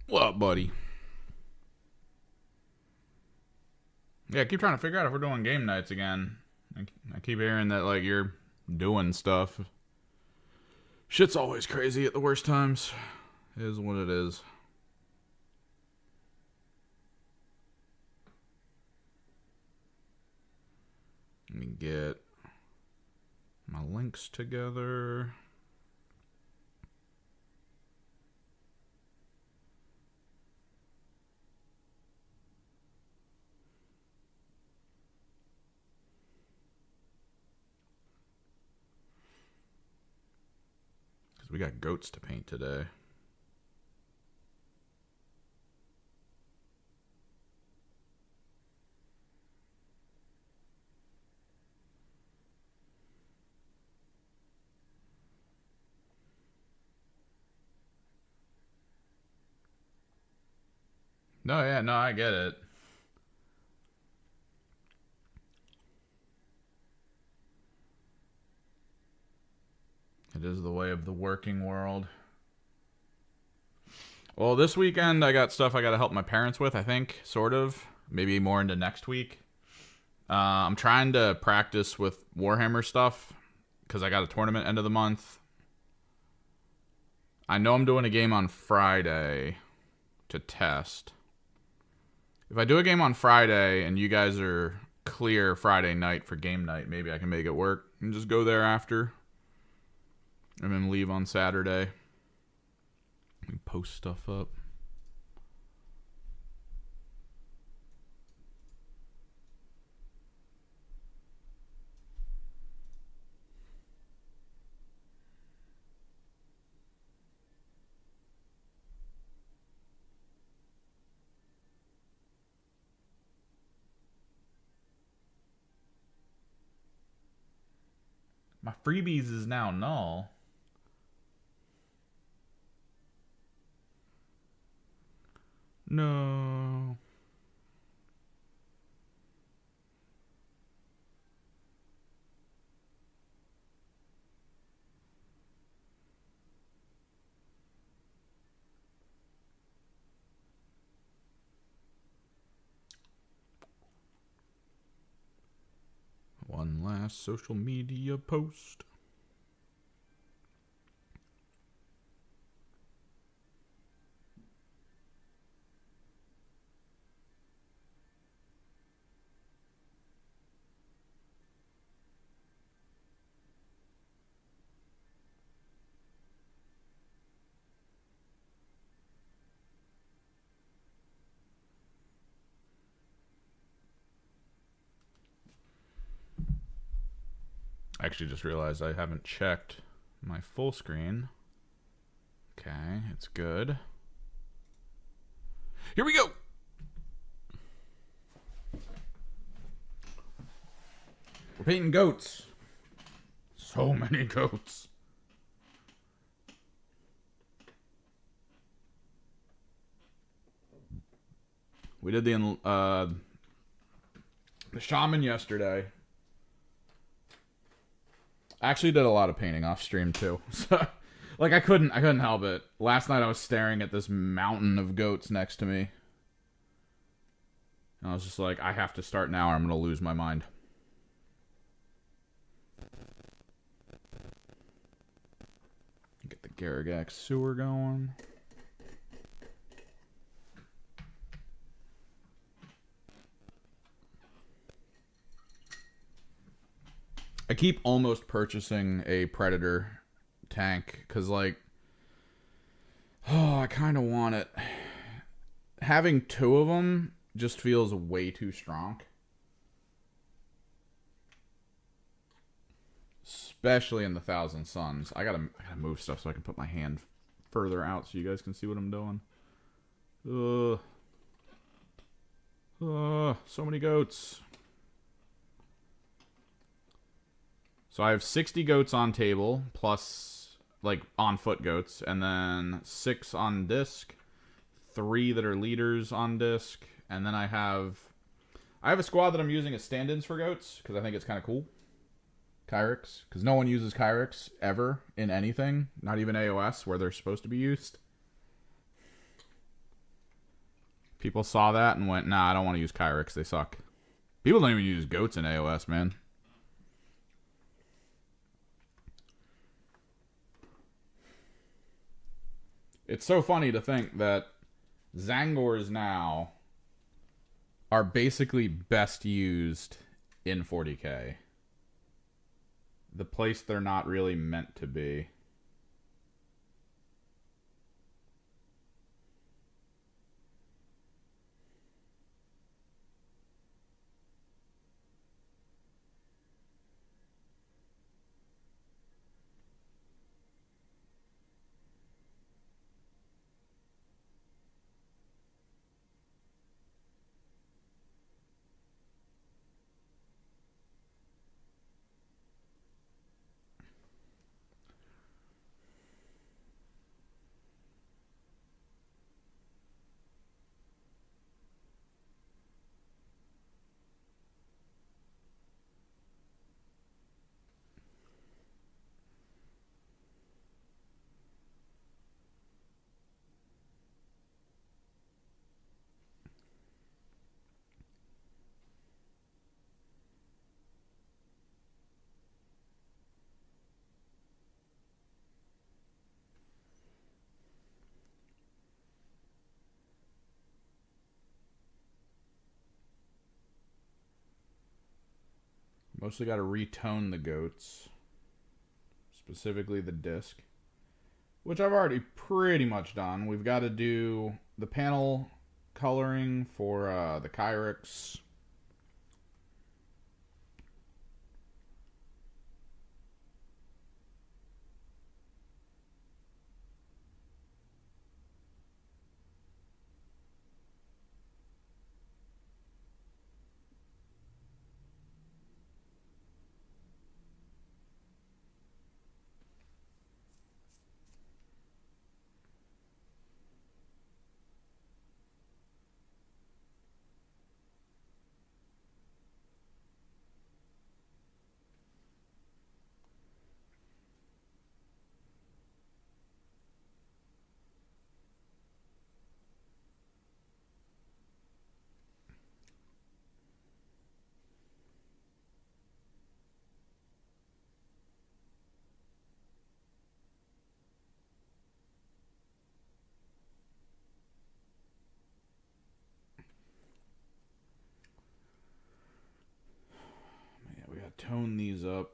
What up, buddy? Yeah, I keep trying to figure out if we're doing game nights again. I keep hearing that, like, you're doing stuff. Shit's always crazy at the worst times. It is what it is. Let me get my links together. Because we got goats to paint today. No, yeah, no, I get it. It is the way of the working world. Well, this weekend I got stuff I got to help my parents with, I think, sort of. Maybe more into next week. I'm trying to practice with Warhammer stuff because I got a tournament end of the month. I know I'm doing a game on Friday to test. If I do a game on Friday and you guys are clear Friday night for game night, maybe I can make it work and just go there after. And then leave on Saturday. We post stuff up. My freebies is now null. No. One last social media post. I actually just realized I haven't checked my full screen. Okay, it's good. Here we go. We're painting goats. So many goats. We did the shaman yesterday. I actually did a lot of painting off stream too. So, like I couldn't help it. Last night I was staring at this mountain of goats next to me. And I was just like, I have to start now or I'm going to lose my mind. Get the Garagax sewer going. I keep almost purchasing a Predator tank because, like, oh, I kind of want it. Having two of them just feels way too strong. Especially in the Thousand Suns. I gotta move stuff so I can put my hand further out so you guys can see what I'm doing. So many goats. So I have 60 goats on table, plus, like, on-foot goats, and then 6 on disc, 3 that are leaders on disc, and then I have a squad that I'm using as stand-ins for goats, because I think it's kind of cool. Kyrex, because no one uses Kyrex ever in anything, not even AOS, where they're supposed to be used. People saw that and went, nah, I don't want to use Kyrex. They suck. People don't even use goats in AOS, man. It's so funny to think that Zangors now are basically best used in 40k. The place they're not really meant to be. Mostly got to retone the goats. Specifically the disc. Which I've already pretty much done. We've got to do the panel coloring for the Kyrex. Yeah, we got to tone these up.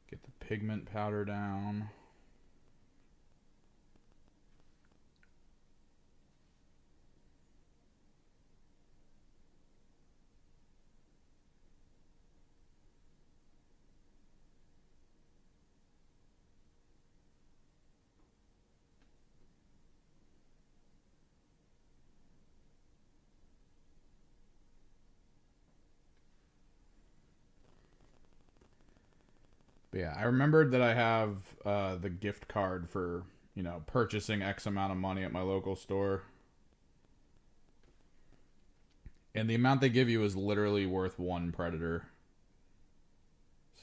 Get the pigment powder down. But yeah, I remembered that I have the gift card for, you know, purchasing X amount of money at my local store. And the amount they give you is literally worth one Predator.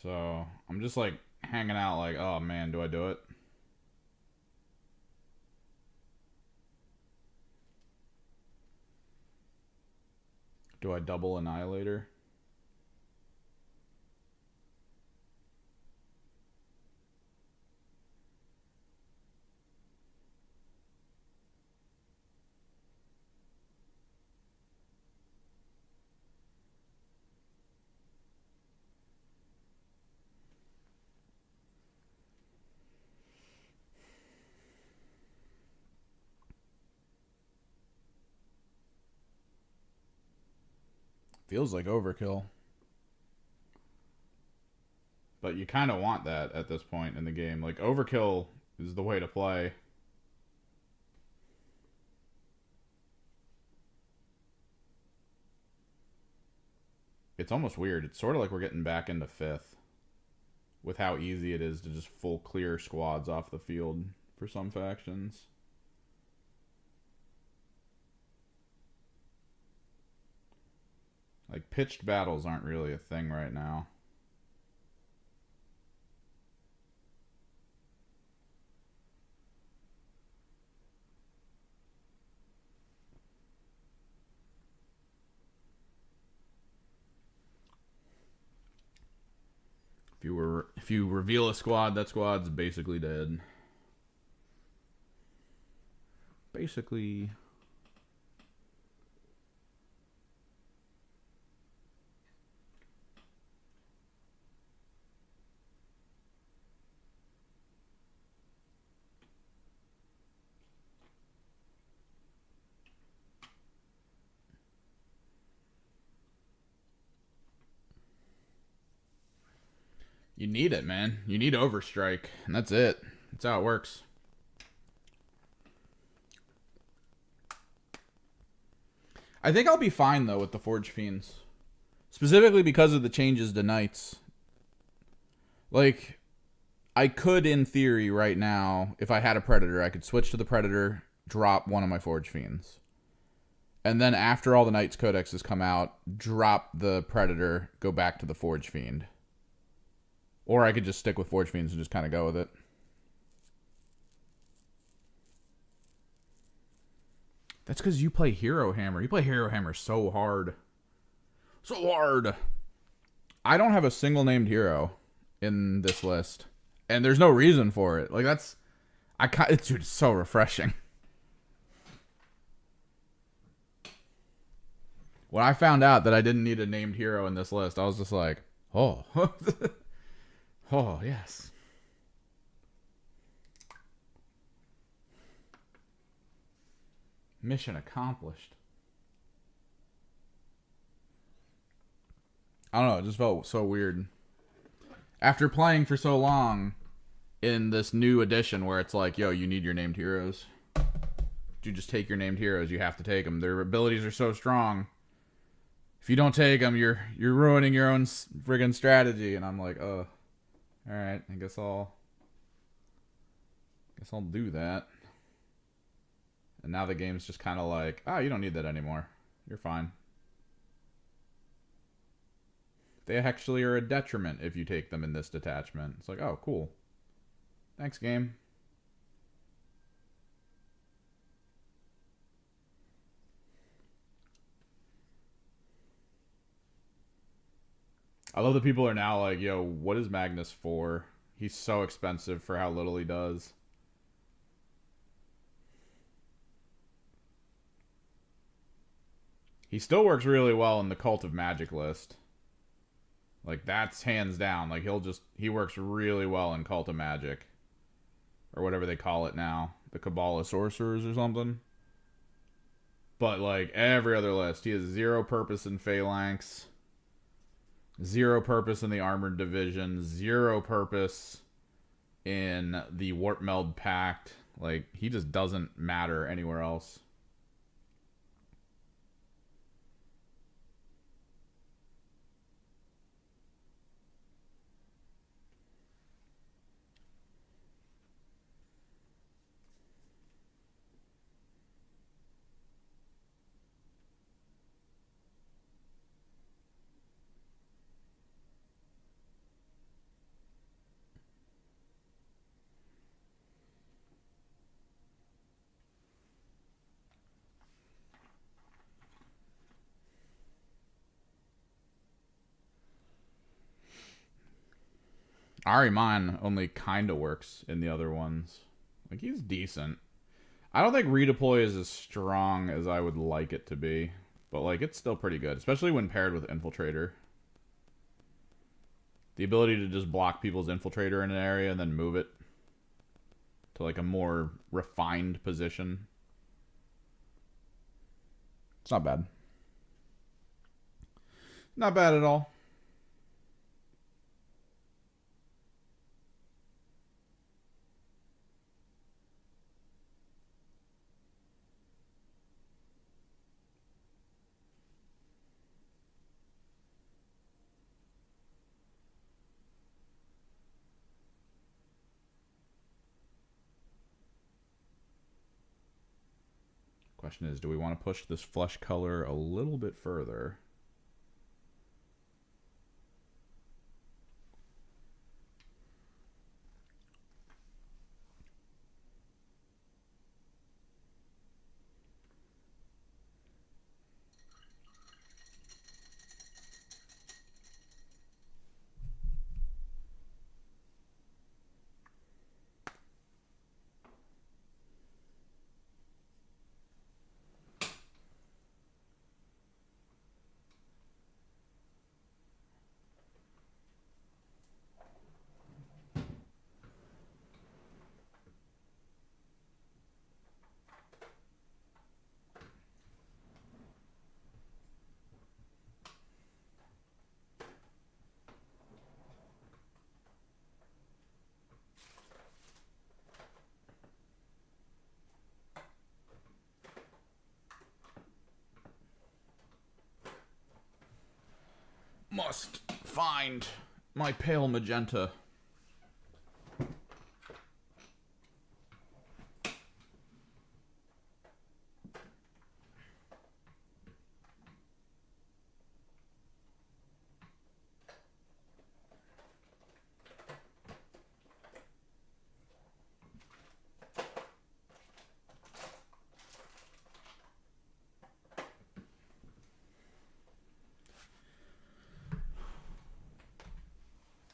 So I'm just like hanging out like, oh man, do I do it? Do I double Annihilator? Feels like overkill. But you kind of want that at this point in the game. Like, overkill is the way to play. It's almost weird. It's sort of like we're getting back into 5th with how easy it is to just full clear squads off the field for some factions. Like, pitched battles aren't really a thing right now. If you reveal a squad, that squad's basically dead. Basically. You need it, man. You need Overstrike, and that's it. That's how it works. I think I'll be fine, though, with the Forge Fiends. Specifically because of the changes to Knights. Like, I could, in theory, right now, if I had a Predator, I could switch to the Predator, drop one of my Forge Fiends. And then after all the Knights Codexes come out, drop the Predator, go back to the Forge Fiend. Or I could just stick with Forge Fiends and just kind of go with it. That's because you play Hero Hammer. You play Hero Hammer so hard. So hard. I don't have a single named hero in this list. And there's no reason for it. Like, that's... It's so refreshing. When I found out that I didn't need a named hero in this list, I was just like, oh. Oh, yes. Mission accomplished. I don't know, it just felt so weird. After playing for so long in this new edition where it's like, yo, you need your named heroes. You just take your named heroes, you have to take them. Their abilities are so strong. If you don't take them, you're ruining your own friggin' strategy. And I'm like, oh. Alright, I guess I'll do that. And now the game's just kind of like, oh, you don't need that anymore. You're fine. They actually are a detriment if you take them in this detachment. It's like, oh, cool. Thanks, game. I love that people are now like, yo, what is Magnus for? He's so expensive for how little he does. He still works really well in the Cult of Magic list. Like, that's hands down. Like, he works really well in Cult of Magic. Or whatever they call it now. The Cabal of Sorcerers or something. But, like, every other list, he has zero purpose in Phalanx. Zero purpose in the Armored Division. Zero purpose in the Warp Meld Pact. Like, he just doesn't matter anywhere else. Ahriman only kind of works in the other ones. Like, he's decent. I don't think redeploy is as strong as I would like it to be. But, like, it's still pretty good. Especially when paired with Infiltrator. The ability to just block people's Infiltrator in an area and then move it to, like, a more refined position. It's not bad. Not bad at all. Question is, do we want to push this flesh color a little bit further? Must find my pale magenta.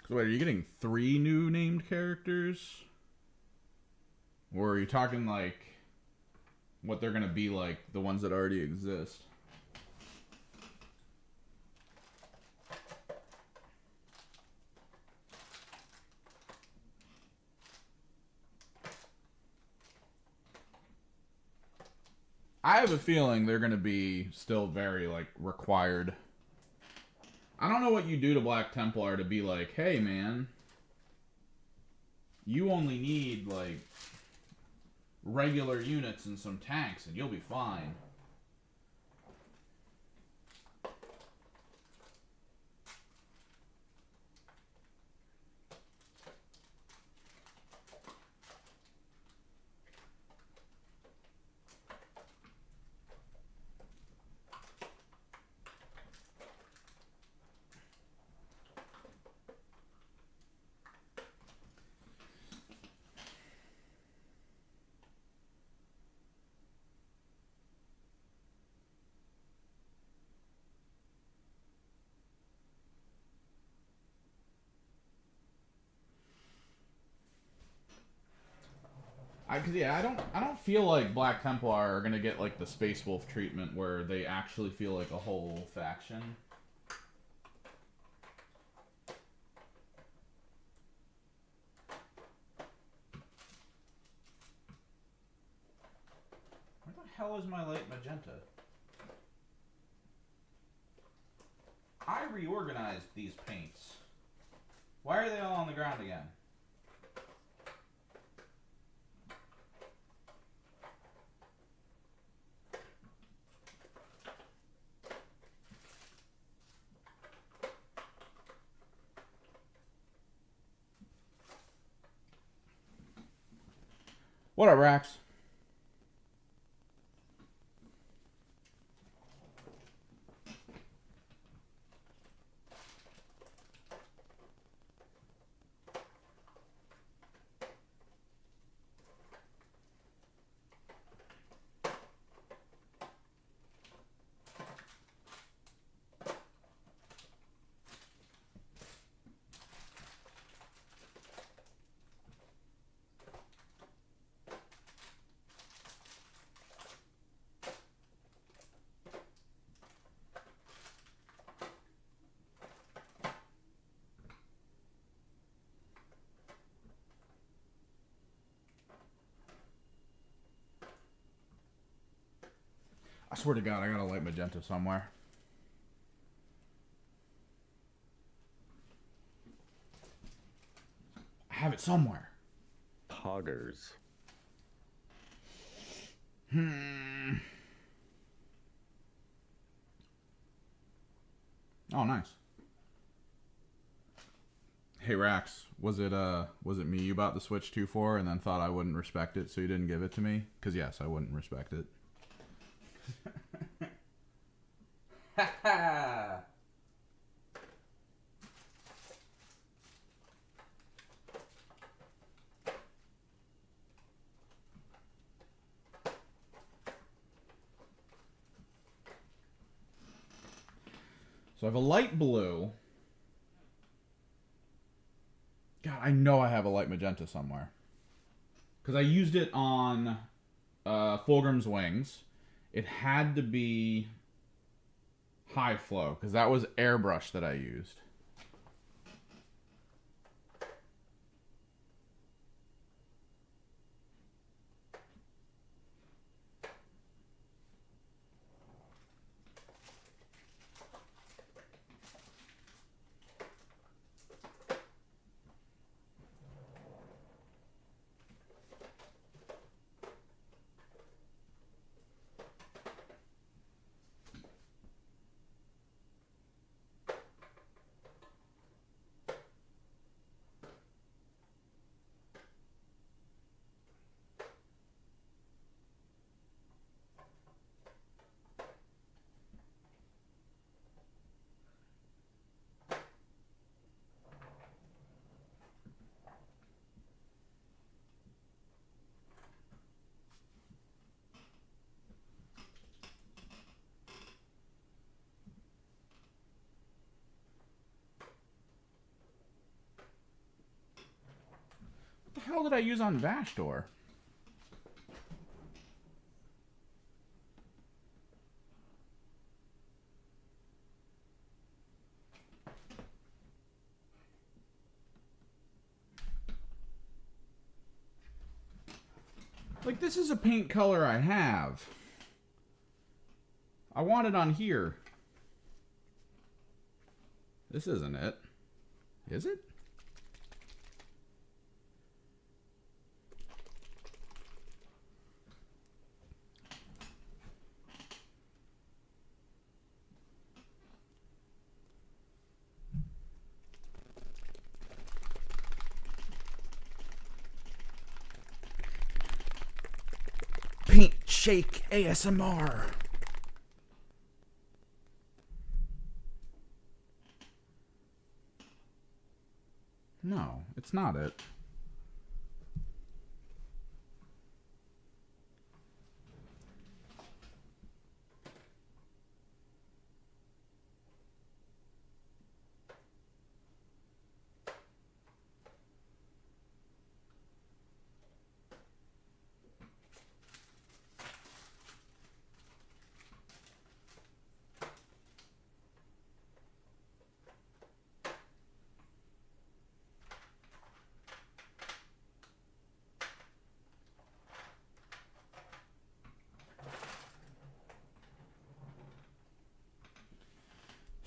So wait, are you getting 3 new named characters? Or are you talking like what they're going to be like, the ones that already exist? I have a feeling they're going to be still very, like, required. I don't know what you do to Black Templar to be like, hey, man, you only need, like, regular units and some tanks and you'll be fine. I don't feel like Black Templar are gonna get like the Space Wolf treatment where they actually feel like a whole faction. Where the hell is my light magenta? I reorganized these paints. Why are they all on the ground again? What up, Rax? I swear to God, I got a light magenta somewhere. have it somewhere. Poggers. Oh, nice. Hey Rax, was it me you bought the Switch 2 for and then thought I wouldn't respect it, so you didn't give it to me? Because yes, I wouldn't respect it. Ha ha! So I have a light blue. God, I know I have a light magenta somewhere. Because I used it on Fulgrim's Wings. It had to be high flow, because that was airbrush that I used. What the hell did I use on Vashdor? Like, this is a paint color I have. I want it on here. This isn't it. Is it? Paint shake ASMR. No, it's not it.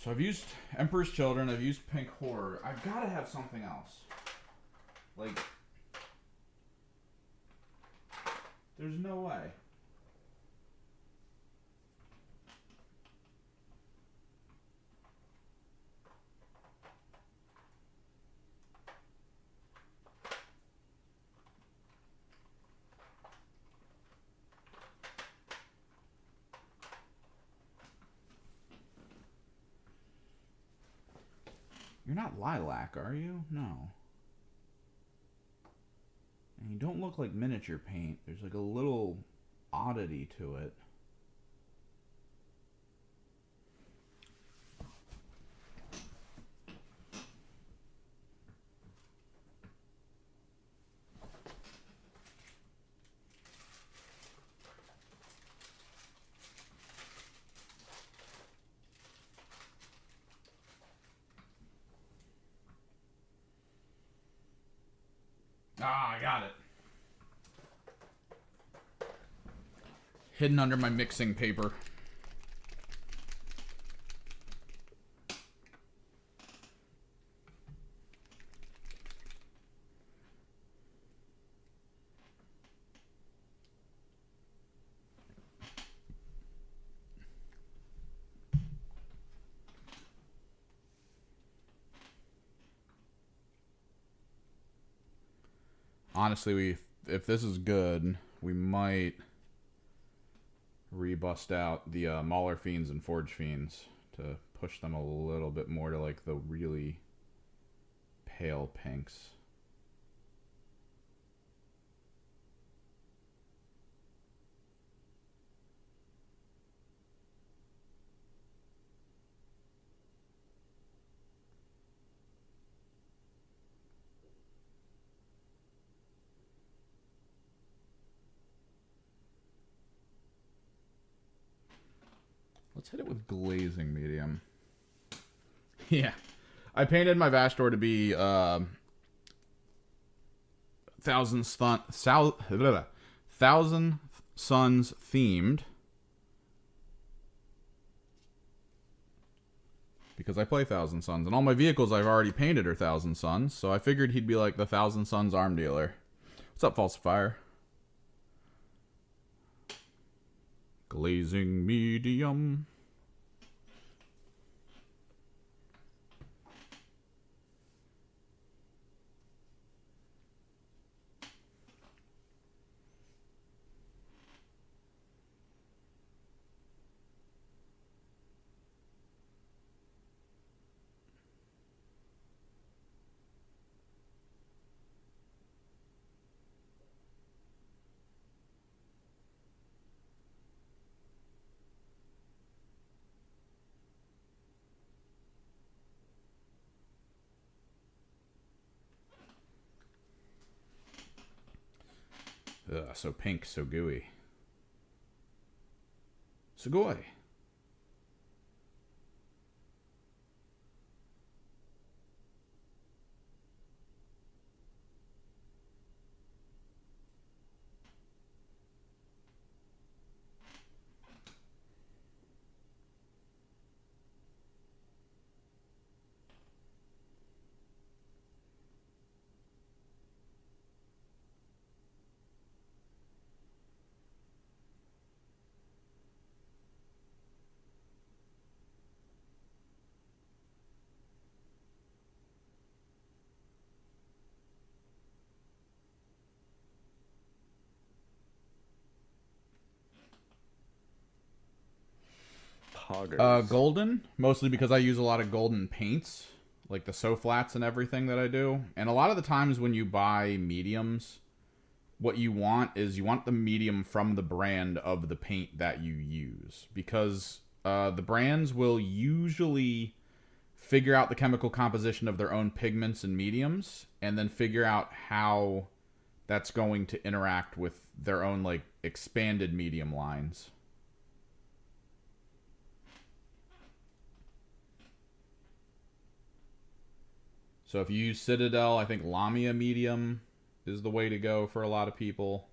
So I've used Emperor's Children, I've used Pink Horror. I've got to have something else. Like, there's no way. You're not lilac, are you? No. And you don't look like miniature paint. There's like a little oddity to it. Ah, I got it. Hidden under my mixing paper. Honestly, if this is good, we might rebust out the Mauler Fiends and Forge Fiends to push them a little bit more to like the really pale pinks. Let's hit it with glazing medium. Yeah. I painted my Vastor to be Thousand Suns themed. Because I play Thousand Suns. And all my vehicles I've already painted are Thousand Suns. So I figured he'd be like the Thousand Suns arm dealer. What's up, Falsifier? Glazing medium. Ugh, so pink, so gooey. Sugoi. Poggers. Golden, mostly because I use a lot of golden paints, like the so flats and everything that I do. And a lot of the times when you buy mediums, what you want is you want the medium from the brand of the paint that you use, because the brands will usually figure out the chemical composition of their own pigments and mediums, and then figure out how that's going to interact with their own like expanded medium lines. So if you use Citadel, I think Lamia medium is the way to go for a lot of people.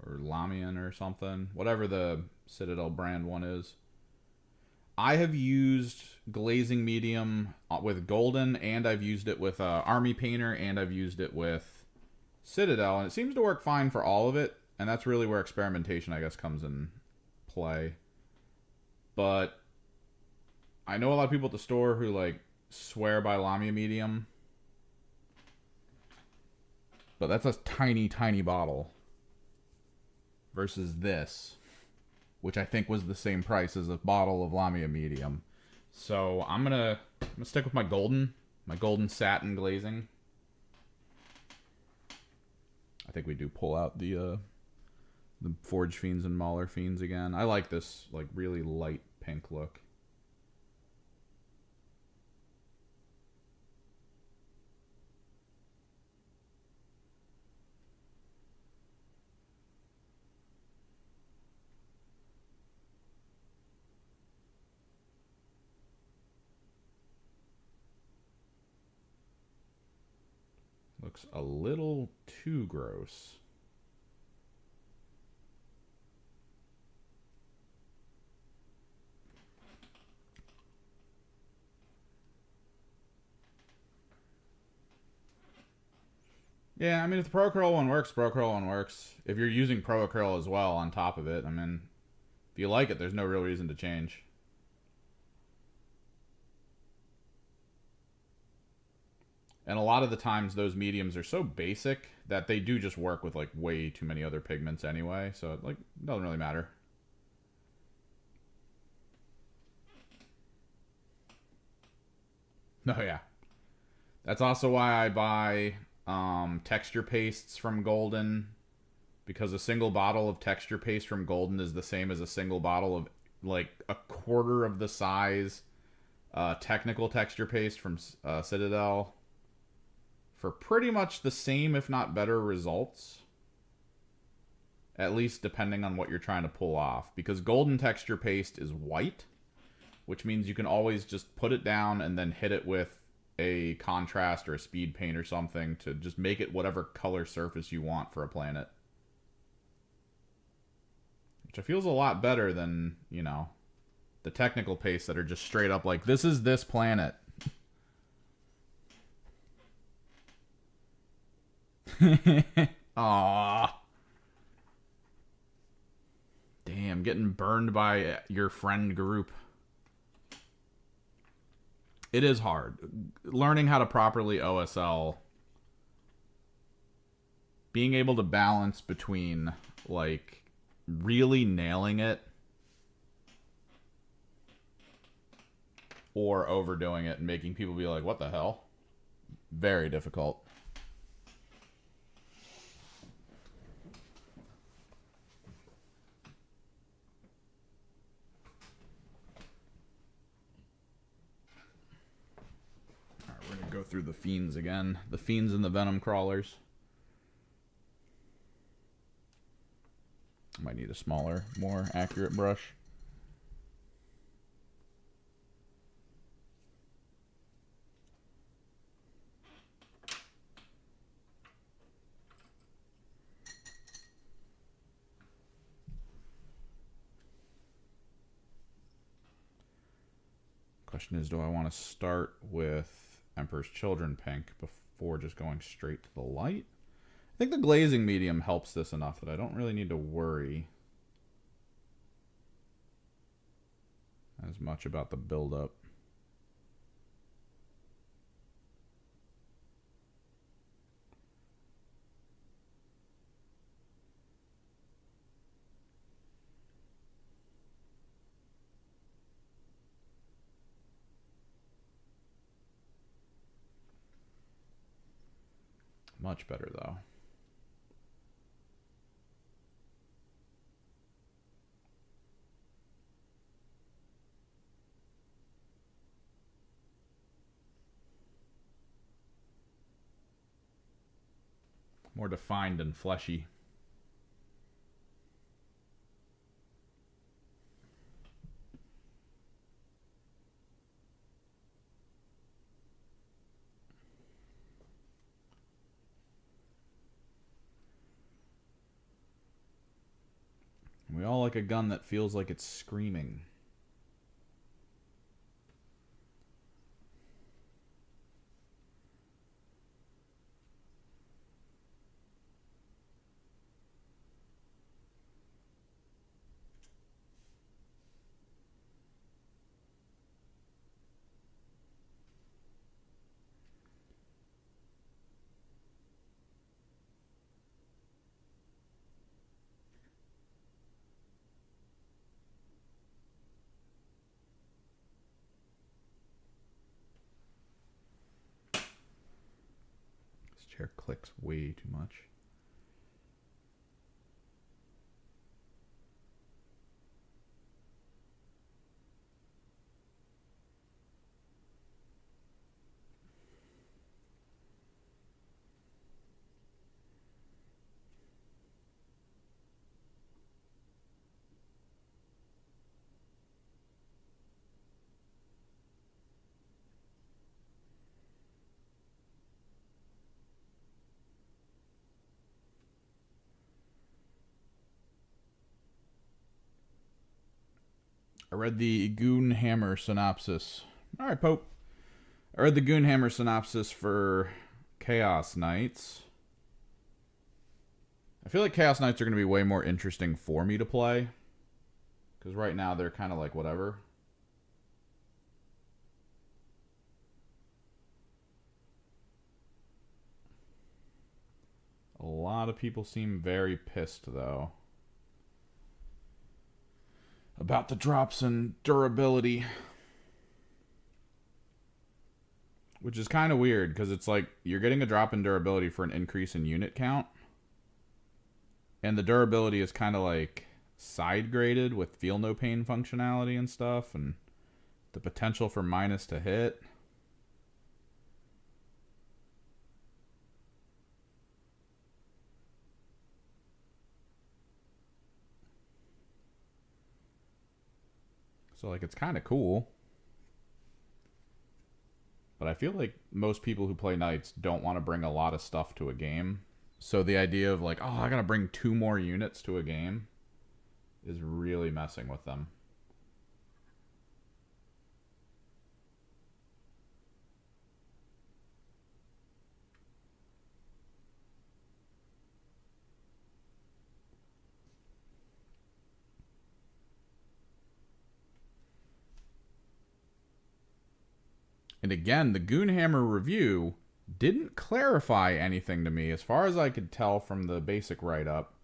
Or Lamian or something. Whatever the Citadel brand one is. I have used glazing medium with Golden, and I've used it with Army Painter, and I've used it with Citadel, and it seems to work fine for all of it, and that's really where experimentation, I guess, comes in play. But I know a lot of people at the store who like swear by Lamia medium, but that's a tiny, tiny bottle versus this, which I think was the same price as a bottle of Lamia medium. So I'm gonna stick with my golden satin glazing. I think we do pull out the Forge Fiends and Mauler Fiends again. I like this like really light pink look. Looks a little too gross. Yeah, I mean, if the Pro Curl one works, Pro Curl one works. If you're using Pro Curl as well on top of it, I mean, if you like it, there's no real reason to change. And a lot of the times those mediums are so basic that they do just work with like way too many other pigments anyway. So it like doesn't really matter. Oh yeah. That's also why I buy texture pastes from Golden, because a single bottle of texture paste from Golden is the same as a single bottle of like a quarter of the size technical texture paste from Citadel for pretty much the same, if not better, results. At least depending on what you're trying to pull off. Because Golden texture paste is white, which means you can always just put it down and then hit it with a contrast or a speed paint or something to just make it whatever color surface you want for a planet. Which I feel is a lot better than, you know, the technical pastes that are just straight up like, this is this planet. Aww. Damn, getting burned by your friend group. It is hard. Learning how to properly OSL. Being able to balance between, like, really nailing it or overdoing it and making people be like, what the hell? Very difficult. Alright, we're going to go through the Fiends again. The Fiends and the Venom Crawlers. Might need a smaller, more accurate brush. Question is, do I want to start with Emperor's Children pink before just going straight to the light? I think the glazing medium helps this enough that I don't really need to worry as much about the buildup. Much better though. More defined and fleshy. We all like a gun that feels like it's screaming. Chair clicks way too much. I read the Goonhammer synopsis. All right, Pope. I read the Goonhammer synopsis for Chaos Knights. I feel like Chaos Knights are going to be way more interesting for me to play. Because right now they're kind of like whatever. lot of people seem very pissed, though, about the drops in durability. Which is kind of weird, because it's like you're getting a drop in durability for an increase in unit count. And the durability is kind of like side graded with feel no pain functionality and stuff, and the potential for minus to hit. So like it's kind of cool. But I feel like most people who play Knights don't want to bring a lot of stuff to a game. So the idea of like, oh, I gotta bring 2 more units to a game is really messing with them. And again, the Goonhammer review didn't clarify anything to me, as far as I could tell from the basic write-up,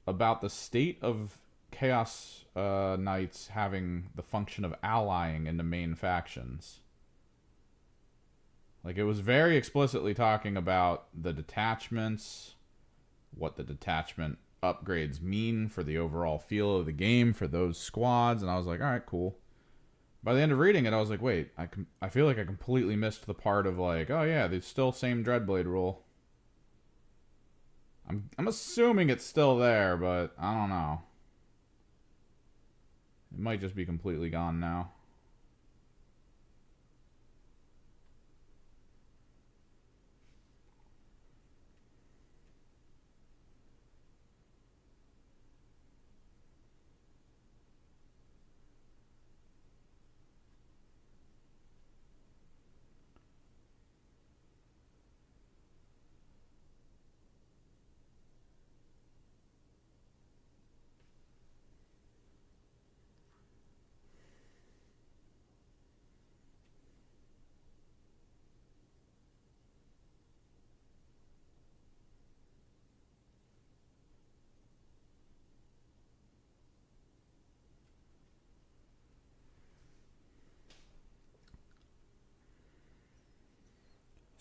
about the state of Chaos Knights having the function of allying into main factions. Like, it was very explicitly talking about the detachments, what the detachment upgrades mean for the overall feel of the game for those squads, and I was like, alright, cool. By the end of reading it, I was like, wait, I feel like I completely missed the part of like, oh yeah, there's still same Dreadblade rule. I'm assuming it's still there, but I don't know. It might just be completely gone now.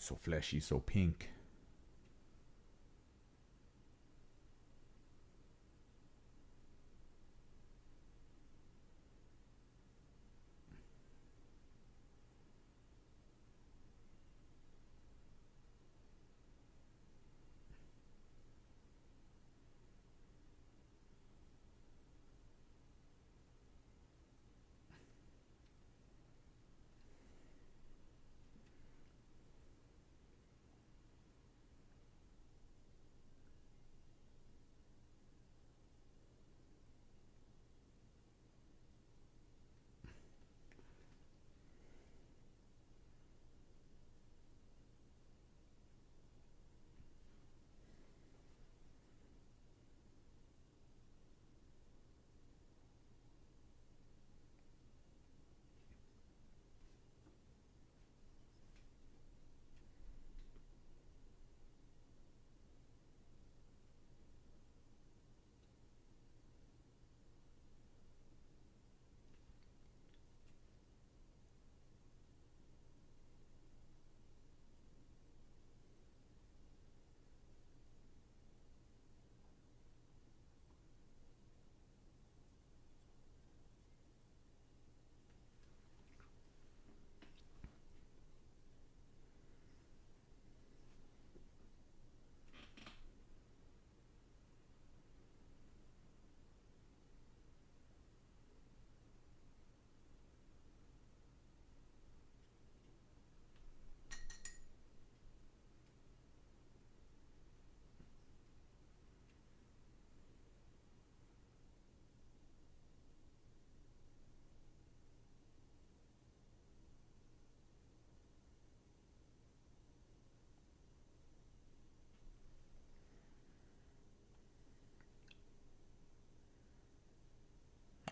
So fleshy, so pink.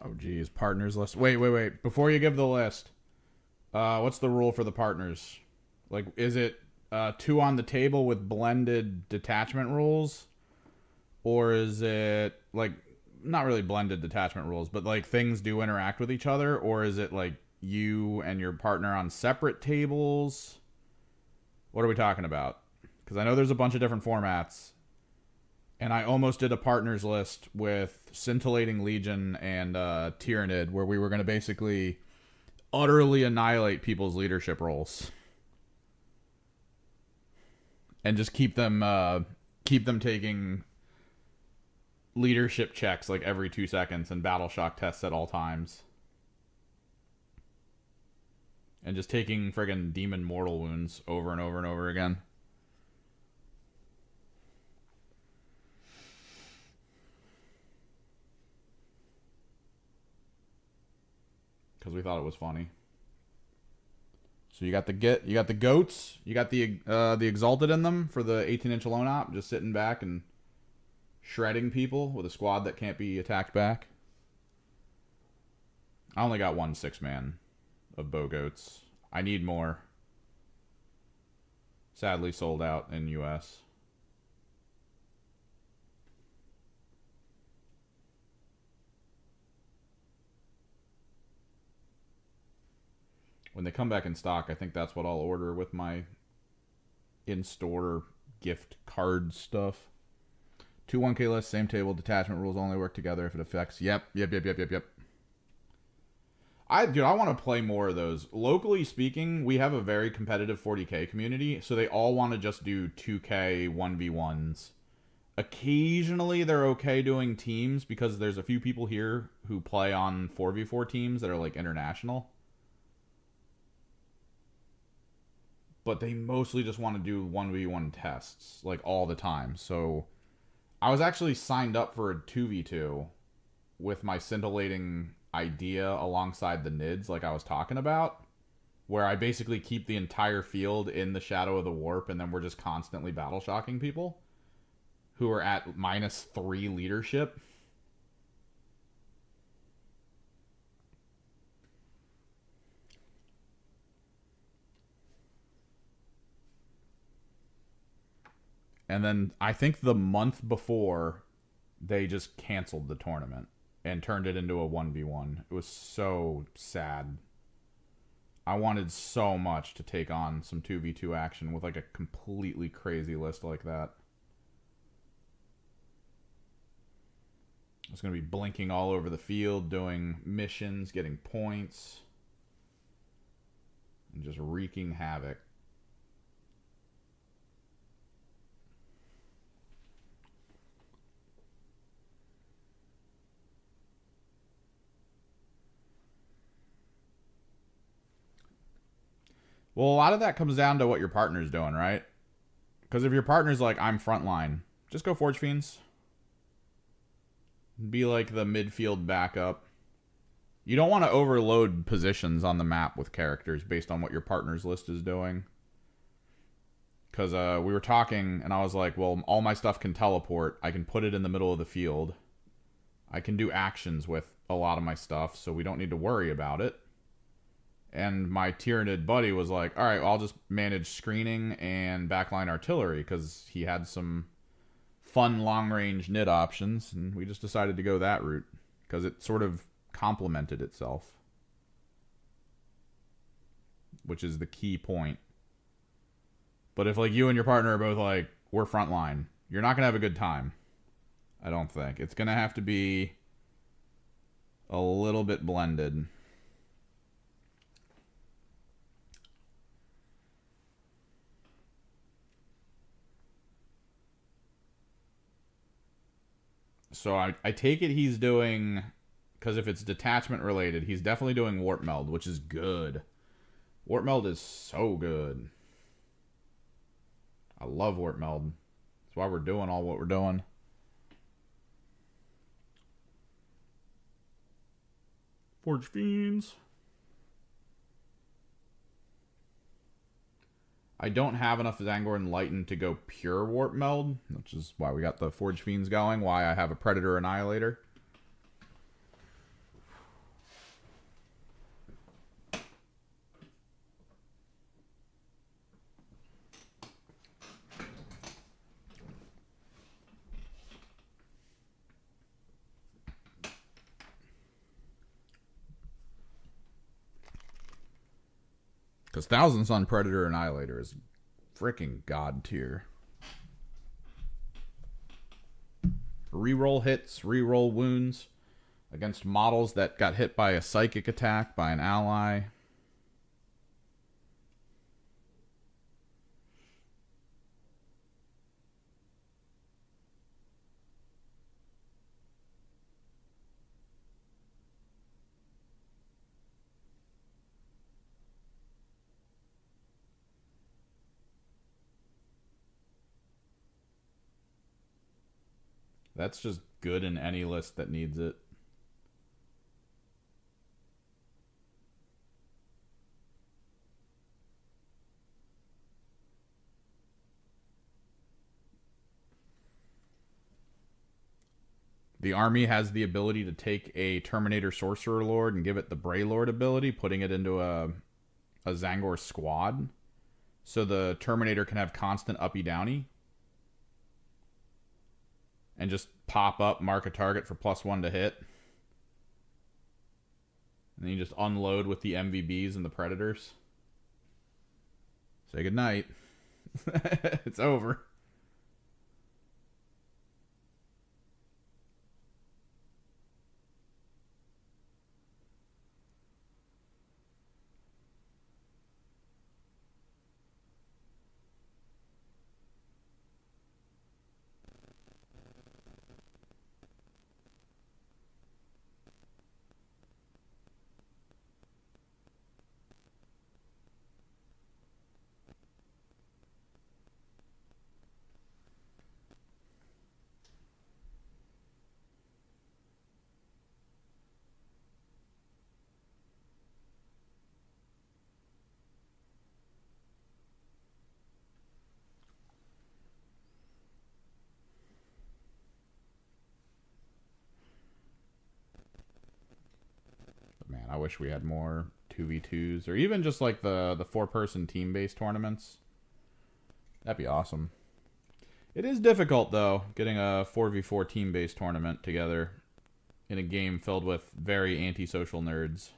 Oh, geez. Partners list. Wait. Before you give the list, what's the rule for the partners? Like, is it two on the table with blended detachment rules, or is it like not really blended detachment rules, but like things do interact with each other, or is it like you and your partner on separate tables? What are we talking about? Because I know there's a bunch of different formats, and I almost did a partners list with Scintillating Legion and Tyrannid, where we were going to basically utterly annihilate people's leadership roles and just keep them taking leadership checks like every 2 seconds and battle shock tests at all times. And just taking friggin' demon mortal wounds over and over and over again. Because we thought it was funny. So you got the goats, you got the exalted in them for the 18-inch alone op, just sitting back and shredding people with a squad that can't be attacked back. I only got 1 6-man of bow goats. I need more. Sadly sold out in US. When they come back in stock, I think that's what I'll order with my in-store gift card stuff. 2 1K lists, same table, detachment rules only work together if it affects. Yep. I want to play more of those. Locally speaking, we have a very competitive 40K community, so they all want to just do 2K 1v1s. Occasionally, they're okay doing teams because there's a few people here who play on 4v4 teams that are like international. But they mostly just want to do 1v1 tests, like all the time. So I was actually signed up for a 2v2 with my scintillating idea alongside the NIDs like I was talking about, where I basically keep the entire field in the shadow of the warp and then we're just constantly battle shocking people who are at -3 leadership. And then I think the month before, they just canceled the tournament and turned it into a 1v1. It was so sad. I wanted so much to take on some 2v2 action with like a completely crazy list like that. I was going to be blinking all over the field, doing missions, getting points, and just wreaking havoc. Well, a lot of that comes down to what your partner's doing, right? Because if your partner's like, I'm frontline, just go Forge Fiends. Be like the midfield backup. You don't want to overload positions on the map with characters based on what your partner's list is doing. Because we were talking, and I was like, well, all my stuff can teleport. I can put it in the middle of the field. I can do actions with a lot of my stuff, so we don't need to worry about it. And my Tyrannid buddy was like, all right, well, I'll just manage screening and backline artillery, because he had some fun long-range NID options, and we just decided to go that route, because it sort of complemented itself. Which is the key point. But if, like, you and your partner are both like, we're frontline, you're not going to have a good time. I don't think. It's going to have to be a little bit blended. So I take it he's doing, because if it's detachment related, he's definitely doing Warp Meld, which is good. Warp Meld is so good. I love Warp Meld. That's why we're doing all what we're doing. Forge Fiends. I don't have enough Zangor Enlightened to go pure Warp Meld, which is why we got the Forge Fiends going, why I have a Predator Annihilator. Because Thousand Sun Predator Annihilator is freaking god tier. Reroll hits, reroll wounds against models that got hit by a psychic attack by an ally. That's just good in any list that needs it. The army has the ability to take a Terminator Sorcerer Lord and give it the Bray Lord ability, putting it into a Zangor squad. So the Terminator can have constant uppy-downy. And just pop up, mark a target for +1 to hit. And then you just unload with the MVBs and the Predators. Say goodnight. It's over. Man, I wish we had more 2v2s or even just like the 4-person team-based tournaments. That'd be awesome. It is difficult though, getting a 4v4 team-based tournament together in a game filled with very antisocial nerds.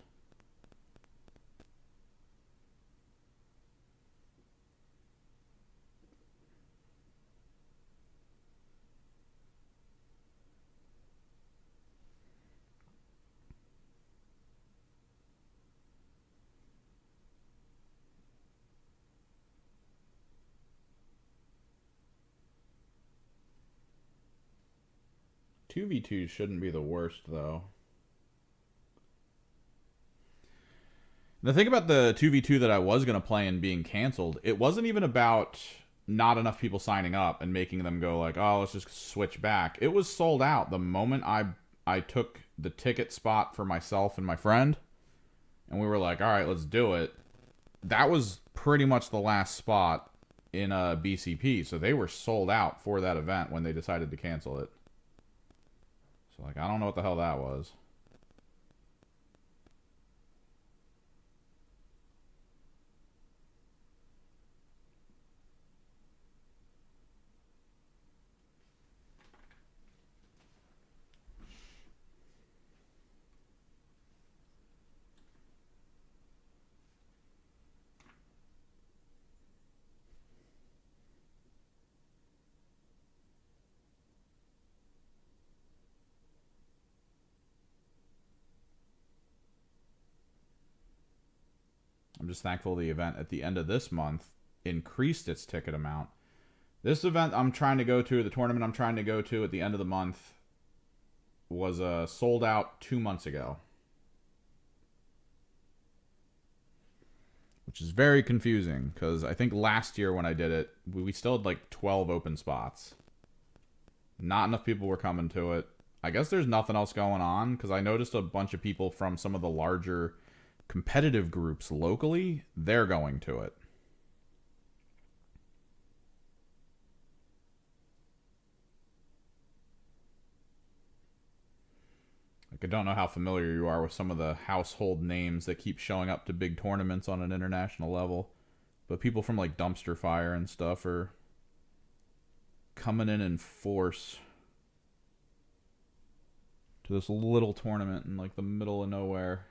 Two v2s shouldn't be the worst, though. The thing about the 2v2 that I was going to play and being canceled, it wasn't even about not enough people signing up and making them go like, oh, let's just switch back. It was sold out the moment I took the ticket spot for myself and my friend, and we were like, all right, let's do it. That was pretty much the last spot in a BCP, so they were sold out for that event when they decided to cancel it. So, like, I don't know what the hell that was. I'm just thankful the event at the end of this month increased its ticket amount. This event I'm trying to go to, the tournament I'm trying to go to at the end of the month, was sold out 2 months ago. Which is very confusing, because I think last year when I did it, we still had like 12 open spots. Not enough people were coming to it. I guess there's nothing else going on, because I noticed a bunch of people from some of the larger competitive groups locally, they're going to it. Like, I don't know how familiar you are with some of the household names that keep showing up to big tournaments on an international level, but people from like Dumpster Fire and stuff are coming in force to this little tournament in like the middle of nowhere.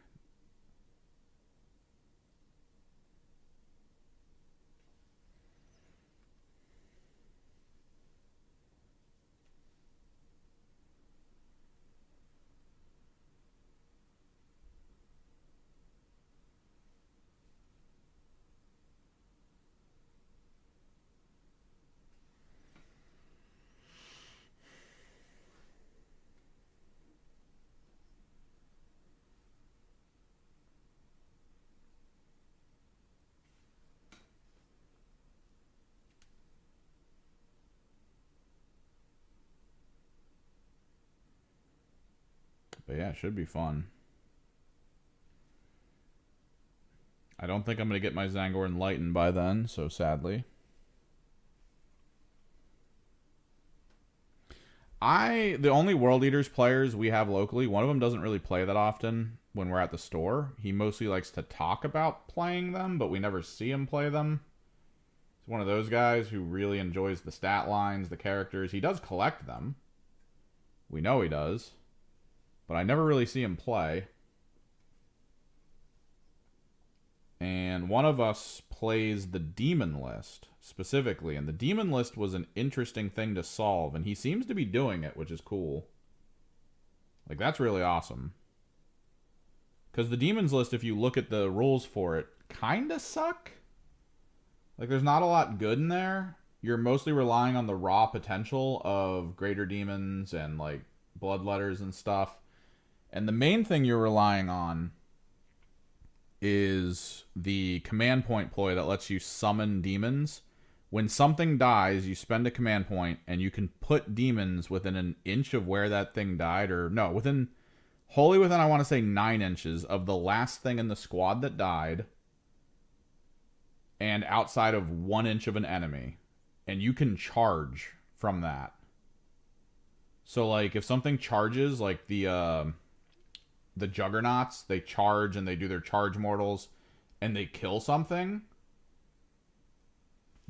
But yeah, it should be fun. I don't think I'm going to get my Zangor Enlightened by then, so sadly. The only World Eaters players we have locally, one of them doesn't really play that often when we're at the store. He mostly likes to talk about playing them, but we never see him play them. He's one of those guys who really enjoys the stat lines, the characters. He does collect them. We know he does. But I never really see him play. And one of us plays the demon list specifically, and the demon list was an interesting thing to solve, and he seems to be doing it, which is cool. Like, that's really awesome. Because the demons list, if you look at the rules for it, kind of suck. Like, there's not a lot good in there. You're mostly relying on the raw potential of greater demons and, like, bloodletters and stuff. And the main thing you're relying on is the command point ploy that lets you summon demons. When something dies, you spend a command point, and you can put demons within an inch of where that thing died, or no, wholly within, I want to say 9 inches of the last thing in the squad that died, and outside of 1 inch of an enemy. And you can charge from that. So, like, if something charges, like the Juggernauts, they charge and they do their charge mortals and they kill something,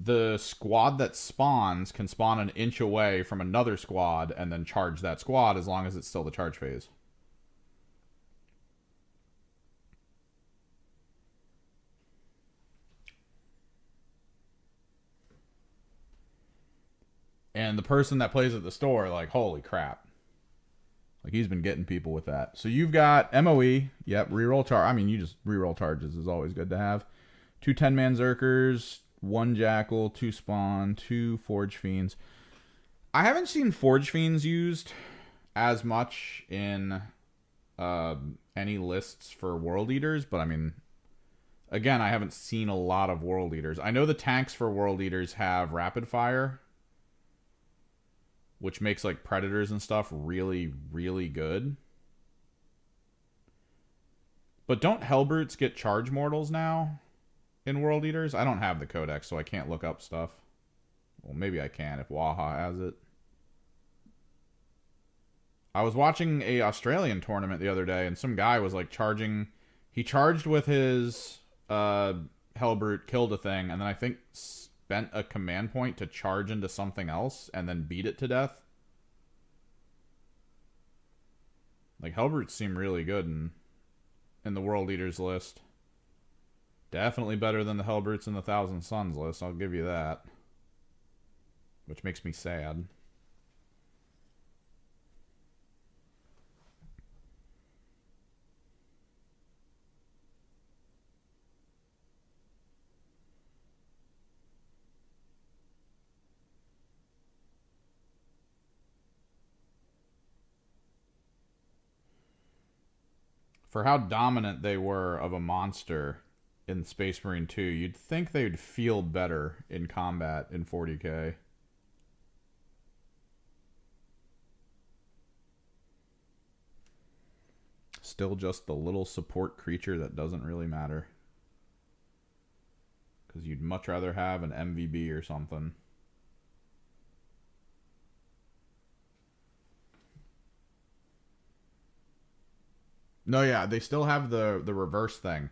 the squad that spawns can spawn an inch away from another squad and then charge that squad as long as it's still the charge phase. And the person that plays at the store, like, holy crap. Like, he's been getting people with that. So you've got MOE. Yep, reroll charge. I mean, you just reroll charges is always good to have. 2 10-man Zerkers, 1 Jackal, 2 Spawn, 2 Forge Fiends. I haven't seen Forge Fiends used as much in any lists for World Eaters, but I mean, again, I haven't seen a lot of World Eaters. I know the tanks for World Eaters have Rapid Fire, which makes, like, Predators and stuff really, really good. But don't Hellbrutes get Charge Mortals now in World Eaters? I don't have the Codex, so I can't look up stuff. Well, maybe I can if Waha has it. I was watching a Australian tournament the other day, and some guy was, like, charging. He charged with his Hellbrute, killed a thing, and then I think spent a command point to charge into something else and then beat it to death. Like, Hellbrutes seem really good in the World Eaters list. Definitely better than the Hellbrutes in the Thousand Suns list, I'll give you that. Which makes me sad. For how dominant they were of a monster in Space Marine 2, you'd think they'd feel better in combat in 40k. Still just the little support creature that doesn't really matter. Because you'd much rather have an MVB or something. No, yeah, they still have the reverse thing.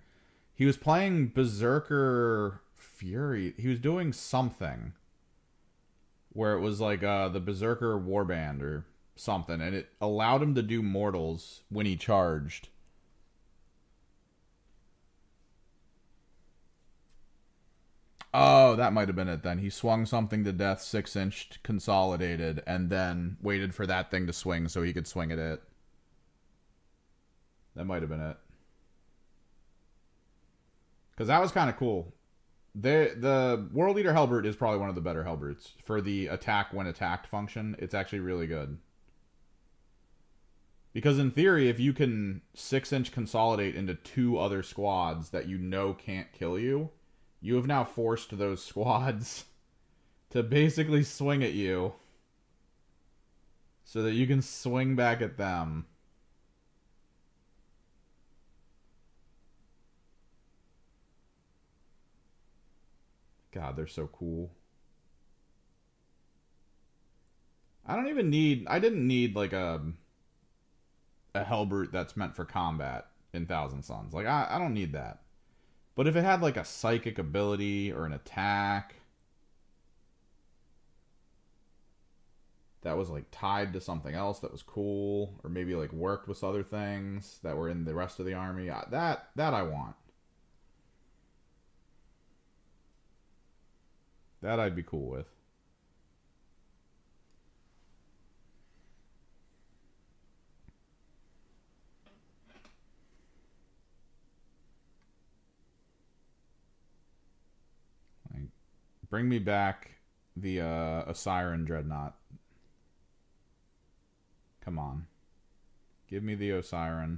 He was playing Berserker Fury. He was doing something where it was like the Berserker Warband or something, and it allowed him to do mortals when he charged. Oh, that might have been it then. He swung something to death, 6-inch, consolidated, and then waited for that thing to swing so he could swing at it. That might have been it. Because that was kind of cool. The World Eater Hellbrute is probably one of the better Hellbrutes. For the attack when attacked function, it's actually really good. Because in theory, if you can 6-inch consolidate into 2 other squads that you know can't kill you, you have now forced those squads to basically swing at you so that you can swing back at them. God, they're so cool. I don't even need... I didn't need, like, a Hellbrute that's meant for combat in Thousand Suns. Like, I don't need that. But if it had, like, a psychic ability or an attack that was, like, tied to something else that was cool, or maybe, like, worked with other things that were in the rest of the army, that I want. That I'd be cool with. Like, bring me back the Osiren Dreadnought. Come on. Give me the Osiren.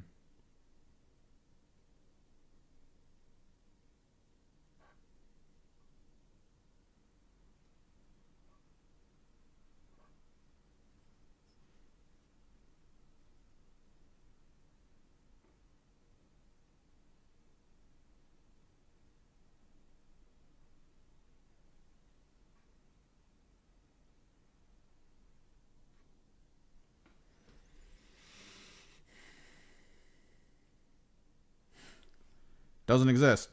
Doesn't exist.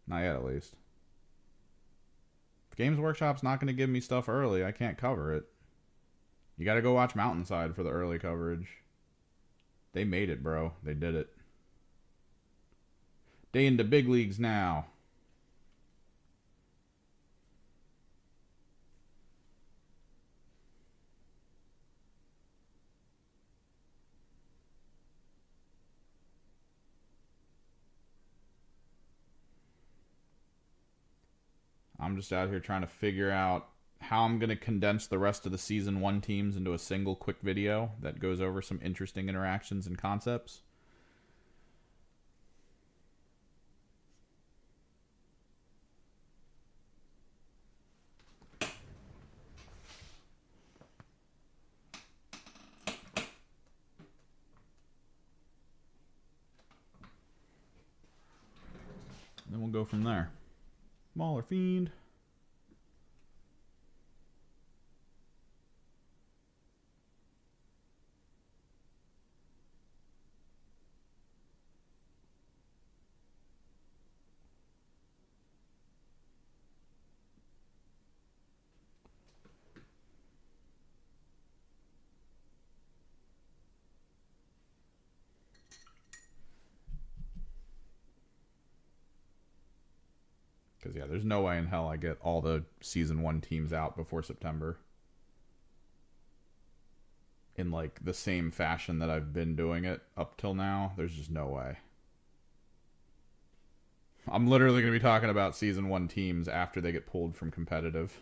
Not yet, at least. If Games Workshop's not going to give me stuff early, I can't cover it. You got to go watch Mountainside for the early coverage. They made it, bro. They did it. They in the big leagues now. I'm just out here trying to figure out how I'm going to condense the rest of the Season 1 teams into a single quick video that goes over some interesting interactions and concepts. Then we'll go from there. Mauler Fiend. Because, yeah, there's no way in hell I get all the Season 1 teams out before September. In, like, the same fashion that I've been doing it up till now. There's just no way. I'm literally going to be talking about Season 1 teams after they get pulled from competitive.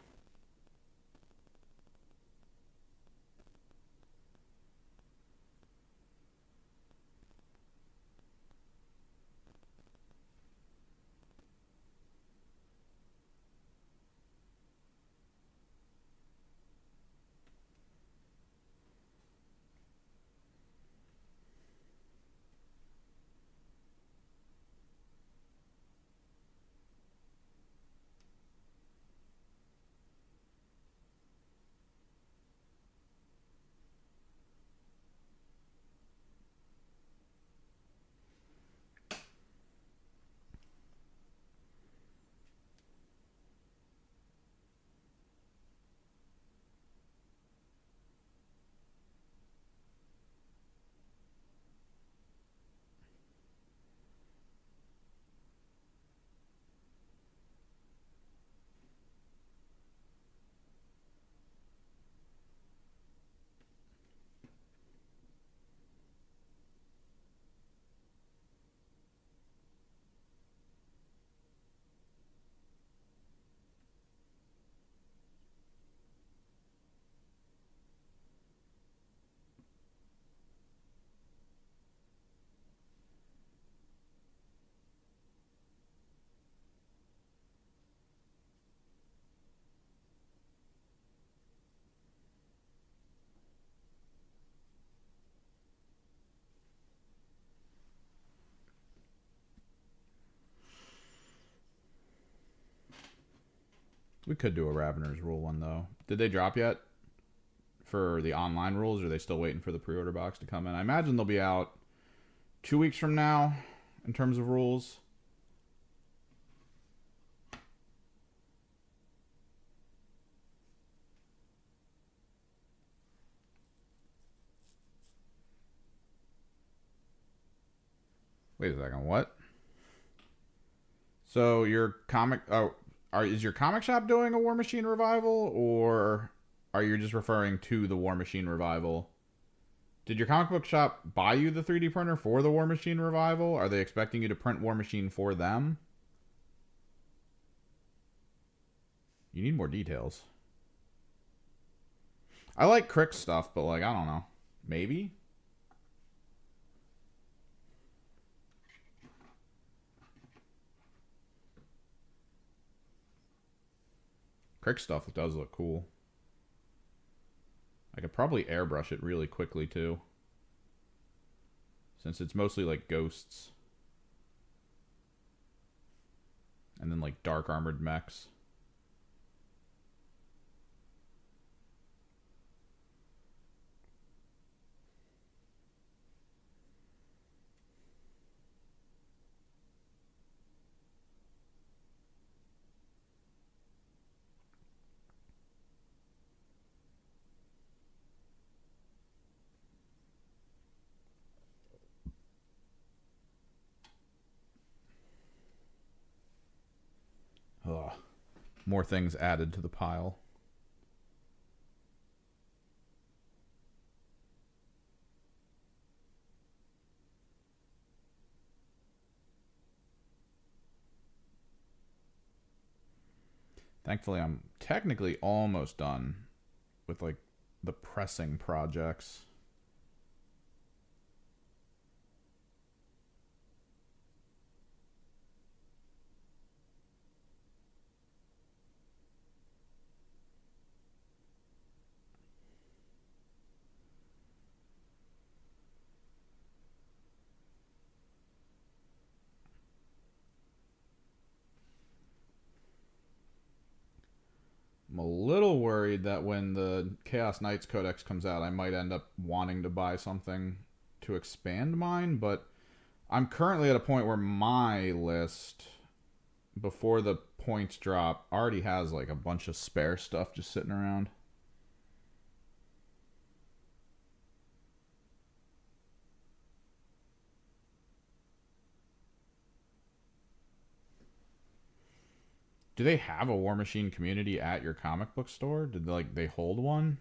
we could do a Ravener's Rule one, though. Did they drop yet for the online rules, or are they still waiting for the pre-order box to come in? I imagine they'll be out 2 weeks from now in terms of rules. Wait a second, what? So your comic... Oh, is your comic shop doing a War Machine revival, or are you just referring to the War Machine revival? Did your comic book shop buy you the 3D printer for the War Machine revival? Are they expecting you to print War Machine for them? You need more details. I like Crick's stuff, but like, I don't know. Maybe? Crick stuff does look cool. I could probably airbrush it really quickly too, since it's mostly like ghosts and then like dark armored mechs. Ugh. More things added to the pile. Thankfully, I'm technically almost done with like the pressing projects. I'm a little worried that when the Chaos Knights Codex comes out, I might end up wanting to buy something to expand mine, but I'm currently at a point where my list, before the points drop, already has like a bunch of spare stuff just sitting around. Do they have a War Machine community at your comic book store? Did they hold one?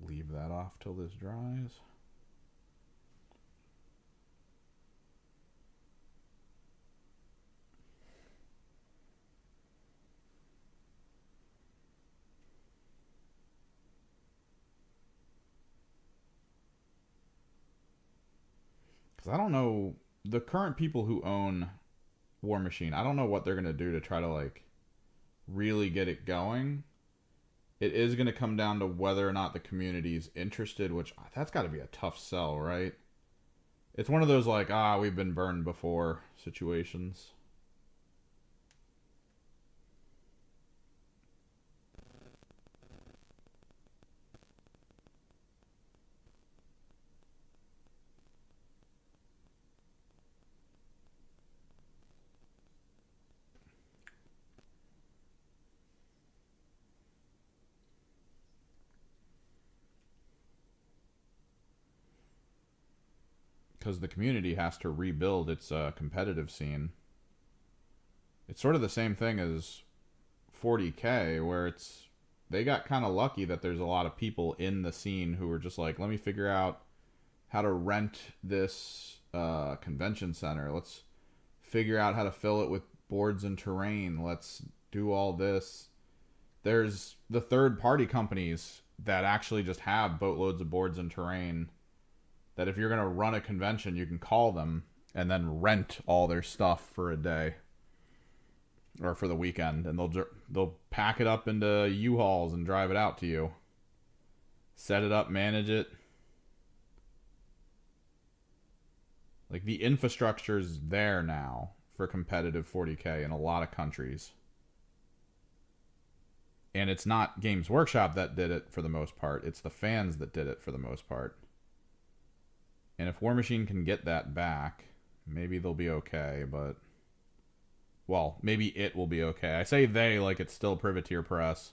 Leave that off till this dries. Because I don't know, the current people who own War Machine, I don't know what they're going to do to try to like really get it going. It is going to come down to whether or not the community is interested, which that's got to be a tough sell, right? It's one of those like, we've been burned before situations. because the community has to rebuild its competitive scene. It's sort of the same thing as 40K, where they got kind of lucky that there's a lot of people in the scene who were just like, let me figure out how to rent this convention center. Let's figure out how to fill it with boards and terrain. Let's do all this. There's the third-party companies that actually just have boatloads of boards and terrain that if you're going to run a convention, you can call them and then rent all their stuff for a day or for the weekend, and they'll pack it up into U-Hauls and drive it out to you. Set it up, manage it. Like, the infrastructure's there now for competitive 40K in a lot of countries. And it's not Games Workshop that did it for the most part. It's the fans that did it for the most part. And if War Machine can get that back, maybe they'll be okay, but... Well, maybe it will be okay. I say they like it's still Privateer Press.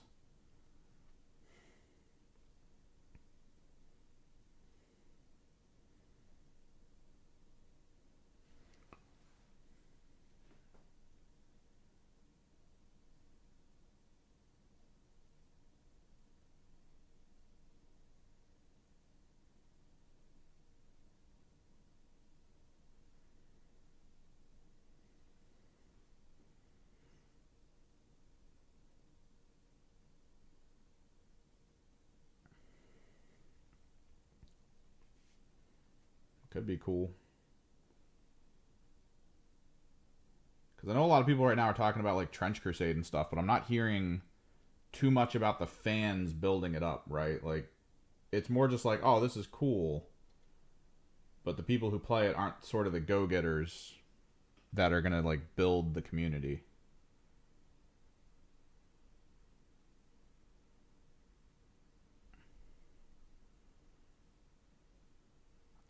Could be cool. Because I know a lot of people right now are talking about like Trench Crusade and stuff, but I'm not hearing too much about the fans building it up, right? Like, it's more just like, oh, this is cool. But the people who play it aren't sort of the go-getters that are going to like build the community.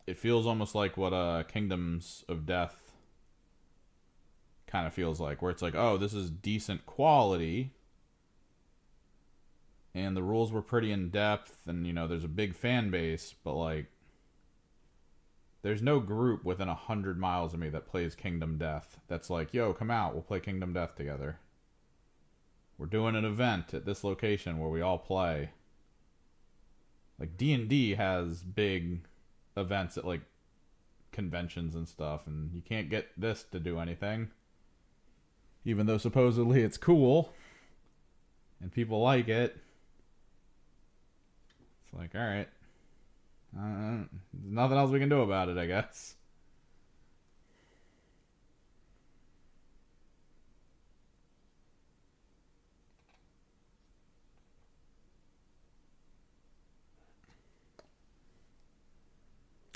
It feels almost like what Kingdoms of Death kind of feels like, where it's like, oh, this is decent quality, and the rules were pretty in depth, and there's a big fan base, but like, there's no group within 100 miles of me that plays Kingdom Death that's like, yo, come out, we'll play Kingdom Death together. We're doing an event at this location where we all play. Like, D&D has big events at like conventions and stuff, and you can't get this to do anything, even though supposedly it's cool and people like it. It's like, all right, there's nothing else we can do about it, I guess.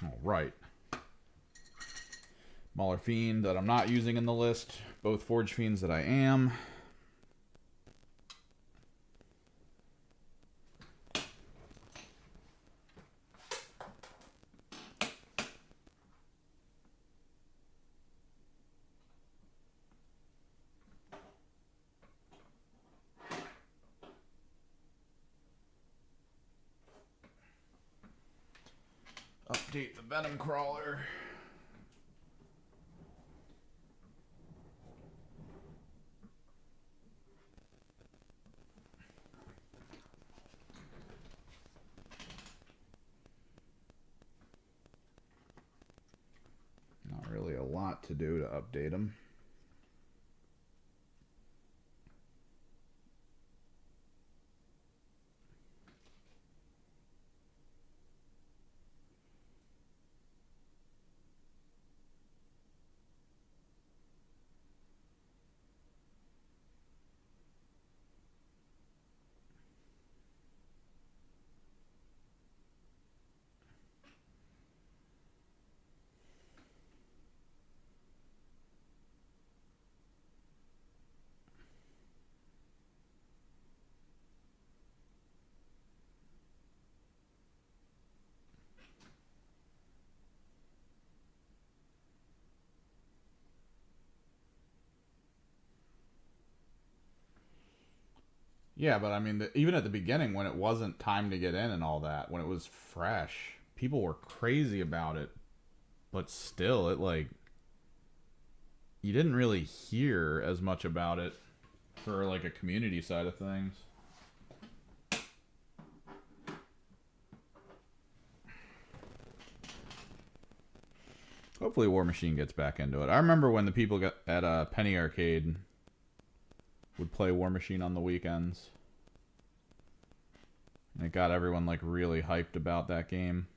All right. Mauler Fiend that I'm not using in the list. Both Forge Fiends that I am. Update the Venom Crawler. Not really a lot to do to update them. Yeah, but I mean, even at the beginning, when it wasn't time to get in and all that, when it was fresh, people were crazy about it. But still, it like you didn't really hear as much about it for like a community side of things. Hopefully War Machine gets back into it. I remember when the people at Penny Arcade would play War Machine on the weekends. And it got everyone like really hyped about that game.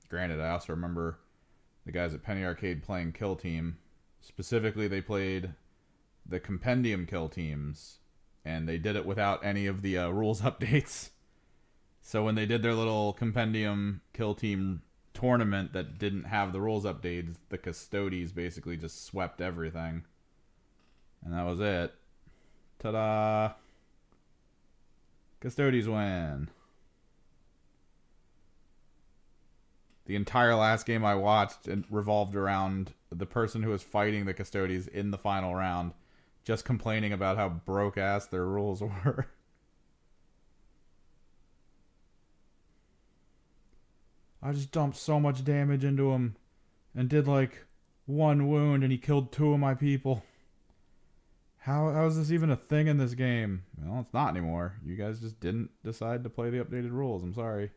Granted, I also remember the guys at Penny Arcade playing Kill Team. Specifically, they played the Compendium Kill Teams, and they did it without any of the rules updates. So when they did their little Compendium Kill Team tournament that didn't have the rules updates, the Custodes basically just swept everything. And that was it. Ta-da! Custodes win. The entire last game I watched revolved around the person who was fighting the Custodes in the final round just complaining about how broke-ass their rules were. I just dumped so much damage into him and did like 1 wound and he killed 2 of my people. How is this even a thing in this game? Well, it's not anymore. You guys just didn't decide to play the updated rules. I'm sorry.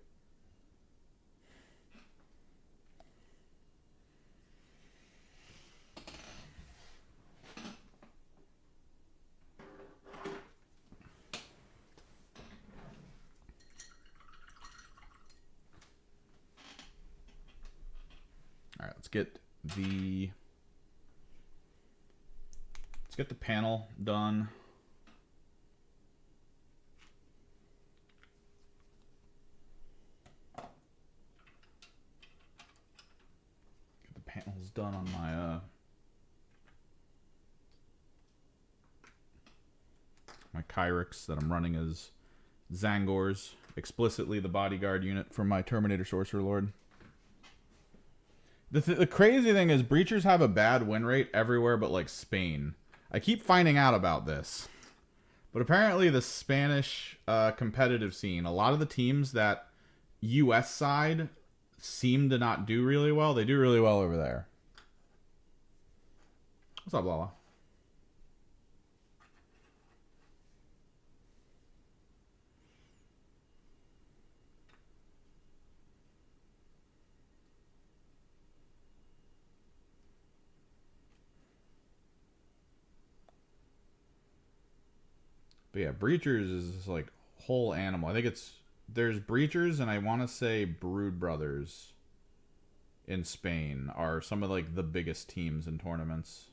All right, let's get the panel done. Get the panels done on my Kyrex that I'm running as Zangors, explicitly the bodyguard unit for my Terminator Sorcerer Lord. The crazy thing is Breachers have a bad win rate everywhere but like Spain. I keep finding out about this. But apparently the Spanish competitive scene, a lot of the teams that US side seem to not do really well. They do really well over there. What's up, Lala? But yeah, Breachers is this like whole animal. I think there's Breachers and I want to say Brood Brothers in Spain are some of like the biggest teams in tournaments.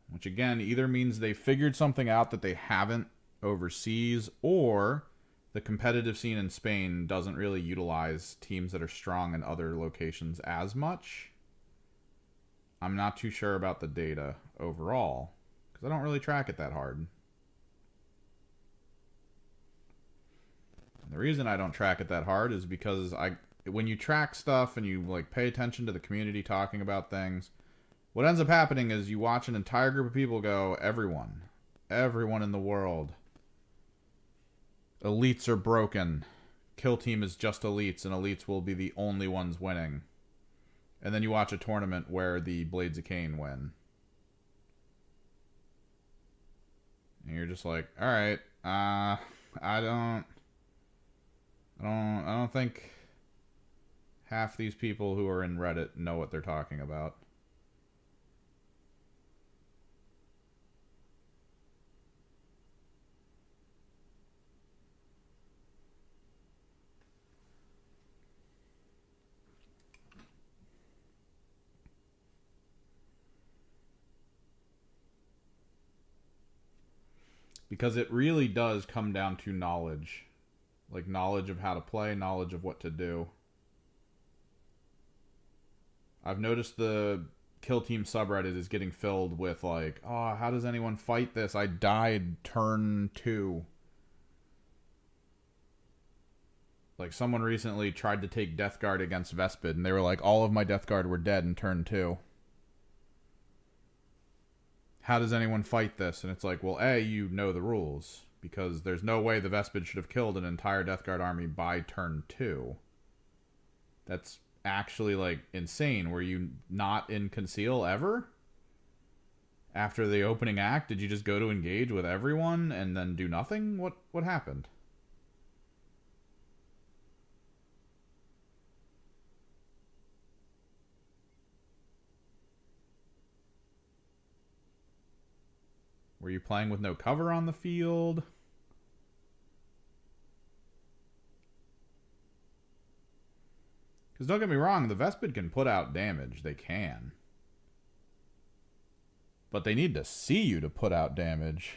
Which again either means they figured something out that they haven't overseas, or the competitive scene in Spain doesn't really utilize teams that are strong in other locations as much. I'm not too sure about the data overall, because I don't really track it that hard. And the reason I don't track it that hard is because when you track stuff and you like pay attention to the community talking about things, what ends up happening is you watch an entire group of people go, everyone in the world, elites are broken. Kill Team is just elites, and elites will be the only ones winning. And then you watch a tournament where the Blades of Cain win. And you're just like, all right, I don't think half these people who are in Reddit know what they're talking about. Because it really does come down to knowledge. Like, knowledge of how to play, knowledge of what to do. I've noticed the Kill Team subreddit is getting filled with, like, oh, how does anyone fight this? I died turn 2. Like, someone recently tried to take Death Guard against Vespid, and they were like, all of my Death Guard were dead in turn 2. How does anyone fight this? And it's like, well, A, you know the rules. because there's no way the Vespid should have killed an entire Death Guard army by turn 2. That's actually, like, insane. Were you not in Conceal ever? After the opening act, did you just go to engage with everyone and then do nothing? What happened? Were you playing with no cover on the field? Because don't get me wrong, the Vespid can put out damage. They can. But they need to see you to put out damage.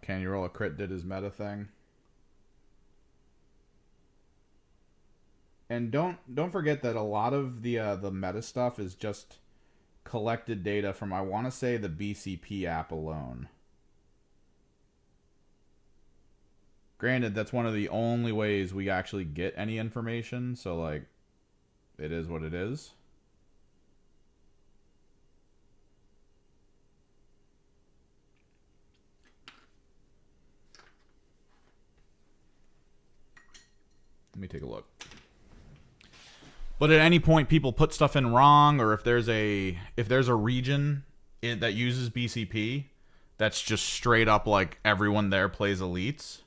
Can you roll a crit did his meta thing. And don't forget that a lot of the meta stuff is just collected data from, I want to say, the BCP app alone. Granted, that's one of the only ways we actually get any information, so, like, it is what it is. Let me take a look. But at any point, people put stuff in wrong, or if there's a region that uses BCP, that's just straight up like everyone there plays elites,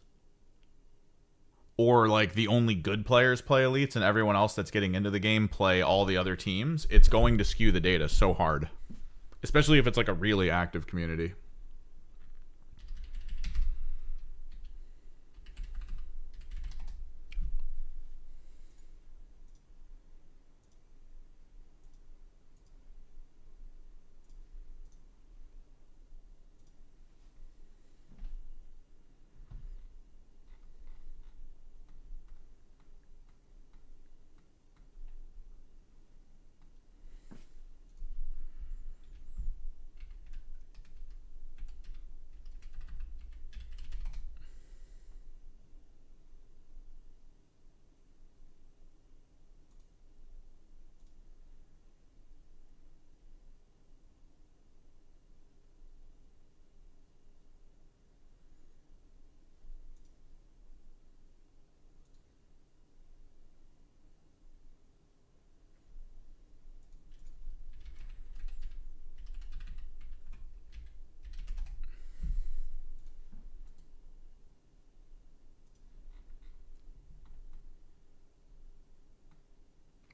or like the only good players play elites, and everyone else that's getting into the game play all the other teams. It's going to skew the data so hard, especially if it's like a really active community.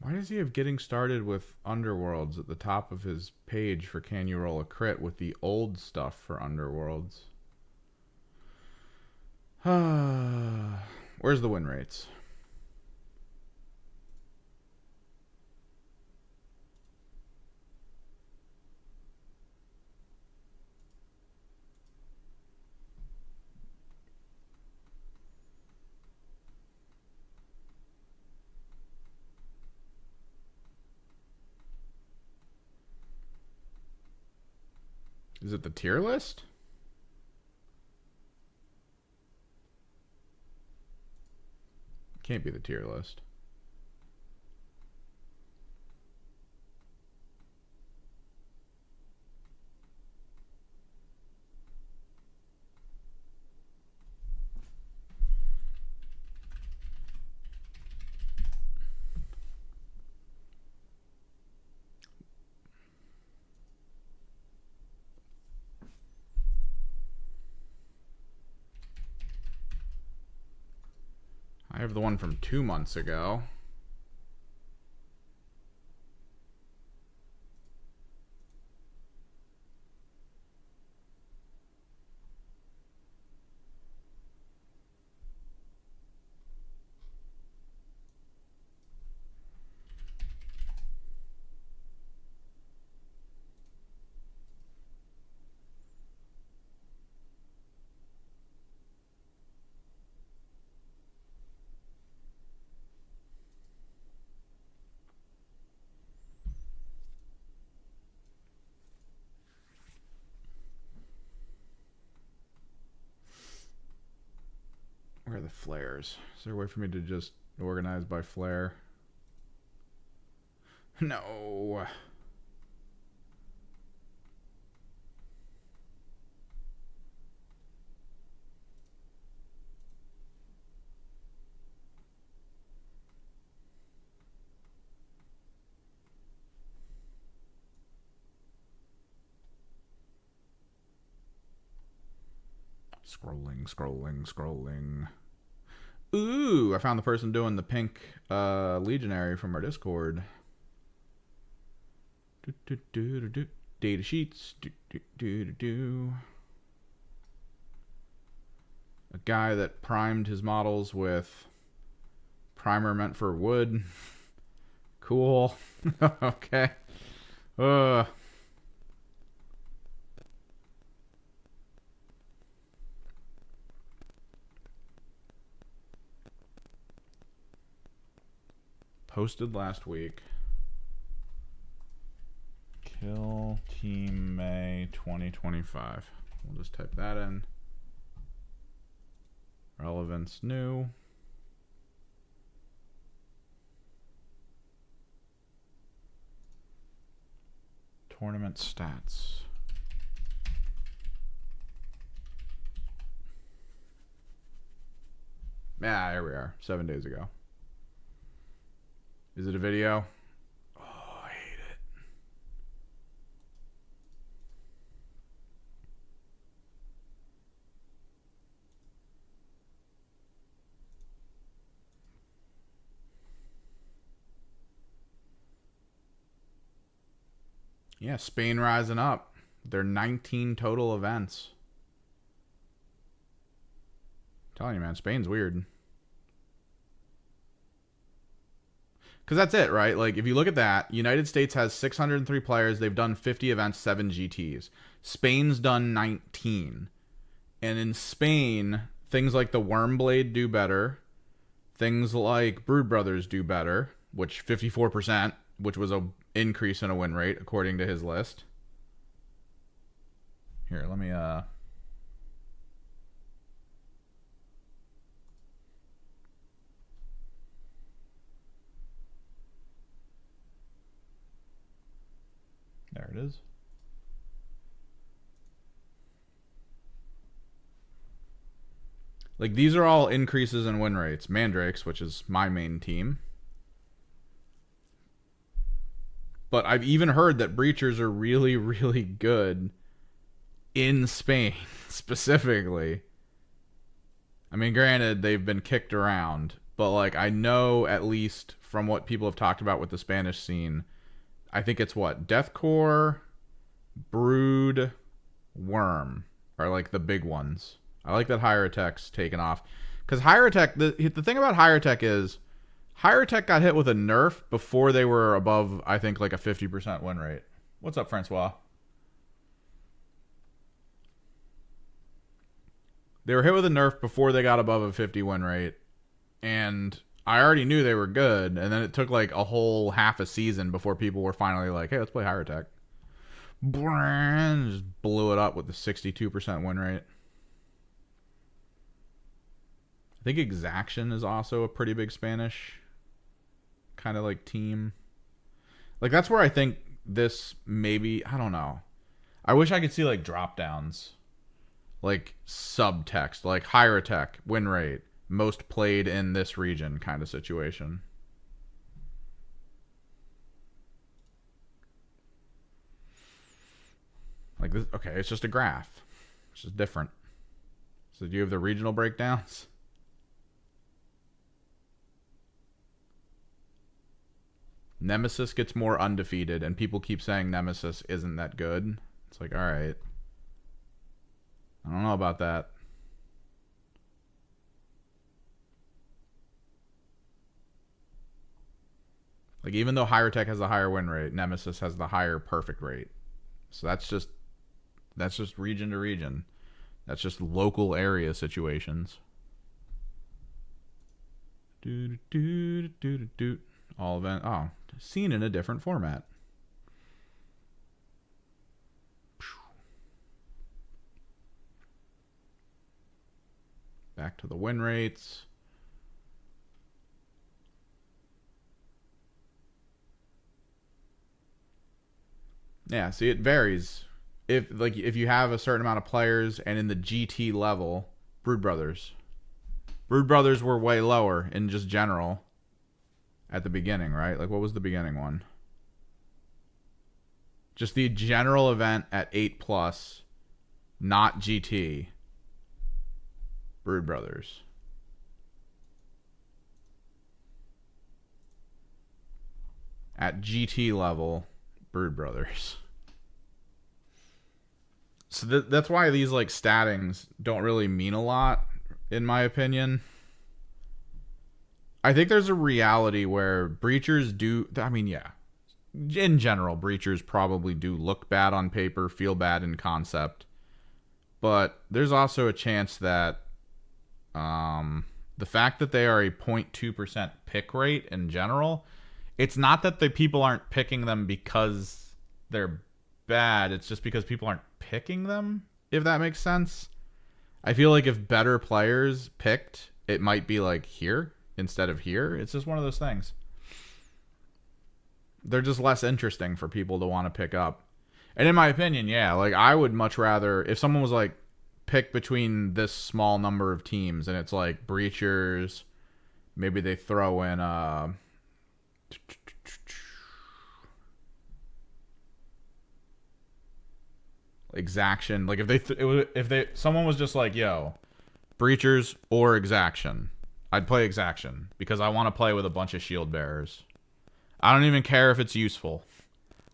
Why does he have getting started with Underworlds at the top of his page for Can You Roll a Crit with the old stuff for Underworlds? Where's the win rates? Is it the tier list? Can't be the tier list. I have the one from 2 months ago. the flares? Is there a way for me to just organize by flare? No. Scrolling. Ooh, I found the person doing the pink legionary from our Discord. Data sheets. A guy that primed his models with primer meant for wood. Cool. Okay. Posted last week. Kill Team May 2025. We'll just type that in. Relevance new. Tournament stats. Yeah, here we are. 7 days ago. Is it a video? Oh, I hate it. Yeah, Spain rising up. They're 19 total events. I'm telling you, man, Spain's weird. Because that's it, right? Like, if you look at that, United States has 603 players. They've done 50 events, 7 GTs. Spain's done 19. And in Spain, things like the Wormblade do better. Things like Brood Brothers do better, which 54%, which was a increase in a win rate, according to his list. Here, let me... There it is. Like, these are all increases in win rates. Mandrakes, which is my main team. But I've even heard that Breachers are really, really good in Spain, specifically. I mean, granted, they've been kicked around. But, like, I know, at least from what people have talked about with the Spanish scene... I think it's what? Deathcore, Brood, Worm are like the big ones. I like that Higher Tech's taken off. Because Higher Tech, the thing about Higher Tech is Higher Tech got hit with a nerf before they were above, I think, like a 50% win rate. What's up, Francois? They were hit with a nerf before they got above a 50 win rate. And... I already knew they were good, and then it took like a whole half a season before people were finally like, hey, let's play Higher Tech. Just blew it up with the 62% win rate. I think Exaction is also a pretty big Spanish kind of like team. Like, that's where I think this maybe, I don't know. I wish I could see like drop downs, like subtext, like Higher Tech, win rate. Most played in this region kind of situation. Like this, okay, it's just a graph. It's just different. So do you have the regional breakdowns? Nemesis gets more undefeated, and people keep saying Nemesis isn't that good. It's like, all right. I don't know about that. Like, even though Higher Tech has a higher win rate, Nemesis has the higher perfect rate. So that's just region to region. That's just local area situations. All event. Oh, seen in a different format. Back to the win rates. Yeah, see, it varies. If you have a certain amount of players and in the GT level, Brood Brothers. Brood Brothers were way lower in just general at the beginning, right? Like, what was the beginning one? Just the general event at 8+, not GT. Brood Brothers. At GT level, Brood Brothers. So that's why these like statings don't really mean a lot, in my opinion. I think there's a reality where breachers do. I mean, yeah, in general, breachers probably do look bad on paper, feel bad in concept, but there's also a chance that the fact that they are a 0.2% pick rate in general, it's not that the people aren't picking them because they're bad. It's just because people aren't picking them, if that makes sense. I feel like if better players picked, it might be like here instead of here. It's just one of those things. They're just less interesting for people to want to pick up. And in my opinion, yeah, like I would much rather, if someone was like, pick between this small number of teams and it's like breachers, maybe they throw in exaction. Like if someone was just like, yo, breachers or exaction, I'd play exaction because I want to play with a bunch of shield bearers. I don't even care if it's useful.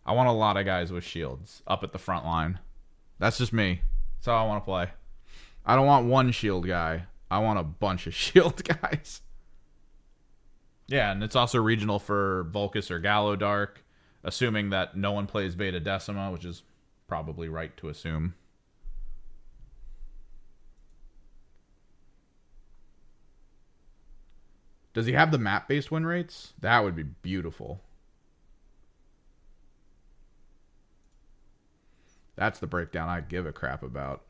I want a lot of guys with shields up at the front line. That's just me. That's how I want to play. I don't want one shield guy. I want a bunch of shield guys. Yeah, and it's also regional for Vulcus or Gallo Dark, assuming that no one plays Beta Decima, which is probably right to assume. Does he have the map-based win rates? That would be beautiful. That's the breakdown I give a crap about.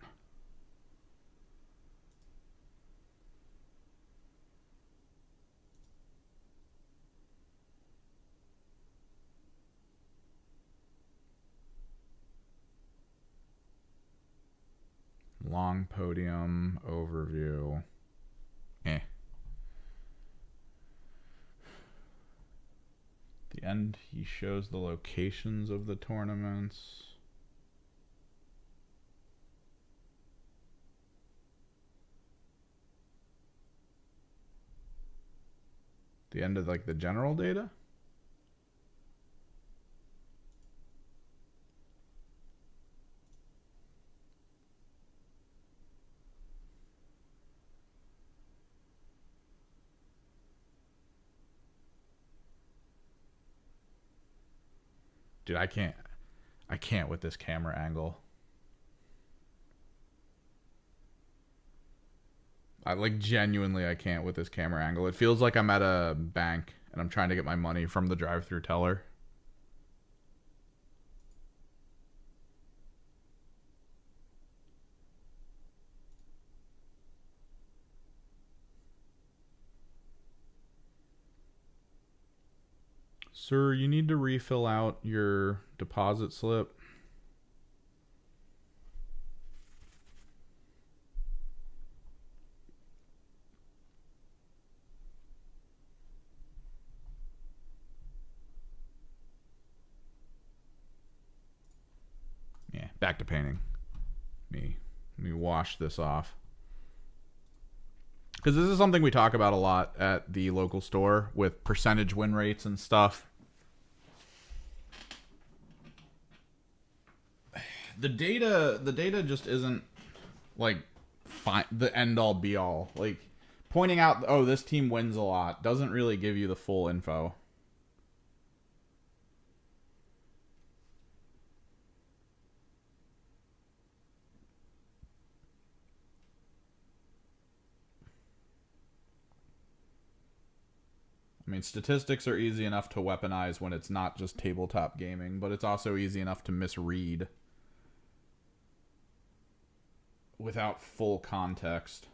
Long podium overview. At the end, he shows the locations of the tournaments. The end of like the general data. Dude, I can't with this camera angle. Genuinely, I can't with this camera angle. It feels like I'm at a bank and I'm trying to get my money from the drive-through teller. Sir, you need to refill out your deposit slip. Yeah, back to painting. Let me wash this off. Because this is something we talk about a lot at the local store with percentage win rates and stuff. The data just isn't like the end all be all. Like pointing out, oh, this team wins a lot doesn't really give you the full info. I mean, statistics are easy enough to weaponize when it's not just tabletop gaming, but it's also easy enough to misread without full context.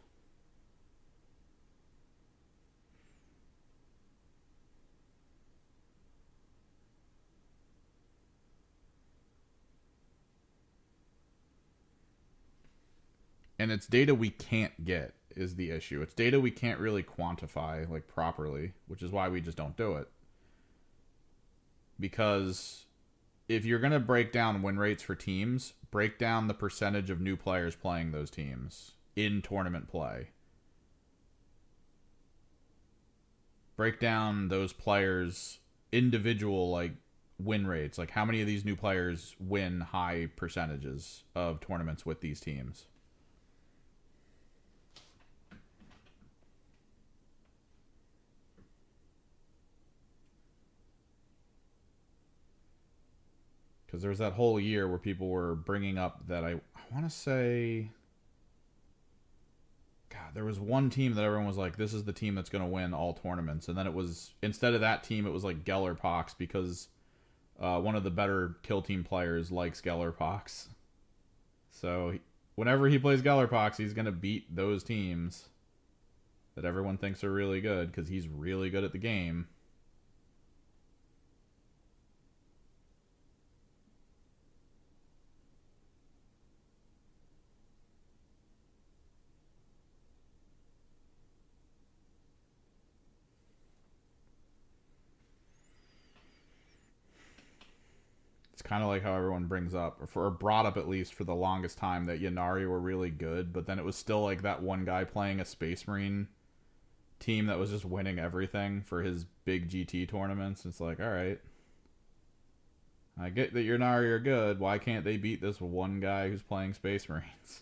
And it's data we can't get is the issue. It's data we can't really quantify like properly, which is why we just don't do it. Because if you're going to break down win rates for teams, break down the percentage of new players playing those teams in tournament play. Break down those players' individual like win rates. Like how many of these new players win high percentages of tournaments with these teams. Because there was that whole year where people were bringing up that I want to say, God, there was one team that everyone was like, this is the team that's going to win all tournaments. And then it was, instead of that team, it was like Gellerpox because one of the better kill team players likes Gellerpox. So whenever he plays Gellerpox, he's going to beat those teams that everyone thinks are really good because he's really good at the game. It's kind of like how everyone brings up, or brought up at least for the longest time, that Ynnari were really good, but then it was still like that one guy playing a Space Marine team that was just winning everything for his big GT tournaments. It's like, all right, I get that Ynnari are good. Why can't they beat this one guy who's playing Space Marines?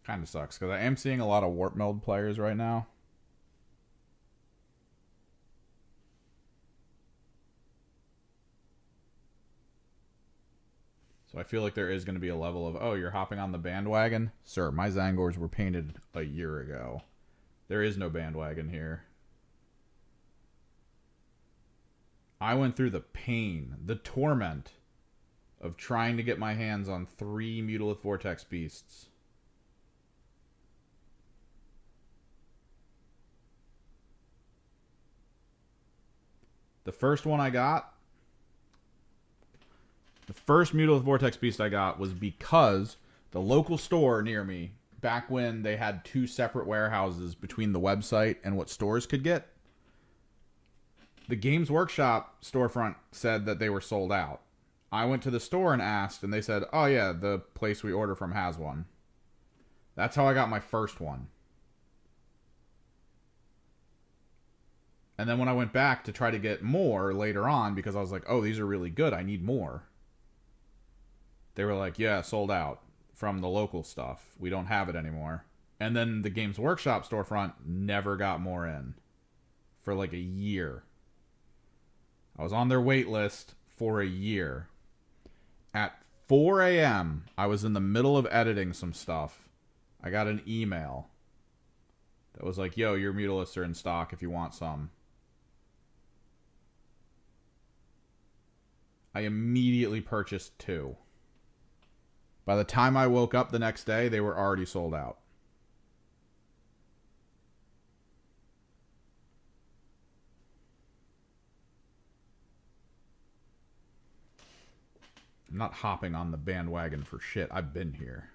Kind of sucks because I am seeing a lot of warp meld players right now. So I feel like there is going to be a level of, oh, you're hopping on the bandwagon? Sir, my Zangors were painted a year ago. There is no bandwagon here. I went through the pain, the torment of trying to get my hands on 3 Mutalith Vortex Beasts. The first one I got, the first Mutalith Vortex Beast I got was because the local store near me, back when they had 2 separate warehouses between the website and what stores could get, the Games Workshop storefront said that they were sold out. I went to the store and asked, and they said, oh yeah, the place we order from has one. That's how I got my first one. And then when I went back to try to get more later on, because I was like, oh, these are really good, I need more, they were like, yeah, sold out from the local stuff. We don't have it anymore. And then the Games Workshop storefront never got more in for like a year. I was on their wait list for a year. At 4 a.m., I was in the middle of editing some stuff. I got an email that was like, yo, your Mutalisks are in stock if you want some. I immediately purchased 2. By the time I woke up the next day, they were already sold out. I'm not hopping on the bandwagon for shit. I've been here.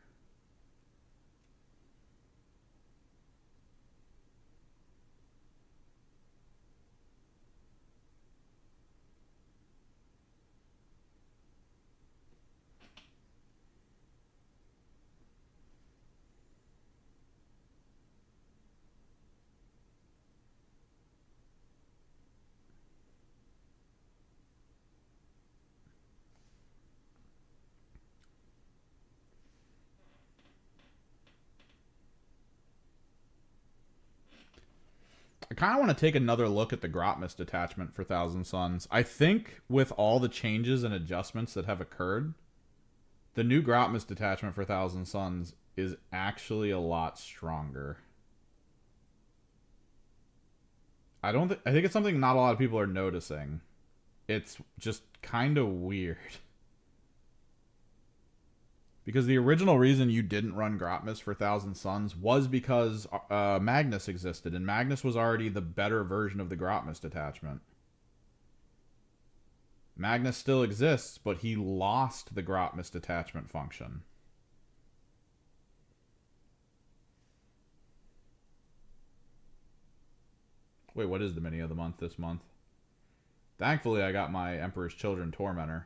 I kind of want to take another look at the Grotmist detachment for Thousand Suns. I think with all the changes and adjustments that have occurred, the new Grotmist detachment for Thousand Suns is actually a lot stronger. I think it's something not a lot of people are noticing. It's just kind of weird. Because the original reason you didn't run Grotmist for Thousand Suns was because Magnus existed, and Magnus was already the better version of the Grotmist attachment. Magnus still exists, but he lost the Grotmist attachment function. Wait, what is the mini of the month this month? Thankfully, I got my Emperor's Children Tormentor.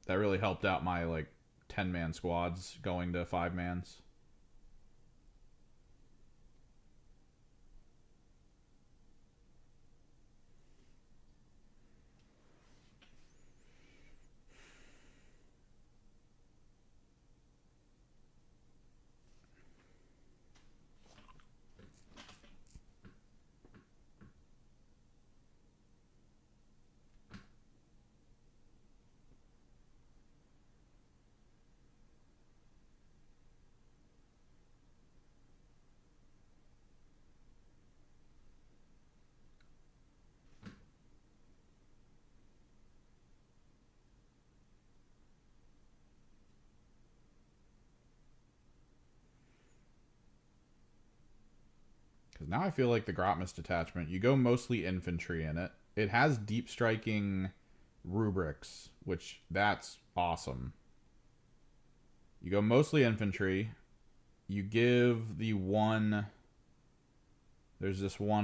That really helped out my, 10-man squads going to 5-mans. Because now I feel like the Grotmist detachment, you go mostly infantry in it. It has deep striking rubrics, which that's awesome. You go mostly infantry. You give the one... There's this one,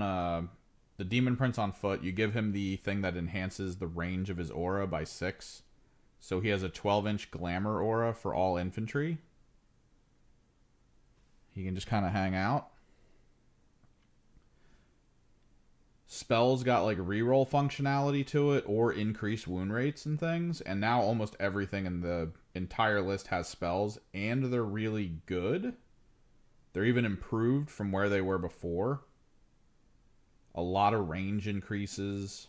the Demon Prince on foot. You give him the thing that enhances the range of his aura by 6. So he has a 12-inch glamour aura for all infantry. He can just kind of hang out. Spells got reroll functionality to it or increased wound rates and things. And now almost everything in the entire list has spells. And they're really good. They're even improved from where they were before. A lot of range increases.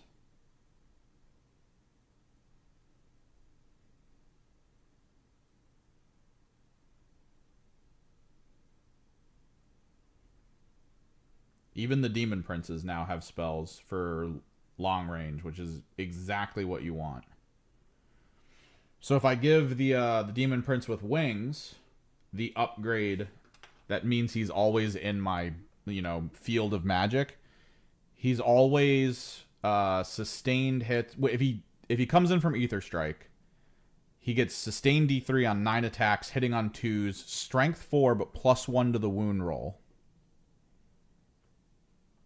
Even the Demon Princes now have spells for long range, which is exactly what you want. So if I give the Demon Prince with wings the upgrade, that means he's always in my field of magic. He's always sustained hits. If he comes in from Ether Strike, he gets sustained D3 on 9 attacks, hitting on 2s, strength 4, but +1 to the wound roll.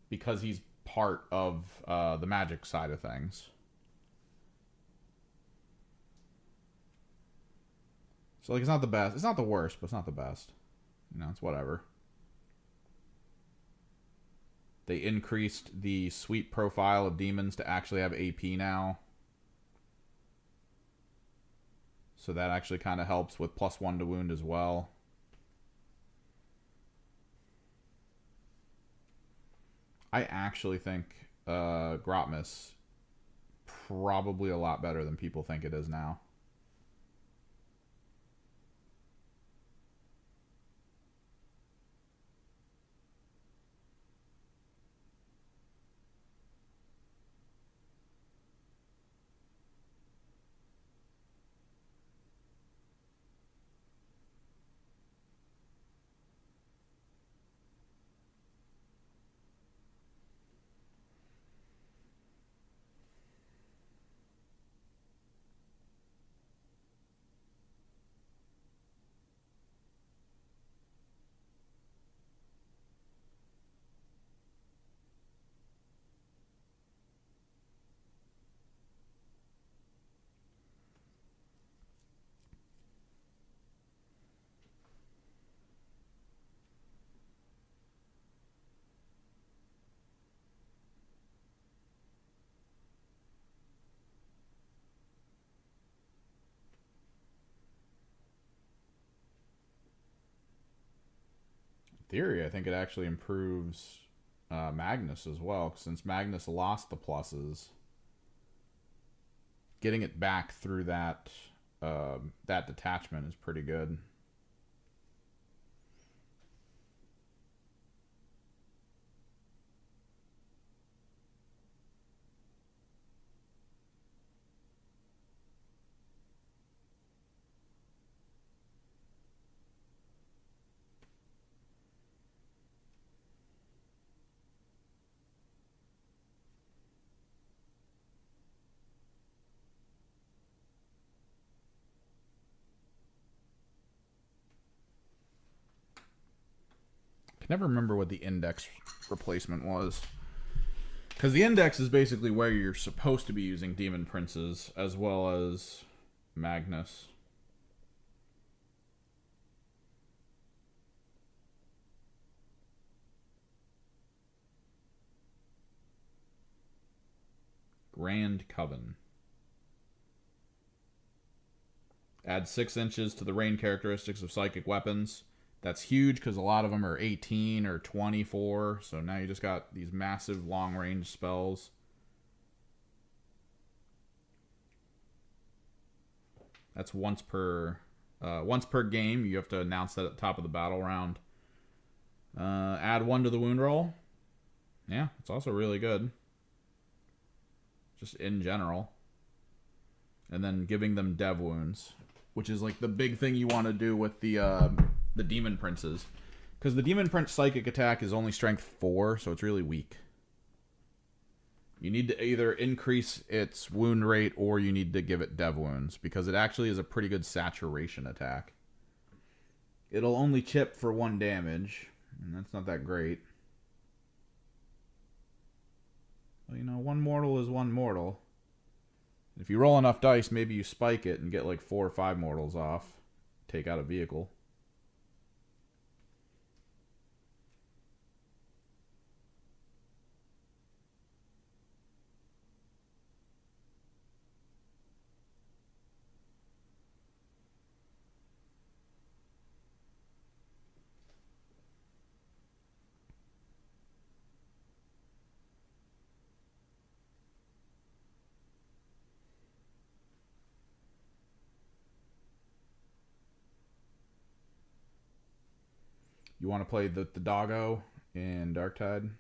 Because he's part of the magic side of things. So it's not the best. It's not the worst, but it's not the best. It's whatever. They increased the sweep profile of demons to actually have AP now. So that actually kind of helps with +1 to wound as well. I actually think Grotmist probably a lot better than people think it is now. In theory, I think it actually improves Magnus as well, since Magnus lost the pluses. Getting it back through that that detachment is pretty good. I can never remember what the index replacement was. Because the index is basically where you're supposed to be using Demon Princes as well as Magnus. Grand Coven. Add 6 inches to the range characteristics of psychic weapons. That's huge because a lot of them are 18 or 24. So now you just got these massive long range spells. That's once per game. You have to announce that at the top of the battle round. Add 1 to the wound roll. Yeah, it's also really good. Just in general. And then giving them dev wounds, which is like the big thing you want to do with the Demon Princes. Because the Demon Prince psychic attack is only strength 4, so it's really weak. You need to either increase its wound rate or you need to give it dev wounds, because it actually is a pretty good saturation attack. It'll only chip for 1 damage, and that's not that great. Well, you know, 1 mortal is 1 mortal. If you roll enough dice, maybe you spike it and get like 4 or 5 mortals off. Take out a vehicle. You want to play the doggo in Darktide?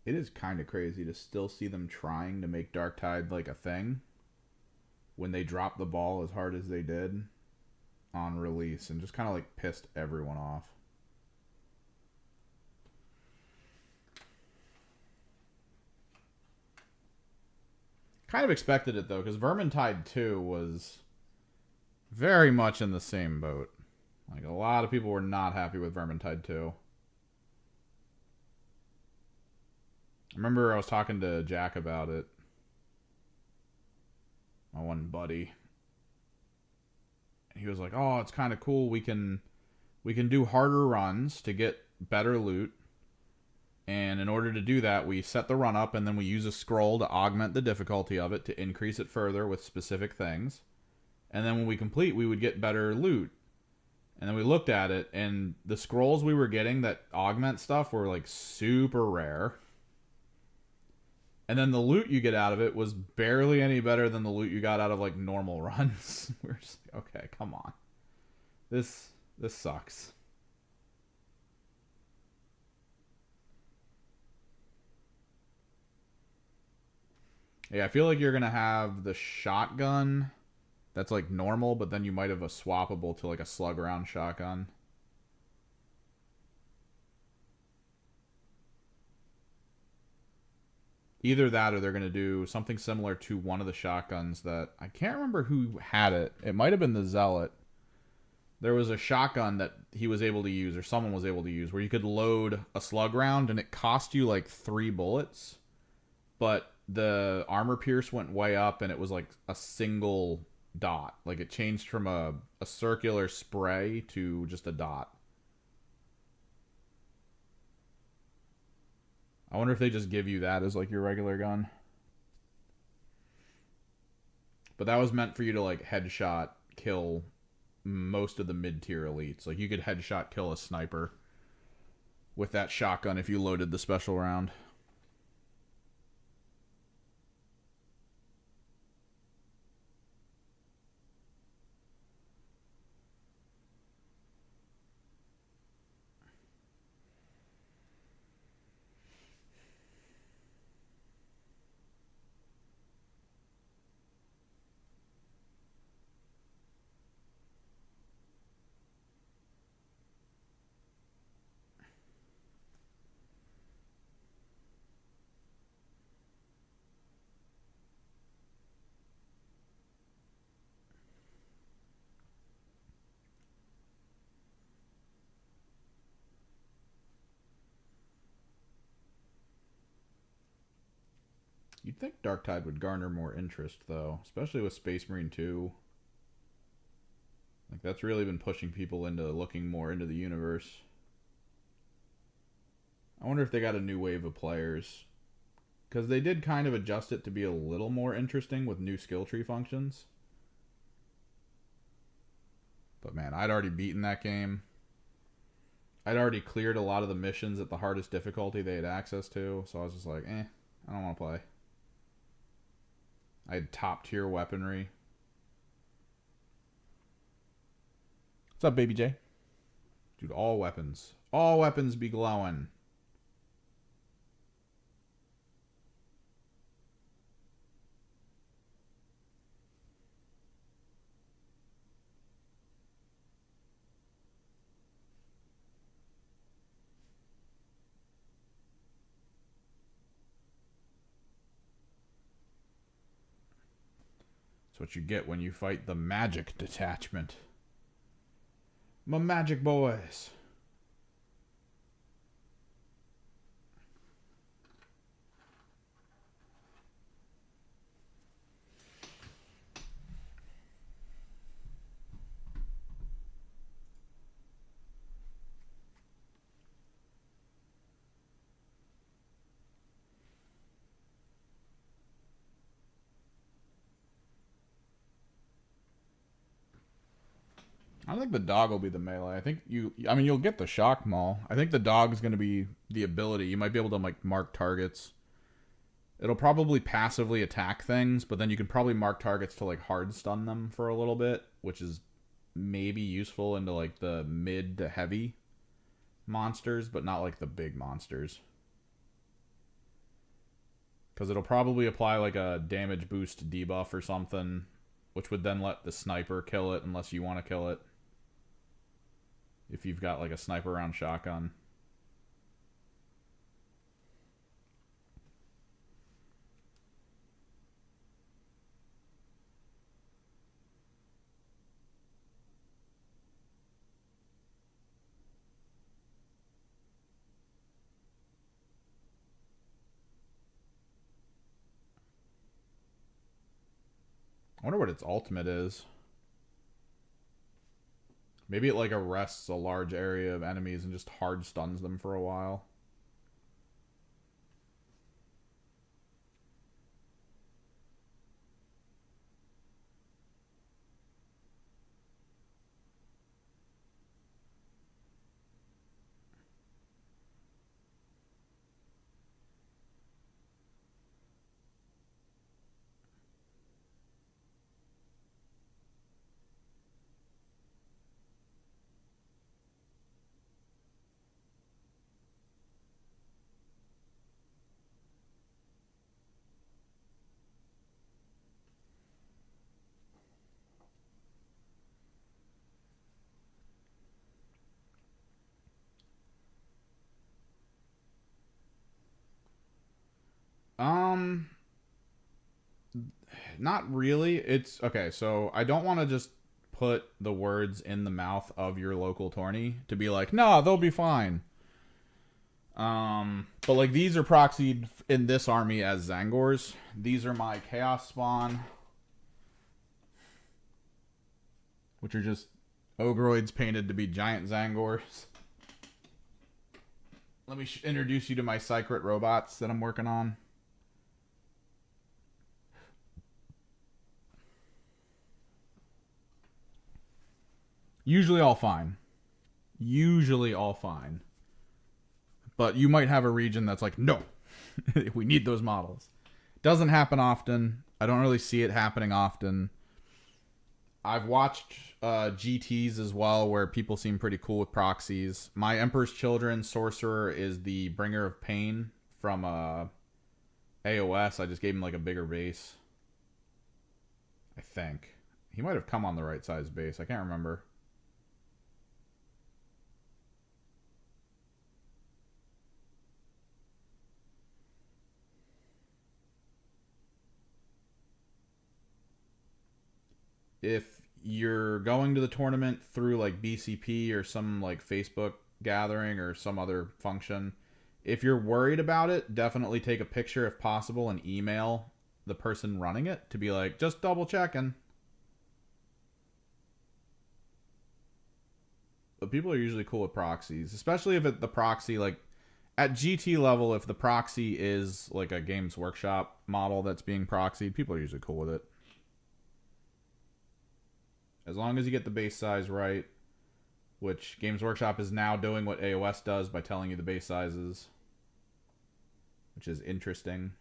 It is kind of crazy to still see them trying to make Darktide like a thing when they dropped the ball as hard as they did on release and just kind of like pissed everyone off. Kind of expected it though, because Vermintide 2 was very much in the same boat. Like, a lot of people were not happy with Vermintide 2. I remember I was talking to Jack about it. My one buddy. He was like, "Oh, it's kind of cool. We can do harder runs to get better loot. And in order to do that, we set the run up and then we use a scroll to augment the difficulty of it to increase it further with specific things. And then when we complete, we would get better loot." And then we looked at it, and the scrolls we were getting that augment stuff were like super rare. And then the loot you get out of it was barely any better than the loot you got out of like normal runs. We're just like, okay, come on. This sucks. Yeah, I feel like you're going to have the shotgun that's like normal, but then you might have a swappable to like a slug round shotgun. Either that or they're going to do something similar to one of the shotguns that I can't remember who had it. It might have been the Zealot. There was a shotgun that he was able to use, or someone was able to use, where you could load a slug round and it cost you like 3 bullets, but the armor pierce went way up and it was like a single dot. Like, it changed from a circular spray to just a dot. I wonder if they just give you that as like your regular gun. But that was meant for you to like headshot kill most of the mid-tier elites. Like you could headshot kill a sniper with that shotgun if you loaded the special round. You'd think Darktide would garner more interest, though, especially with Space Marine 2. Like, that's really been pushing people into looking more into the universe. I wonder if they got a new wave of players. Because they did kind of adjust it to be a little more interesting with new skill tree functions. But man, I'd already beaten that game. I'd already cleared a lot of the missions at the hardest difficulty they had access to. So I was just like, I don't want to play. I had top tier weaponry. What's up, Baby J? Dude, all weapons. All weapons be glowing. That's what you get when you fight the magic detachment. My magic boys. I don't think the dog will be the melee. I think you'll get the shock maul. I think the dog is going to be the ability. You might be able to like mark targets. It'll probably passively attack things, but then you can probably mark targets to like hard stun them for a little bit, which is maybe useful into like the mid to heavy monsters, but not like the big monsters. Because it'll probably apply like a damage boost debuff or something, which would then let the sniper kill it unless you want to kill it. If you've got like a sniper round shotgun. I wonder what its ultimate is. Maybe it like arrests a large area of enemies and just hard stuns them for a while. Um, Not really. It's okay. So I don't want to just put the words in the mouth of your local tourney to be like, nah, they'll be fine. But like these are proxied in this army as Zangors. These are my Chaos Spawn, which are just Ogroids painted to be giant Zangors. Let me introduce you to my secret robots that I'm working on. Usually all fine. Usually all fine. But you might have a region that's like, no, we need those models. Doesn't happen often. I don't really see it happening often. I've watched GTs as well, where people seem pretty cool with proxies. My Emperor's Children Sorcerer is the Bringer of Pain from AOS. I just gave him like a bigger base. I think. He might have come on the right size base. I can't remember. If you're going to the tournament through like BCP or some like Facebook gathering or some other function, if you're worried about it, definitely take a picture if possible and email the person running it to be like, just double checking. But people are usually cool with proxies, especially if the proxy, like at GT level, if the proxy is like a Games Workshop model that's being proxied, people are usually cool with it. As long as you get the base size right, which Games Workshop is now doing what AOS does by telling you the base sizes, which is interesting.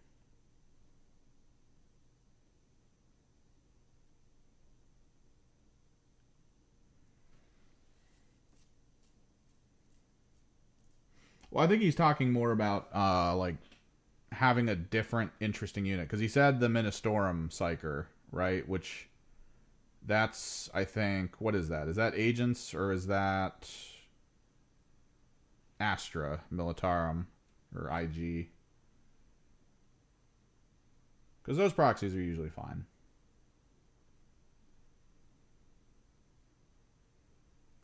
Well, I think he's talking more about like having a different, interesting unit, because he said the Ministorum Psyker, right? Which that's, I think, what is that? Is that Agents or is that Astra Militarum or IG? Because those proxies are usually fine.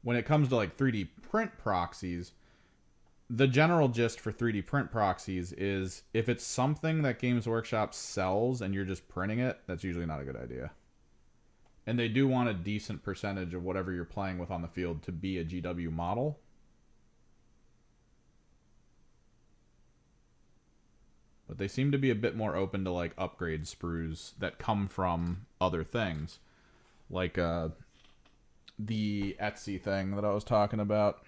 When it comes to like 3D print proxies, the general gist for 3D print proxies is if it's something that Games Workshop sells and you're just printing it, that's usually not a good idea. And they do want a decent percentage of whatever you're playing with on the field to be a GW model. But they seem to be a bit more open to like upgrade sprues that come from other things. Like the Etsy thing that I was talking about.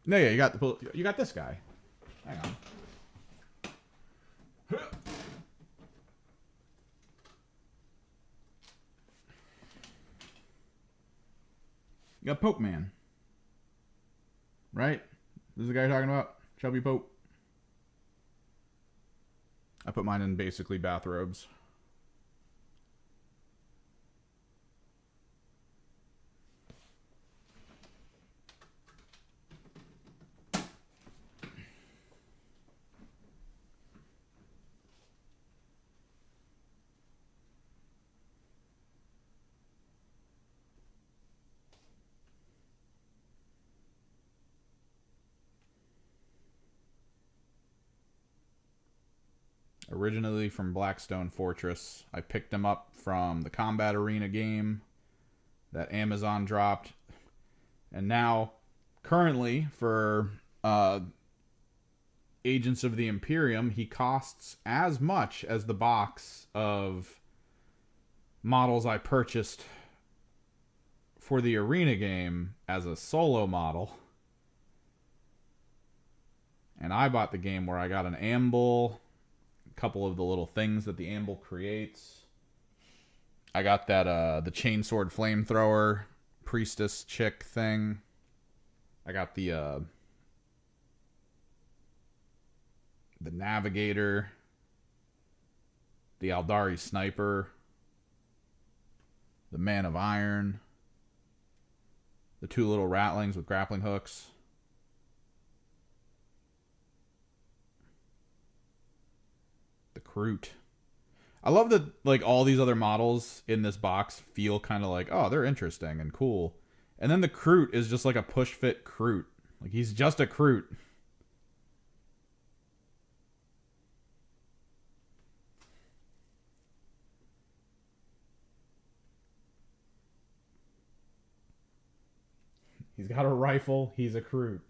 No, yeah, you got this guy. Hang on. You got Pope Man. Right? This is the guy you're talking about? Chubby Pope. I put mine in basically bathrobes. Originally from Blackstone Fortress. I picked him up from the Combat Arena game that Amazon dropped. And now, currently, for Agents of the Imperium, he costs as much as the box of models I purchased for the Arena game as a solo model. And I bought the game where I got an amble, couple of the little things that the amble creates. I got that the chainsword flamethrower priestess chick thing. I got the navigator, the Aldari sniper, the man of iron, the two little ratlings with grappling hooks. Kroot. I love that like all these other models in this box feel kind of like, oh, they're interesting and cool. And then the Kroot is just like a push fit Kroot. Like he's just a Kroot. He's got a rifle, he's a Kroot.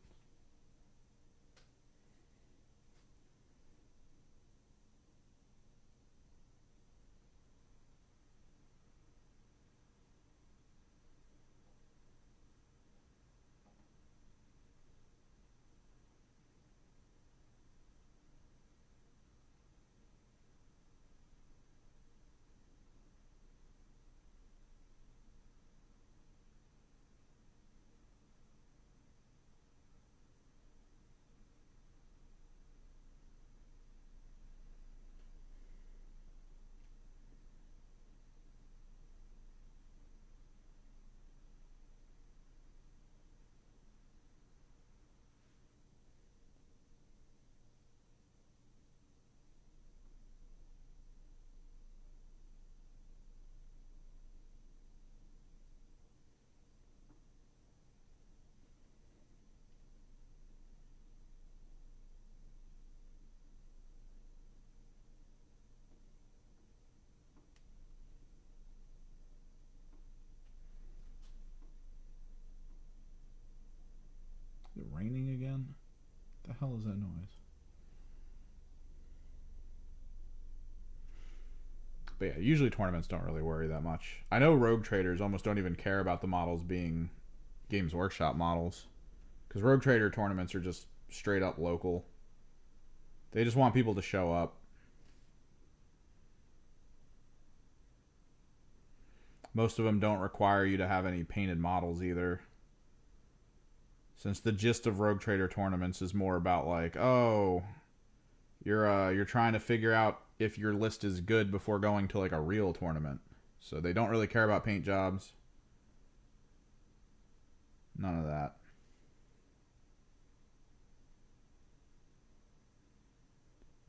hell is that noise? But yeah, usually tournaments don't really worry that much. I know rogue traders almost don't even care about the models being Games Workshop models, because rogue trader tournaments are just straight up local. They just want people to show up. Most of them don't require you to have any painted models either, since the gist of rogue trader tournaments is more about like, oh, you're trying to figure out if your list is good before going to like a real tournament. So they don't really care about paint jobs. None of that.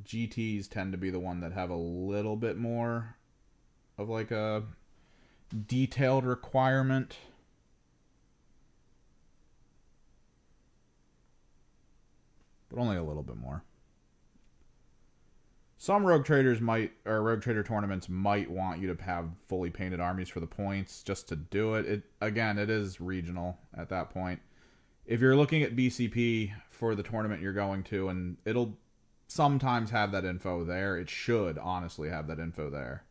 GTs tend to be the one that have a little bit more of like a detailed requirement. But only a little bit more. Some rogue traders might, or rogue trader tournaments might want you to have fully painted armies for the points just to do it. Again, it is regional at that point. If you're looking at BCP for the tournament you're going to, and it'll sometimes have that info there. It should honestly have that info there.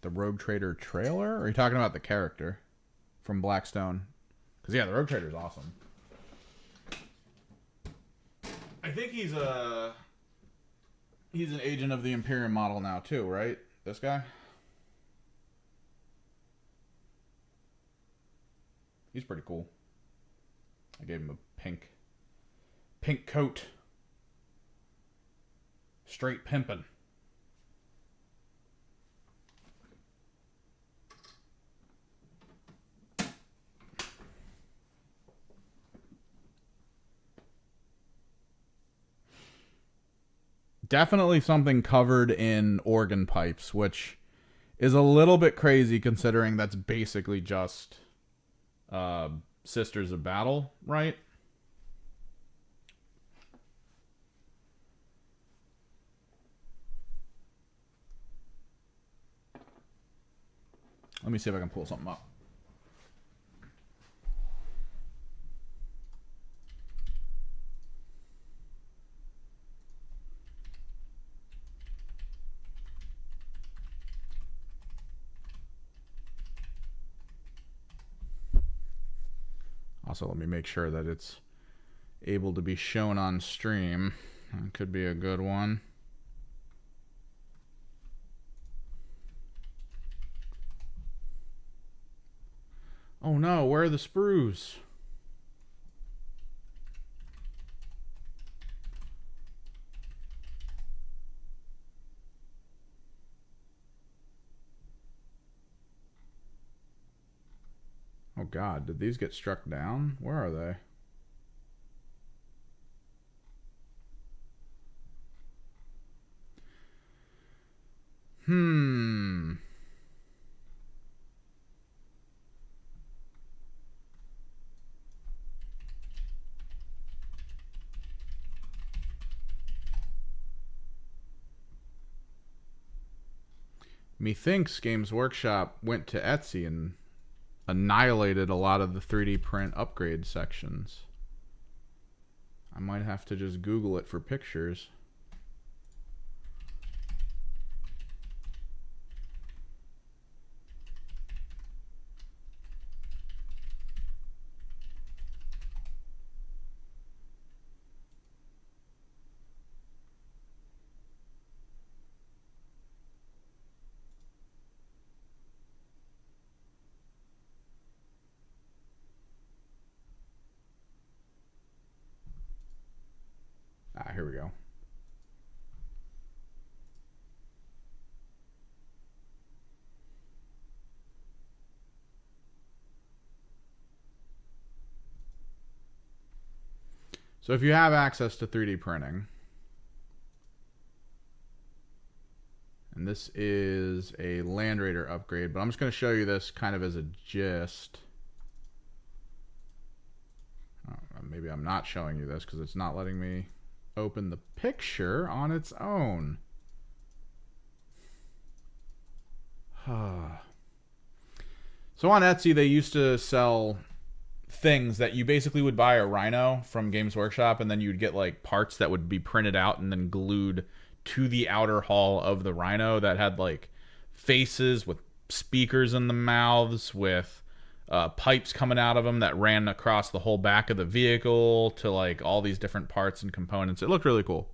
The Rogue Trader trailer? Or are you talking about the character from Blackstone? Because, yeah, the Rogue Trader is awesome. I think he's an agent of the Imperium model now, too, right? This guy? He's pretty cool. I gave him a pink coat. Straight pimpin'. Definitely something covered in organ pipes, which is a little bit crazy considering that's basically just Sisters of Battle, right? Let me see if I can pull something up. Also, let me make sure that it's able to be shown on stream. That could be a good one. Oh no, where are the sprues? Oh god, did these get struck down? Where are they? Methinks Games Workshop went to Etsy and annihilated a lot of the 3D print upgrade sections. I might have to just Google it for pictures. Here we go. So if you have access to 3D printing, and this is a Land Raider upgrade, but I'm just going to show you this kind of as a gist. Oh, maybe I'm not showing you this because it's not letting me open the picture on its own. So on Etsy, they used to sell things that you basically would buy a Rhino from Games Workshop, and then you'd get like parts that would be printed out and then glued to the outer hull of the Rhino that had like faces with speakers in the mouths, with pipes coming out of them that ran across the whole back of the vehicle to like all these different parts and components. It looked really cool.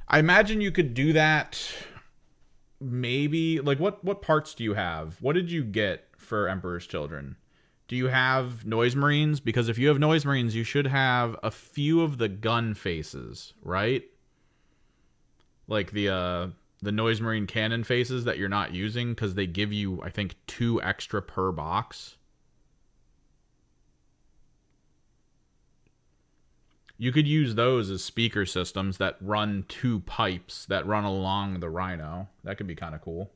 I imagine you could do that. Maybe like what parts do you have? What did you get for Emperor's Children? Do you have Noise Marines? Because if you have Noise Marines, you should have a few of the gun faces, right? Like the Noise Marine cannon faces that you're not using, because they give you, I think, 2 extra per box. You could use those as speaker systems that run 2 pipes that run along the Rhino. That could be kind of cool.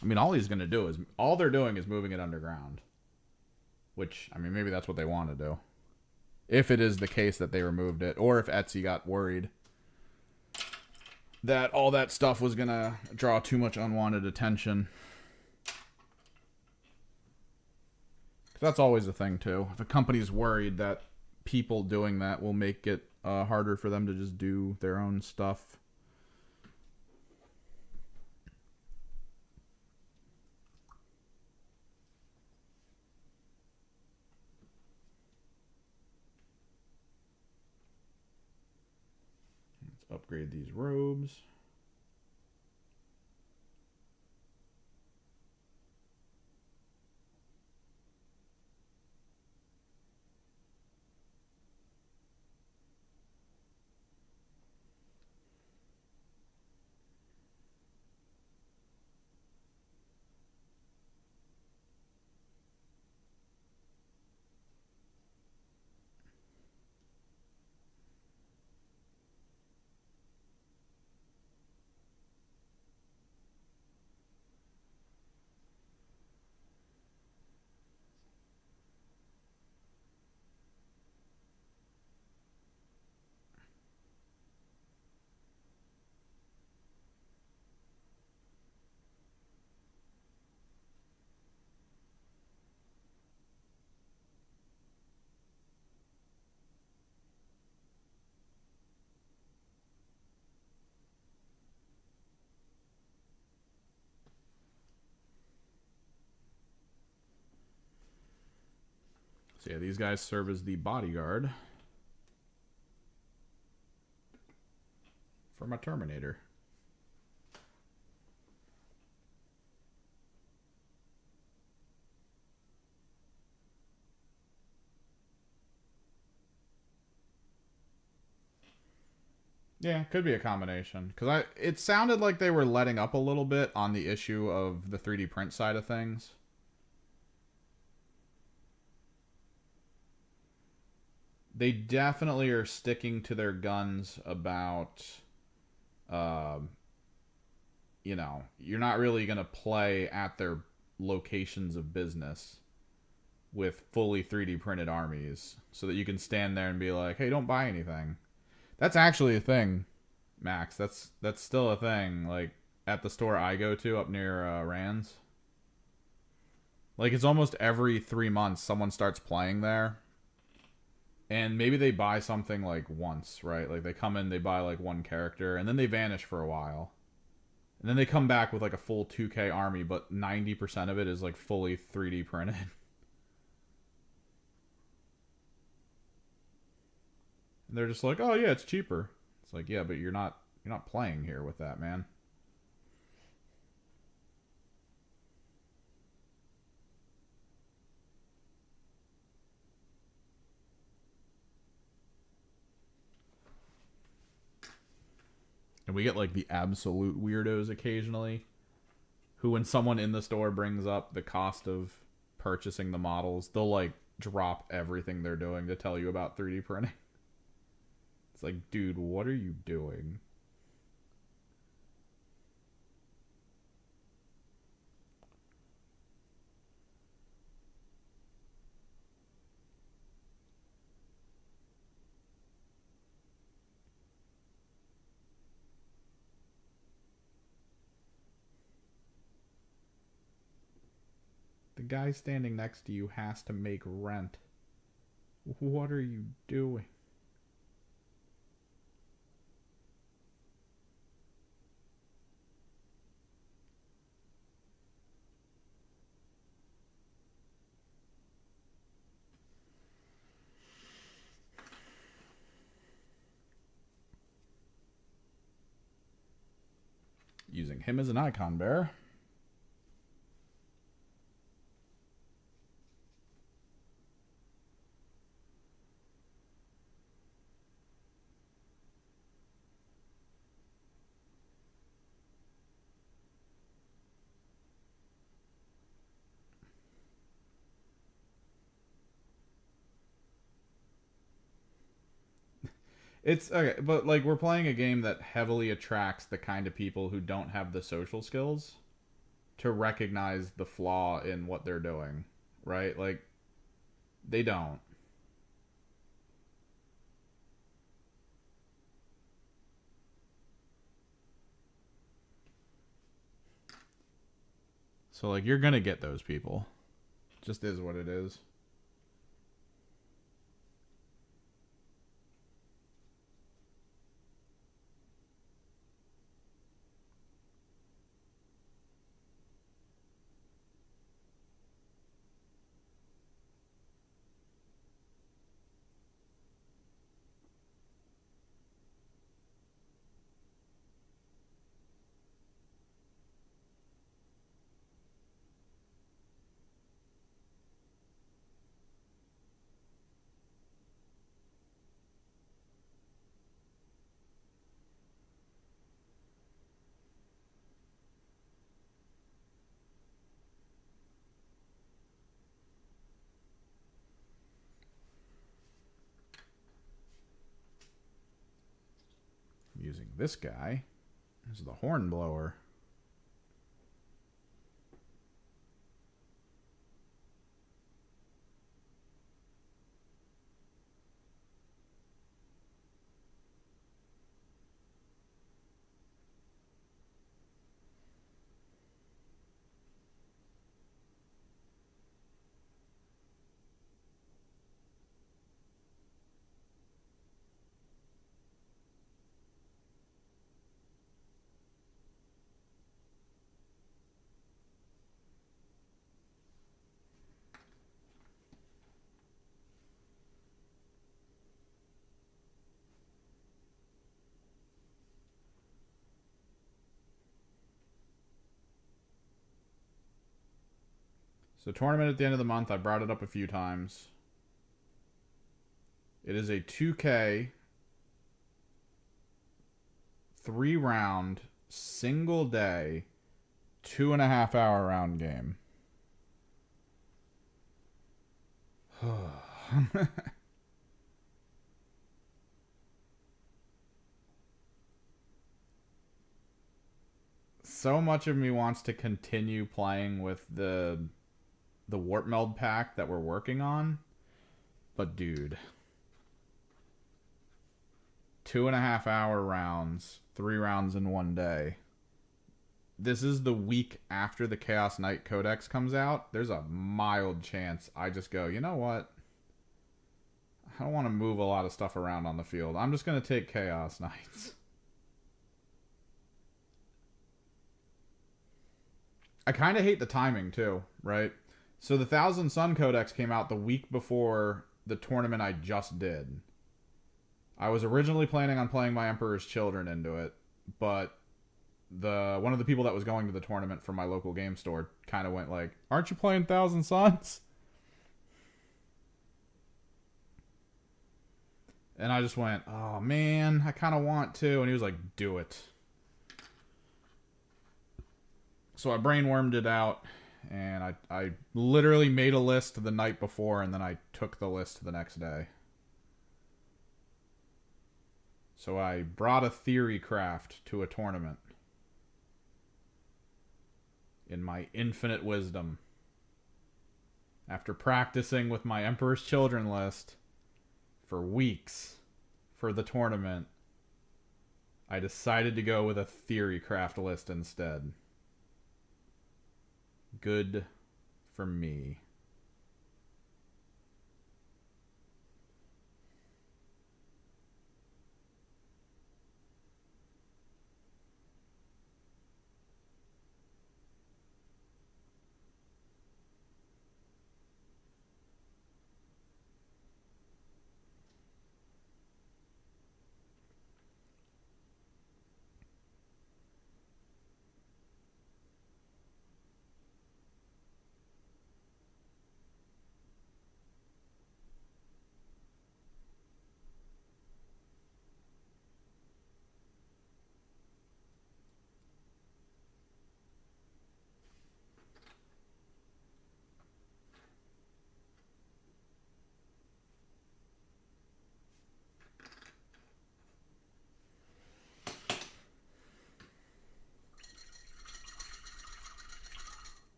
I mean, all they're doing is moving it underground. Which, I mean, maybe that's what they want to do. If it is the case that they removed it, or if Etsy got worried that all that stuff was going to draw too much unwanted attention. That's always a thing, too. If a company's worried that people doing that will make it harder for them to just do their own stuff. Let's upgrade these robes. So yeah, these guys serve as the bodyguard for my Terminator. Yeah, could be a combination. Because it sounded like they were letting up a little bit on the issue of the 3D print side of things. They definitely are sticking to their guns about, you know, you're not really going to play at their locations of business with fully 3D printed armies so that you can stand there and be like, hey, don't buy anything. That's actually a thing, Max. That's still a thing. Like, at the store I go to up near Rand's. Like, it's almost every 3 months someone starts playing there. And maybe they buy something like once, right? Like they come in, they buy like one character, and then they vanish for a while. And then they come back with like a full 2K army, but 90% of it is like fully 3D printed. And they're just like, oh yeah, it's cheaper. It's like, yeah, but you're not playing here with that, man. And we get like the absolute weirdos occasionally who, when someone in the store brings up the cost of purchasing the models, they'll like drop everything they're doing to tell you about 3D printing. It's like, dude, what are you doing? guy standing next to you has to make rent. What are you doing? Using him as an icon bearer. It's okay, but like we're playing a game that heavily attracts the kind of people who don't have the social skills to recognize the flaw in what they're doing, right? Like they don't. So like you're gonna get those people. Just is what it is. I'm using this guy. This is the horn blower. So tournament at the end of the month, I brought it up a few times. It is a 2K 3-round single day 2.5-hour round game. So much of me wants to continue playing with the warp meld pack that we're working on, but dude, 2.5-hour rounds, 3 rounds in one day. This is the week after the Chaos Knight Codex comes out. There's a mild chance I just go, you know what? I don't want to move a lot of stuff around on the field. I'm just going to take Chaos Knights. I kind of hate the timing too, right? So the Thousand Sun Codex came out the week before the tournament I just did. I was originally planning on playing my Emperor's Children into it, but one of the people that was going to the tournament from my local game store kind of went like, "Aren't you playing Thousand Suns?" And I just went, "Oh man, I kind of want to." And he was like, "Do it." So I brainwormed it out, and I literally made a list the night before, and then I took the list the next day. So I brought a theory craft to a tournament. In my infinite wisdom. After practicing with my Emperor's Children list for weeks for the tournament, I decided to go with a theory craft list instead. Good for me.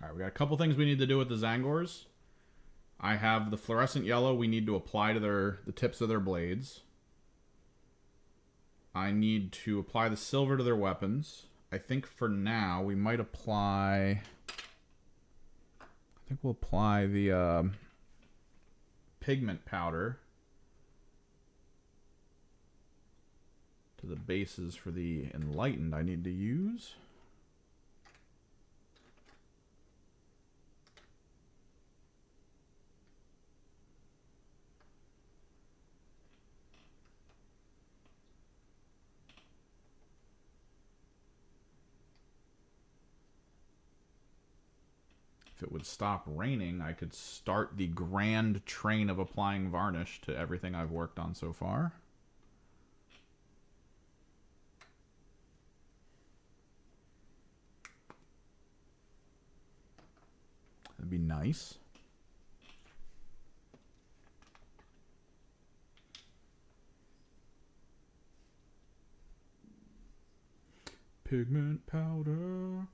All right, we got a couple things we need to do with the Zangors. I have the fluorescent yellow we need to apply to the tips of their blades. I need to apply the silver to their weapons. I think for now we might apply... I think we'll apply the pigment powder to the bases for the enlightened I need to use. If it would stop raining, I could start the grand train of applying varnish to everything I've worked on so far. That'd be nice. Pigment powder.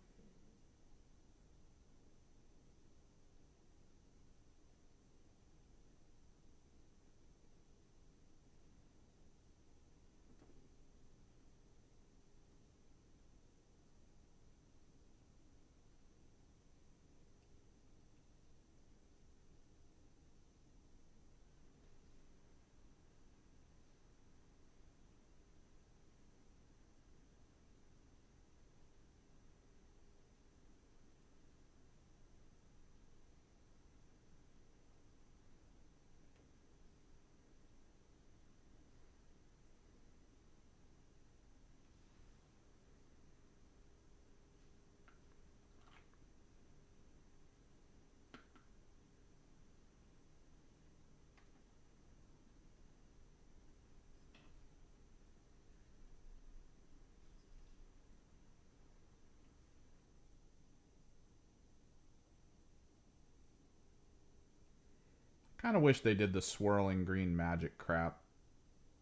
Kind of wish they did the swirling green magic crap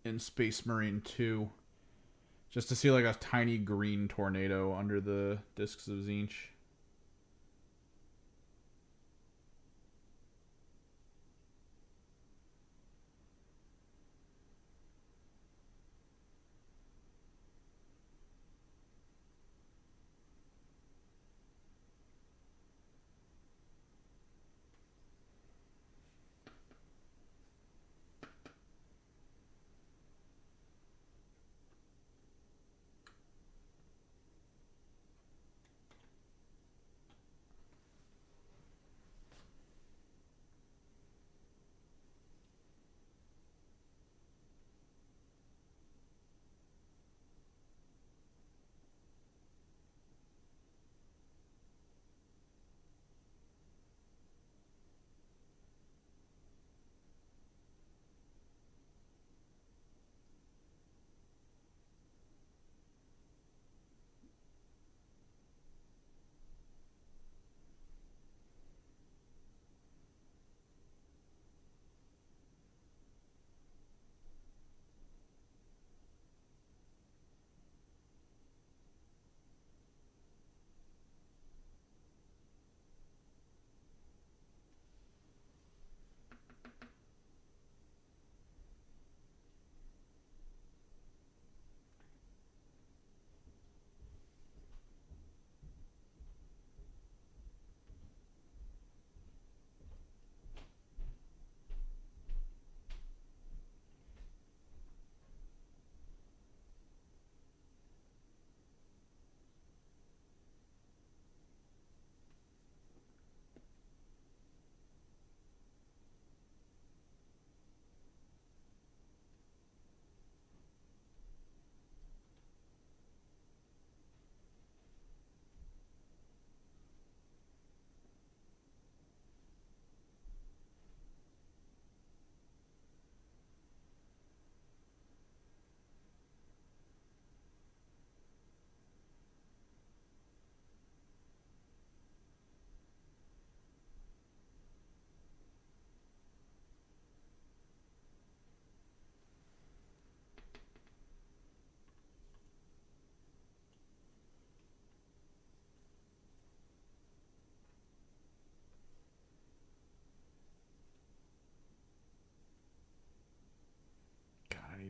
in Space Marine 2. Just to see like a tiny green tornado under the discs of Tzeentch.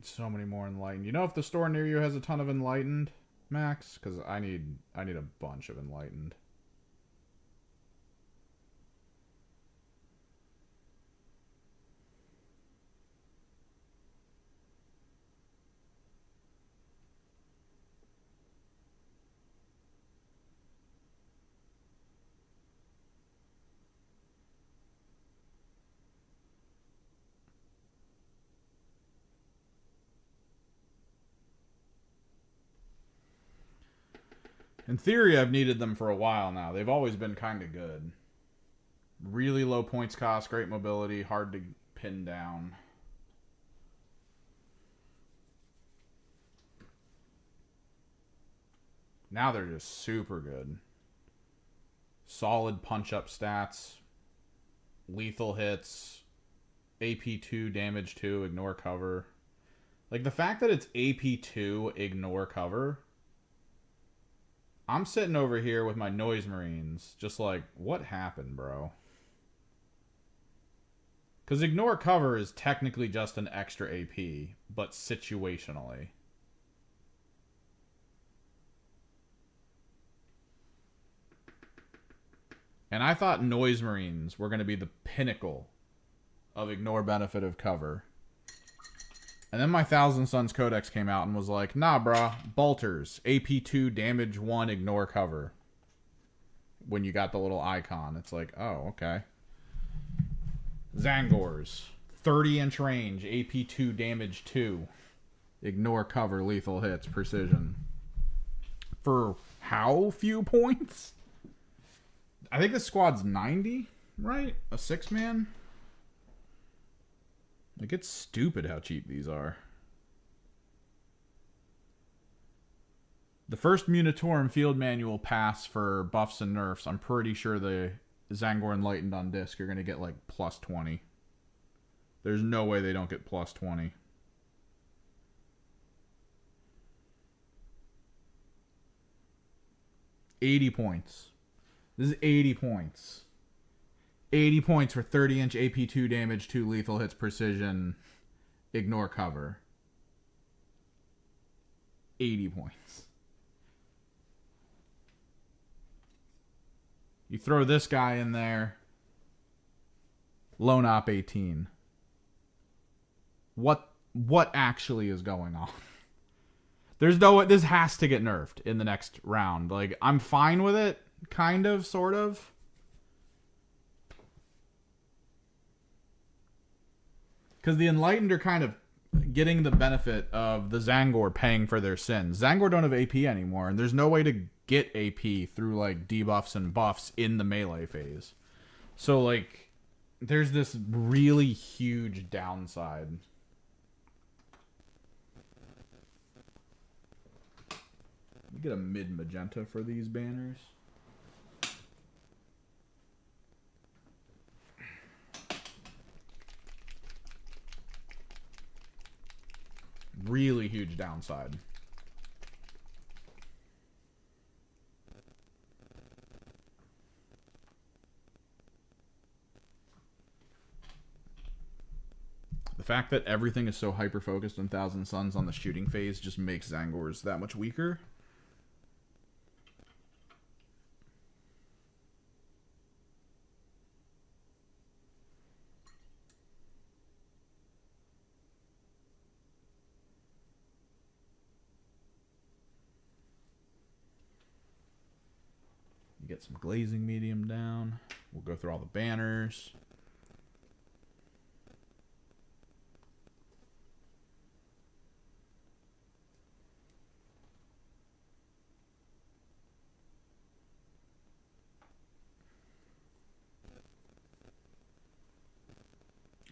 need so many more enlightened. You know if the store near you has a ton of enlightened, Max? Because I need a bunch of enlightened. In theory, I've needed them for a while now. They've always been kind of good. Really low points cost, great mobility, hard to pin down. Now they're just super good. Solid punch-up stats. Lethal hits. AP2, damage 2, ignore cover. Like, the fact that it's AP2, ignore cover... I'm sitting over here with my Noise Marines, just like, what happened, bro? Because ignore cover is technically just an extra AP, but situationally. And I thought Noise Marines were going to be the pinnacle of ignore benefit of cover. And then my Thousand Suns Codex came out and was like, nah, brah, Bolters, AP2, damage 1, ignore cover. When you got the little icon, it's like, oh, okay. Zangors, 30-inch range, AP2, damage 2, ignore cover, lethal hits, precision. For how few points? I think this squad's 90, right? A 6-man? Like, it's stupid how cheap these are. The first Munitorum field manual pass for buffs and nerfs, I'm pretty sure the Zangor Enlightened on disc are going to get, like, plus 20. There's no way they don't get plus 20. $80 points. This is 80 points. 80 points for 30-inch AP2 damage, 2 lethal hits, precision, ignore cover. 80 points. You throw this guy in there. Lone Op 18. What actually is going on? There's no... This has to get nerfed in the next round. Like, I'm fine with it. Kind of, sort of. Because the Enlightened are kind of getting the benefit of the Zangor paying for their sins. Zangor don't have AP anymore, and there's no way to get AP through, like, debuffs and buffs in the melee phase. So, like, there's this really huge downside. Let me get a mid-magenta for these banners. Really huge downside. The fact that everything is so hyper-focused on Thousand Suns on the shooting phase just makes Zangors that much weaker. Get some glazing medium down. We'll go through all the banners.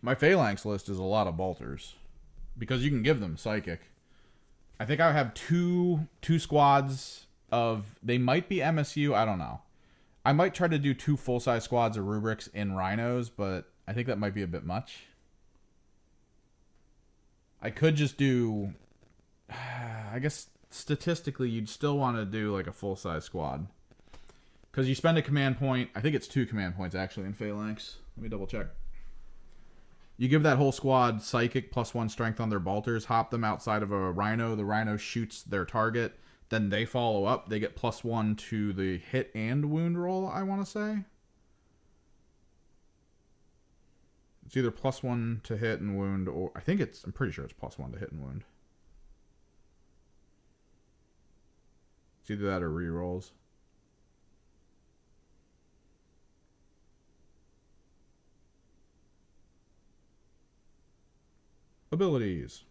My Phalanx list is a lot of bolters because you can give them psychic. I think I have two squads of... They might be MSU. I don't know. I might try to do 2 full-size squads of rubrics in rhinos, but I think that might be a bit much. I could just do... I guess statistically you'd still want to do like a full-size squad. Because you spend a command point... I think it's 2 command points actually in Phalanx. Let me double check. You give that whole squad psychic +1 strength on their bolters, hop them outside of a rhino. The rhino shoots their target. Then they follow up. They get +1 to the hit and wound roll, I want to say. It's either +1 to hit and wound, or I'm pretty sure it's +1 to hit and wound. It's either that or rerolls. Abilities.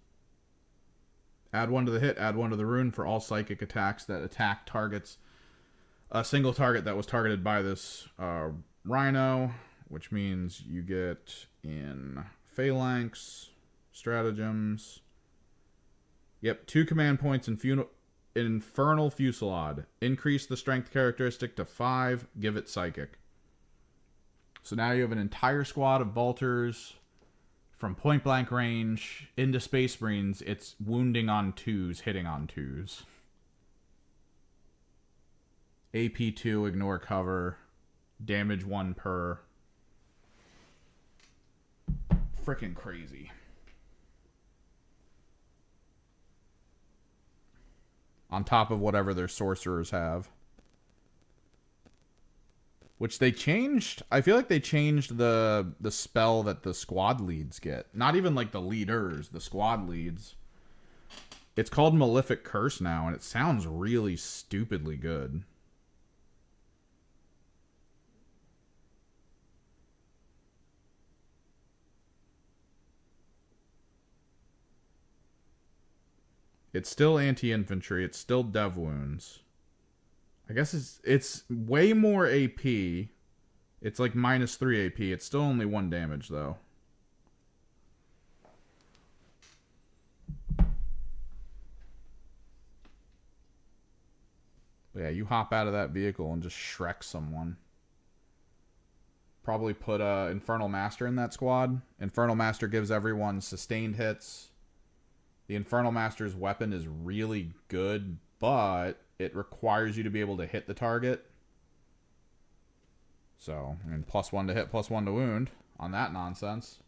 Add 1 to the hit, add 1 to the rune for all psychic attacks that attack targets. A single target that was targeted by this rhino, which means you get in phalanx, stratagems. Yep, 2 command points in Infernal Fusillade. Increase the strength characteristic to 5, give it psychic. So now you have an entire squad of bolters. From point blank range into Space Marines, it's wounding on 2s, hitting on 2s. AP 2, ignore cover. Damage 1 per. Frickin' crazy. On top of whatever their sorcerers have. Which they changed. I feel like they changed the spell that the squad leads get. Not even like the leaders, the squad leads. It's called Malefic Curse now, and it sounds really stupidly good. It's still anti-infantry. It's still dev wounds. I guess it's way more AP. It's like -3 AP. It's still only 1 damage, though. But yeah, you hop out of that vehicle and just Shrek someone. Probably put Infernal Master in that squad. Infernal Master gives everyone sustained hits. The Infernal Master's weapon is really good, but it requires you to be able to hit the target. So, I mean, +1 to hit, +1 to wound on that nonsense.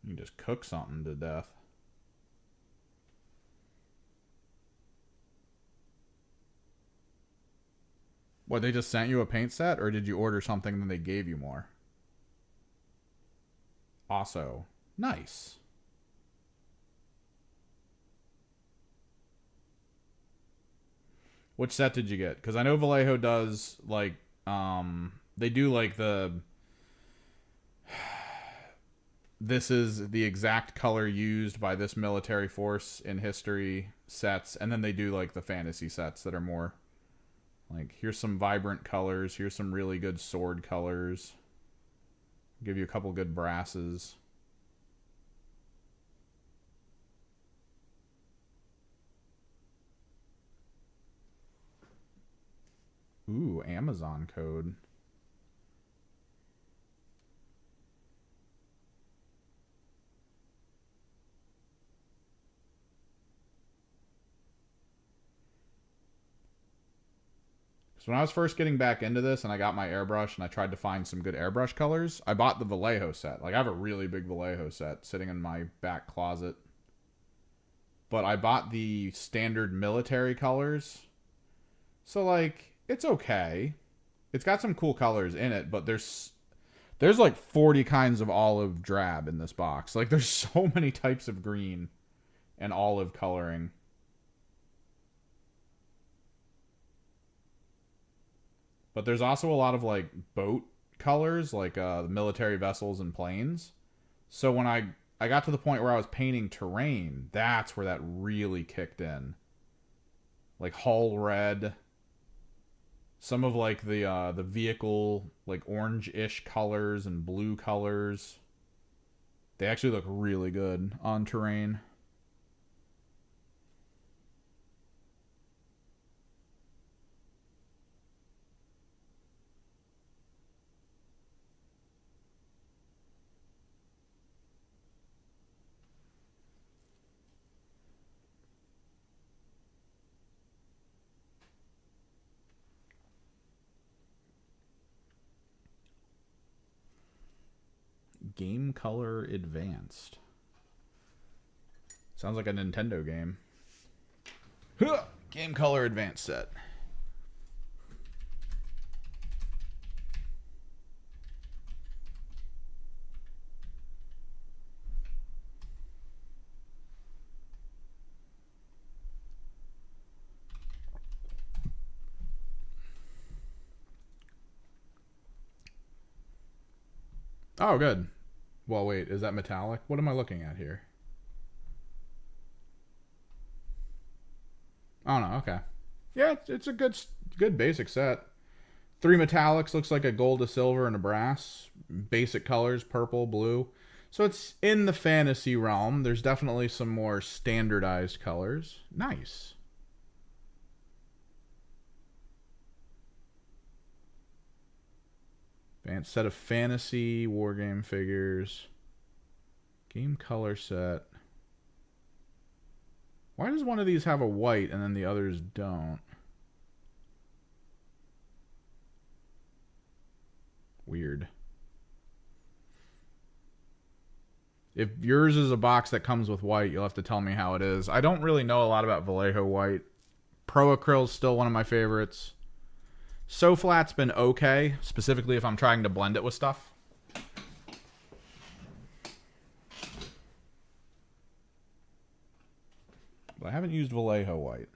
You can just cook something to death. What, they just sent you a paint set, or did you order something and then they gave you more? Also, nice. Which set did you get? Because I know Vallejo does, like, they do, like, this is the exact color used by this military force in history sets, and then they do, like, the fantasy sets that are more, like, here's some vibrant colors, here's some really good sword colors, give you a couple good brasses. Ooh, Amazon code. So when I was first getting back into this and I got my airbrush and I tried to find some good airbrush colors, I bought the Vallejo set. Like, I have a really big Vallejo set sitting in my back closet. But I bought the standard military colors. So, like, it's okay. It's got some cool colors in it, but there's like 40 kinds of olive drab in this box. Like, there's so many types of green and olive coloring. But there's also a lot of, like, boat colors, like military vessels and planes. So when I got to the point where I was painting terrain, that's where that really kicked in. Like, hull red. Some of, like, the vehicle, like, orange-ish colors and blue colors. They actually look really good on terrain. Game Color Advanced. Sounds like a Nintendo game. Game Color Advanced set. Oh, good. Well, wait, is that metallic? What am I looking at here? Oh, no, okay. Yeah, it's a good basic set. 3 metallics, looks like a gold, a silver, and a brass. Basic colors, purple, blue. So it's in the fantasy realm. There's definitely some more standardized colors. Nice. Set of fantasy wargame figures. Game color set. Why does one of these have a white and then the others don't? Weird. If yours is a box that comes with white, you'll have to tell me how it is. I don't really know a lot about Vallejo white. Pro Acryl's still one of my favorites. So Flat's been okay, specifically if I'm trying to blend it with stuff. But I haven't used Vallejo white.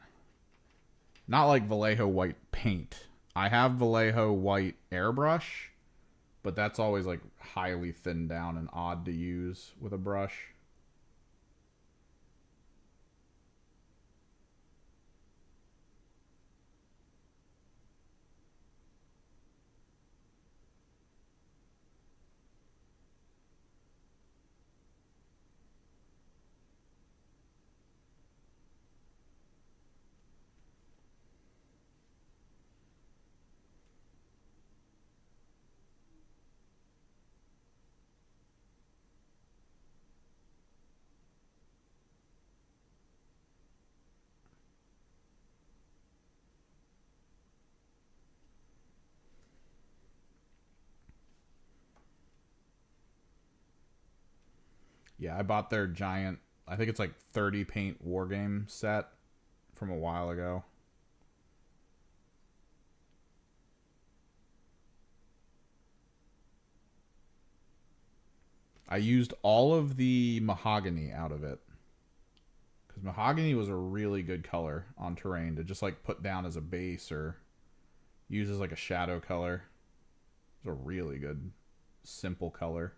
Not like Vallejo white paint. I have Vallejo white airbrush, but that's always like highly thinned down and odd to use with a brush. Yeah, I bought their giant, I think it's like 30 paint wargame set from a while ago. I used all of the mahogany out of it. Because mahogany was a really good color on terrain to just like put down as a base or use as like a shadow color. It's a really good, simple color.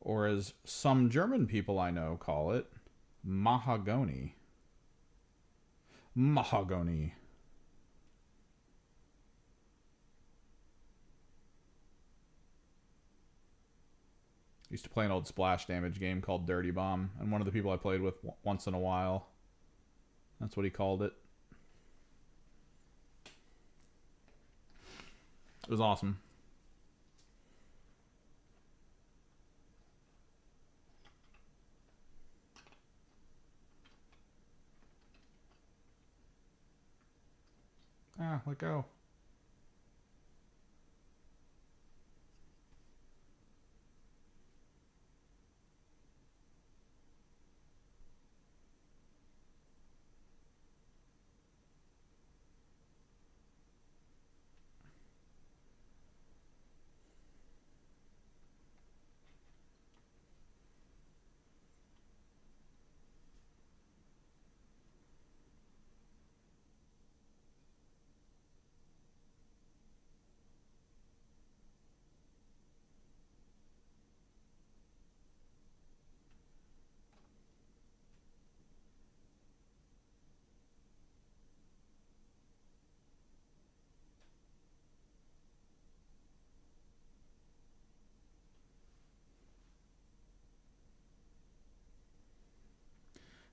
Or as some German people I know call it, mahogany. Mahogany. Used to play an old splash damage game called Dirty Bomb, and one of the people I played with once in a while, that's what he called it. It was awesome. Ah, let go.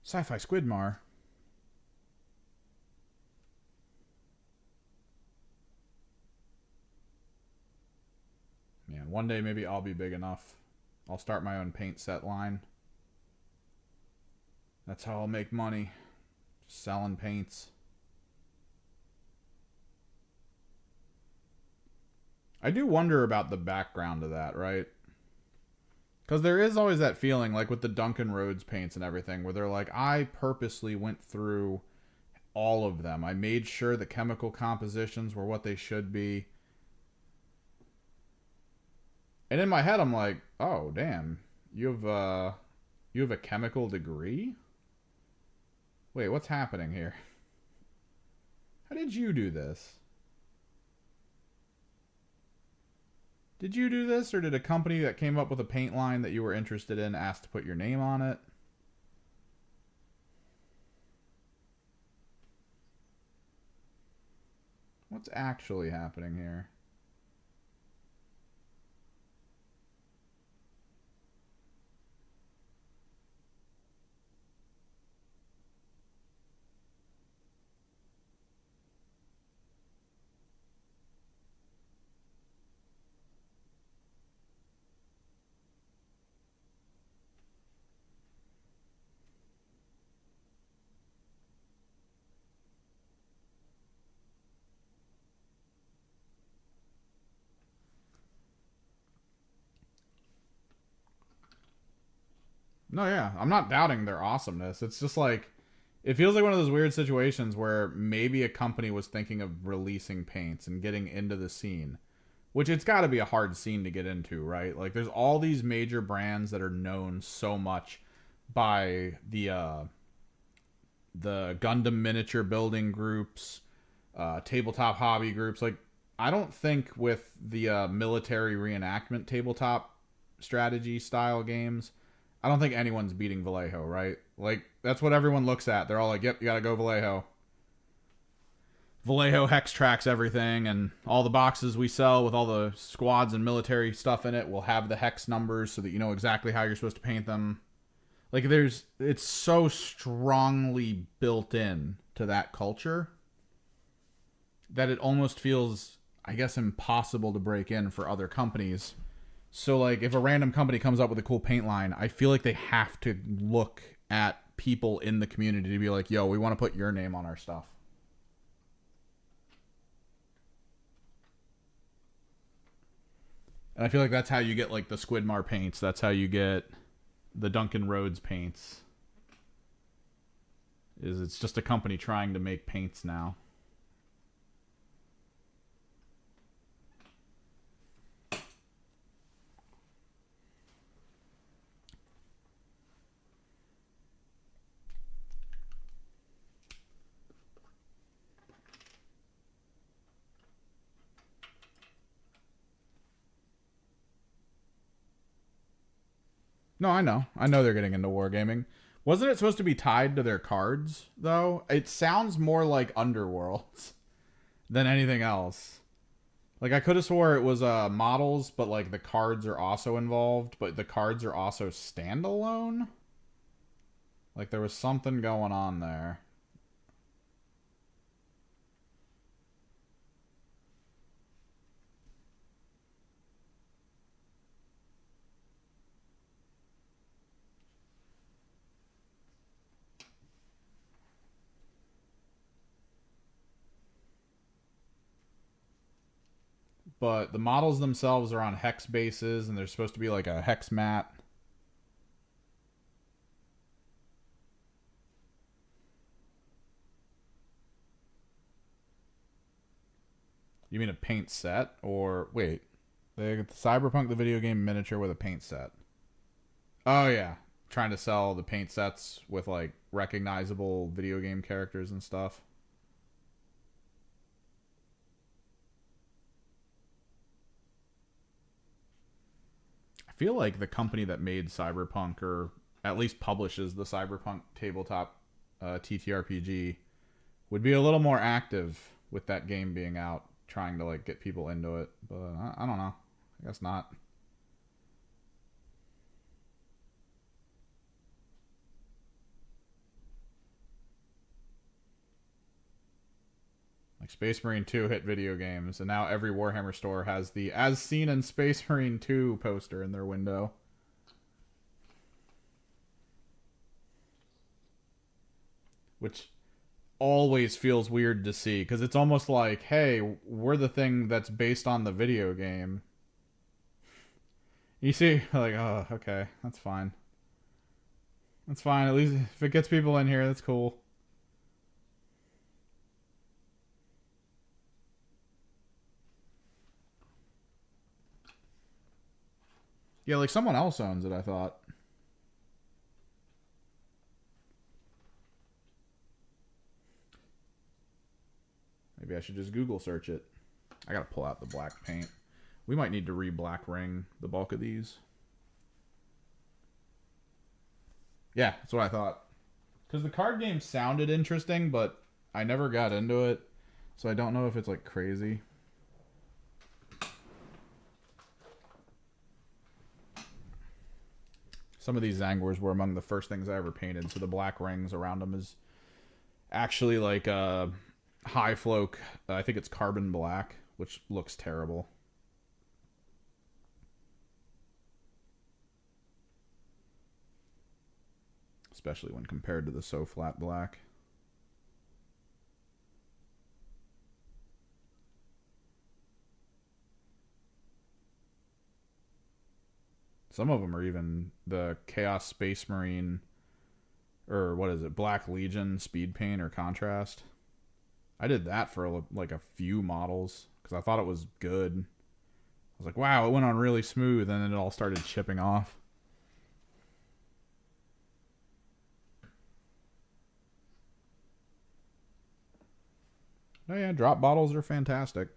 Sci-Fi Squidmar. Man, one day maybe I'll be big enough. I'll start my own paint set line. That's how I'll make money. Just selling paints. I do wonder about the background of that, right? Because there is always that feeling, like with the Duncan Rhodes paints and everything, where they're like, I purposely went through all of them. I made sure the chemical compositions were what they should be. And in my head, I'm like, oh, damn. You have a chemical degree? Wait, what's happening here? How did you do this? Did you do this, or did a company that came up with a paint line that you were interested in ask to put your name on it? What's actually happening here? No, yeah. I'm not doubting their awesomeness. It's just like, it feels like one of those weird situations where maybe a company was thinking of releasing paints and getting into the scene, which it's got to be a hard scene to get into, right? Like, there's all these major brands that are known so much by the Gundam miniature building groups, tabletop hobby groups. Like, I don't think with the military reenactment tabletop strategy style games, I don't think anyone's beating Vallejo, right? Like, that's what everyone looks at. They're all like, yep, you gotta go Vallejo. Vallejo hex tracks everything, and all the boxes we sell with all the squads and military stuff in it will have the hex numbers so that you know exactly how you're supposed to paint them. Like, it's so strongly built in to that culture that it almost feels, I guess, impossible to break in for other companies. So, like, if a random company comes up with a cool paint line, I feel like they have to look at people in the community to be like, yo, we want to put your name on our stuff. And I feel like that's how you get, like, the Squidmar paints. That's how you get the Duncan Rhodes paints. It's just a company trying to make paints now. No, I know. I know they're getting into wargaming. Wasn't it supposed to be tied to their cards, though? It sounds more like Underworlds than anything else. Like, I could have swore it was models, but, like, the cards are also involved, but the cards are also standalone? Like, there was something going on there. But the models themselves are on hex bases, and they're supposed to be like a hex mat. You mean a paint set? Or, wait. The Cyberpunk the video game miniature with a paint set. Oh, yeah. Trying to sell the paint sets with, like, recognizable video game characters and stuff. I feel like the company that made Cyberpunk, or at least publishes the Cyberpunk tabletop TTRPG, would be a little more active with that game being out, trying to, like, get people into it. But I don't know. I guess not. Like, Space Marine 2 hit video games, and now every Warhammer store has the As Seen in Space Marine 2 poster in their window. Which, always feels weird to see because it's almost like, hey, we're the thing that's based on the video game. You see, like, oh, okay, that's fine. That's fine. At least if it gets people in here, that's cool. Yeah, like someone else owns it, I thought. Maybe I should just Google search it. I gotta pull out the black paint. We might need to re-black ring the bulk of these. Yeah, that's what I thought. Because the card game sounded interesting, but I never got into it. So I don't know if it's like crazy. Some of these Zangors were among the first things I ever painted. So the black rings around them is actually like a high flow. I think it's carbon black, which looks terrible. Especially when compared to the So Flat Black. Some of them are even the Chaos Space Marine, or what is it, Black Legion speed paint or contrast. I did that for like a few models because I thought it was good. I was like, wow, it went on really smooth, and then it all started chipping off. Oh yeah, drop bottles are fantastic.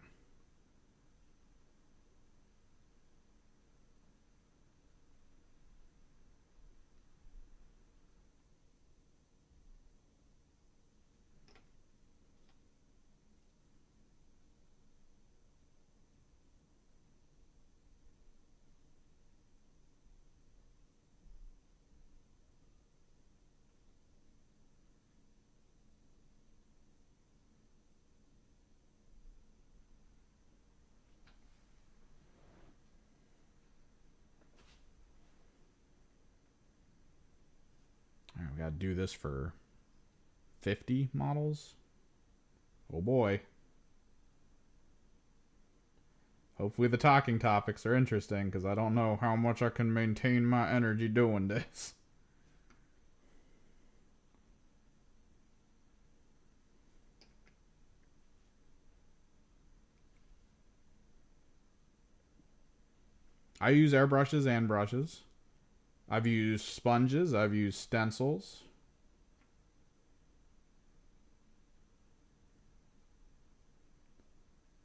All right, we gotta do this for 50 models. Oh boy. Hopefully the talking topics are interesting because I don't know how much I can maintain my energy doing this. I use airbrushes and brushes. I've used sponges. I've used stencils.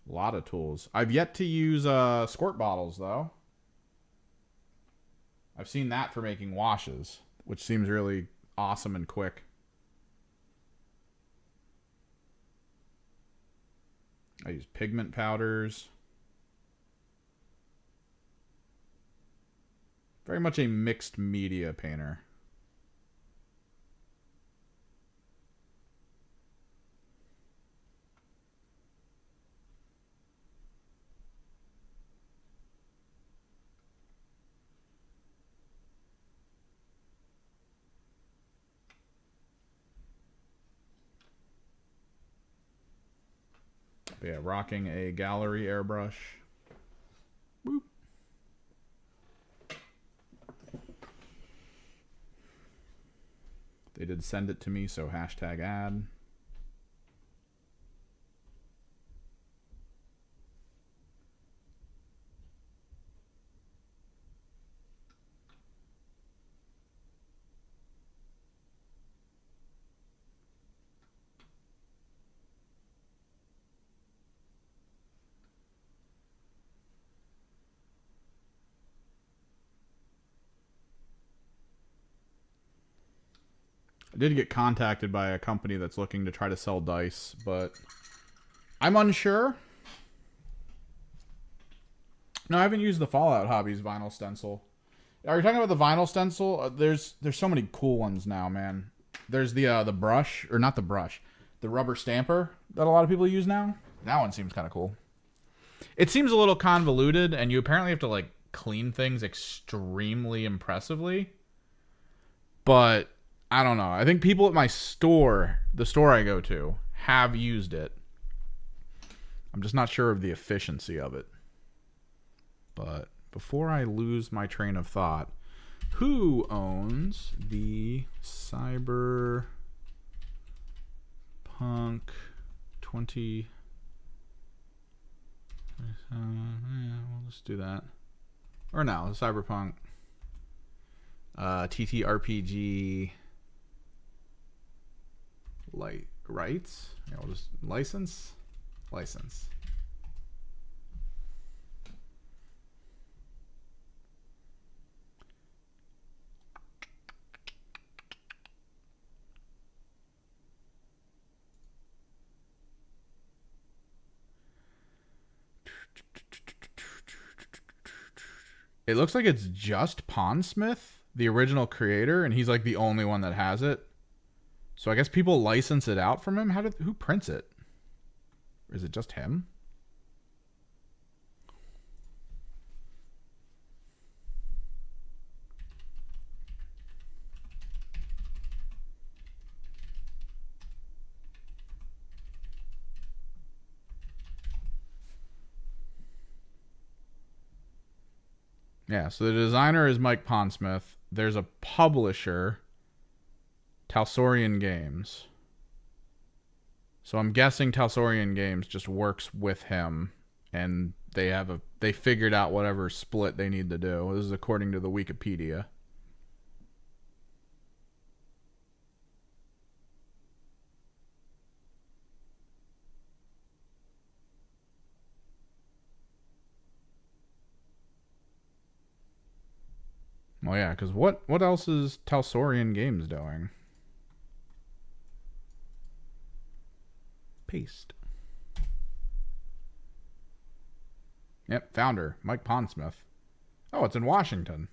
A lot of tools. I've yet to use squirt bottles, though. I've seen that for making washes, which seems really awesome and quick. I use pigment powders. Very much a mixed media painter. But yeah, rocking a gallery airbrush. Boop. They did send it to me, so hashtag ad. I did get contacted by a company that's looking to try to sell dice, but I'm unsure. No, I haven't used the Fallout Hobbies vinyl stencil. Are you talking about the vinyl stencil? There's so many cool ones now, man. There's the brush, or not the brush, the rubber stamper that a lot of people use now. That one seems kind of cool. It seems a little convoluted, and you apparently have to like clean things extremely impressively. But I don't know. I think people at my store, the store I go to, have used it. I'm just not sure of the efficiency of it. But before I lose my train of thought, who owns the Cyberpunk 20? Yeah, we'll just do that. Or no, the Cyberpunk TTRPG rights. Yeah, we'll just license. It looks like it's just Pondsmith, the original creator, and he's like the only one that has it. So I guess people license it out from him. Who prints it? Or is it just him? Yeah, so the designer is Mike Pondsmith. There's a publisher, Talsorian Games. So I'm guessing Talsorian Games just works with him, and they figured out whatever split they need to do. This is according to the Wikipedia. Well, yeah, because what else is Talsorian Games doing? Paste. Yep, founder, Mike Pondsmith. Oh, it's in Washington.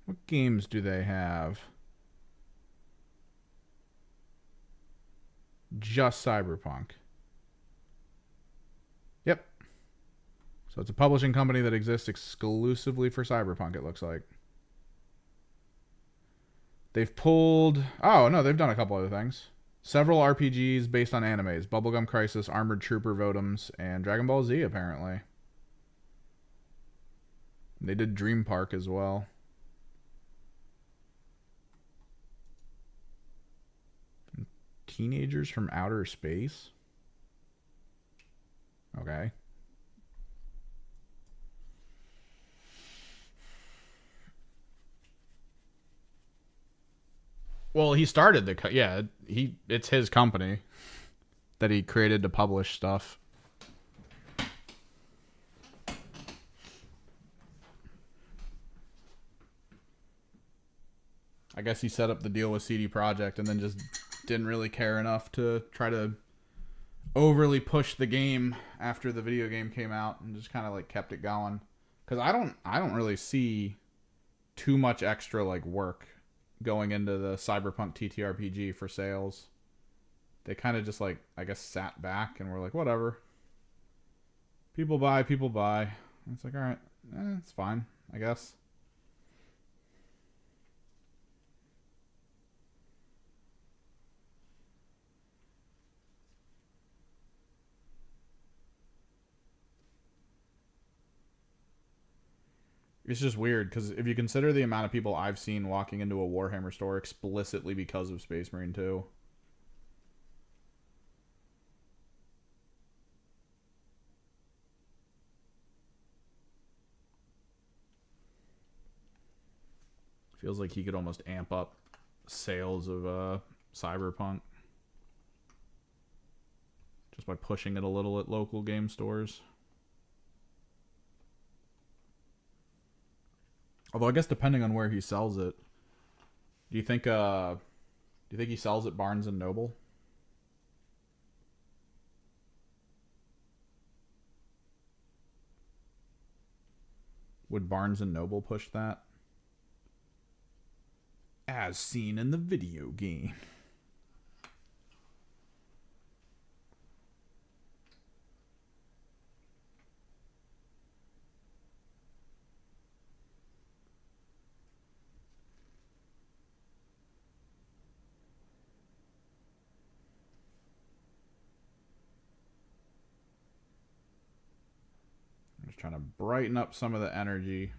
What games do they have? Just Cyberpunk. Yep. So it's a publishing company that exists exclusively for Cyberpunk, it looks like. They've pulled... Oh, no, they've done a couple other things. Several RPGs based on animes. Bubblegum Crisis, Armored Trooper Votoms, and Dragon Ball Z, apparently. They did Dream Park as well. Teenagers from Outer Space? Okay. Well, he started it's his company that he created to publish stuff. I guess he set up the deal with CD Projekt and then just didn't really care enough to try to overly push the game after the video game came out, and just kind of like kept it going. Because I don't really see too much extra like work going into the Cyberpunk TTRPG for sales. They kind of just like, I guess, sat back and were like, whatever. People buy. And it's like, all right, it's fine, I guess. It's just weird because if you consider the amount of people I've seen walking into a Warhammer store explicitly because of Space Marine 2. Feels like he could almost amp up sales of Cyberpunk just by pushing it a little at local game stores. Although I guess depending on where he sells it, do you think he sells at Barnes and Noble? Would Barnes and Noble push that? As seen in the video game. I'm just trying to brighten up some of the energy.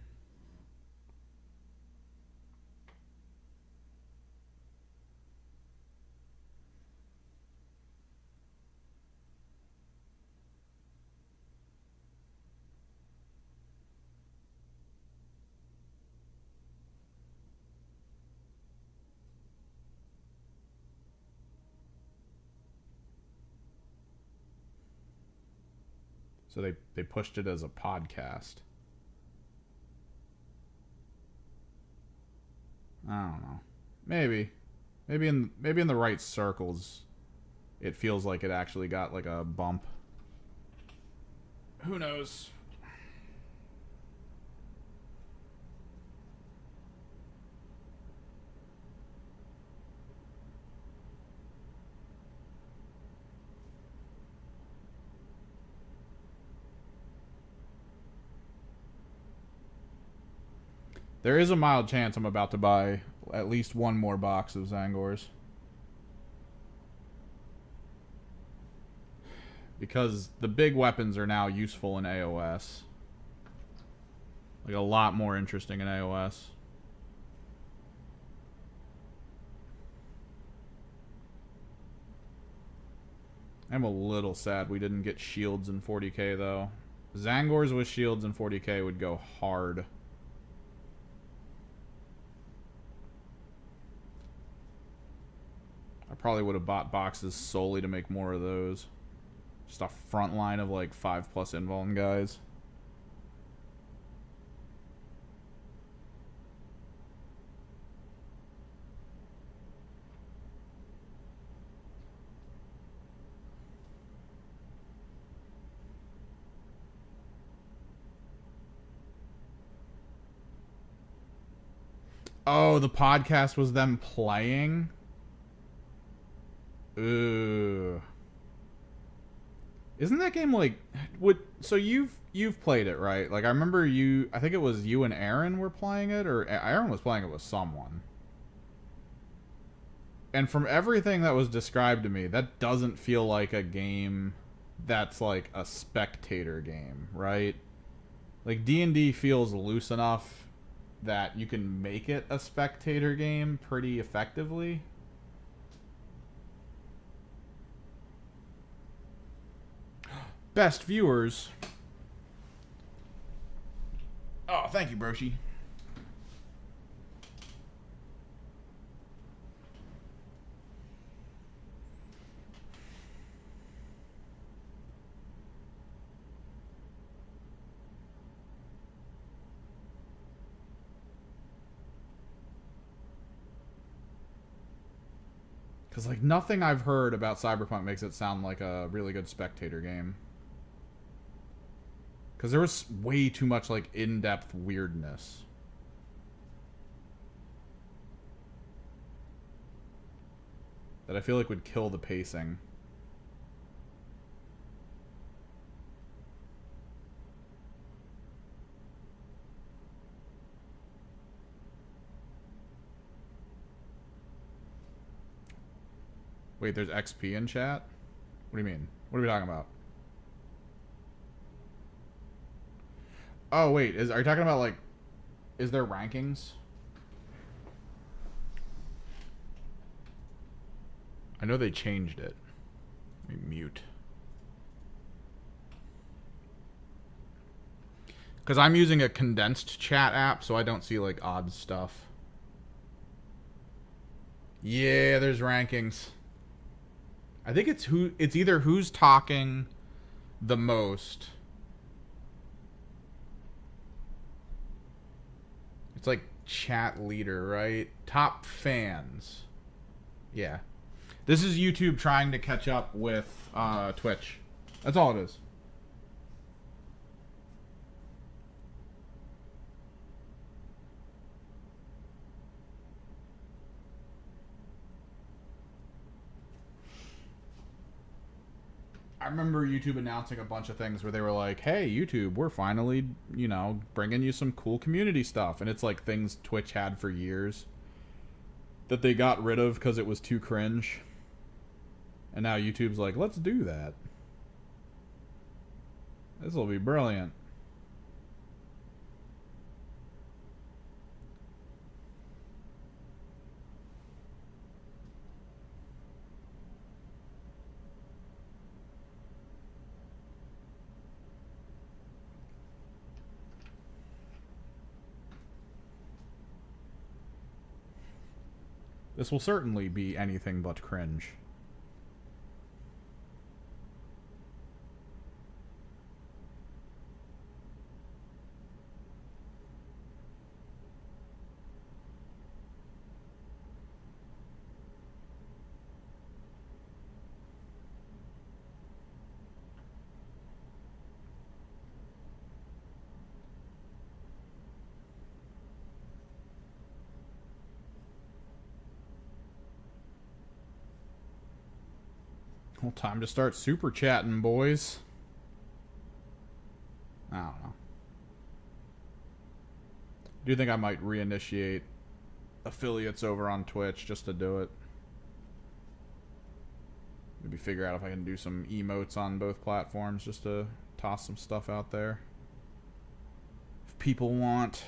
So they pushed it as a podcast. I don't know. Maybe in the right circles, it feels like it actually got like a bump. Who knows? There is a mild chance I'm about to buy at least one more box of Zangors. Because the big weapons are now useful in AOS. Like a lot more interesting in AOS. I'm a little sad we didn't get shields in 40k though. Zangors with shields in 40k would go hard. I probably would have bought boxes solely to make more of those. Just a front line of like 5+ invuln guys. Oh, the podcast was them playing? Ooh. Isn't that game like so you've played it, right? Like I remember I think it was you and Aaron were playing it, or Aaron was playing it with someone. And from everything that was described to me, that doesn't feel like a game that's like a spectator game, right? Like D&D feels loose enough that you can make it a spectator game pretty effectively. Best viewers. Oh, thank you, Broshi. Because, like, nothing I've heard about Cyberpunk makes it sound like a really good spectator game. Because there was way too much, like, in-depth weirdness. That I feel like would kill the pacing. Wait, there's XP in chat? What do you mean? What are we talking about? Oh, wait. Are you talking about, like... Is there rankings? I know they changed it. Let me mute. Because I'm using a condensed chat app, so I don't see, like, odd stuff. Yeah, there's rankings. I think it's either who's talking the most. It's like chat leader, right? Top fans. Yeah. This is YouTube trying to catch up with Twitch. That's all it is. I remember YouTube announcing a bunch of things where they were like, hey, YouTube, we're finally, you know, bringing you some cool community stuff. And it's like things Twitch had for years that they got rid of because it was too cringe. And now YouTube's like, let's do that. This will be brilliant. This will certainly be anything but cringe. Well, time to start super chatting, boys. I don't know. I do think I might reinitiate affiliates over on Twitch just to do it. Maybe figure out if I can do some emotes on both platforms just to toss some stuff out there. If people want.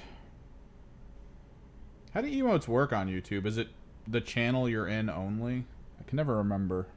How do emotes work on YouTube? Is it the channel you're in only? I can never remember.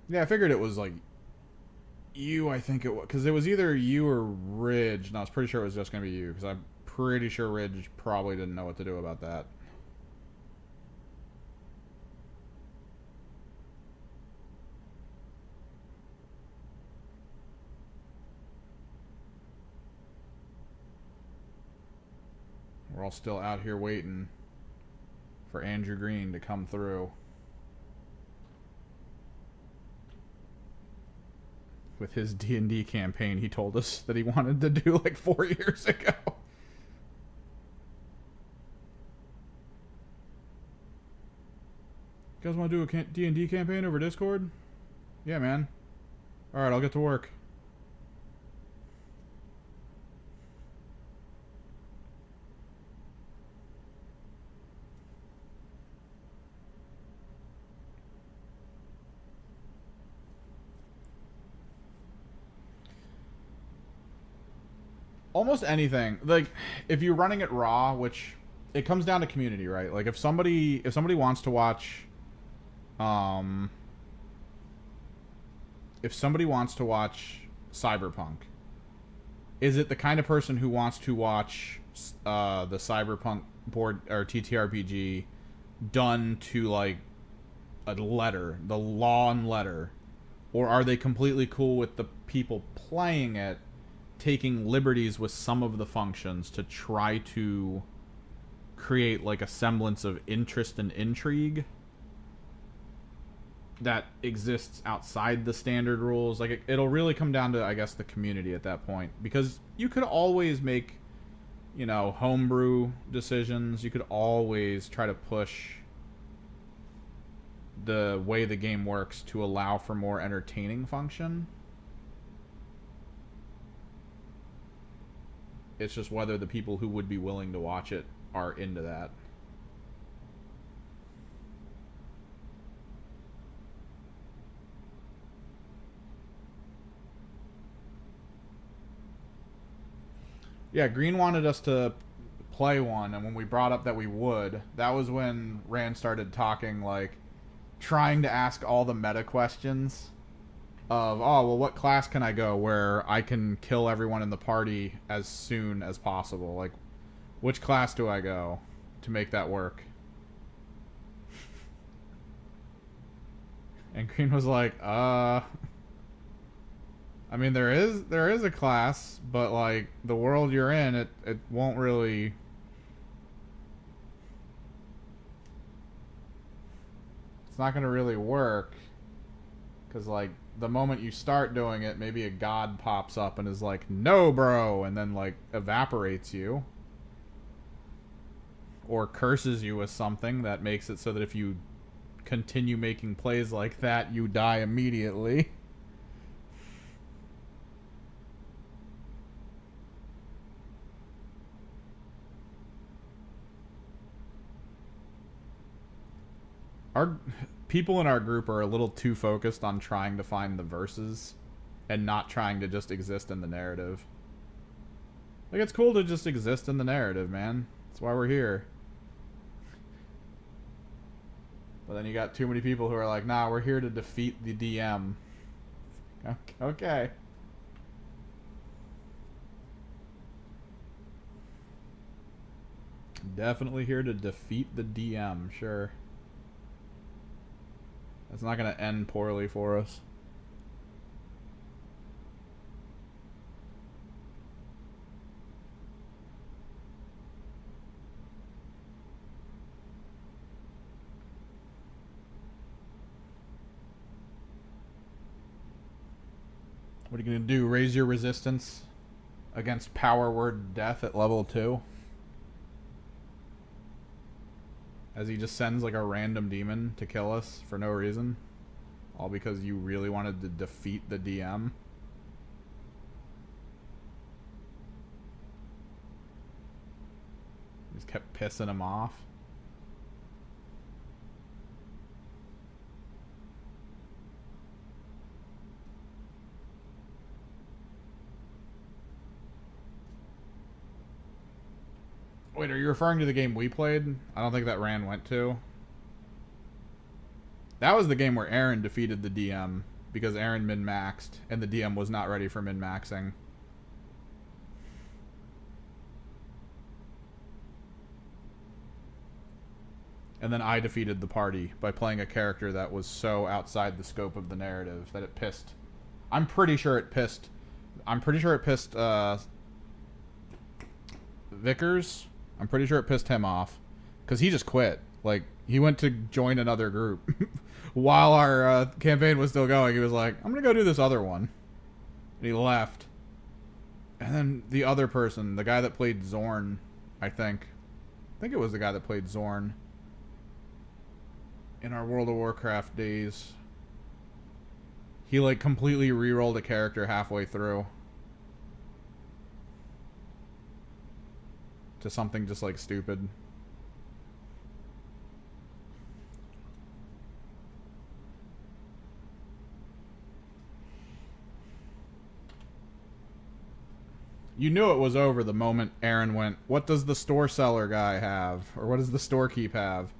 Yeah, I figured it was like you, I think it was. Because it was either you or Ridge, and I was pretty sure it was just going to be you. Because I'm pretty sure Ridge probably didn't know what to do about that. We're all still out here waiting for Andrew Green to come through with his D&D campaign he told us that he wanted to do like 4 years ago. You guys want to do a D&D campaign over Discord? Yeah, man. Alright, I'll get to work. Almost anything. Like, if you're running it raw, which it comes down to community, right? Like, if somebody wants to watch, if somebody wants to watch Cyberpunk, is it the kind of person who wants to watch the Cyberpunk board or TTRPG done to like a letter, the law and letter, or are they completely cool with the people playing it taking liberties with some of the functions to try to create like a semblance of interest and intrigue that exists outside the standard rules? Like it'll really come down to, I guess, the community at that point, because you could always make, you know, homebrew decisions. You could always try to push the way the game works to allow for more entertaining function. It's just whether the people who would be willing to watch it are into that. Yeah, Green wanted us to play one, and when we brought up that we would, that was when Rand started talking, like, trying to ask all the meta questions. of, oh, well, what class can I go where I can kill everyone in the party as soon as possible? Like, which class do I go to make that work? And Green was like, I mean, there is a class, but like the world you're in, it won't really. It's not gonna really work, because like the moment you start doing it, maybe a god pops up and is like, "No, bro," and then like evaporates you, or curses you with something that makes it so that if you continue making plays like that, you die immediately. Our people in our group are a little too focused on trying to find the verses and not trying to just exist in the narrative. Like, it's cool to just exist in the narrative, man. That's why we're here. But then you got too many people who are like, nah, we're here to defeat the DM. Okay. Definitely here to defeat the DM, sure. That's not going to end poorly for us. What are you going to do? Raise your resistance against power word death at level 2? As he just sends like a random demon to kill us for no reason. All because you really wanted to defeat the DM. Just kept pissing him off. Wait, are you referring to the game we played? I don't think that Rand went to. That was the game where Aaron defeated the DM because Aaron min-maxed and the DM was not ready for min-maxing. And then I defeated the party by playing a character that was so outside the scope of the narrative that it pissed. I'm pretty sure it pissed Vickers. I'm pretty sure it pissed him off because he just quit. Like, he went to join another group while our campaign was still going. He was like, I'm gonna go do this other one, and he left. And then the other person, the guy that played Zorn, I think it was the guy that played Zorn in our World of Warcraft days, he like completely re-rolled a character halfway through to something just like stupid. You knew it was over the moment Aaron went, what does the store seller guy have? Or what does the storekeep have?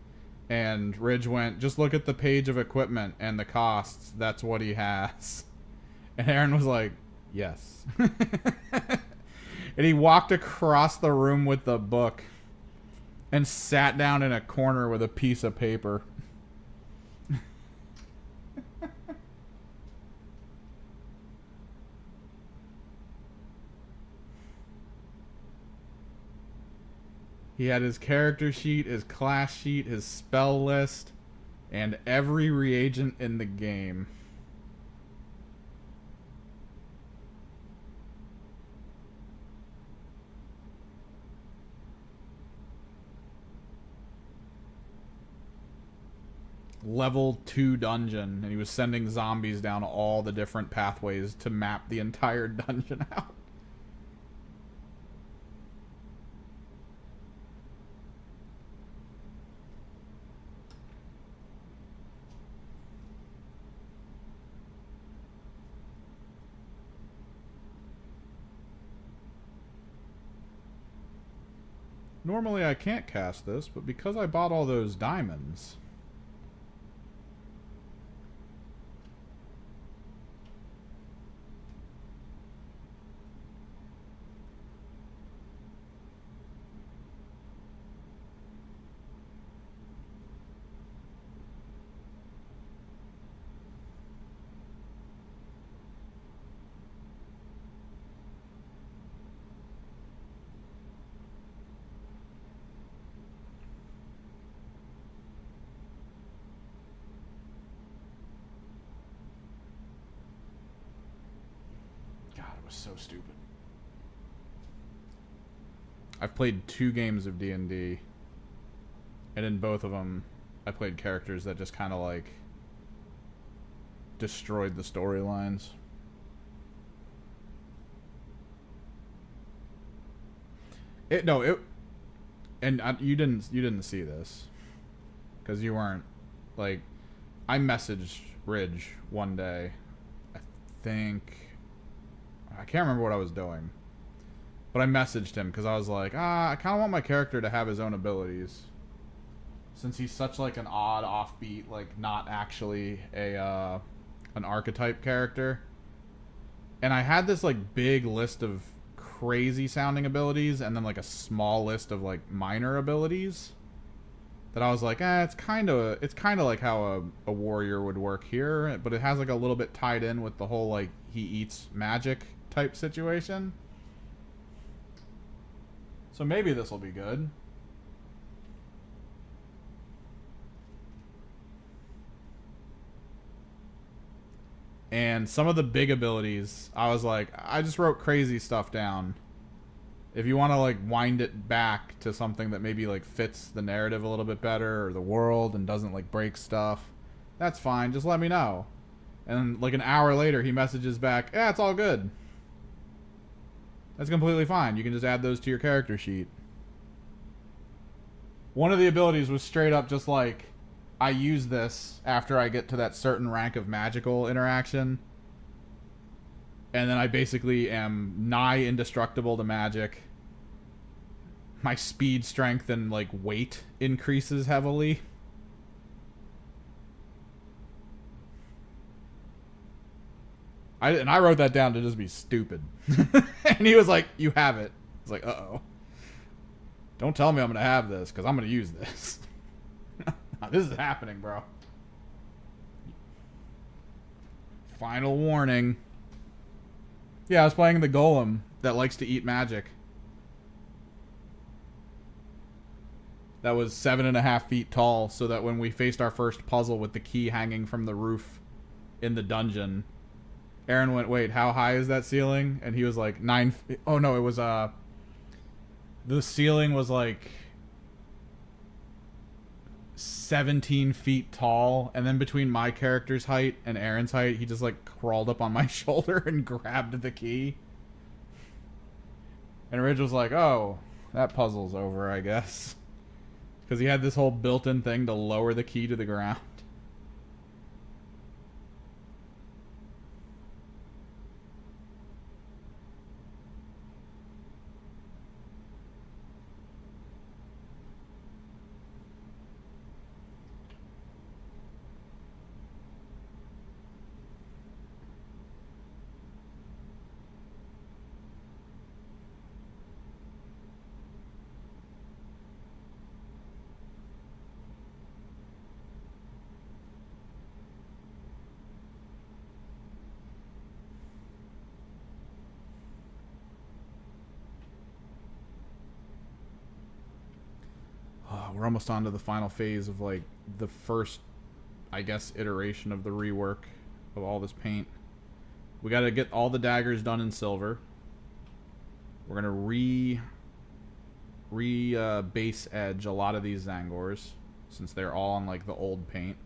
And Ridge went, just look at the page of equipment and the costs. That's what he has. And Aaron was like, yes. And he walked across the room with the book and sat down in a corner with a piece of paper. He had his character sheet, his class sheet, his spell list, and every reagent in the game. Level 2 dungeon, and he was sending zombies down all the different pathways to map the entire dungeon out. Normally I can't cast this, but because I bought all those diamonds, was so stupid. I've played 2 games of D&D, and in both of them, I played characters that just kind of like destroyed the storylines. You didn't see this because you weren't like. I messaged Ridge one day. I can't remember what I was doing, but I messaged him because I was like, I kind of want my character to have his own abilities, since he's such like an odd, offbeat, like not actually an archetype character. And I had this like big list of crazy sounding abilities, and then like a small list of like minor abilities that I was like, it's kind of like how a warrior would work here, but it has like a little bit tied in with the whole like he eats magic type situation. So maybe this will be good. And some of the big abilities, I was like, I just wrote crazy stuff down. If you want to like wind it back to something that maybe like fits the narrative a little bit better or the world and doesn't like break stuff, that's fine. Just let me know. And like an hour later, he messages back, yeah, it's all good. That's completely fine. You can just add those to your character sheet. One of the abilities was straight up just like, I use this after I get to that certain rank of magical interaction. And then I basically am nigh indestructible to magic. My speed, strength, and like weight increases heavily. I wrote that down to just be stupid. And he was like, you have it. I was like, uh-oh. Don't tell me I'm going to have this, because I'm going to use this. This is happening, bro. Final warning. Yeah, I was playing the golem that likes to eat magic. That was 7.5 feet tall, so that when we faced our first puzzle with the key hanging from the roof in the dungeon, Aaron went, wait, how high is that ceiling? And he was like, 9 feet. Oh no, it was, the ceiling was like 17 feet tall, and then between my character's height and Aaron's height, he just like crawled up on my shoulder and grabbed the key. And Ridge was like, oh, that puzzle's over, I guess. Because he had this whole built-in thing to lower the key to the ground. We're almost on to the final phase of like the first, I guess, iteration of the rework of all this paint. We got to get all the daggers done in silver. We're gonna base edge a lot of these Zangors, since they're all on like the old paint.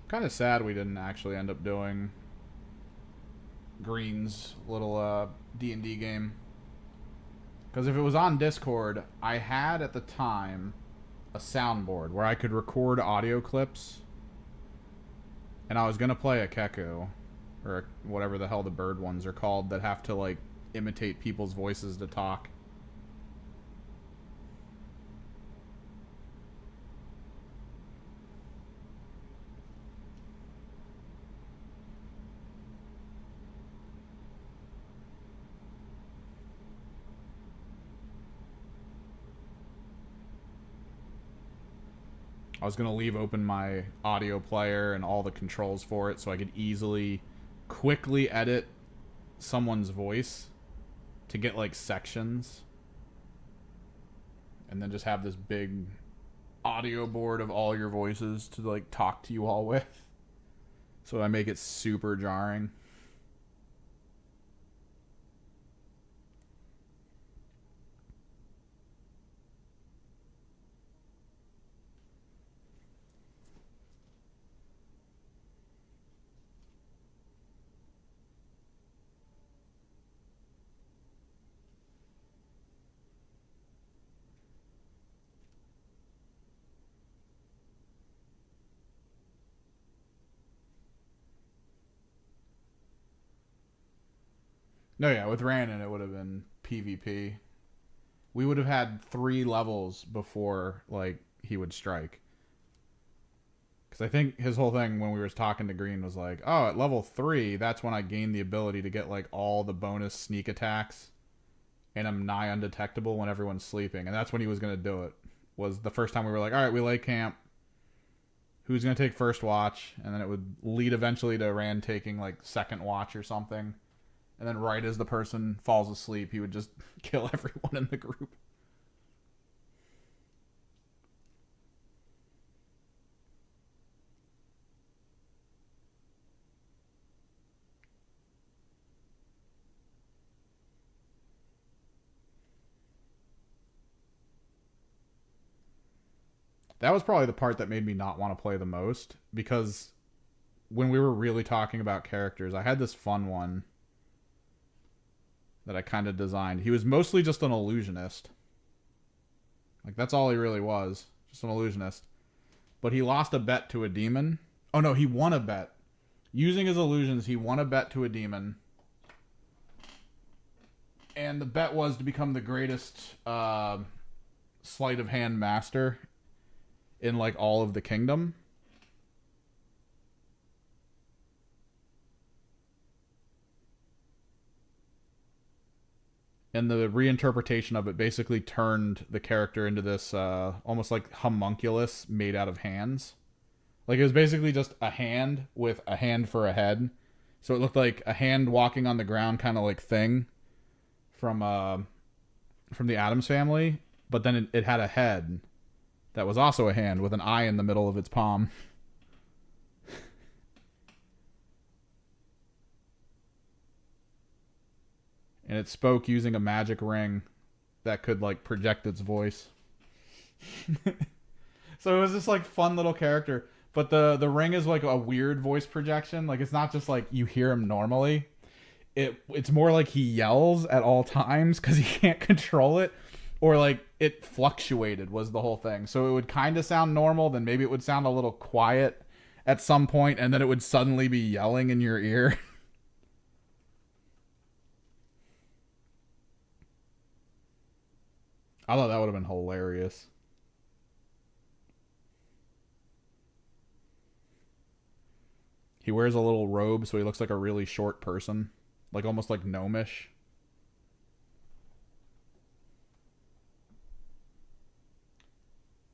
Kind of sad we didn't actually end up doing Green's little D&D game. Because if it was on Discord, I had at the time a soundboard where I could record audio clips, and I was gonna play a Keku, or whatever the hell the bird ones are called that have to like imitate people's voices to talk. I was going to leave open my audio player and all the controls for it so I could easily, quickly edit someone's voice to get like sections. And then just have this big audio board of all your voices to like talk to you all with. So I make it super jarring. No, yeah, with Randon it would have been PvP. We would have had 3 levels before like he would strike. Because I think his whole thing when we were talking to Green was like, oh, at level 3, that's when I gained the ability to get like all the bonus sneak attacks, and I'm nigh undetectable when everyone's sleeping. And that's when he was going to do it. Was the first time we were like, all right, we lay camp. Who's going to take first watch? And then it would lead eventually to Rand taking like second watch or something. And then right as the person falls asleep, he would just kill everyone in the group. That was probably the part that made me not want to play the most, because when we were really talking about characters, I had this fun one that I kind of designed. He was mostly just an illusionist. Like, that's all he really was. Just an illusionist. But he lost a bet to a demon. Oh, no, he won a bet. Using his illusions, he won a bet to a demon. And the bet was to become the greatest sleight of hand master in, like, all of the kingdom. And the reinterpretation of it basically turned the character into this almost like homunculus made out of hands. Like, it was basically just a hand with a hand for a head. So it looked like a hand walking on the ground, kind of like Thing from the Addams Family. But then it had a head that was also a hand with an eye in the middle of its palm. And it spoke using a magic ring that could like project its voice. So it was this like fun little character, but the ring is like a weird voice projection. Like, it's not just like you hear him normally. It's more like he yells at all times because he can't control it, or like it fluctuated was the whole thing. So it would kind of sound normal, then maybe it would sound a little quiet at some point, and then it would suddenly be yelling in your ear. I thought that would have been hilarious. He wears a little robe, so he looks like a really short person. Like, almost like gnomish.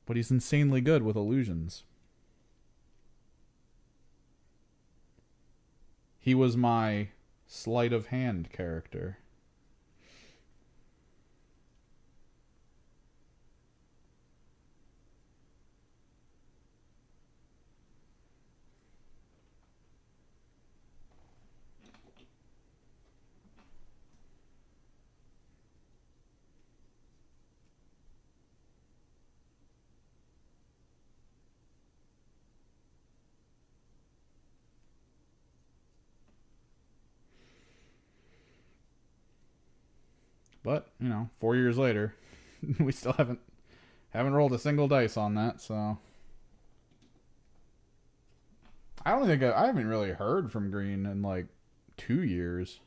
But he's insanely good with illusions. He was my sleight of hand character. But, you know, 4 years later, we still haven't rolled a single dice on that, so I don't think I haven't really heard from Green in like 2 years.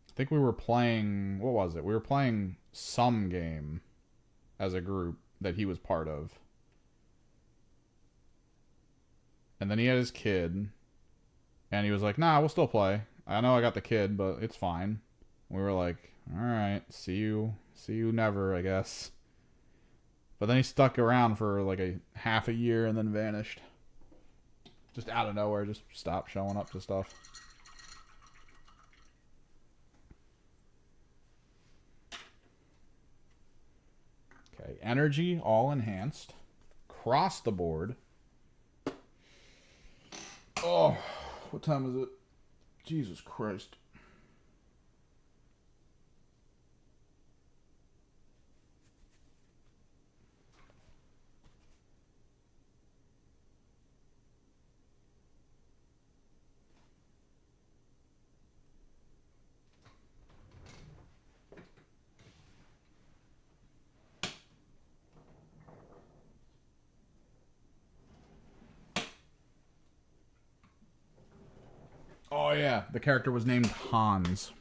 I think we were playing, what was it? We were playing some game as a group that he was part of. And then he had his kid, and he was like, "Nah, we'll still play. I know I got the kid, but it's fine." We were like, "All right, see you never, I guess." But then he stuck around for like a half a year and then vanished. Just out of nowhere, just stopped showing up to stuff. Okay, energy all enhanced. Cross the board. Oh, what time is it? Jesus Christ. Oh yeah, the character was named Hans.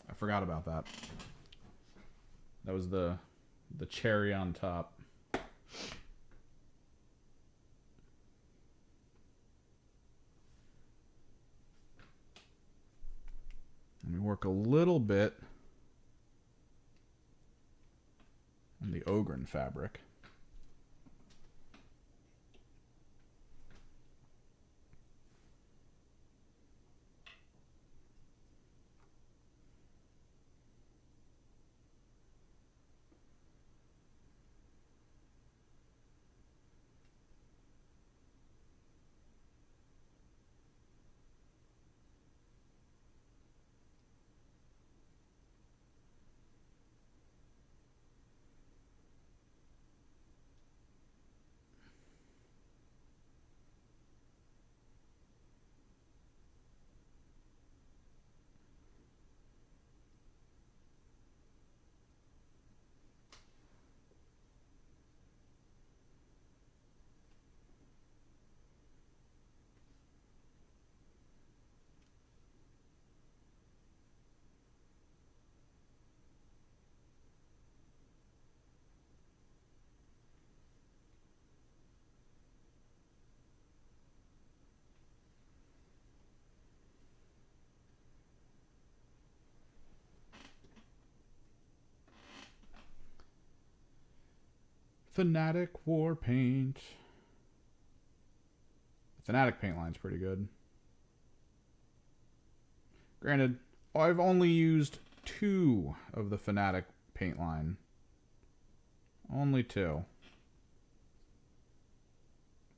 I forgot about that. That was the cherry on top. Let me work a little bit on the Ogren fabric. Fanatic War Paint. The Fanatic paint line's pretty good. Granted, I've only used 2 of the Fanatic paint line. Only 2.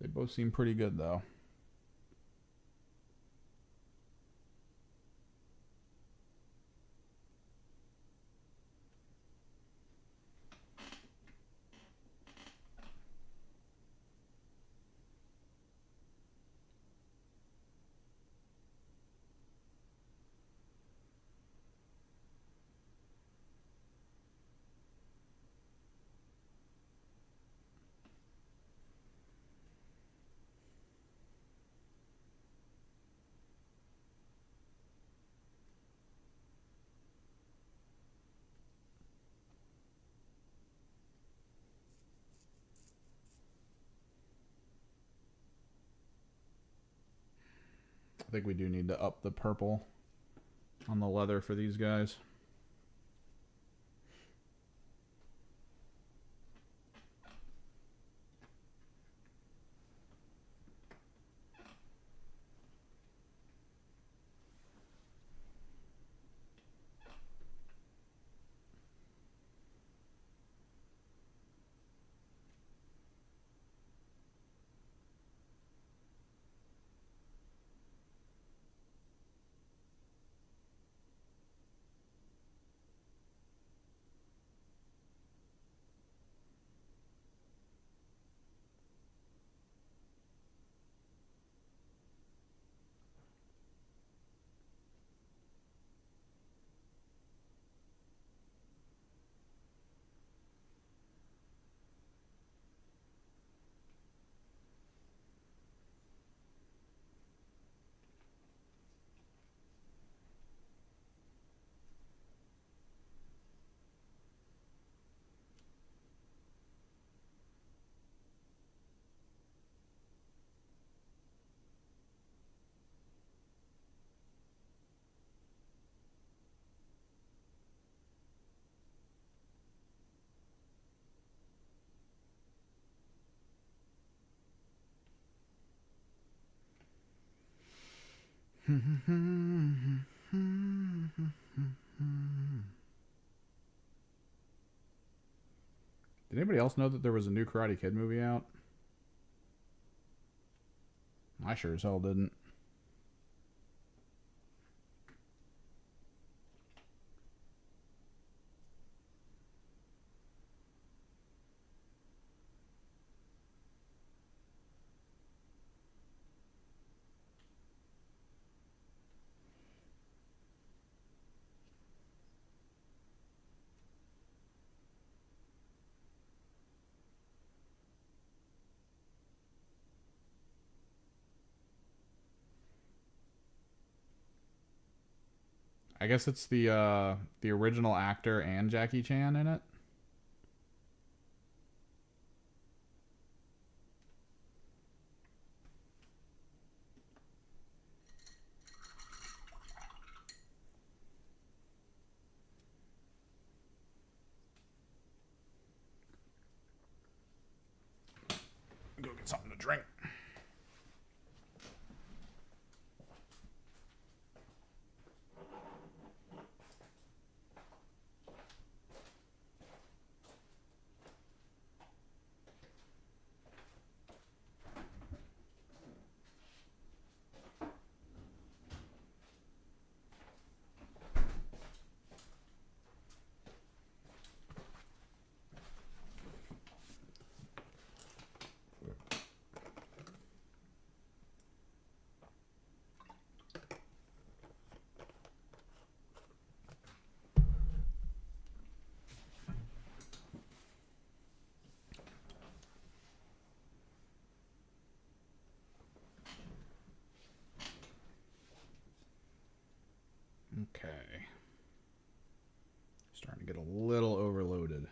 They both seem pretty good though. I think we do need to up the purple on the leather for these guys. Did anybody else know that there was a new Karate Kid movie out? I sure as hell didn't. I guess it's the original actor and Jackie Chan in it. Go get something to drink. Okay. Starting to get a little overloaded.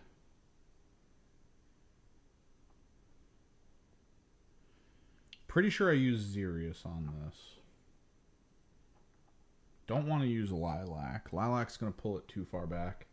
Pretty sure I used Xerius on this. Don't want to use Lilac. Lilac's going to pull it too far back.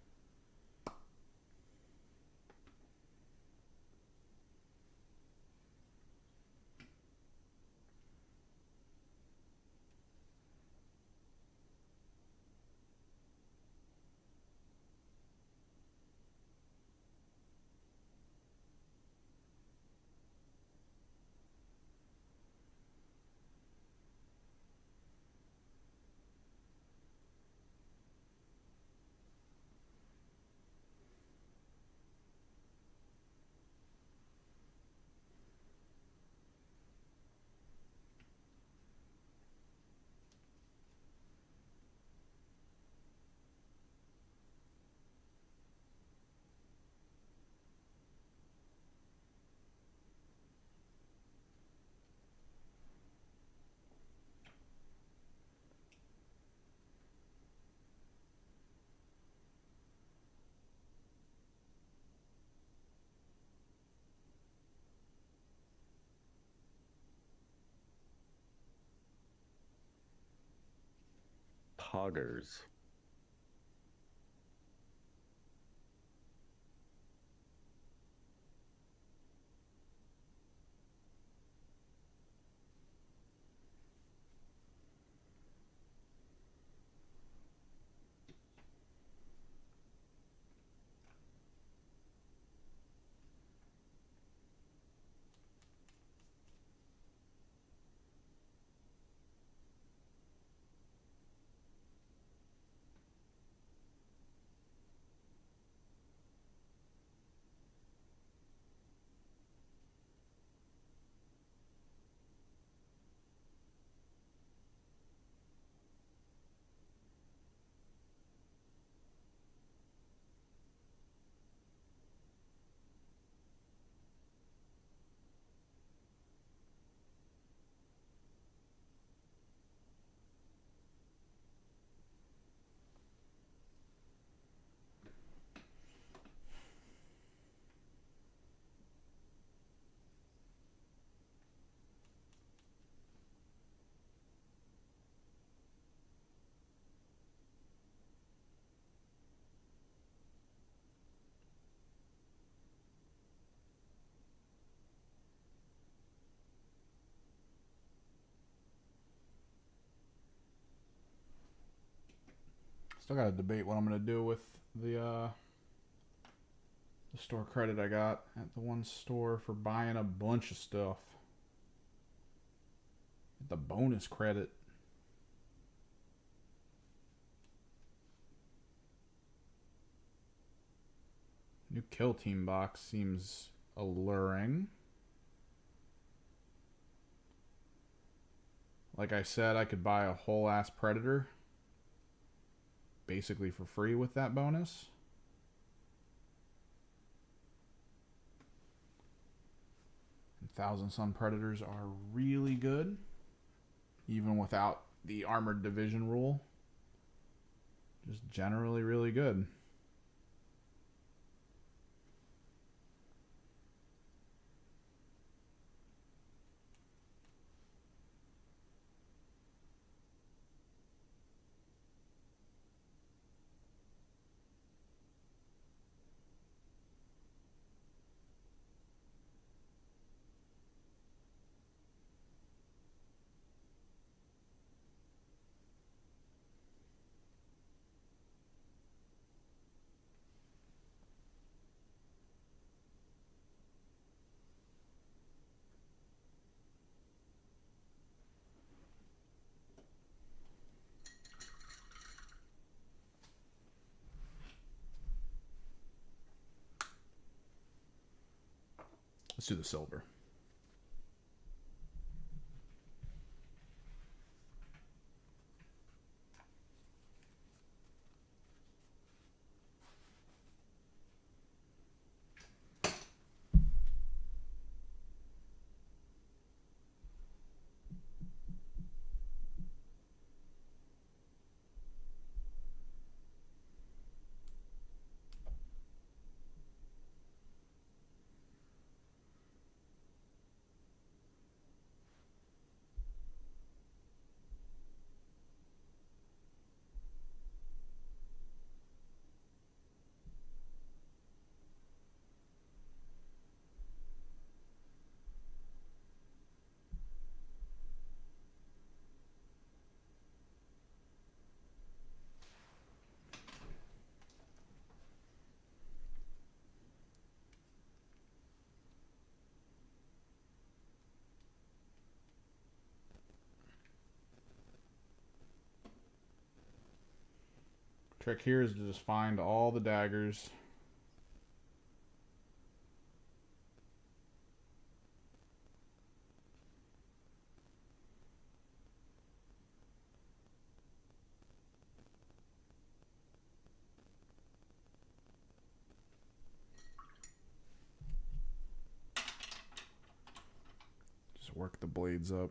Poggers. Still got to debate what I'm going to do with the store credit I got at the one store for buying a bunch of stuff. The bonus credit. New kill team box seems alluring. Like I said, I could buy a whole ass predator basically for free with that bonus. And Thousand Sun Predators are really good, even without the Armored Division rule. Just generally really good. Let's do the silver. Trick here is to just find all the daggers. Just work the blades up.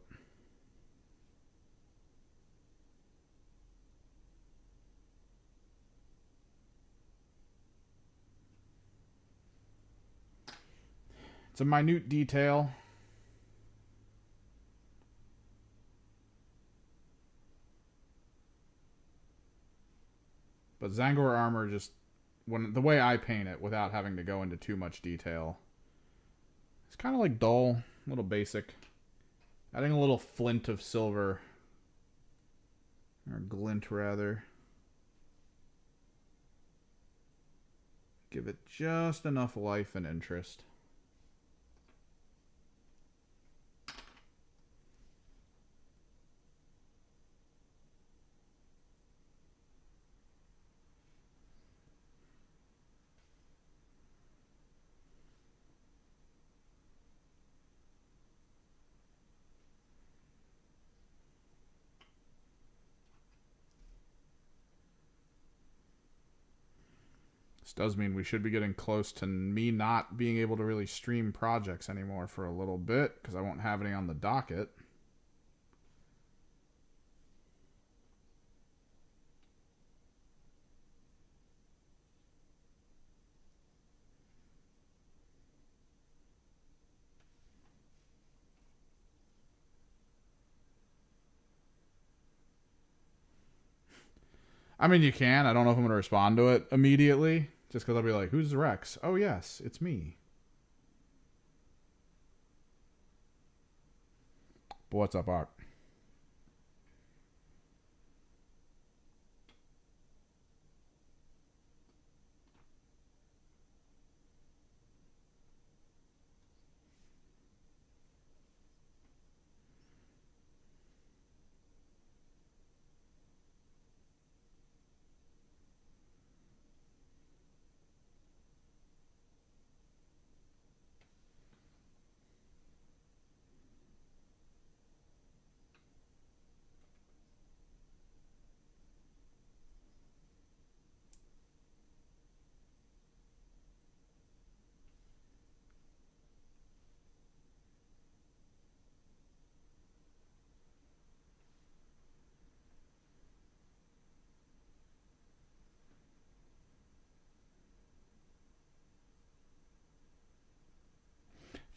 It's a minute detail. But Zangor armor just, when the way I paint it without having to go into too much detail, it's kind of like dull, a little basic. Adding a little flint of silver, or glint rather. Give it just enough life and interest. This does mean we should be getting close to me not being able to really stream projects anymore for a little bit, because I won't have any on the docket. I mean, you can. I don't know if I'm going to respond to it immediately. Just because I'll be like, who's Rex? Oh, yes, it's me. But what's up, Ark?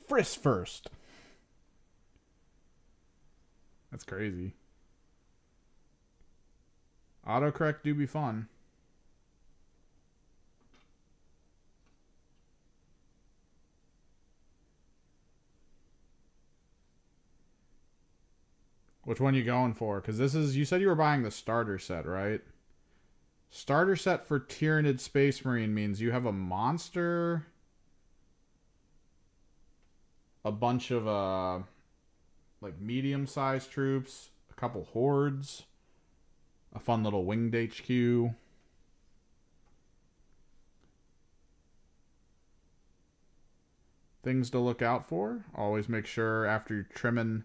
Friss first. That's crazy. Autocorrect do be fun. Which one you going for? Because this is... You said you were buying the starter set, right? Starter set for Tyranid Space Marine means you have a monster... A bunch of, like, medium-sized troops. A couple hordes. A fun little winged HQ. Things to look out for. Always make sure after you're trimming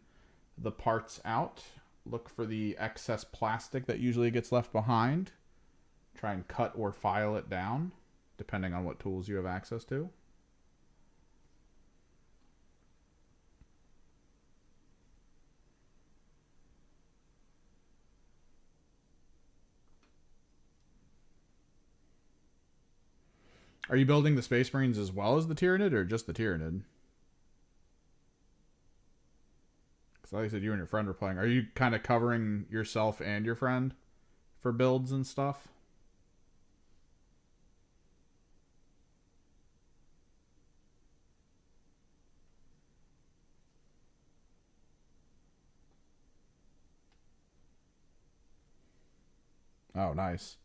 the parts out, look for the excess plastic that usually gets left behind. Try and cut or file it down, depending on what tools you have access to. Are you building the Space Marines as well as the Tyranid, or just the Tyranid? Because like I said, you and your friend were playing. Are you kind of covering yourself and your friend for builds and stuff? Oh, nice.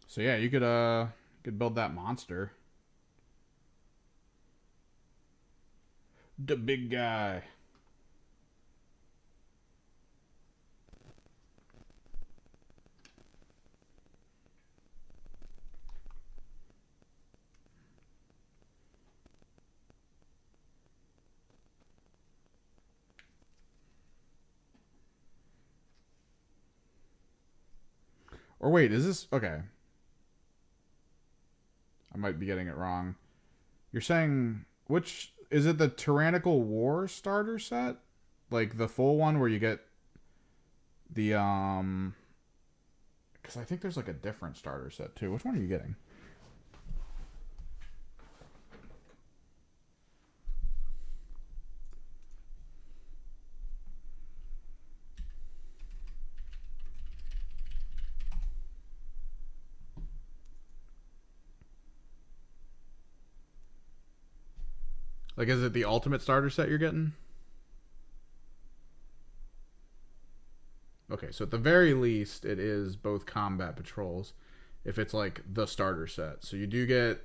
So yeah, you could build that monster. The big guy. Or wait, is this okay? I might be getting it wrong. You're saying which is it, the Tyrannical War starter set? Like the full one where you get the because I think there's like a different starter set too. Which one are you getting? Like, is it the ultimate starter set you're getting? Okay, so at the very least, it is both combat patrols. If it's like the starter set, so you do get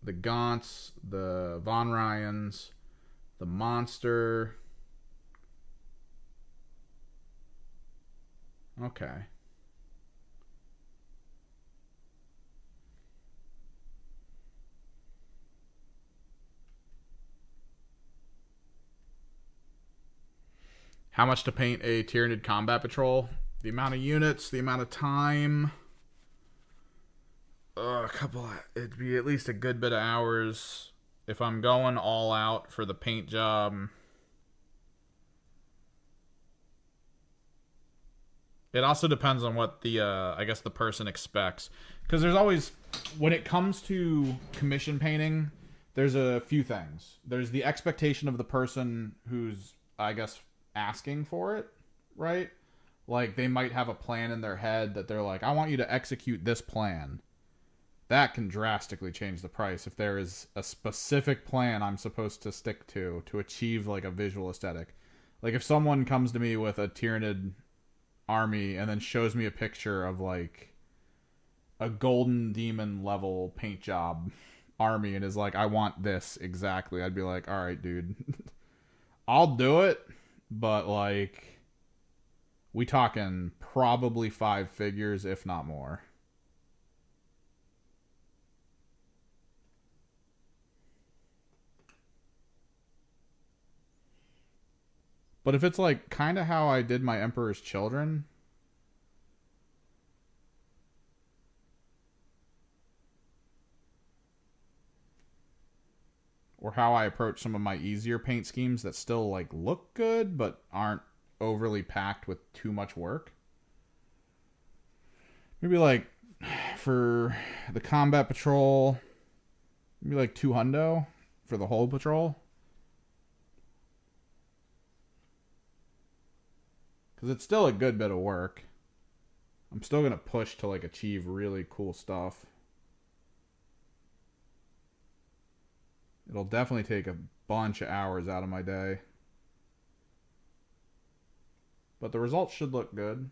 the Gaunts, the Von Ryans, the monster. Okay. How much to paint a Tyranid combat patrol? The amount of units, the amount of time. It'd be at least a good bit of hours. If I'm going all out for the paint job. It also depends on what the, I guess the person expects. Because there's always, when it comes to commission painting, there's a few things. There's the expectation of the person who's, I guess, asking for it, right? Like, they might have a plan in their head that they're like, I want you to execute this plan. That can drastically change the price if there is a specific plan I'm supposed to stick to achieve, like, a visual aesthetic. Like, if someone comes to me with a Tyranid army and then shows me a picture of, like, a golden demon level paint job army and is like, I want this exactly, I'd be like, all right, dude. I'll do it, but, like, we talking probably 5 figures, if not more. But if it's like kind of how I did my Emperor's Children, or how I approach some of my easier paint schemes that still like look good but aren't overly packed with too much work. Maybe like for the combat patrol, maybe like 200 for the whole patrol. Because it's still a good bit of work. I'm still going to push to like achieve really cool stuff. It'll definitely take a bunch of hours out of my day. But the results should look good.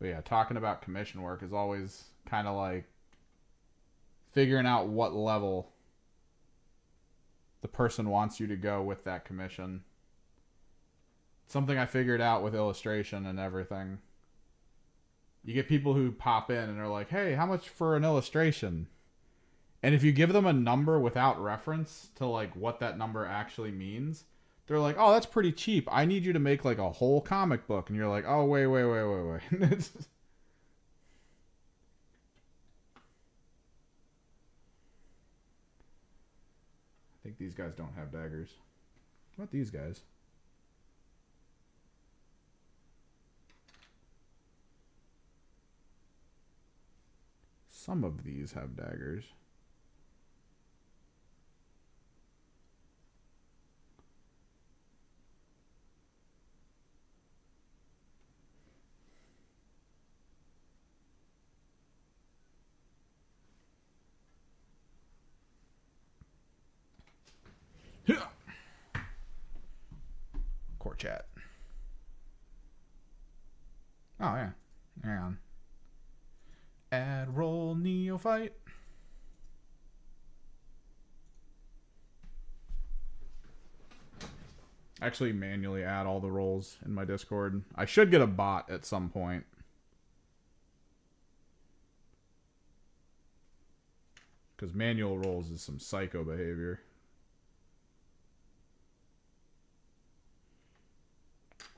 But yeah, talking about commission work is always kind of like figuring out what level the person wants you to go with that commission. Something I figured out with illustration and everything. You get people who pop in and are like, hey, how much for an illustration? And if you give them a number without reference to like what that number actually means, they're like, oh, that's pretty cheap. I need you to make like a whole comic book. And you're like, oh, wait. I think these guys don't have daggers. What about these guys? Some of these have daggers. Core chat. Oh, yeah. Hang on. Add roll neophyte. Actually manually add all the rolls in my Discord. I should get a bot at some point. Because manual rolls is some psycho behavior.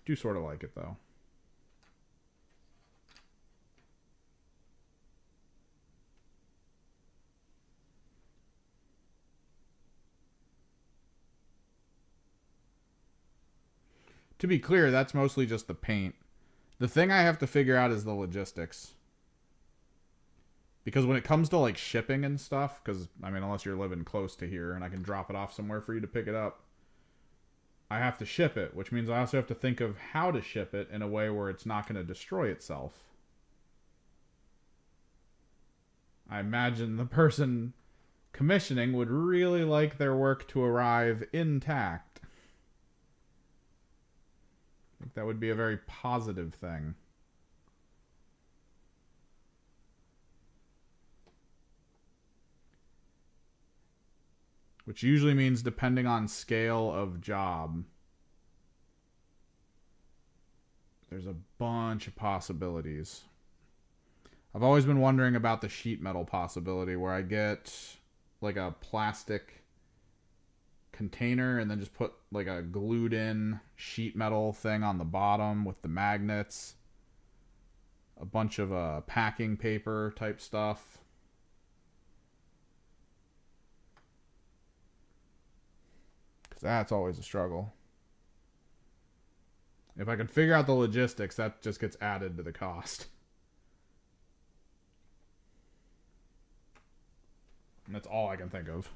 Do sort of like it though. To be clear, that's mostly just the paint. The thing I have to figure out is the logistics. Because when it comes to like shipping and stuff, because I mean, unless you're living close to here and I can drop it off somewhere for you to pick it up, I have to ship it, which means I also have to think of how to ship it in a way where it's not going to destroy itself. I imagine the person commissioning would really like their work to arrive intact. I think that would be a very positive thing. Which usually means depending on scale of job. There's a bunch of possibilities. I've always been wondering about the sheet metal possibility where I get like a plastic container and then just put like a glued in sheet metal thing on the bottom with the magnets. A bunch of packing paper type stuff. That's always a struggle. If I can figure out the logistics, that just gets added to the cost. And that's all I can think of.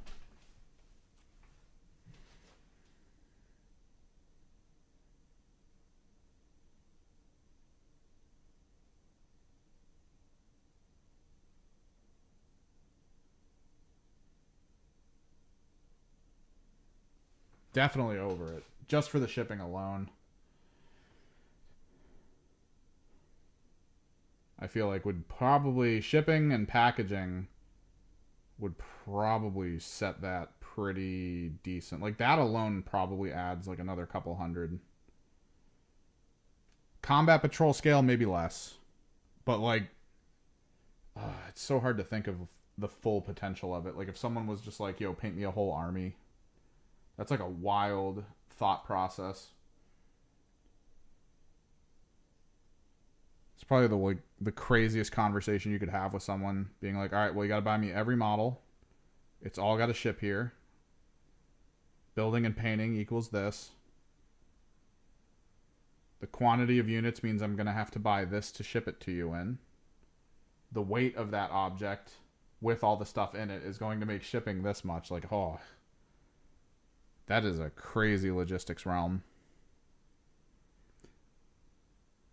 Definitely over it. Just for the shipping alone. I feel like would probably shipping and packaging would probably set that pretty decent. Like that alone probably adds like another couple hundred. Combat patrol scale maybe less, but like it's so hard to think of the full potential of it. Like if someone was just like, "Yo, paint me a whole army," that's like a wild thought process. It's probably the craziest conversation you could have with someone, being like, "All right, well, you got to buy me every model. It's all got to ship here. Building and painting equals this. The quantity of units means I'm going to have to buy this to ship it to you in. The weight of that object with all the stuff in it is going to make shipping this much." Like, oh, that is a crazy logistics realm.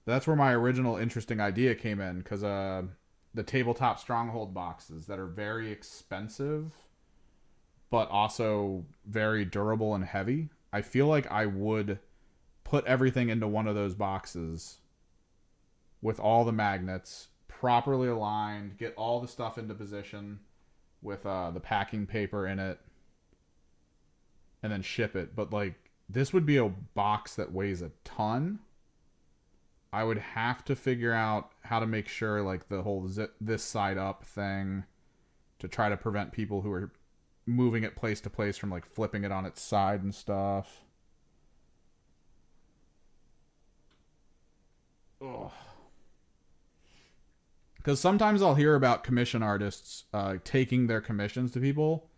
That's where my original interesting idea came in, because the tabletop stronghold boxes that are very expensive but also very durable and heavy. I feel like I would put everything into one of those boxes with all the magnets properly aligned, get all the stuff into position with the packing paper in it, and then ship it. But like, this would be a box that weighs a ton. I would have to figure out how to make sure like the whole this side up thing, to try to prevent people who are moving it place to place from like flipping it on its side and stuff. Ugh. Because sometimes I'll hear about commission artists taking their commissions to people,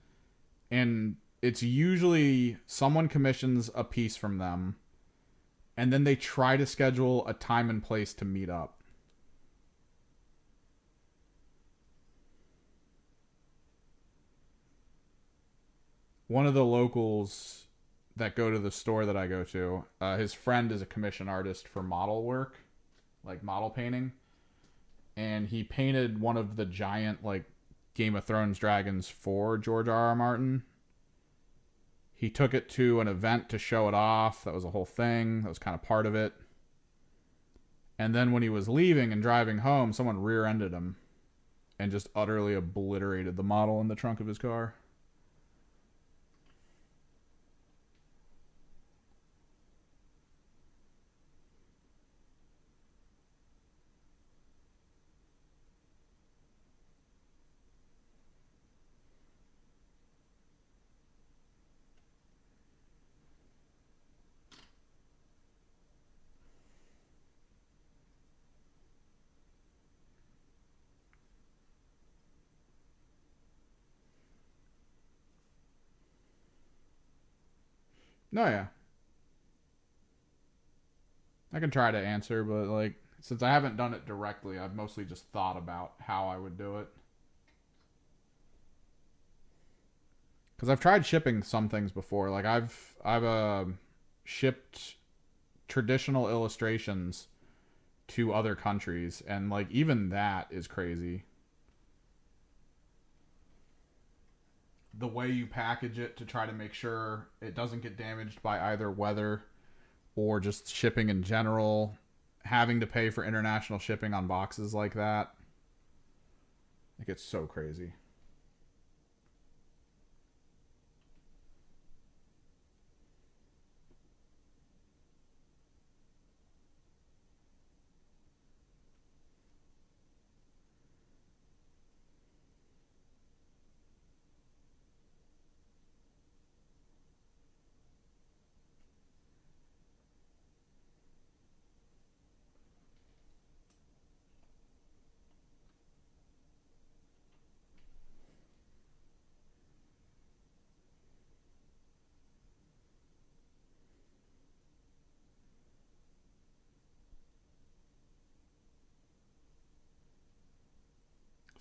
and it's usually someone commissions a piece from them, and then they try to schedule a time and place to meet up. One of the locals that go to the store that I go to, his friend is a commission artist for model work, like model painting. And he painted one of the giant, like, Game of Thrones dragons for George R.R. Martin. He took it to an event to show it off. That was a whole thing. That was kind of part of it. And then when he was leaving and driving home, someone rear-ended him and just utterly obliterated the model in the trunk of his car. No, yeah. I can try to answer, but like, since I haven't done it directly, I've mostly just thought about how I would do it. Because I've tried shipping some things before. Like I've shipped traditional illustrations to other countries, and like even that is crazy. The way you package it to try to make sure it doesn't get damaged by either weather or just shipping in general, having to pay for international shipping on boxes like that. It gets so crazy.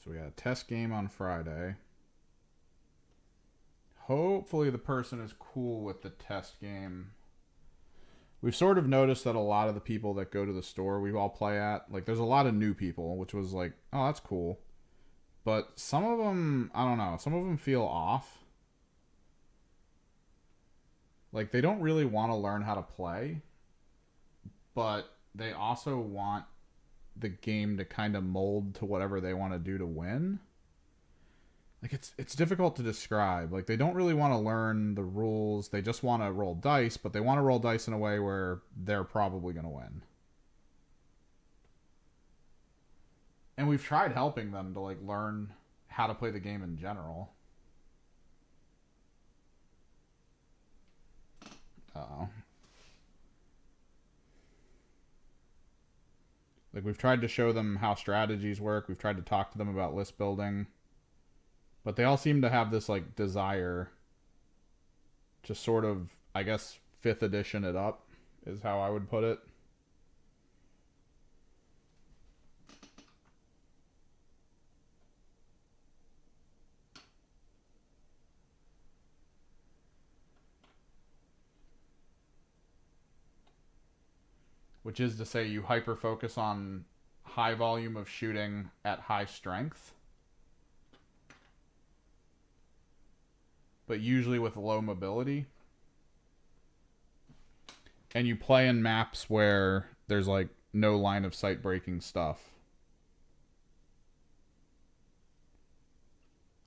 So we got a test game on Friday. Hopefully the person is cool with the test game. We've sort of noticed that a lot of the people that go to the store we all play at, like there's a lot of new people, which was like, oh, that's cool. But some of them, I don't know, some of them feel off. Like they don't really want to learn how to play, but they also want the game to kind of mold to whatever they want to do to win. like it's difficult to describe. Like they don't really want to learn the rules. They just want to roll dice, but they want to roll dice in a way where they're probably going to win. And we've tried helping them to like learn how to play the game in general. Uh-oh. Like we've tried to show them how strategies work. We've tried to talk to them about list building. But they all seem to have this like desire to sort of, I guess, 5th edition it up is how I would put it. Which is to say you hyper focus on high volume of shooting at high strength, but usually with low mobility. And you play in maps where there's like no line of sight breaking stuff.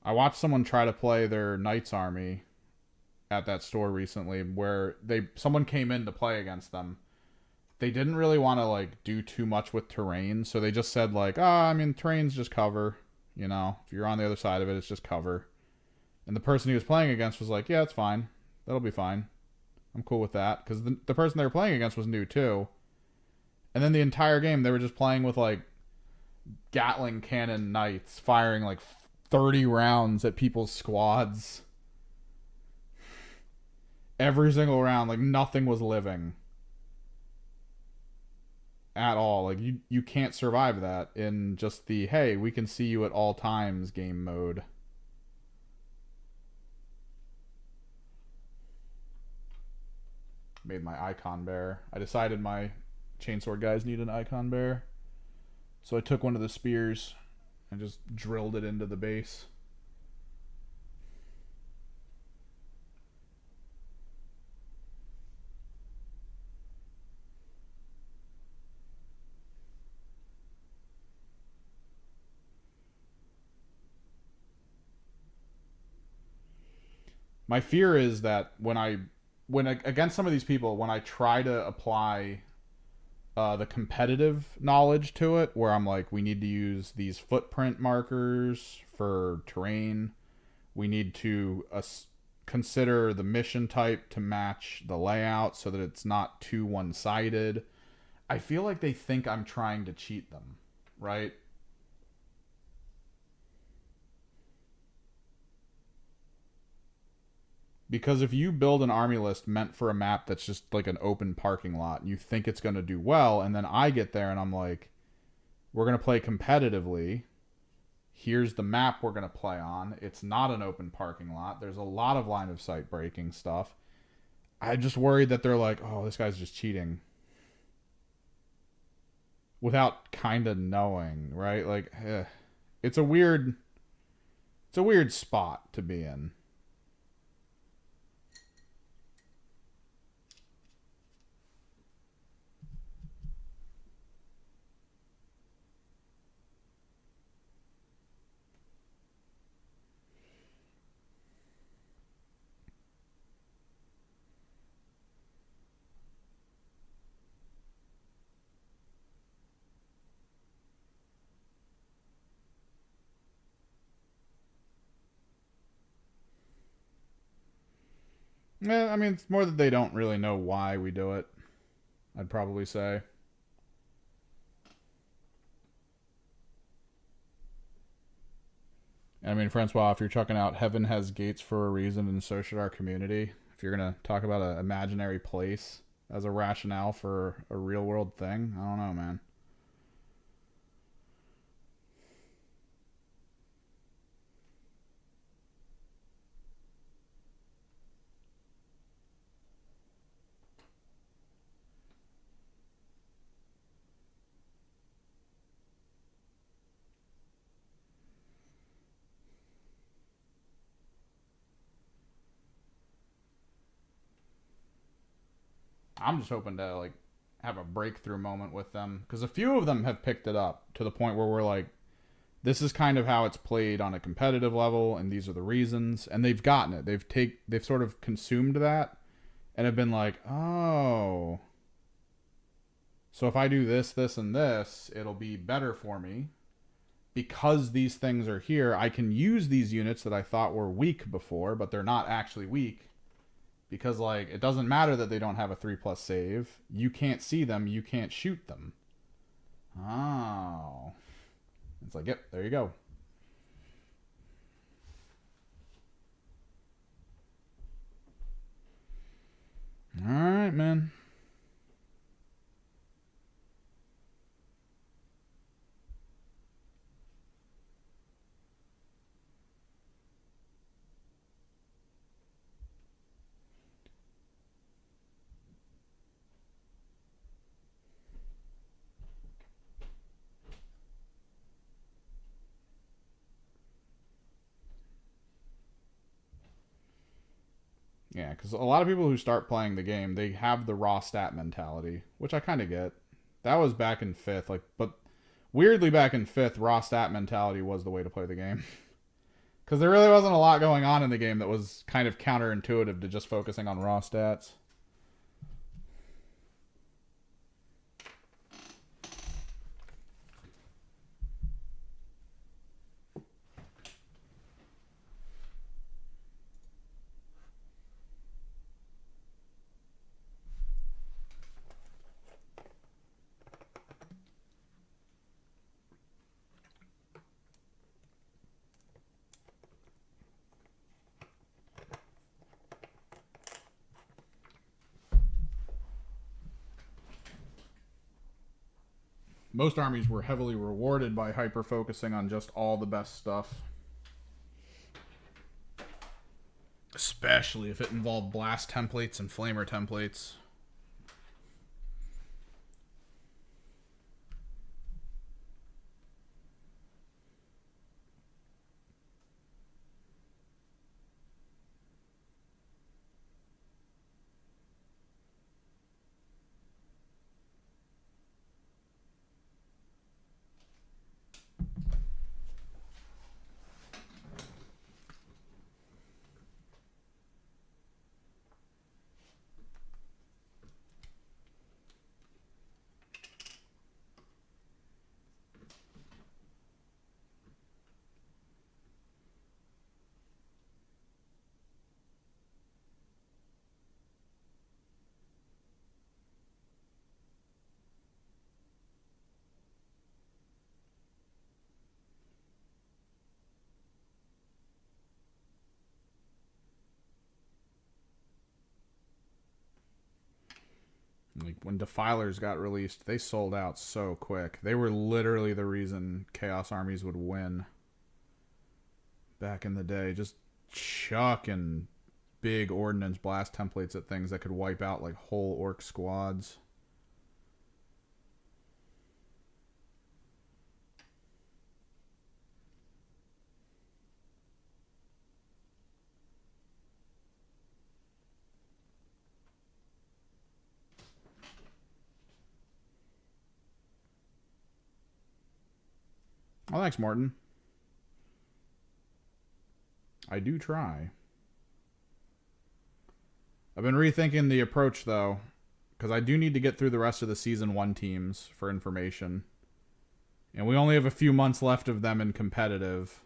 I watched someone try to play their Knights Army at that store recently where someone came in to play against them. They didn't really want to like do too much with terrain, so they just said like, I mean, terrain's just cover, you know. If you're on the other side of it, it's just cover. And the person he was playing against was like, yeah, it's fine. That'll be fine. I'm cool with that. Because the person they were playing against was new too. And then the entire game, they were just playing with like Gatling cannon knights, firing like 30 rounds at people's squads. Every single round, like nothing was living. At all. Like you can't survive that in just the hey, we can see you at all times game mode. Made my icon bear. I decided my chainsword guys need an icon bear, so I took one of the spears and just drilled it into the base. My fear is that when against some of these people, when I try to apply the competitive knowledge to it, where I'm like, we need to use these footprint markers for terrain, we need to consider the mission type to match the layout so that it's not too one-sided. I feel like they think I'm trying to cheat them, right? Because if you build an army list meant for a map that's just like an open parking lot and you think it's going to do well, and then I get there and I'm like, we're going to play competitively. Here's the map we're going to play on. It's not an open parking lot. There's a lot of line of sight breaking stuff. I'm just worried that they're like, oh, this guy's just cheating. Without kind of knowing, right? Like, it's a weird spot to be in. Yeah, I mean, it's more that they don't really know why we do it, I'd probably say. I mean, Francois, if you're chucking out heaven has gates for a reason and so should our community, if you're going to talk about an imaginary place as a rationale for a real world thing, I don't know, man. I'm just hoping to like have a breakthrough moment with them because a few of them have picked it up to the point where we're like, this is kind of how it's played on a competitive level, and these are the reasons. And they've gotten it. They've sort of consumed that and have been like, oh, so if I do this, this, and this, it'll be better for me. Because these things are here, I can use these units that I thought were weak before, but they're not actually weak. Because, like, it doesn't matter that they don't have a 3+ save. You can't see them, you can't shoot them. Oh. It's like, yep, there you go. Alright, man. Yeah, because a lot of people who start playing the game, they have the raw stat mentality, which I kind of get. That was back in 5th, like, but weirdly back in 5th, raw stat mentality was the way to play the game. Because there really wasn't a lot going on in the game that was kind of counterintuitive to just focusing on raw stats. Most armies were heavily rewarded by hyper-focusing on just all the best stuff. Especially if it involved blast templates and flamer templates. Like, when Defilers got released, they sold out so quick. They were literally the reason Chaos armies would win back in the day. Just chucking big ordnance blast templates at things that could wipe out, like, whole orc squads. Oh, thanks, Morton. I do try. I've been rethinking the approach, though, because I do need to get through the rest of the Season 1 teams for information. And we only have a few months left of them in competitive.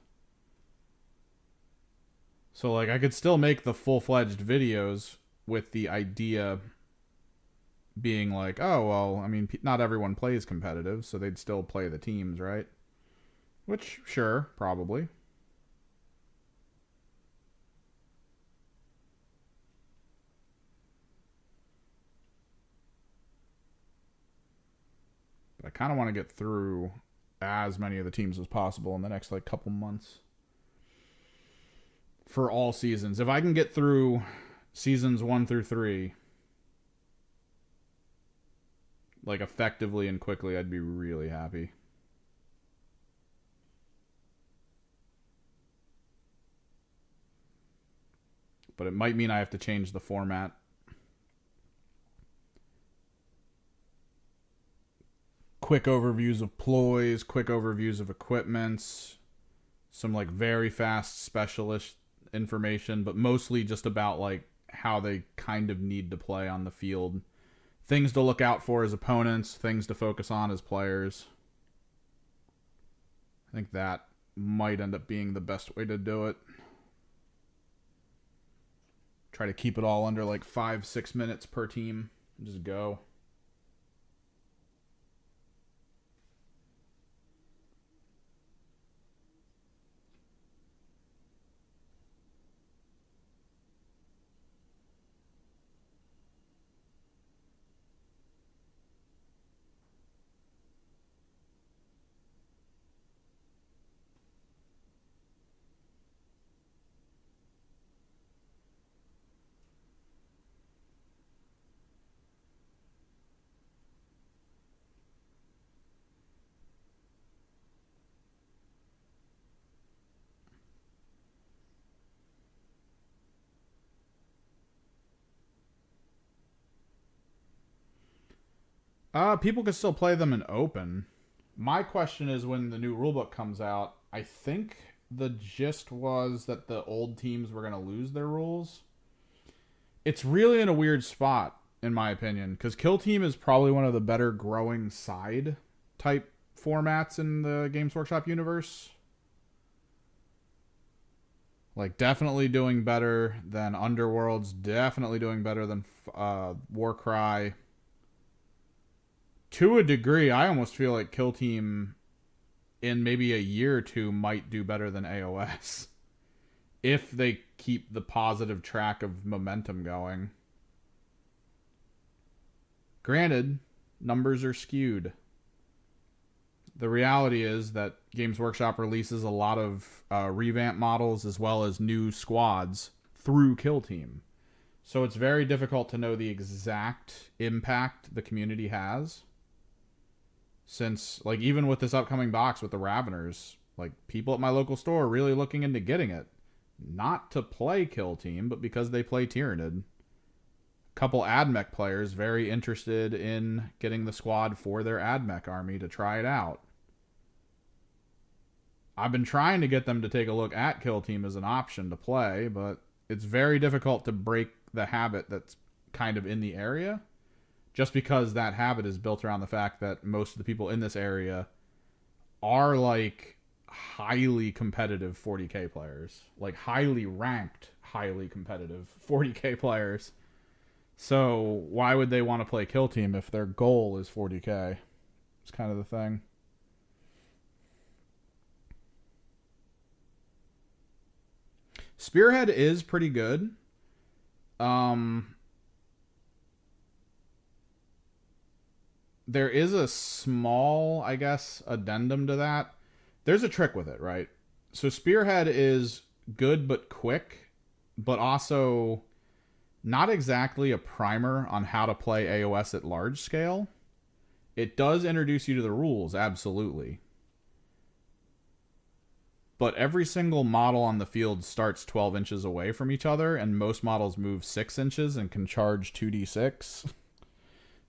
So, like, I could still make the full-fledged videos with the idea being like, oh, well, I mean, not everyone plays competitive, so they'd still play the teams, right? Which, sure, probably. But I kind of want to get through as many of the teams as possible in the next, like, couple months. For all seasons. If I can get through seasons 1 through 3, like, effectively and quickly, I'd be really happy. But it might mean I have to change the format quick overviews of ploys, quick overviews of equipments, some like very fast specialist information, but mostly just about like how they kind of need to play on the field. Things to look out for as opponents, things to focus on as players. I think that might end up being the best way to do it. Try to keep it all under like 5-6 minutes per team. Just go. People can still play them in open. My question is, when the new rulebook comes out, I think the gist was that the old teams were going to lose their rules. It's really in a weird spot, in my opinion, because Kill Team is probably one of the better growing side type formats in the Games Workshop universe. Like, definitely doing better than Underworlds, definitely doing better than Warcry. To a degree, I almost feel like Kill Team in maybe a year or two might do better than AOS. If they keep the positive track of momentum going. Granted, numbers are skewed. The reality is that Games Workshop releases a lot of revamp models as well as new squads through Kill Team. So it's very difficult to know the exact impact the community has. Since, like, even with this upcoming box with the Raveners, like, people at my local store are really looking into getting it. Not to play Kill Team, but because they play Tyranid. A couple AdMech players very interested in getting the squad for their AdMech army to try it out. I've been trying to get them to take a look at Kill Team as an option to play, but it's very difficult to break the habit that's kind of in the area. Just because that habit is built around the fact that most of the people in this area are like highly competitive 40k players. Like highly ranked, highly competitive 40k players. So why would they want to play Kill Team if their goal is 40k? It's kind of the thing. Spearhead is pretty good. There is a small, I guess, addendum to that. There's a trick with it, right? So Spearhead is good but quick, but also not exactly a primer on how to play AOS at large scale. It does introduce you to the rules, absolutely. But every single model on the field starts 12 inches away from each other, and most models move 6 inches and can charge 2d6.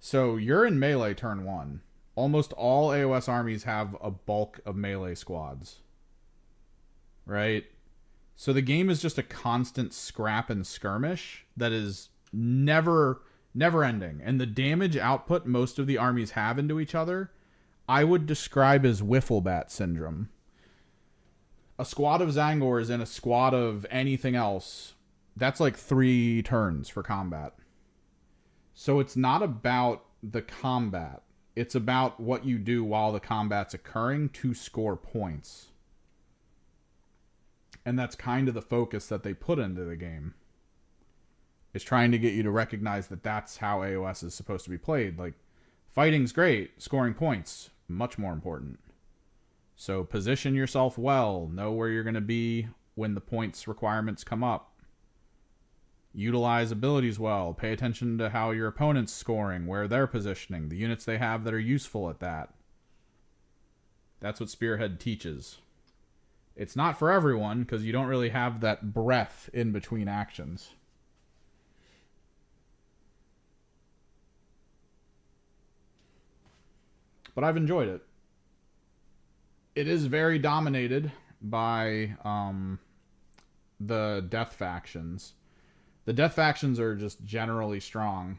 So you're in melee turn 1. Almost all AOS armies have a bulk of melee squads. Right? So the game is just a constant scrap and skirmish that is never ending. And the damage output most of the armies have into each other, I would describe as wiffle bat syndrome. A squad of Zangors and a squad of anything else, that's like 3 turns for combat. So it's not about the combat. It's about what you do while the combat's occurring to score points. And that's kind of the focus that they put into the game. Is trying to get you to recognize that that's how AOS is supposed to be played. Like, fighting's great. Scoring points, much more important. So position yourself well. Know where you're going to be when the points requirements come up. Utilize abilities well. Pay attention to how your opponent's scoring, where they're positioning, the units they have that are useful at that. That's what Spearhead teaches. It's not for everyone, because you don't really have that breadth in between actions. but I've enjoyed it. It is very dominated by the death factions. The death factions are just generally strong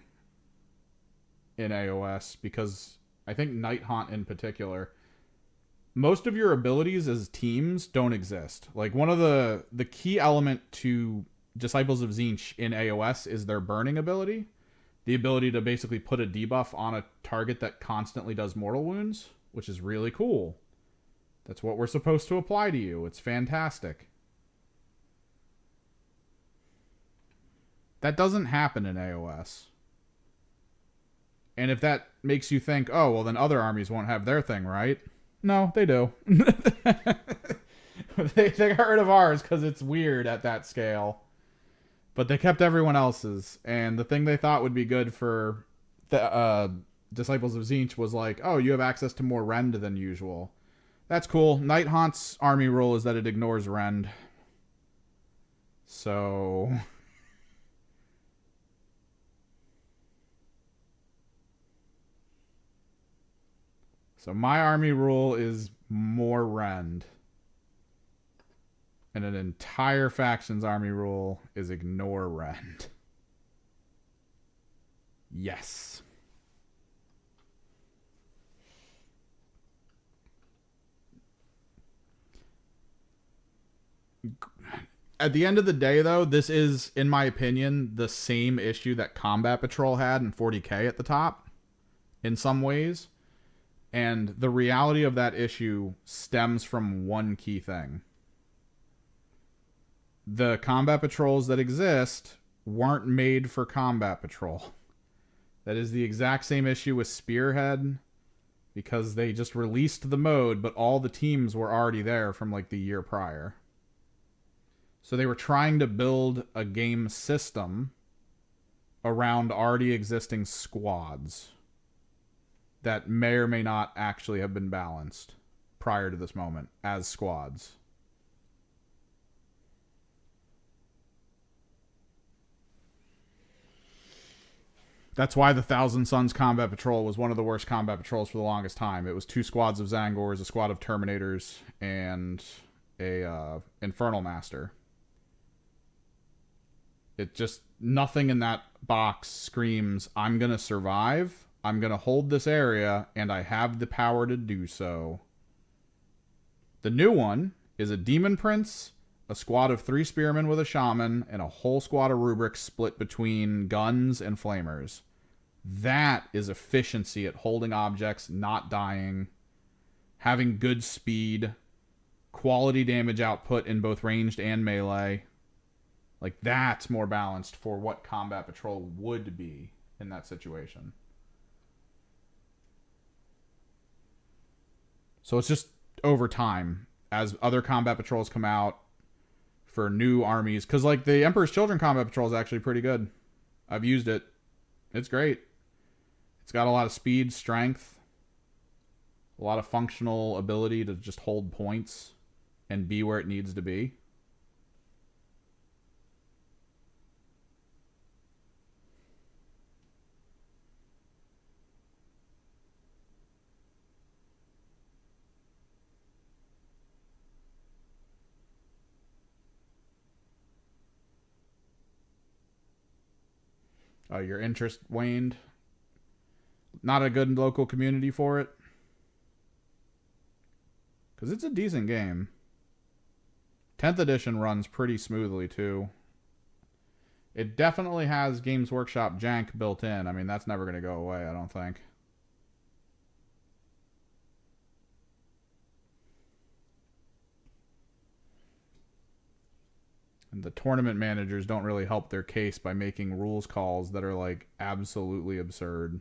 in AOS because I think Night Haunt in particular, most of your abilities as teams don't exist. Like one of the key element to Disciples of Tzeentch in AOS is their burning ability. The ability to basically put a debuff on a target that constantly does mortal wounds, which is really cool. That's what we're supposed to apply to you. It's fantastic. That doesn't happen in AOS. And if that makes you think, oh, well, then other armies won't have their thing, right? No, they do. they got rid of ours because it's weird at that scale. But they kept everyone else's. And the thing they thought would be good for the Disciples of Tzeentch was like, oh, you have access to more Rend than usual. That's cool. Night Haunt's army rule is that it ignores Rend. So my army rule is more Rend. And an entire faction's army rule is ignore Rend. Yes. At the end of the day, though, this is, in my opinion, the same issue that Combat Patrol had in 40k at the top, in some ways. And the reality of that issue stems from one key thing. The Combat Patrols that exist weren't made for Combat Patrol. That is the exact same issue with Spearhead, because they just released the mode, but all the teams were already there from like the year prior. So they were trying to build a game system around already existing squads that may or may not actually have been balanced prior to this moment as squads. That's why the Thousand Suns Combat Patrol was one of the worst Combat Patrols for the longest time. It was 2 squads of Zangors, a squad of Terminators, and a Infernal Master. It just, nothing in that box screams, I'm going to survive, I'm going to hold this area, and I have the power to do so. The new one is a Demon Prince, a squad of 3 Spearmen with a Shaman, and a whole squad of Rubrics split between guns and Flamers. That is efficiency at holding objects, not dying, having good speed, quality damage output in both ranged and melee. Like, that's more balanced for what Combat Patrol would be in that situation. So it's just over time, as other Combat Patrols come out for new armies. Because, like, the Emperor's Children Combat Patrol is actually pretty good. I've used it. It's great. It's got a lot of speed, strength, a lot of functional ability to just hold points and be where it needs to be. Your interest waned. Not a good local community for it. Because it's a decent game. 10th edition runs pretty smoothly, too. It definitely has Games Workshop jank built in. I mean, that's never going to go away, I don't think. And the tournament managers don't really help their case by making rules calls that are, like, absolutely absurd.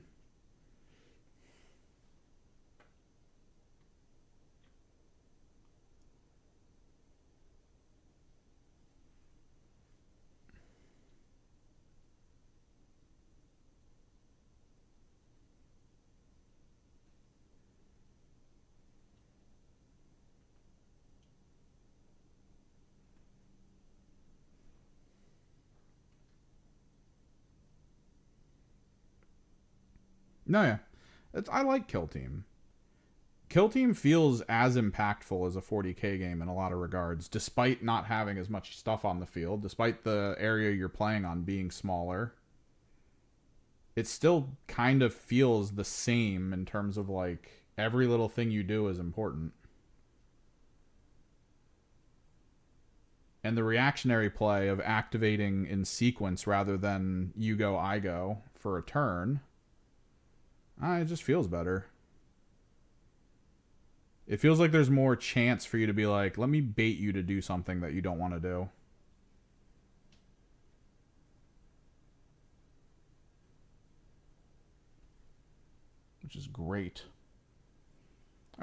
No, yeah. I like Kill Team. Kill Team feels as impactful as a 40k game in a lot of regards, despite not having as much stuff on the field, despite the area you're playing on being smaller. It still kind of feels the same in terms of like every little thing you do is important. And the reactionary play of activating in sequence rather than you go, I go for a turn, it just feels better. It feels like there's more chance for you to be like, let me bait you to do something that you don't want to do. Which is great.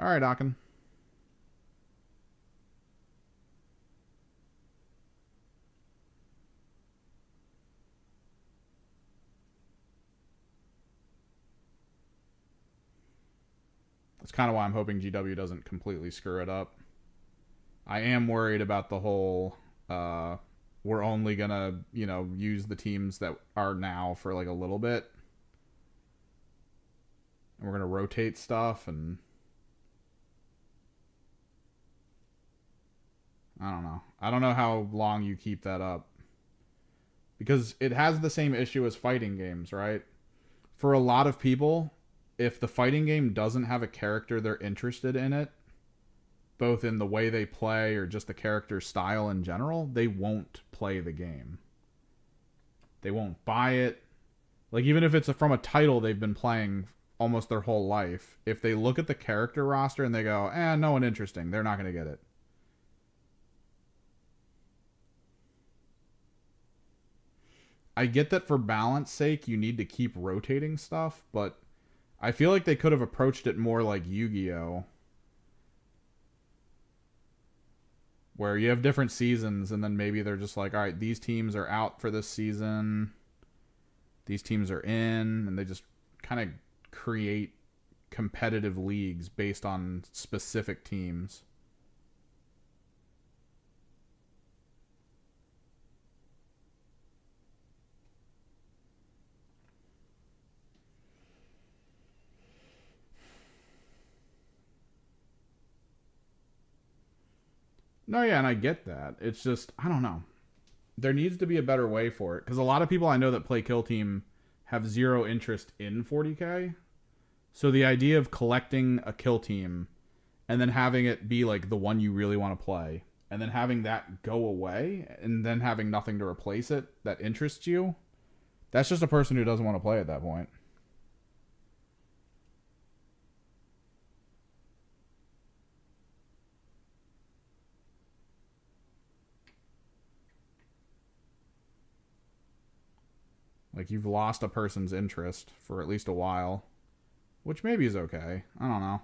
All right, Akin. That's kind of why I'm hoping GW doesn't completely screw it up. I am worried about the whole, we're only going to, use the teams that are now for like a little bit. And we're going to rotate stuff and... I don't know. I don't know how long you keep that up. Because it has the same issue as fighting games, right? For a lot of people, if the fighting game doesn't have a character they're interested in it, both in the way they play or just the character style in general, they won't play the game. They won't buy it. Like, even if it's from a title they've been playing almost their whole life, if they look at the character roster and they go, no one interesting, they're not going to get it. I get that for balance sake, you need to keep rotating stuff, but I feel like they could have approached it more like Yu-Gi-Oh! Where you have different seasons, and then maybe they're just like, all right, these teams are out for this season. These teams are in, and they just kind of create competitive leagues based on specific teams. No, yeah, and I get that. It's just, I don't know. There needs to be a better way for it. Because a lot of people I know that play Kill Team have zero interest in 40k. So the idea of collecting a Kill Team and then having it be like the one you really want to play, and then having that go away, and then having nothing to replace it that interests you, that's just a person who doesn't want to play at that point. Like, you've lost a person's interest for at least a while, which maybe is okay. I don't know.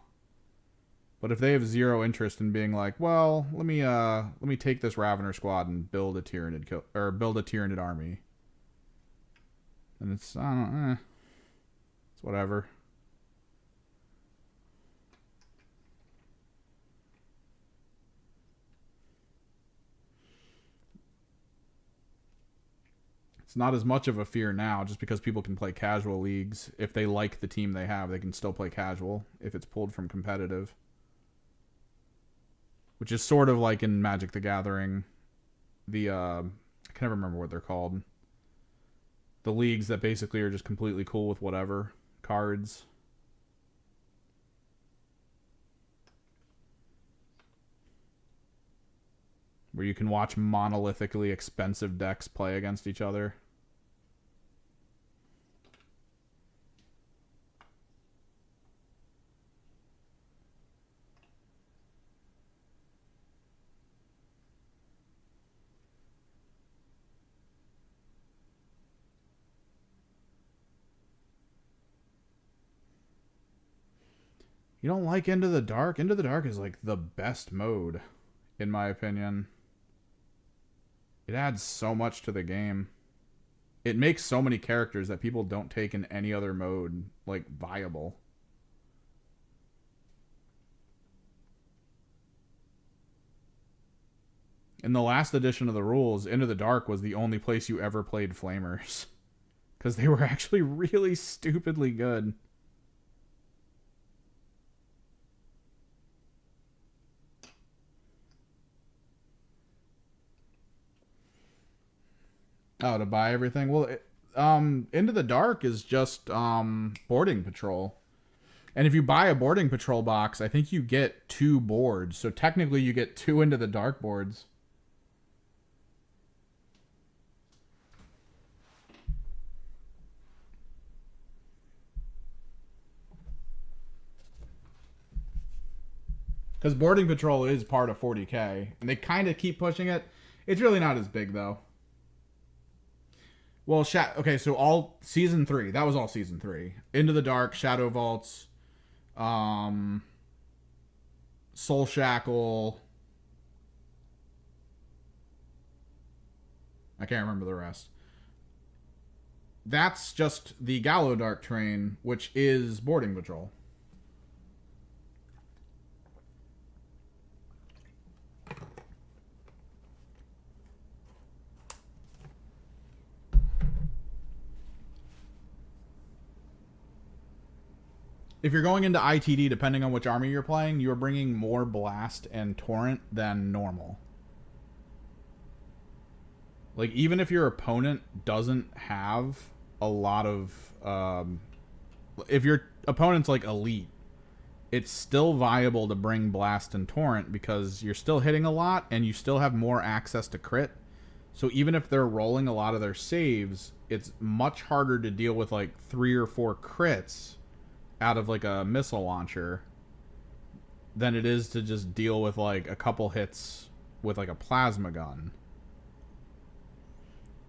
But if they have zero interest in being like, well, let me take this Ravener squad and build a Tyranid army, then it's, I don't know, it's whatever. It's not as much of a fear now, just because people can play casual leagues. If they like the team they have, they can still play casual if it's pulled from competitive. Which is sort of like in Magic the Gathering, I can never remember what they're called. The leagues that basically are just completely cool with whatever cards. Where you can watch monolithically expensive decks play against each other. You don't like Into the Dark? Into the Dark is like the best mode, in my opinion. It adds so much to the game. It makes so many characters that people don't take in any other mode, like, viable. In the last edition of the rules, Into the Dark was the only place you ever played Flamers. Because they were actually really stupidly good. Oh, to buy everything. Well, Into the Dark is just boarding patrol. And if you buy a boarding patrol box, I think you get 2 boards. So technically you get 2 Into the Dark boards. Because boarding patrol is part of 40K. And they kind of keep pushing it. It's really not as big, though. Well, okay, so all season 3. That was all season 3. Into the Dark, Shadow Vaults, Soul Shackle. I can't remember the rest. That's just the Gallo Dark train, which is boarding patrol. If you're going into ITD, depending on which army you're playing, you're bringing more Blast and Torrent than normal. Like, even if your opponent doesn't have a lot of... if your opponent's, like, elite, it's still viable to bring Blast and Torrent because you're still hitting a lot and you still have more access to crit. So even if they're rolling a lot of their saves, it's much harder to deal with, like, 3 or 4 crits out of like a missile launcher than it is to just deal with like a couple hits with like a plasma gun.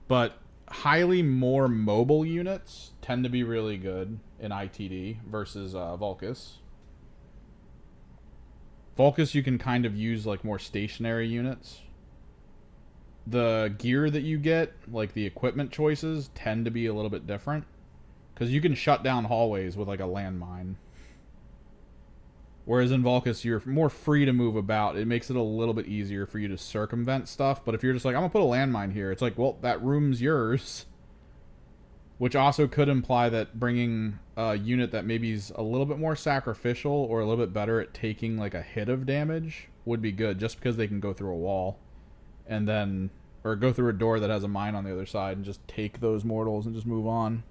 But highly more mobile units tend to be really good in ITD versus Vulcus. Vulcus you can kind of use like more stationary units. The gear that you get, like the equipment choices, tend to be a little bit different. Because you can shut down hallways with like a landmine. Whereas in Vulcus, you're more free to move about. It makes it a little bit easier for you to circumvent stuff. But if you're just like, I'm going to put a landmine here, it's like, well, that room's yours. Which also could imply that bringing a unit that maybe is a little bit more sacrificial or a little bit better at taking like a hit of damage would be good. Just because they can go through a wall. And then, or go through a door that has a mine on the other side and just take those mortals and just move on.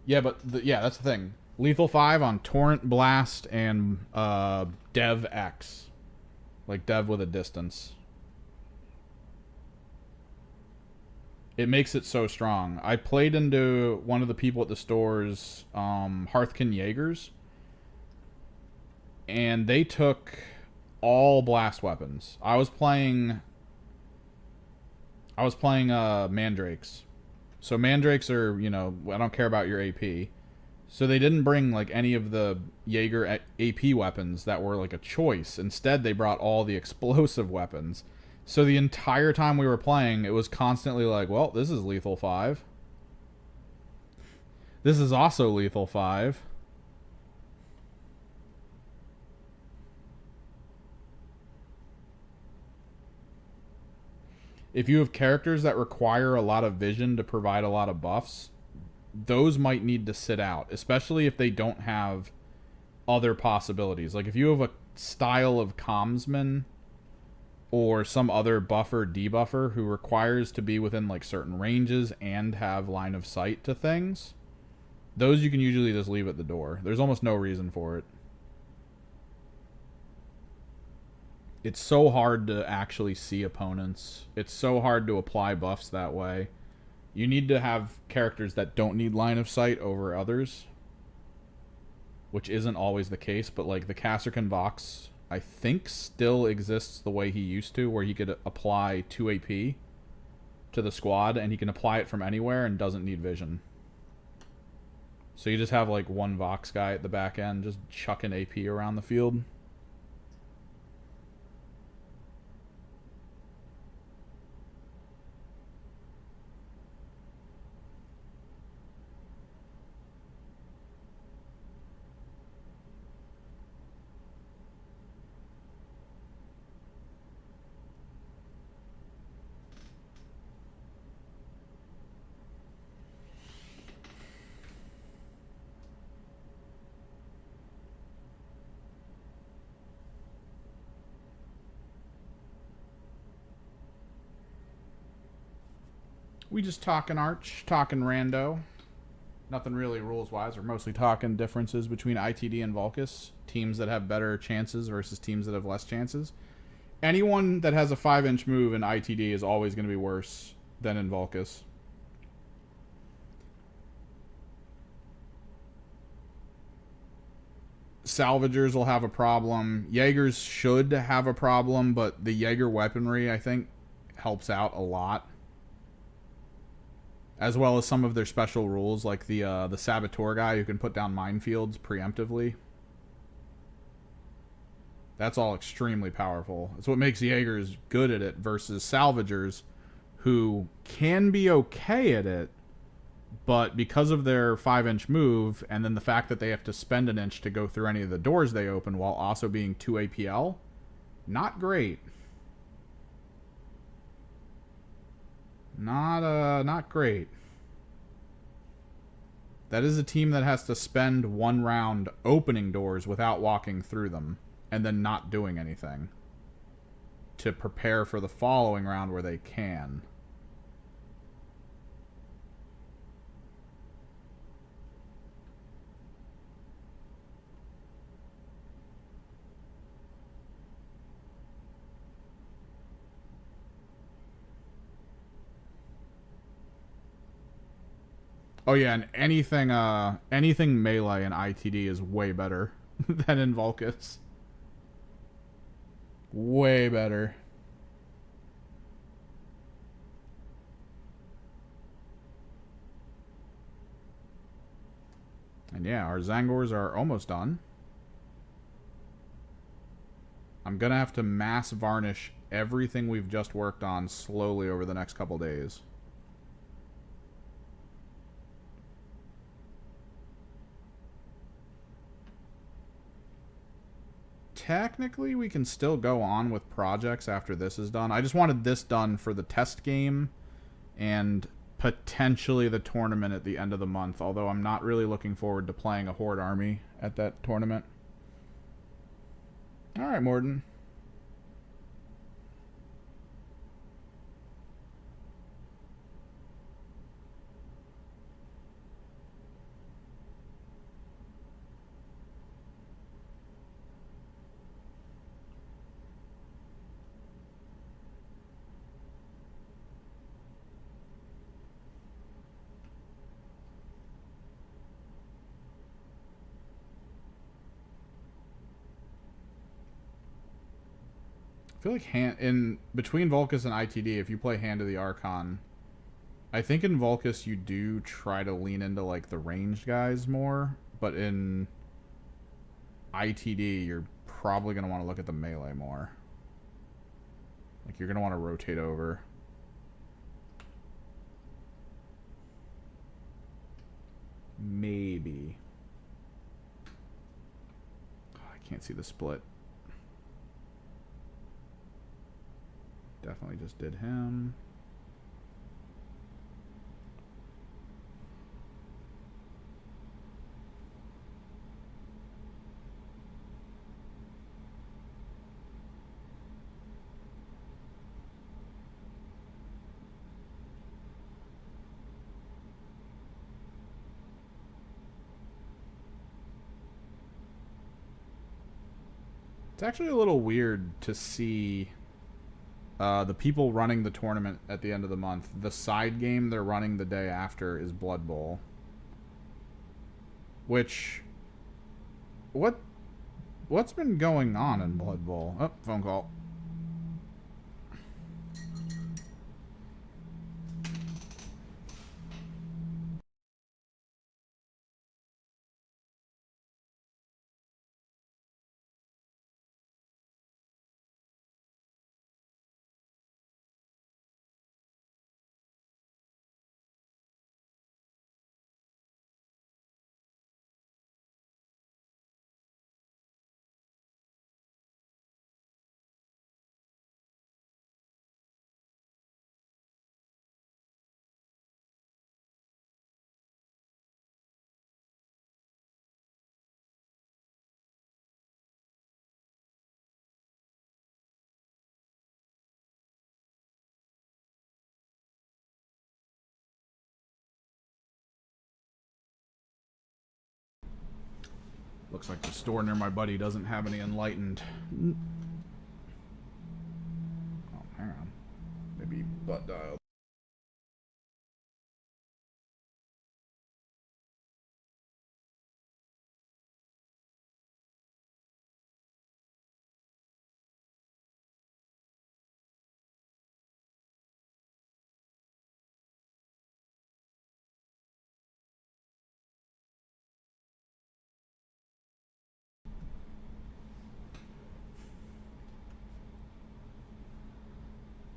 Yeah, but yeah, that's the thing. Lethal 5 on Torrent, Blast, and Dev X. Like Dev with a distance. It makes it so strong. I played into one of the people at the store's Hearthkin Jaegers. And they took all blast weapons. I was playing Mandrakes. So Mandrakes are, you know, I don't care about your AP. So they didn't bring, like, any of the Jaeger AP weapons that were, like, a choice. Instead, they brought all the explosive weapons. So the entire time we were playing, it was constantly like, well, this is Lethal 5. This is also Lethal 5. If you have characters that require a lot of vision to provide a lot of buffs, those might need to sit out, especially if they don't have other possibilities. Like if you have a style of commsman or some other buffer debuffer who requires to be within like certain ranges and have line of sight to things, those you can usually just leave at the door. There's almost no reason for it. It's so hard to actually see opponents. It's so hard to apply buffs that way. You need to have characters that don't need line of sight over others, which isn't always the case, but like the Kasserkin Vox, I think still exists the way he used to, where he could apply 2 AP to the squad, and he can apply it from anywhere and doesn't need vision. So you just have like one Vox guy at the back end just chucking AP around the field. We just talking Arch, talking Rando. Nothing really rules-wise. We're mostly talking differences between ITD and Vulcus. Teams that have better chances versus teams that have less chances. Anyone that has a 5-inch move in ITD is always going to be worse than in Vulcus. Salvagers will have a problem. Jaegers should have a problem, but the Jaeger weaponry, I think, helps out a lot. As well as some of their special rules, like the Saboteur guy who can put down minefields preemptively. That's all extremely powerful. It's what makes Jaegers good at it versus Salvagers, who can be okay at it, but because of their 5-inch move, and then the fact that they have to spend an inch to go through any of the doors they open while also being 2 APL, not great. Not great. That is a team that has to spend 1 round opening doors without walking through them, and then not doing anything to prepare for the following round where they can. Oh yeah, and anything melee in ITD is way better than in Vulcus. Way better. And yeah, our Zangors are almost done. I'm gonna have to mass varnish everything we've just worked on slowly over the next couple days. Technically, we can still go on with projects after this is done. I just wanted this done for the test game and potentially the tournament at the end of the month, although I'm not really looking forward to playing a Horde army at that tournament. Alright, Morden. I feel like in between Vulcus and ITD, if you play Hand of the Archon, I think in Vulcus you do try to lean into like the ranged guys more, but in ITD you're probably going to want to look at the melee more. Like you're going to want to rotate over. Maybe. Oh, I can't see the split. Definitely just did him. It's actually a little weird to see the people running the tournament at the end of the month. The side game they're running the day after is Blood Bowl. Which... What's been going on in Blood Bowl? Oh, phone call. Looks like the store near my buddy doesn't have any enlightened. Oh, hang on. Maybe butt dialed.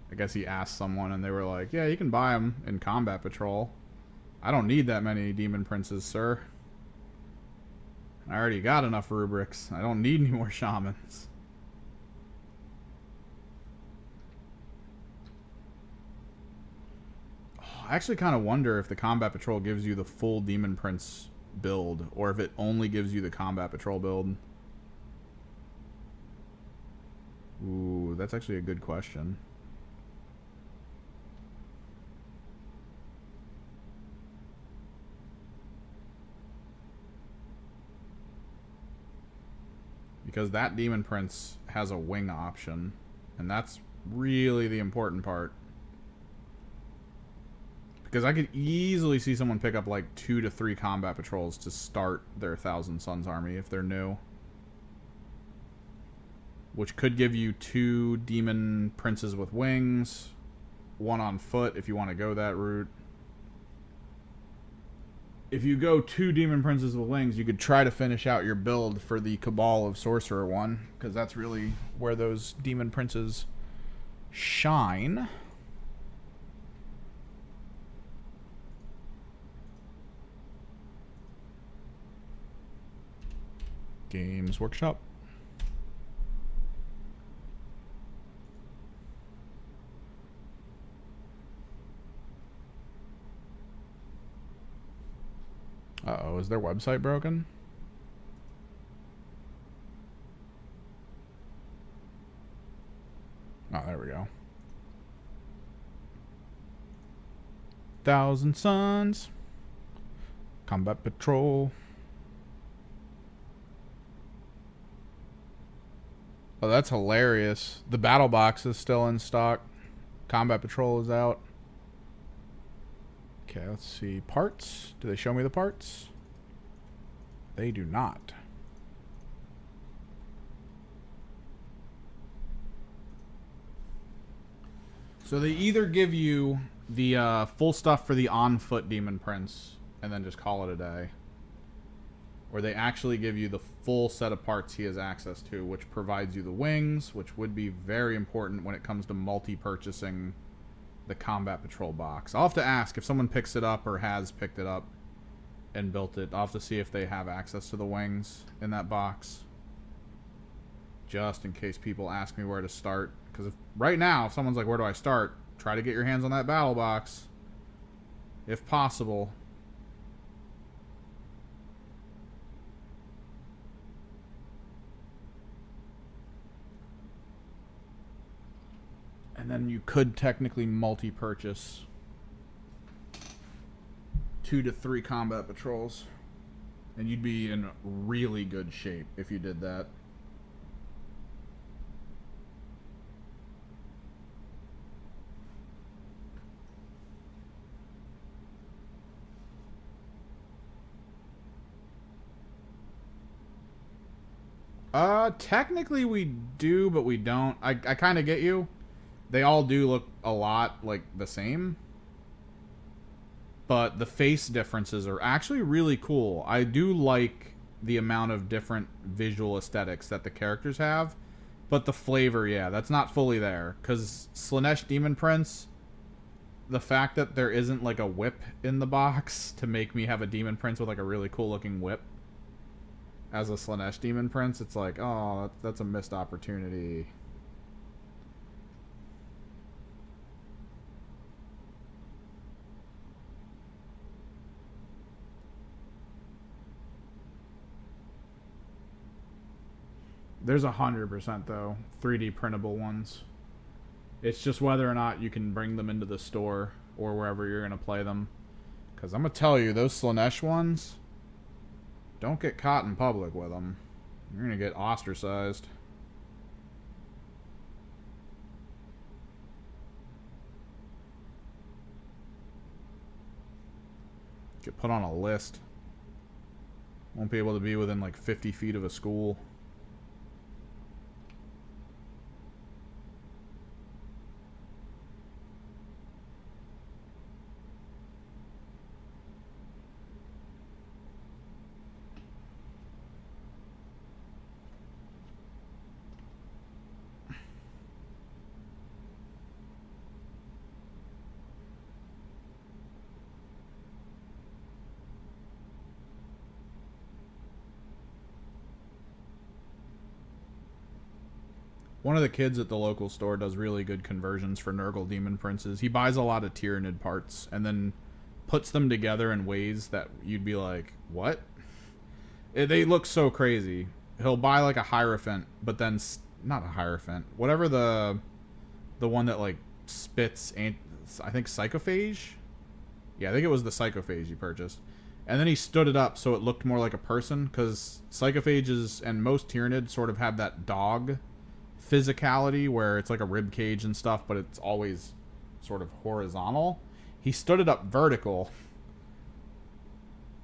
I guess he asked someone and they were like, yeah, you can buy them in Combat Patrol. I don't need that many Demon Princes, sir. I already got enough rubrics. I don't need any more shamans. I actually kind of wonder if the Combat Patrol gives you the full Demon Prince build, or if it only gives you the Combat Patrol build. Ooh, that's actually a good question. Because that Demon Prince has a wing option, and that's really the important part. Because I could easily see someone pick up like 2 to 3 Combat Patrols to start their Thousand Suns army if they're new. Which could give you 2 Demon Princes with wings, 1 on foot if you want to go that route. If you go 2 Demon Princes with wings, you could try to finish out your build for the Cabal of Sorcerer one, because that's really where those Demon Princes shine. Games Workshop. Uh-oh, is their website broken? Oh, there we go. Thousand Suns. Combat Patrol. Oh, that's hilarious. The battle box is still in stock. Combat Patrol is out. Okay, let's see. Parts. Do they show me the parts? They do not. So they either give you the full stuff for the on-foot Demon Prince and then just call it a day, or they actually give you the full set of parts he has access to, which provides you the wings, which would be very important when it comes to multi-purchasing the Combat Patrol box. I'll have to ask if someone picks it up or has picked it up and built it. I'll have to see if they have access to the wings in that box, just in case people ask me where to start. Because right now, if someone's like, where do I start? Try to get your hands on that battle box, if possible. And then you could technically multi-purchase 2 to 3 Combat Patrols. And you'd be in really good shape if you did that. Technically we do, but we don't. I kind of get you. They all do look a lot like the same. But the face differences are actually really cool. I do like the amount of different visual aesthetics that the characters have. But the flavor, yeah, that's not fully there. Because Slaanesh Demon Prince, the fact that there isn't like a whip in the box to make me have a Demon Prince with like a really cool looking whip as a Slaanesh Demon Prince, it's like, oh, that's a missed opportunity. There's 100% though 3D printable ones. It's just whether or not you can bring them into the store or wherever you're gonna play them. Because I'm gonna tell you, those Slaanesh ones Don't get caught in public with them. You're gonna get ostracized. Get put on a list. Won't be able to be within like 50 feet of a school. One of the kids at the local store does really good conversions for Nurgle Demon Princes. He buys a lot of Tyranid parts and then puts them together in ways that you'd be like, what? They look so crazy. He'll buy like a Hierophant, but then... Not a Hierophant. Whatever the one that like spits... I think Psychophage? Yeah, I think it was the Psychophage he purchased. And then he stood it up so it looked more like a person, because Psychophages and most Tyranids sort of have that dog physicality where it's like a rib cage and stuff, but it's always sort of horizontal. He stood it up vertical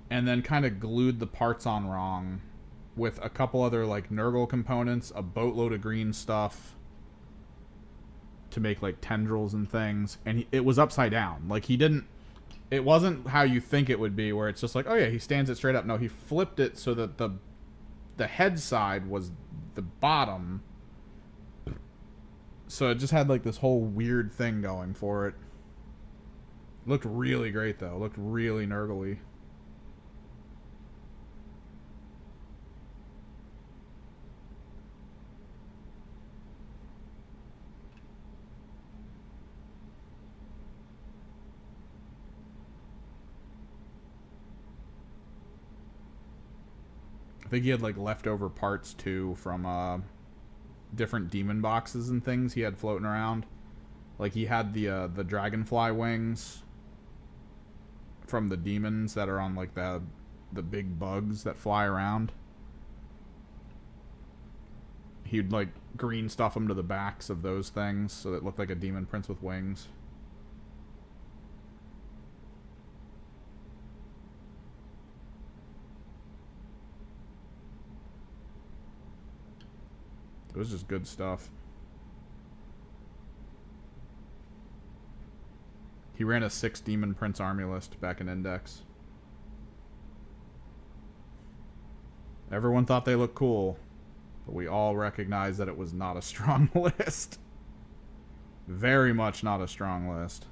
and then kind of glued the parts on wrong with a couple other like Nurgle components, a boatload of green stuff to make like tendrils and things, and it was upside down. Like it wasn't how you think it would be, where it's just like, oh yeah, he stands it straight up. No, he flipped it so that the head side was the bottom. So it just had like this whole weird thing going for it. Looked really great though. Looked really Nurgle-y. I think he had like leftover parts too from different demon boxes and things he had floating around. Like he had the dragonfly wings from the demons that are on like the big bugs that fly around. He'd like green stuff them to the backs of those things so that it looked like a demon prince with wings. It was just good stuff. He ran a 6 Demon Prince army list back in Index. Everyone thought they looked cool, but we all recognized that it was not a strong list. Very much not a strong list.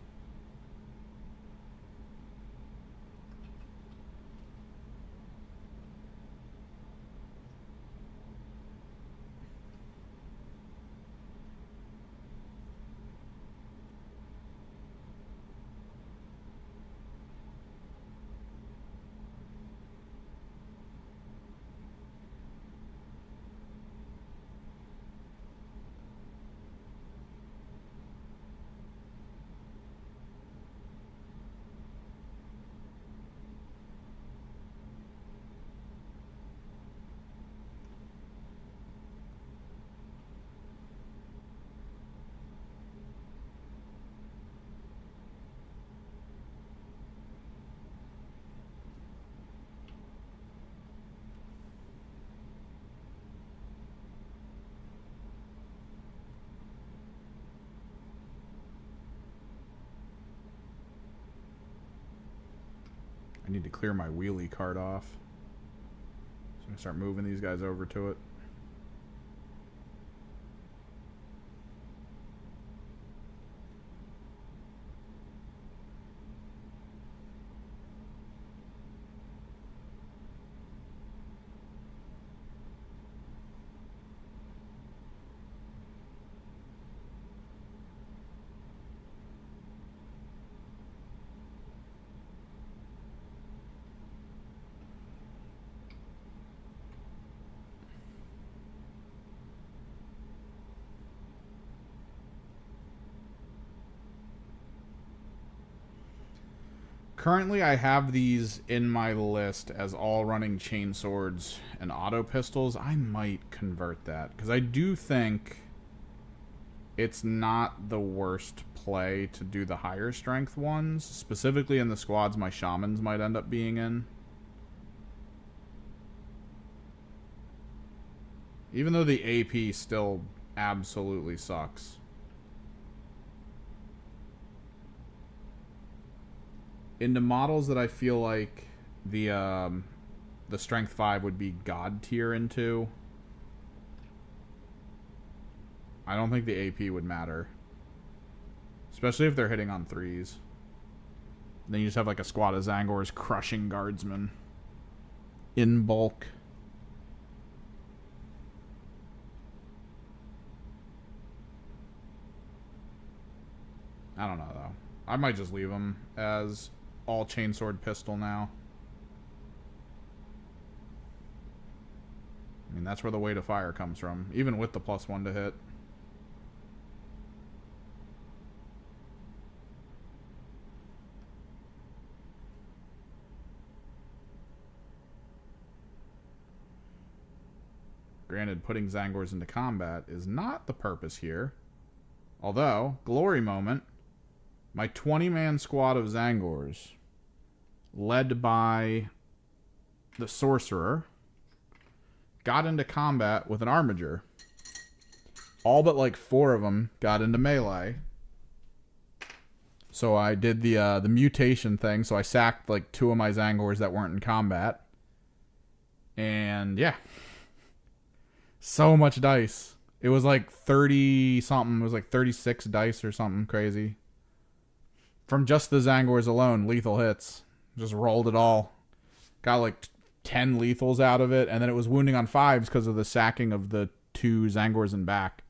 I need to clear my wheelie cart off. So I'm going to start moving these guys over to it. Currently, I have these in my list as all running chain swords and auto pistols. I might convert that, because I do think it's not the worst play to do the higher strength ones, specifically in the squads my shamans might end up being in. Even though the AP still absolutely sucks. Into models that I feel like the strength 5 would be god tier into, I don't think the AP would matter. Especially if they're hitting on 3s. Then you just have like a squad of Zangors crushing guardsmen in bulk. I don't know though. I might just leave them as all chainsword pistol now. I mean, that's where the weight of fire comes from, even with the +1 to hit. Granted, putting Zangors into combat is not the purpose here. Although, glory moment, my 20-man squad of Zangors, led by the sorcerer, got into combat with an armiger. All but like 4 of them got into melee. So I did the mutation thing. So I sacked like 2 of my Zangors that weren't in combat. And yeah. So much dice. It was like 30 something. It was like 36 dice or something crazy. From just the Zangors alone, lethal hits. Just rolled it all. Got like 10 lethals out of it. And then it was wounding on 5s because of the sacking of the 2 Zangors in back.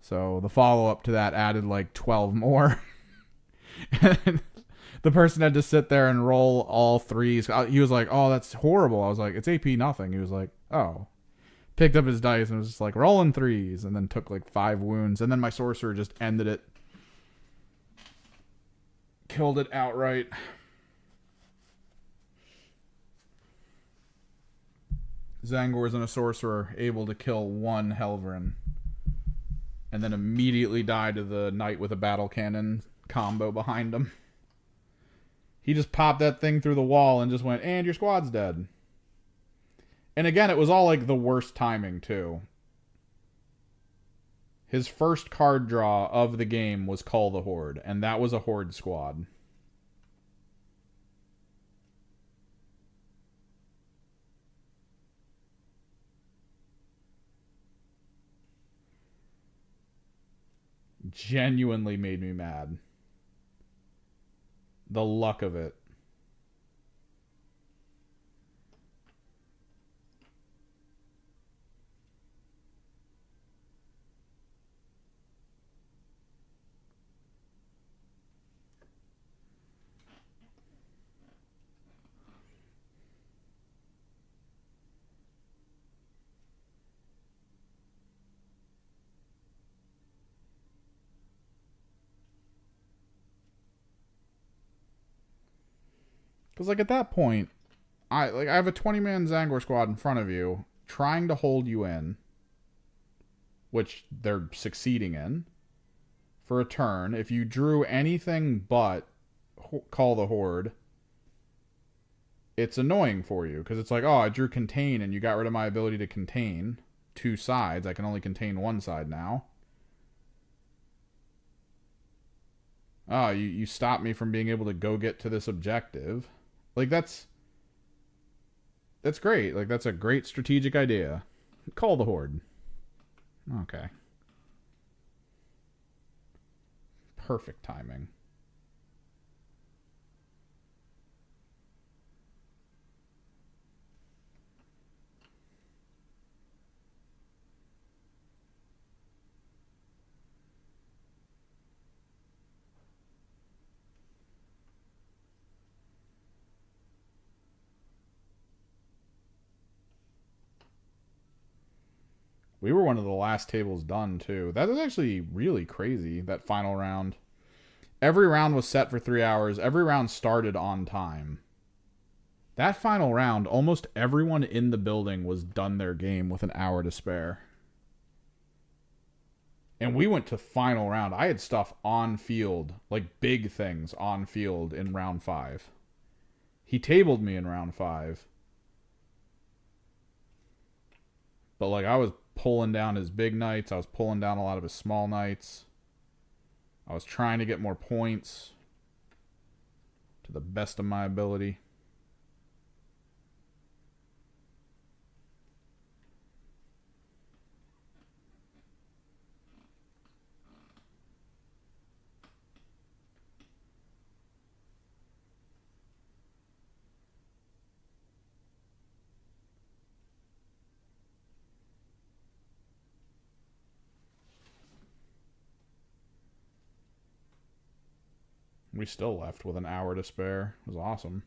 So the follow-up to that added like 12 more. And the person had to sit there and roll all 3s. He was like, oh, that's horrible. I was like, it's AP nothing. He was like, oh. Picked up his dice and was just like, rolling 3s. And then took like 5 wounds. And then my sorcerer just ended it. Killed it outright. Zangors and a sorcerer able to kill 1 Helverin. And then immediately die to the knight with a battle cannon combo behind him. He just popped that thing through the wall and just went, and your squad's dead. And again, it was all like the worst timing too. His first card draw of the game was Call the Horde, and that was a Horde squad. Genuinely made me mad. The luck of it. Because, like, at that point, I have a 20-man Zangor squad in front of you, trying to hold you in, which they're succeeding in, for a turn. If you drew anything but Call the Horde, it's annoying for you, because it's like, oh, I drew Contain, and you got rid of my ability to contain 2 sides. I can only contain 1 side now. Oh, you stopped me from being able to go get to this objective. Like, that's great. Like, that's a great strategic idea. Call the Horde. Okay. Perfect timing. We were one of the last tables done, too. That is actually really crazy, that final round. Every round was set for 3 hours. Every round started on time. That final round, almost everyone in the building was done their game with an hour to spare. And we went to final round. I had stuff on field, like big things on field in round 5. He tabled me in round 5. But like I was pulling down his big nights. I was pulling down a lot of his small nights. I was trying to get more points to the best of my ability. We still left with an hour to spare. It was awesome.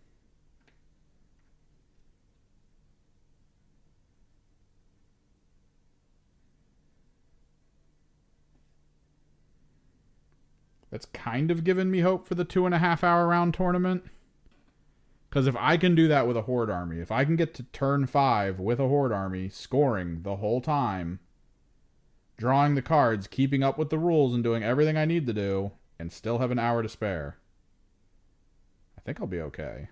That's kind of given me hope for the 2.5-hour round tournament. Because if I can do that with a Horde army, if I can get to turn 5 with a Horde army, scoring the whole time, drawing the cards, keeping up with the rules, and doing everything I need to do, and still have an hour to spare, I think I'll be okay.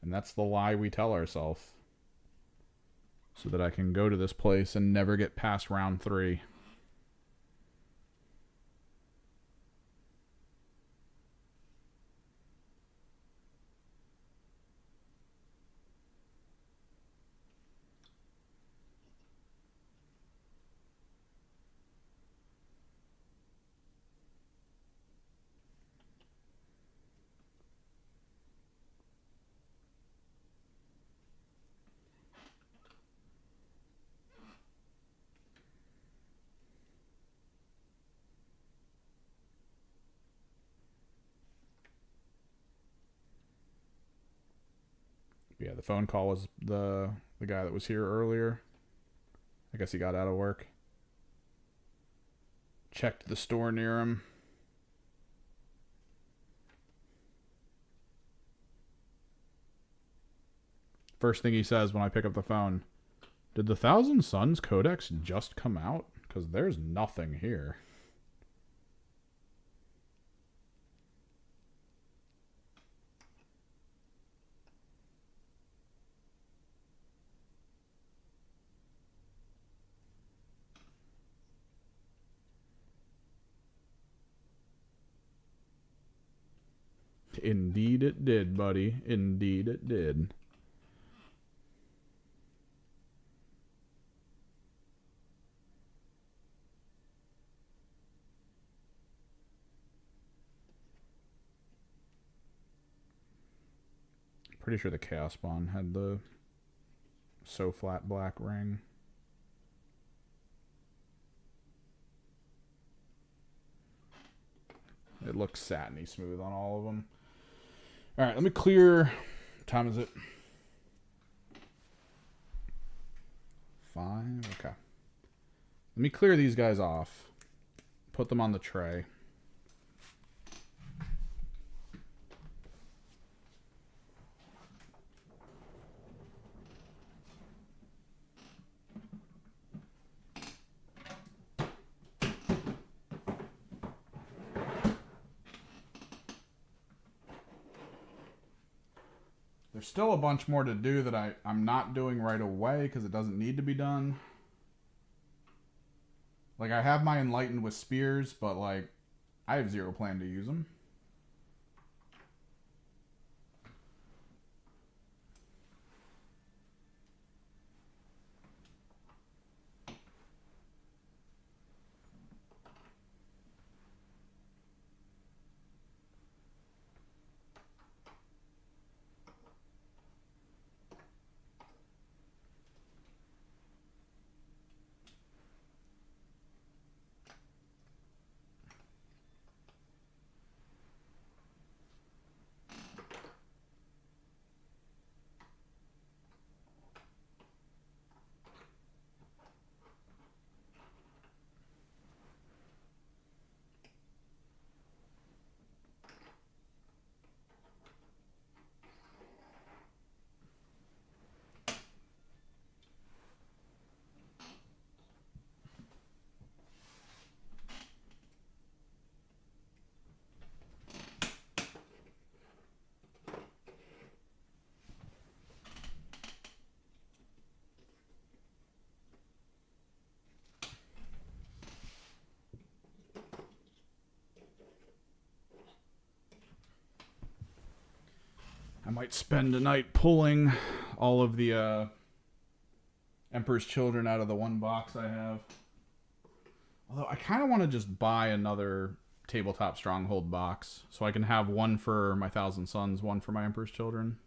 And that's the lie we tell ourselves. So that I can go to this place and never get past round 3. Yeah, the phone call was the guy that was here earlier. I guess he got out of work. Checked the store near him. First thing he says when I pick up the phone, did the Thousand Suns Codex just come out? Because there's nothing here. Indeed it did, buddy. Indeed it did. Pretty sure the Chaos Spawn had the so flat black ring. It looks satiny smooth on all of them. All right, let me clear. What time is it? 5. Okay. Let me clear these guys off. Put them on the tray. There's still a bunch more to do that I'm not doing right away because it doesn't need to be done. Like, I have my Enlightened with spears, but, like, I have zero plan to use them. might spend a night pulling all of the Emperor's Children out of the one box I have. Although I kind of want to just buy another Tabletop Stronghold box so I can have one for my Thousand Sons, one for my Emperor's Children.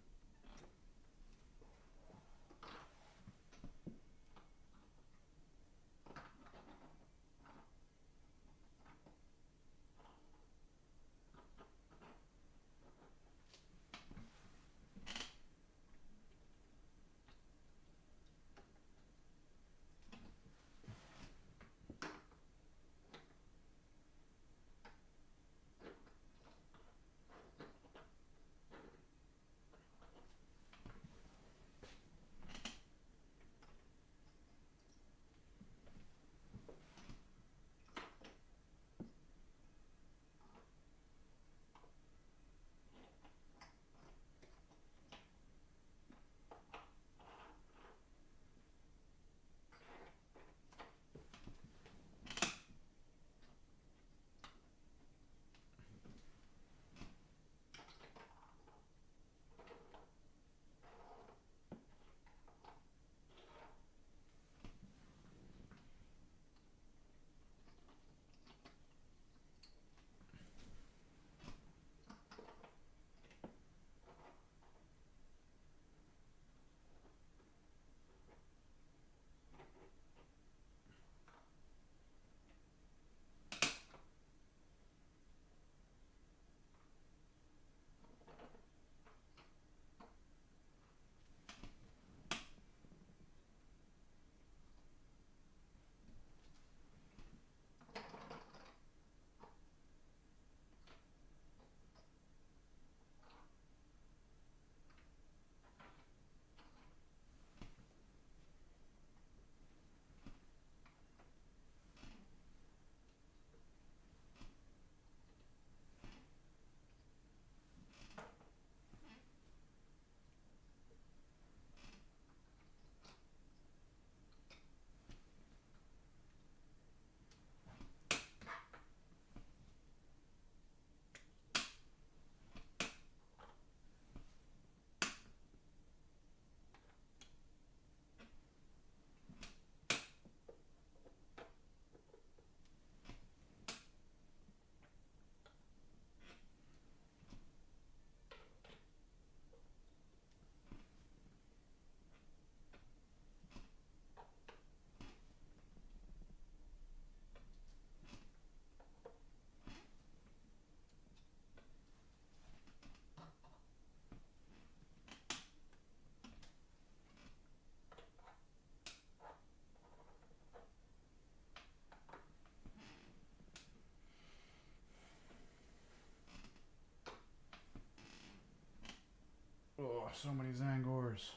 Oh, so many Zangors.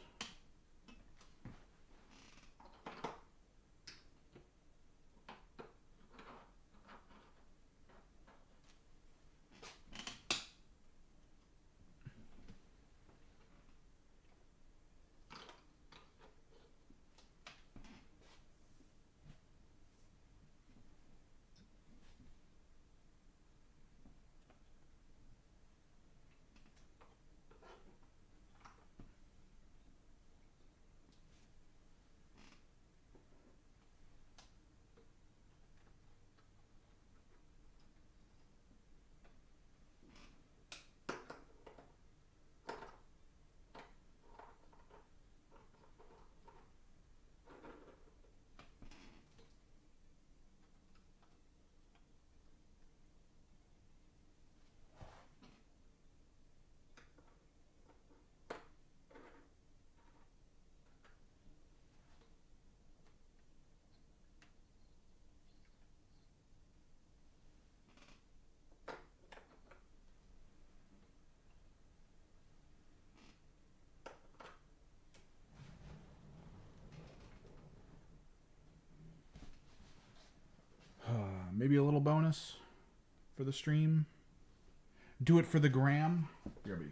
Maybe a little bonus for the stream. Do it for the gram. BRB.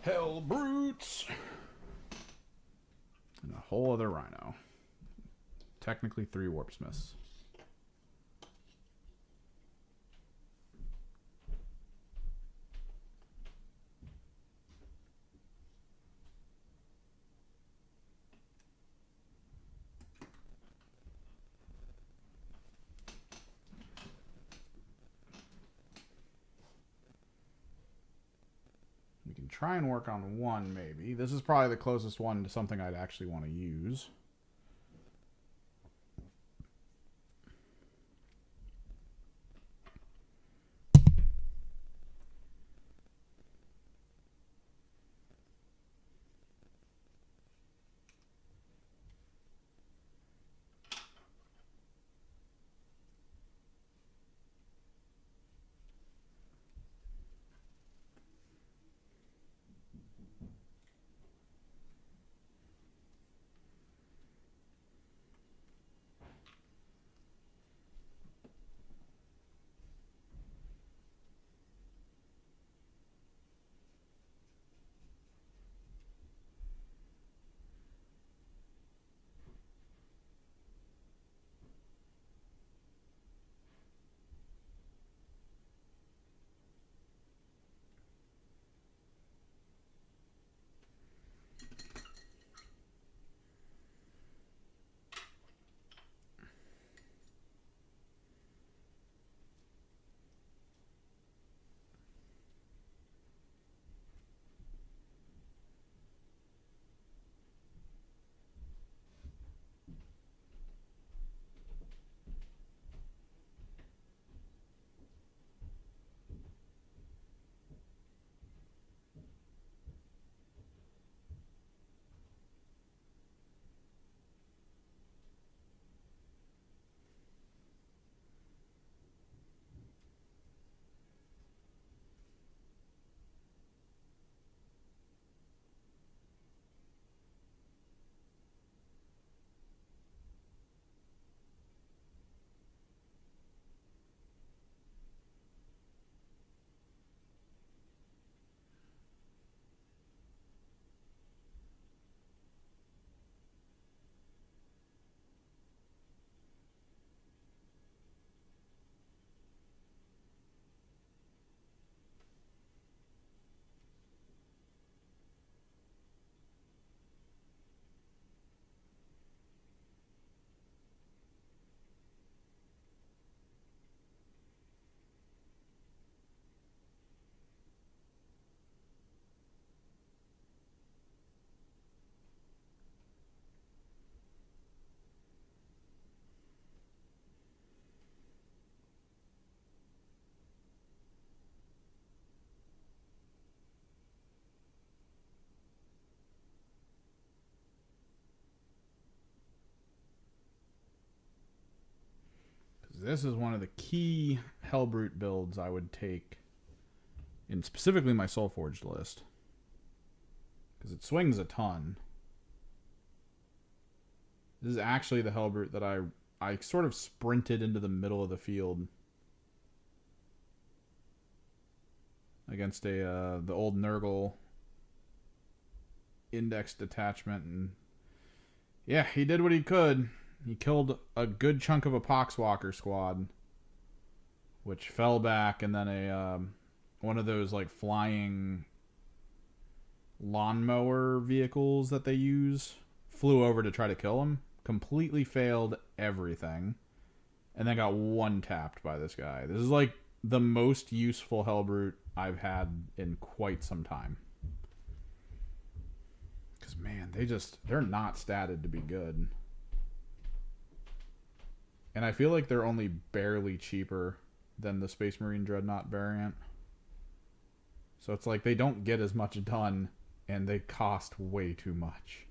Hell brutes. And a whole other rhino. Technically 3 warp smiths. We can try and work on one, maybe. This is probably the closest one to something I'd actually want to use. This is one of the key Hellbrute builds I would take in specifically my Soulforged list. Because it swings a ton. This is actually the Hellbrute that I sort of sprinted into the middle of the field against the old Nurgle index detachment, and yeah, he did what he could. He killed a good chunk of a Poxwalker squad, which fell back, and then one of those like flying lawnmower vehicles that they use flew over to try to kill him. Completely failed everything, and then got one tapped by this guy. This is like the most useful Hellbrute I've had in quite some time. Because man, they're not statted to be good. And I feel like they're only barely cheaper than the Space Marine Dreadnought variant. So it's like they don't get as much done, and they cost way too much.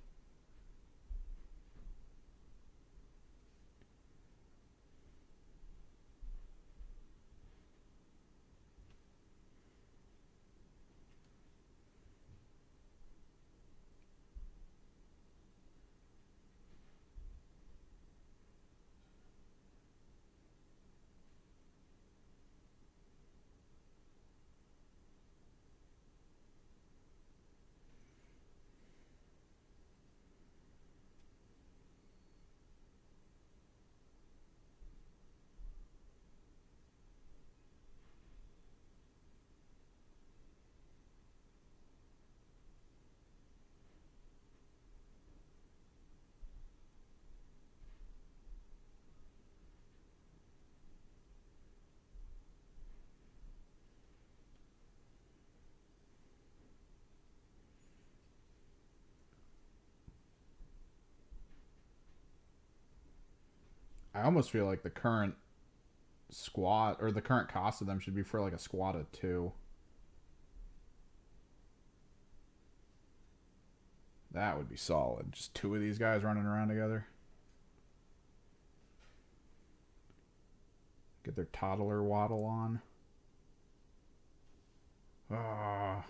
I almost feel like the current squad, or the current cost of them should be for like a squad of 2. That would be solid. Just 2 of these guys running around together. Get their toddler waddle on. Ah.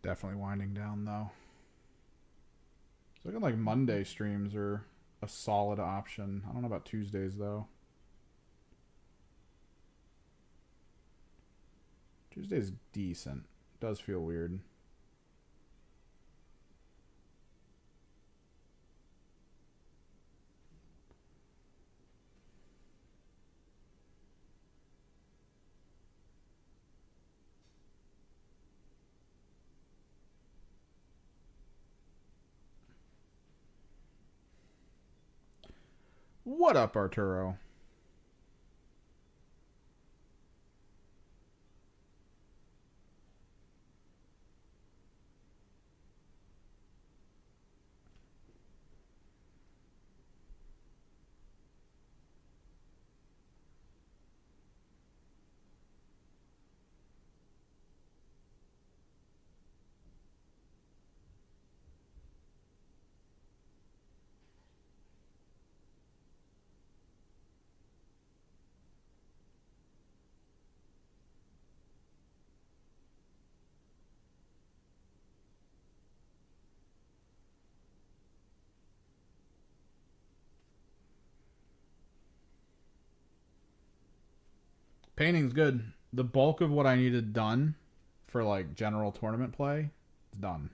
Definitely winding down though. It's looking like Monday streams are a solid option. I don't know about Tuesdays though. Tuesday's decent. Does feel weird. What up, Arturo? Painting's good. The bulk of what I needed done for like general tournament play is done.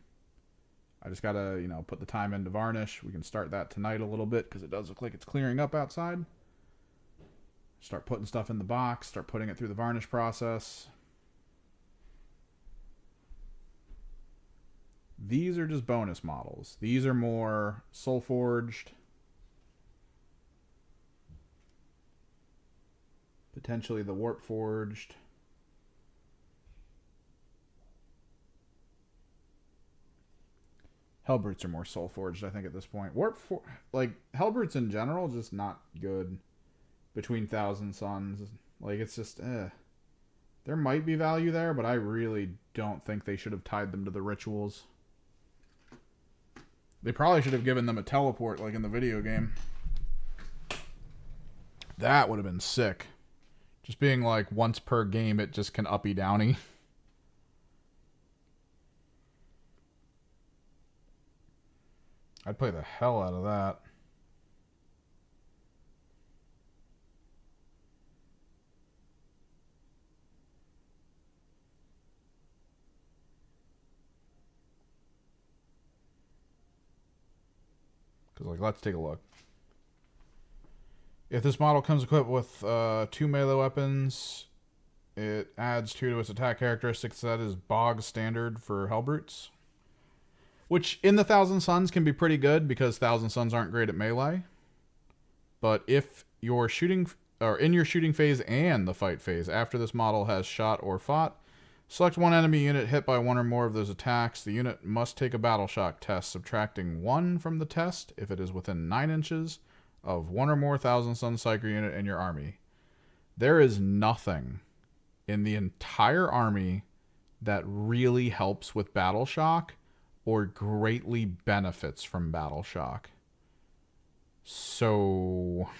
I just gotta, put the time into varnish. We can start that tonight a little bit because it does look like it's clearing up outside. Start putting stuff in the box. Start putting it through the varnish process. These are just bonus models. These are more soul forged. Potentially the warp forged. Hellbrutes are more soul forged, I think, at this point. Hellbrutes in general, just not good. Between Thousand Suns, it's just There might be value there, but I really don't think they should have tied them to the rituals. They probably should have given them a teleport like in the video game. That would have been sick. Just being like once per game it just can uppy downy. I'd play the hell out of that. Because, let's take a look. If this model comes equipped with 2 melee weapons, it adds 2 to its attack characteristics. That is bog standard for Hellbrutes. Which in the Thousand Suns can be pretty good because Thousand Suns aren't great at melee. But if you're shooting, or in your shooting phase and the fight phase, after this model has shot or fought, select one enemy unit hit by one or more of those attacks. The unit must take a battle shock test, subtracting 1 from the test if it is within 9 inches of one or more Thousand Sun Psyker unit in your army. There is nothing in the entire army that really helps with battle shock or greatly benefits from battle shock. So,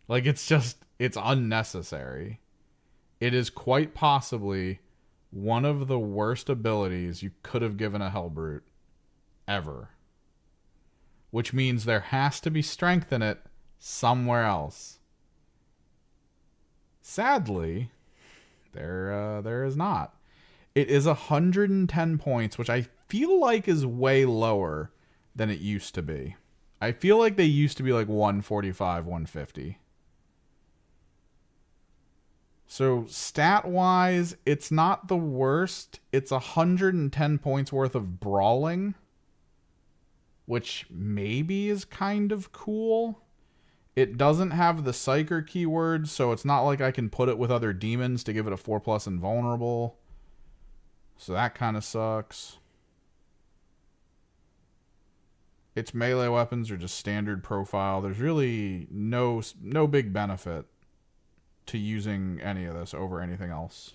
like, it's unnecessary. It is quite possibly one of the worst abilities you could have given a Hellbrute ever. Which means there has to be strength in it somewhere else. Sadly, there is not. It is 110 points, which I feel like is way lower than it used to be. I feel like they used to be like 145, 150. So stat-wise, it's not the worst. It's 110 points worth of brawling, which maybe is kind of cool. It doesn't have the Psyker keyword, so it's not like I can put it with other demons to give it a 4+ invulnerable. So that kind of sucks. Its melee weapons are just standard profile. There's really no big benefit to using any of this over anything else.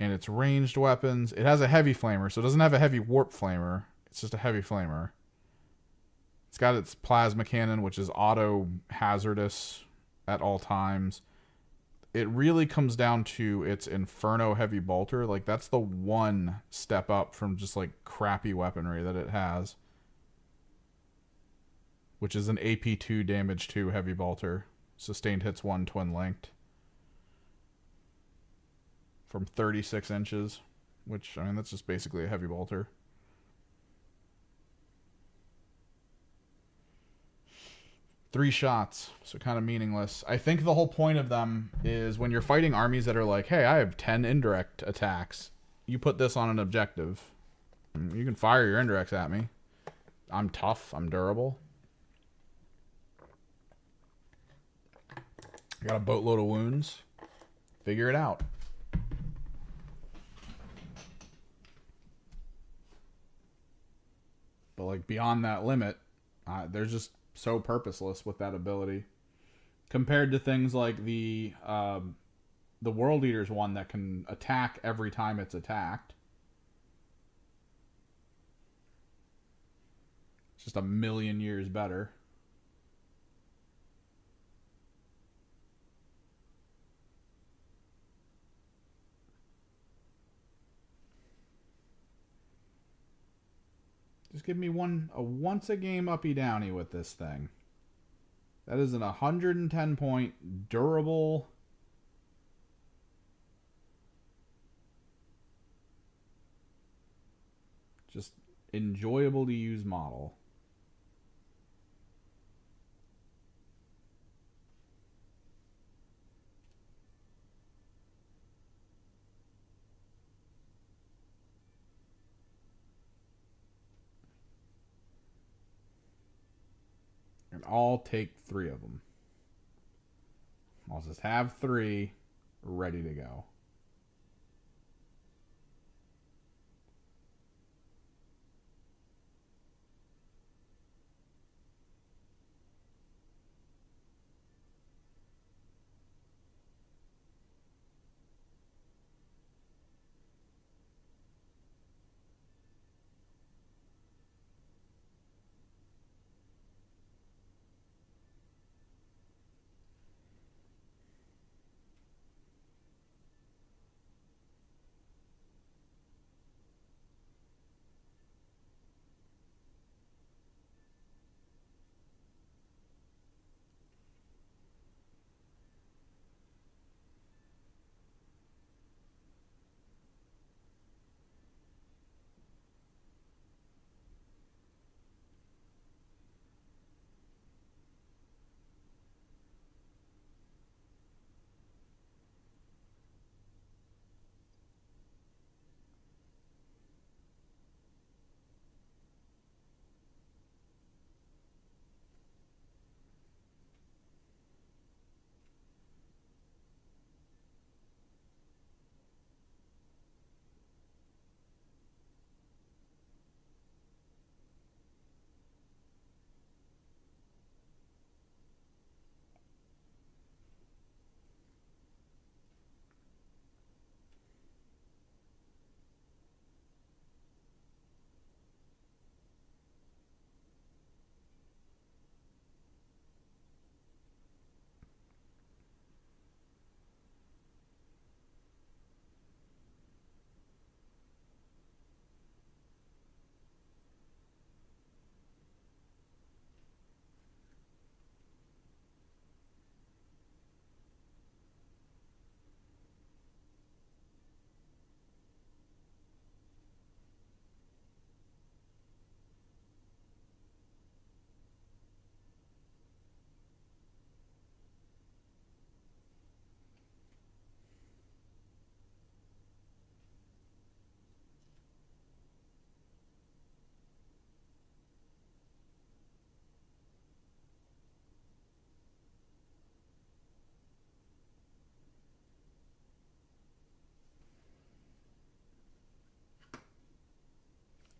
And its ranged weapons, it has a heavy flamer, so it doesn't have a heavy warp flamer. It's just a heavy flamer. It's got its plasma cannon, which is auto hazardous at all times. It really comes down to its Inferno heavy bolter. Like, that's the one step up from just like crappy weaponry that it has, which is an AP2 damage 2 heavy bolter. Sustained hits 1, twin linked. From 36 inches, which, I mean, that's just basically a heavy bolter. Three shots, so kind of meaningless. I think the whole point of them is when you're fighting armies that are like, hey, I have 10 indirect attacks, you put this on an objective. You can fire your indirects at me. I'm tough, I'm durable. I got a boatload of wounds. Figure it out. But like beyond that limit, they're just so purposeless with that ability. Compared to things like the World Eaters one that can attack every time it's attacked. It's just a million years better. Just give me a once a game uppy downy with this thing. That is an 110 point durable. Just enjoyable to use model. And I'll take 3 of them. I'll just have 3 ready to go.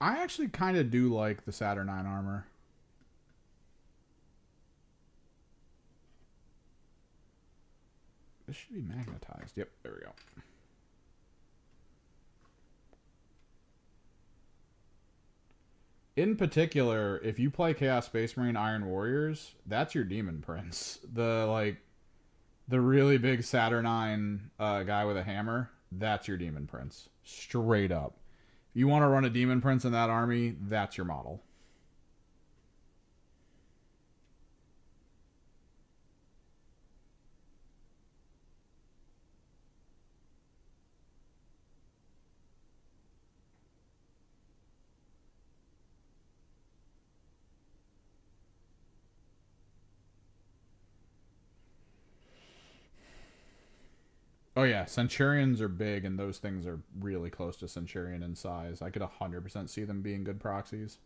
I actually kind of do like the Saturnine armor. This should be magnetized. Yep, there we go. In particular, if you play Chaos Space Marine Iron Warriors, that's your Demon Prince. The really big Saturnine guy with a hammer, that's your Demon Prince. Straight up. If you want to run a Demon Prince in that army, that's your model. Oh yeah, Centurions are big, and those things are really close to Centurion in size. I could 100% see them being good proxies.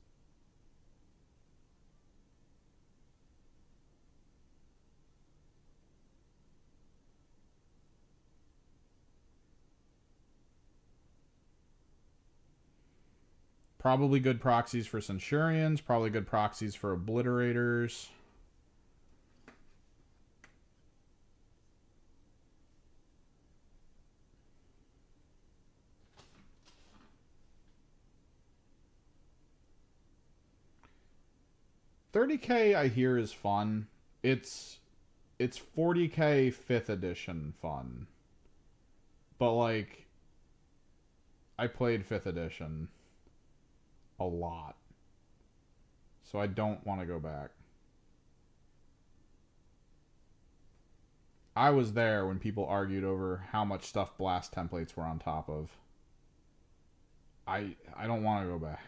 Probably good proxies for Centurions, probably good proxies for Obliterators. $30K I hear is fun. It's 40K 5th edition fun. But like I played 5th edition a lot. So I don't want to go back. I was there when people argued over how much stuff blast templates were on top of. I don't want to go back.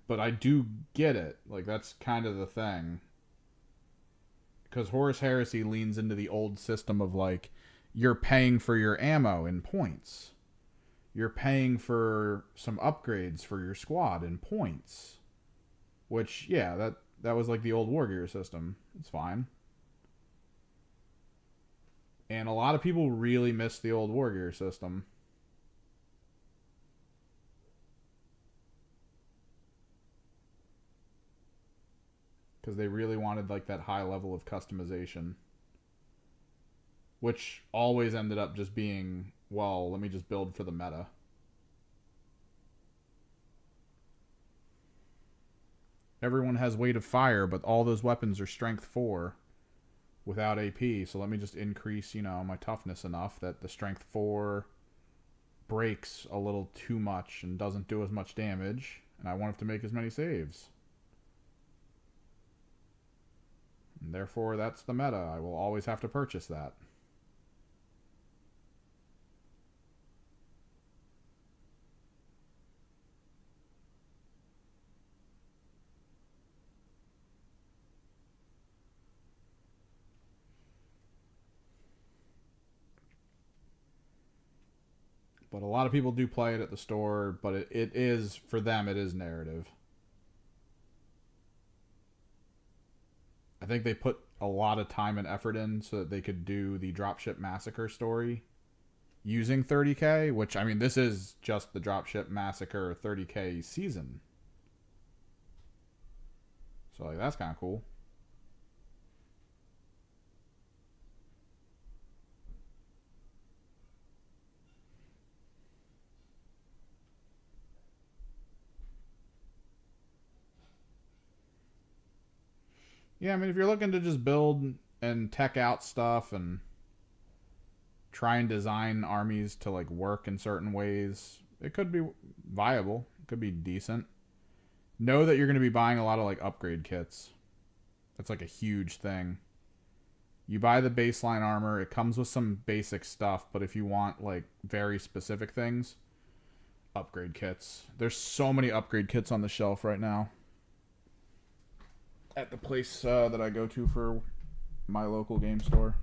But I do get it. Like, that's kind of the thing. Because Horus Heresy leans into the old system of, like, you're paying for your ammo in points. You're paying for some upgrades for your squad in points. Which, yeah, that was like the old War Gear system. It's fine. And a lot of people really miss the old War Gear system. Because they really wanted like that high level of customization. Which always ended up just being, well, let me just build for the meta. Everyone has weight of fire, but all those weapons are strength 4 without AP. So let me just increase, my toughness enough that the strength 4 breaks a little too much and doesn't do as much damage. And I want it to make as many saves. And therefore, that's the meta. I will always have to purchase that. But a lot of people do play it at the store, but it is, for them, it is narrative. I think they put a lot of time and effort in so that they could do the Dropship Massacre story using 30K, which, I mean, this is just the Dropship Massacre 30K season. So, like, that's kind of cool. Yeah, I mean, if you're looking to just build and tech out stuff and try and design armies to, like, work in certain ways, it could be viable. It could be decent. Know that you're going to be buying a lot of, like, upgrade kits. That's, like, a huge thing. You buy the baseline armor. It comes with some basic stuff, but if you want, like, very specific things, upgrade kits. There's so many upgrade kits on the shelf right now. At the place that I go to for my local game store.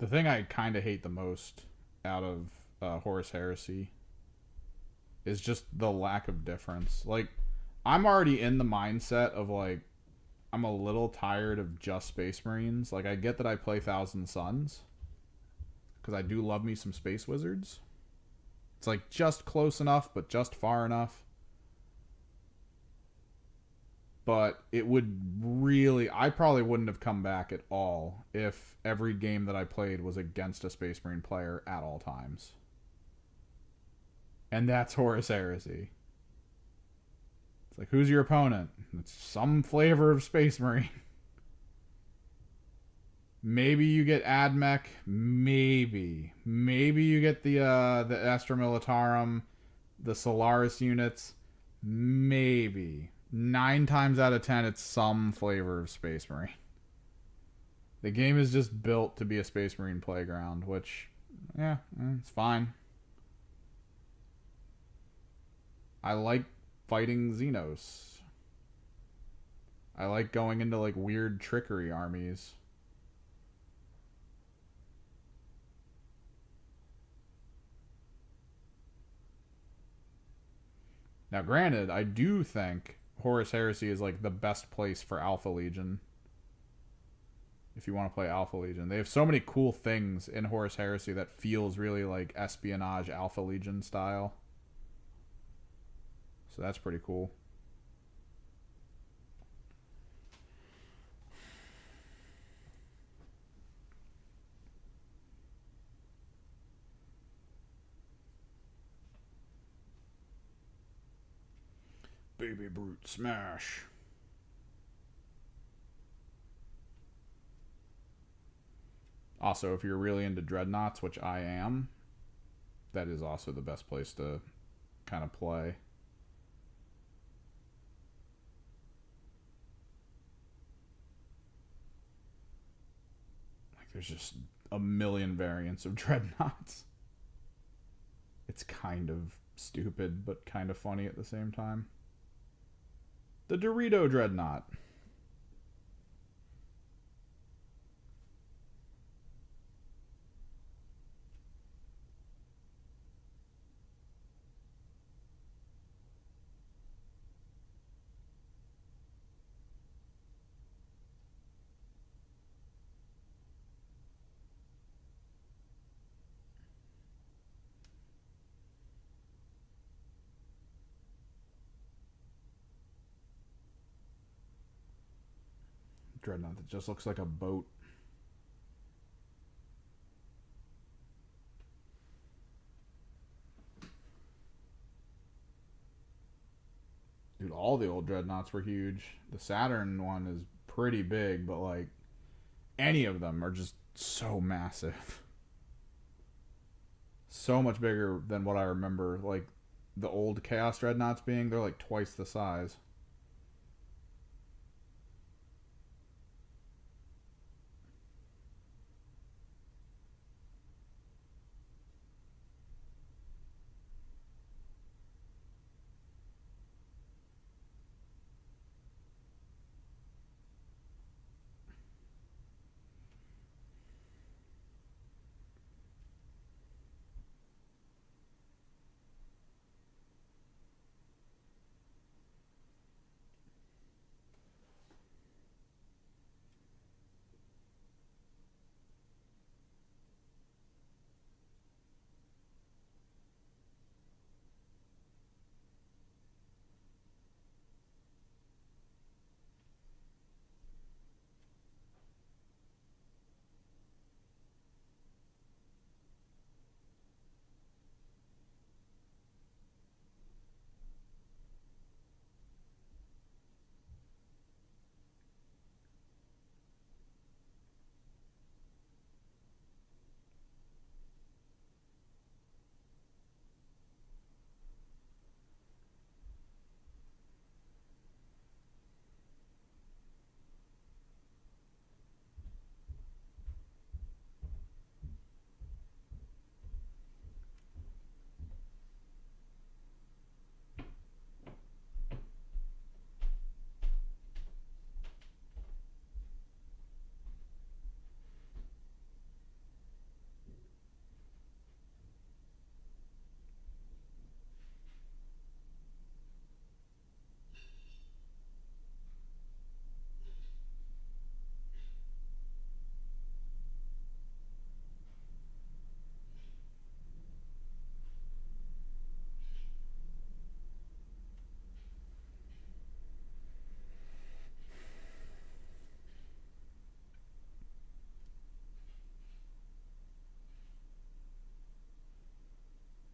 The thing I kind of hate the most out of Horus Heresy is just the lack of difference. Like, I'm already in the mindset of, like, I'm a little tired of just Space Marines. Like, I get that I play Thousand Suns, because I do love me some Space Wizards. It's, like, just close enough, but just far enough. But it would really... I probably wouldn't have come back at all if every game that I played was against a Space Marine player at all times. And that's Horus Heresy. It's like, who's your opponent? It's some flavor of Space Marine. Maybe you get AdMech. Maybe you get the Astra Militarum, the Solaris units. Maybe. 9 times out of 10, it's some flavor of Space Marine. The game is just built to be a Space Marine playground, which, yeah, it's fine. I like fighting Xenos. I like going into, like, weird trickery armies. Now, granted, I do think Horus Heresy is, like, the best place for Alpha Legion. If you want to play Alpha Legion. They have so many cool things in Horus Heresy that feels really like espionage Alpha Legion style. So that's pretty cool. Baby Brute Smash. Also, if you're really into Dreadnoughts, which I am, that is also the best place to kind of play. Like, there's just a million variants of Dreadnoughts. It's kind of stupid, but kind of funny at the same time. The Dorito Dreadnought. Dreadnought that just looks like a boat. Dude, all the old Dreadnoughts were huge. The Saturn one is pretty big, but, like, any of them are just so massive. So much bigger than what I remember, like, the old Chaos Dreadnoughts being. They're, like, twice the size.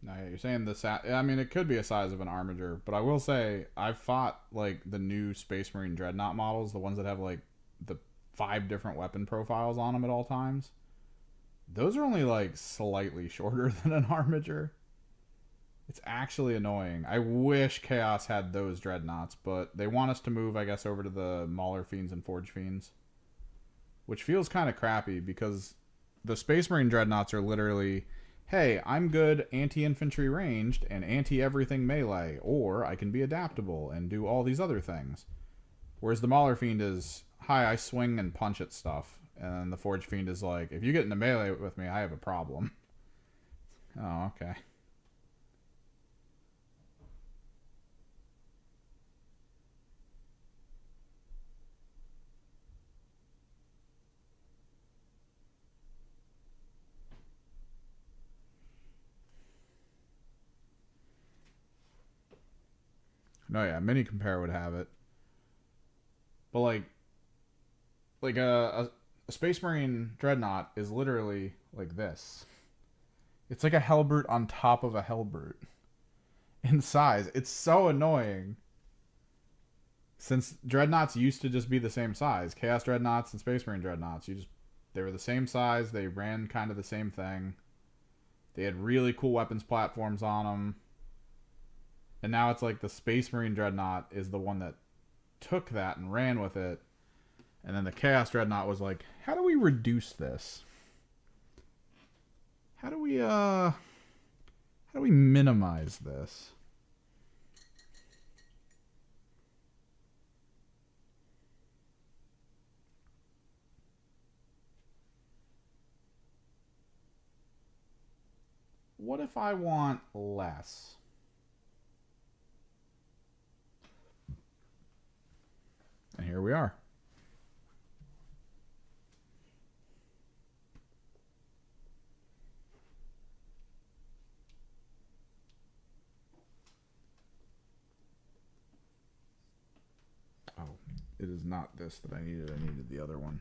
No, yeah, you're saying I mean, it could be a size of an Armiger, but I will say I've fought like the new Space Marine Dreadnought models, the ones that have like the 5 different weapon profiles on them at all times. Those are only like slightly shorter than an Armiger. It's actually annoying. I wish Chaos had those Dreadnoughts, but they want us to move, I guess, over to the Mauler Fiends and Forge Fiends, which feels kind of crappy because the Space Marine Dreadnoughts are literally, hey, I'm good anti-infantry ranged and anti-everything melee, or I can be adaptable and do all these other things. Whereas the Mauler Fiend is, hi, I swing and punch at stuff. And the Forge Fiend is like, if you get into melee with me, I have a problem. Oh, okay. No, yeah, Mini Compare would have it. But like a Space Marine Dreadnought is literally like this. It's like a Hellbrute on top of a Hellbrute in size. It's so annoying. Since Dreadnoughts used to just be the same size, Chaos Dreadnoughts and Space Marine Dreadnoughts, they were the same size. They ran kind of the same thing. They had really cool weapons platforms on them. And now it's like the Space Marine Dreadnought is the one that took that and ran with it. And then the Chaos Dreadnought was like, how do we reduce this? How do we minimize this? What if I want less? And here we are. Oh, it is not this that I needed. I needed the other one.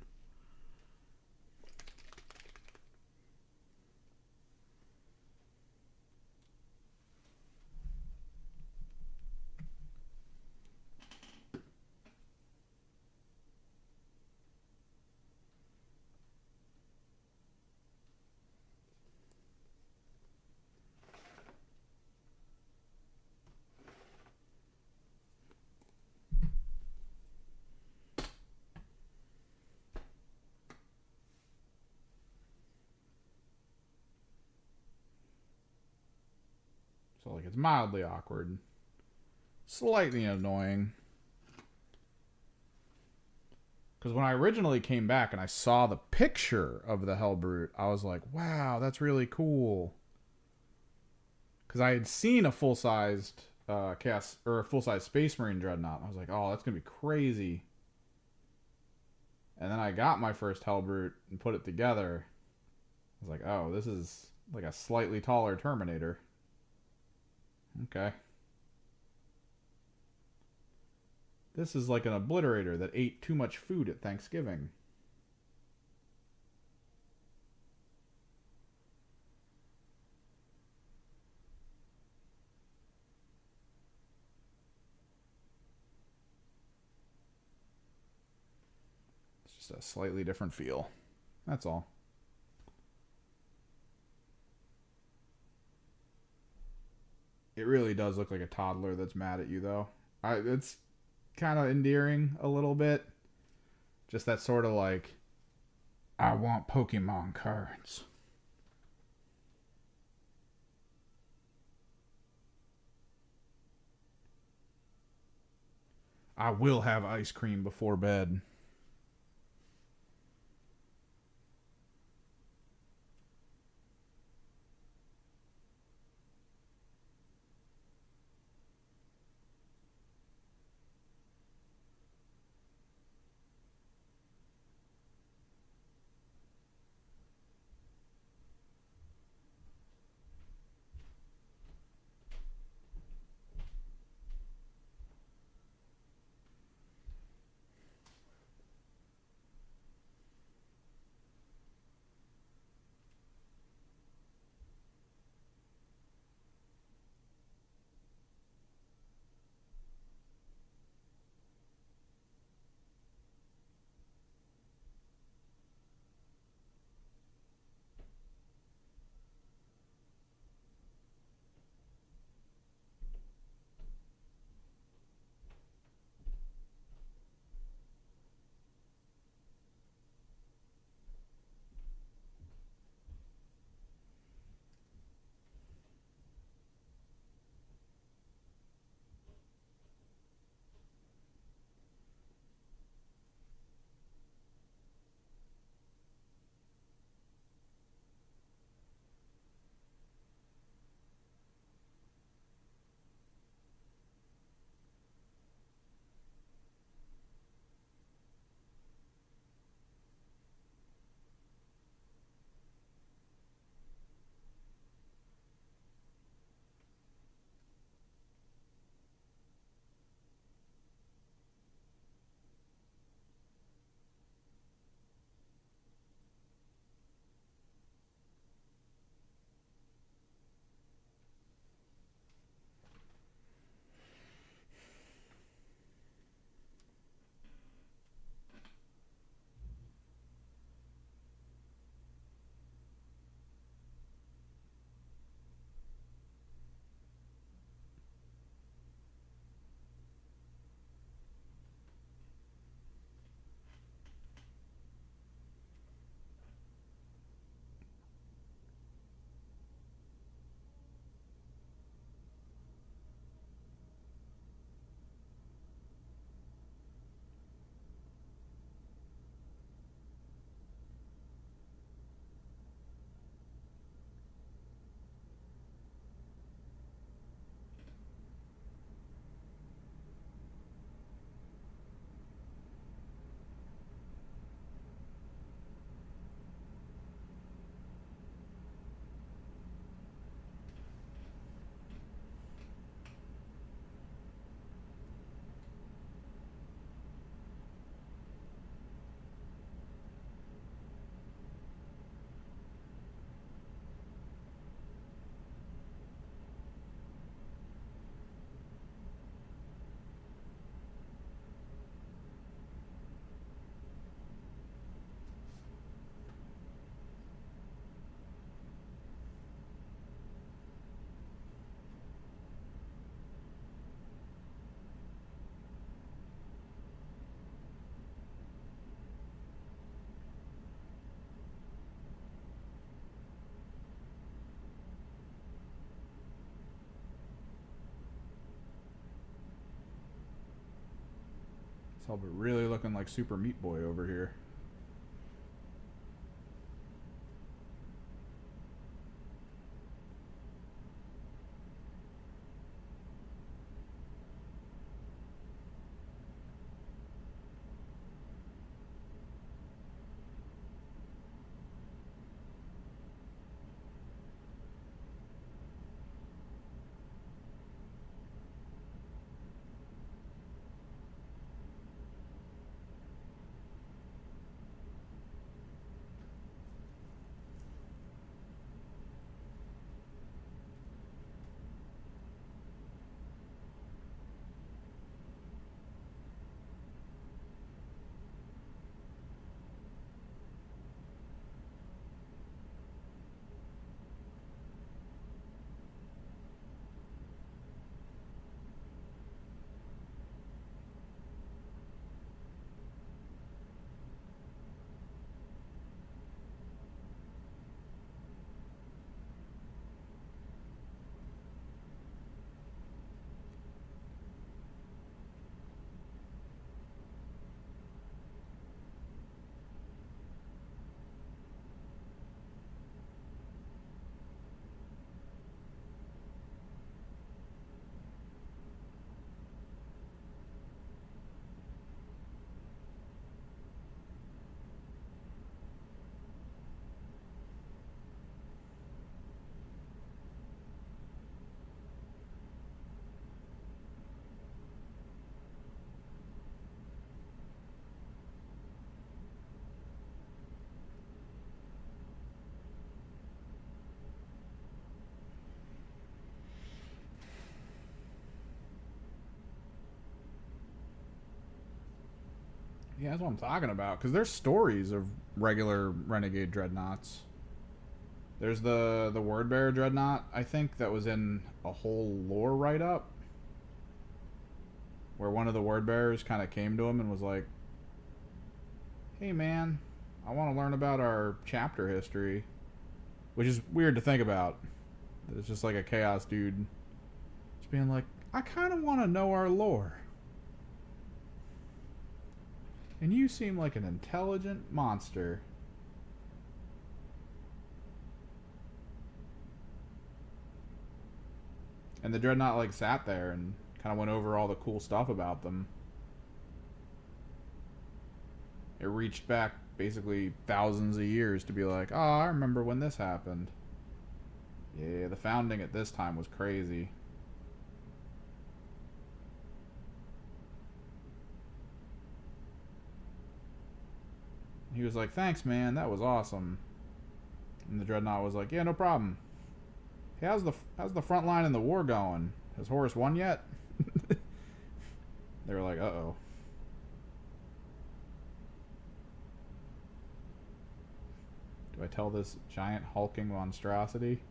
So like it's mildly awkward. Slightly annoying. Because when I originally came back and I saw the picture of the Hellbrute, I was like, wow, that's really cool. Because I had seen a full-sized Chaos, or a full-size Space Marine Dreadnought. I was like, oh, that's going to be crazy. And then I got my first Hellbrute and put it together. I was like, oh, this is like a slightly taller Terminator. Okay. This is like an obliterator that ate too much food at Thanksgiving. It's just a slightly different feel. That's all. It really does look like a toddler that's mad at you, though. It's kind of endearing a little bit. Just that sort of like, I want Pokemon cards. I will have ice cream before bed. It's all but really looking like Super Meat Boy over here. Yeah, that's what I'm talking about. Because there's stories of regular Renegade Dreadnoughts. There's the Wordbearer Dreadnought, I think, that was in a whole lore write-up. Where one of the Wordbearers kind of came to him and was like, hey man, I want to learn about our chapter history. Which is weird to think about. It's just like a Chaos dude just being like, I kind of want to know our lore. And you seem like an intelligent monster. And the Dreadnought like sat there and kind of went over all the cool stuff about them. It reached back basically thousands of years to be like, oh, I remember when this happened. Yeah, the founding at this time was crazy. He was like, thanks, man, that was awesome. And the Dreadnought was like, yeah, no problem. Hey, how's the front line in the war going? Has Horus won yet? They were like, uh-oh. Do I tell this giant hulking monstrosity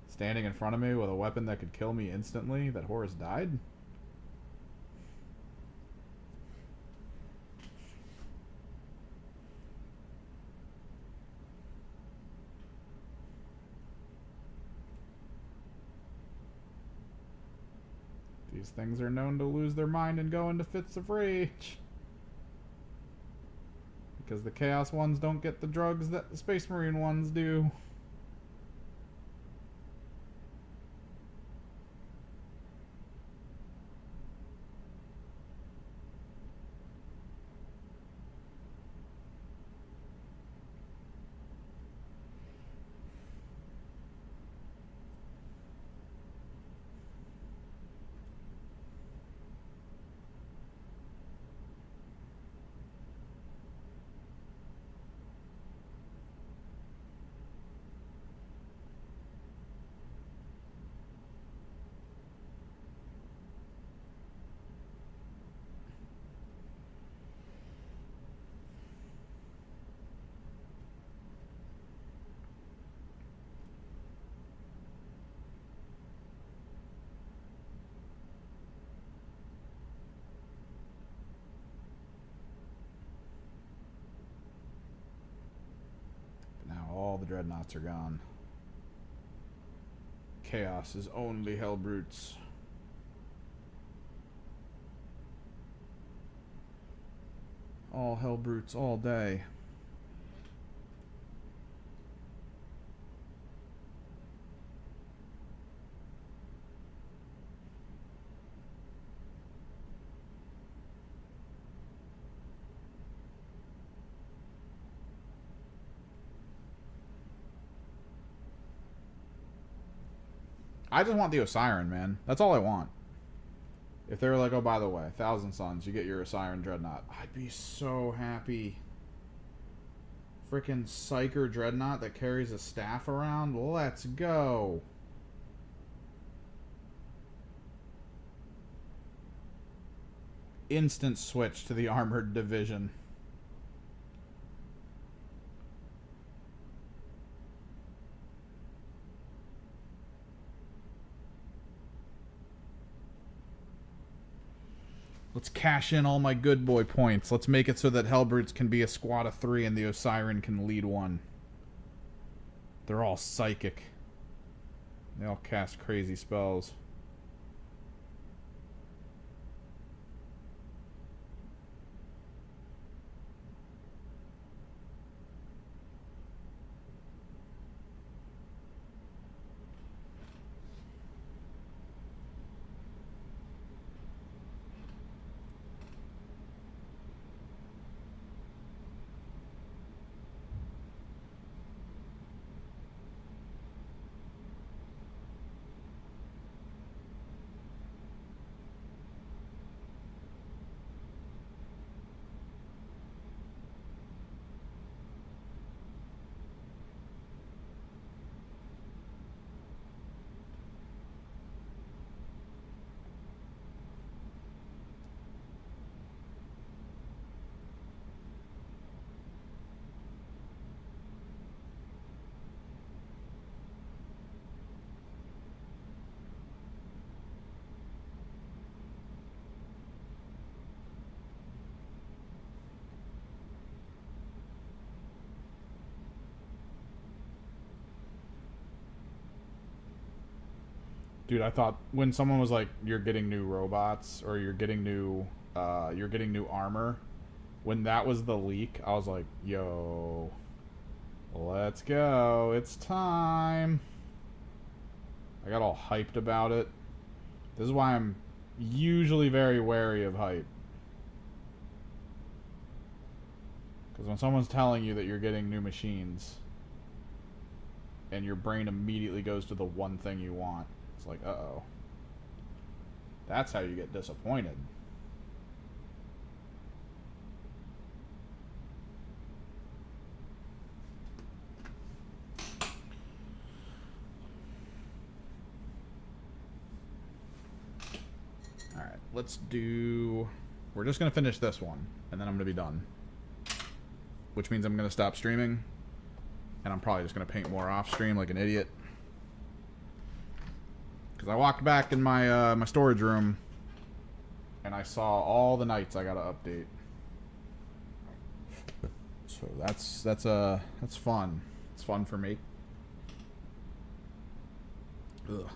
standing in front of me with a weapon that could kill me instantly that Horus died? These things are known to lose their mind and go into fits of rage. Because the Chaos ones don't get the drugs that the Space Marine ones do. All the Dreadnoughts are gone. Chaos is only Hellbrutes. All hell brutes all day. I just want the Osiren, man. That's all I want. If they were like, oh, by the way, 1,000 Suns, you get your Osiren Dreadnought. I'd be so happy. Freaking Psyker Dreadnought that carries a staff around. Let's go. Instant switch to the Armored Division. Let's cash in all my good boy points. Let's make it so that Hellbrutes can be a squad of 3 and the Osiren can lead 1. They're all psychic. They all cast crazy spells. Dude, I thought when someone was like, "You're getting new robots" or "You're getting new armor," when that was the leak, I was like, "Yo, let's go! It's time!" I got all hyped about it. This is why I'm usually very wary of hype. Because when someone's telling you that you're getting new machines, and your brain immediately goes to the one thing you want, it's like, uh-oh. That's how you get disappointed. Alright, let's do... We're just going to finish this one, and then I'm going to be done. Which means I'm going to stop streaming, and I'm probably just going to paint more off stream like an idiot. Because I walked back in my my storage room, and I saw all the nights I gotta update. So that's fun. It's fun for me. Ugh.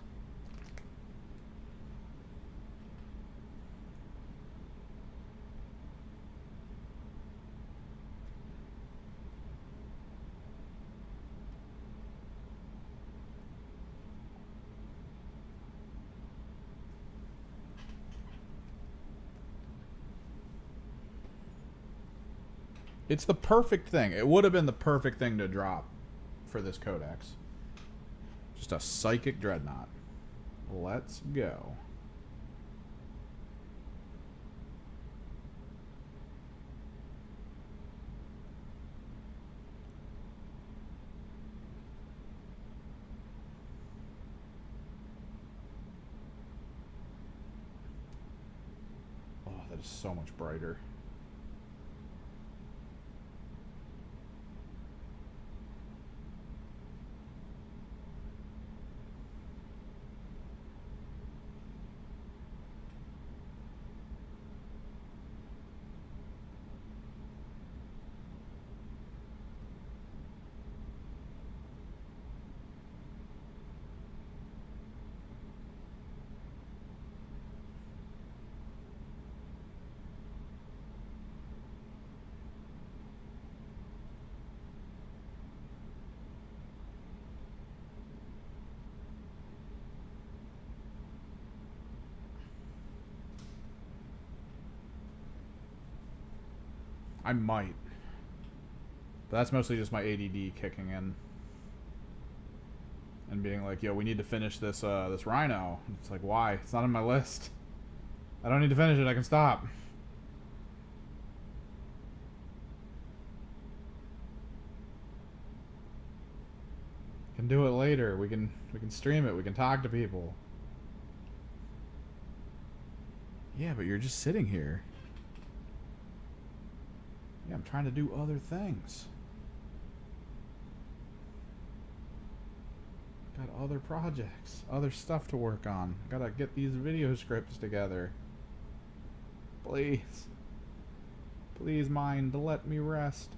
It's the perfect thing. It would have been the perfect thing to drop for this codex. Just a psychic dreadnought. Let's go. Oh, that is so much brighter. I might. But that's mostly just my ADD kicking in. And being like, yo, we need to finish this this rhino. It's like, why? It's not on my list. I don't need to finish it, I can stop. Can do it later. We can stream it. We can talk to people. Yeah, but you're just sitting here. Yeah, I'm trying to do other things. Got other projects, other stuff to work on. Gotta get these video scripts together. Please. Please, mind, let me rest.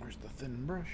Where's the thin brush?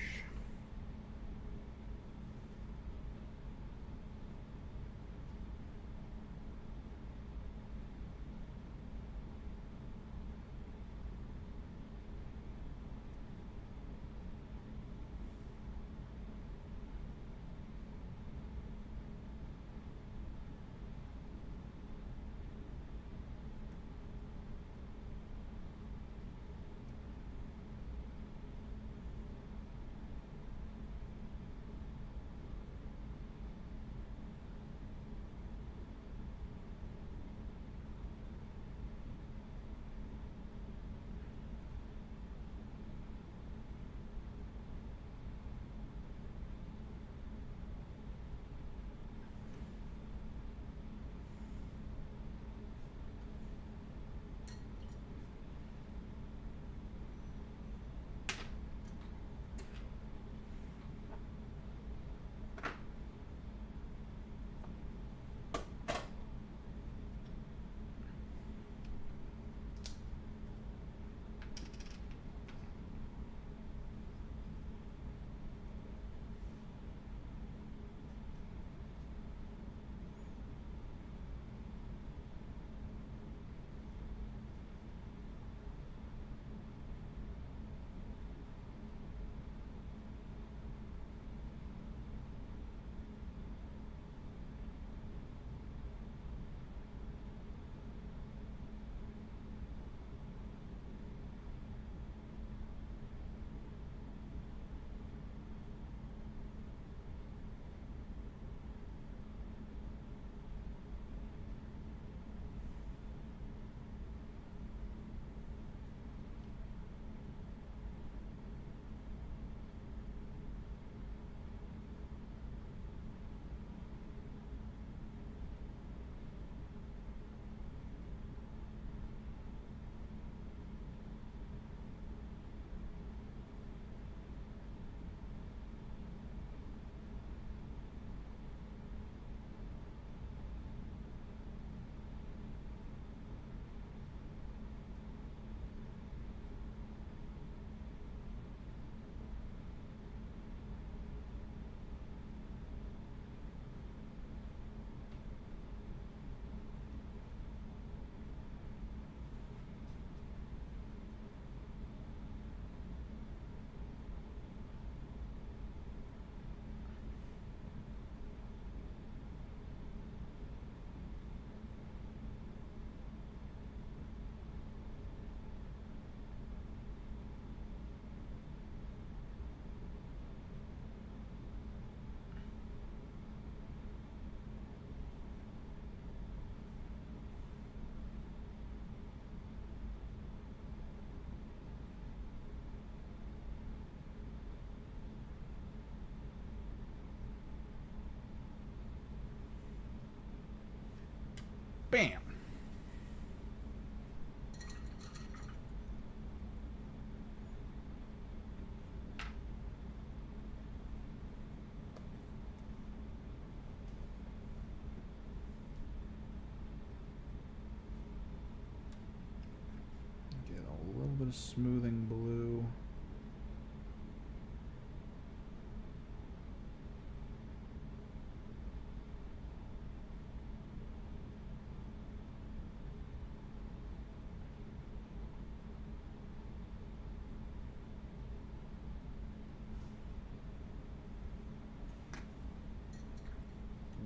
smoothing blue.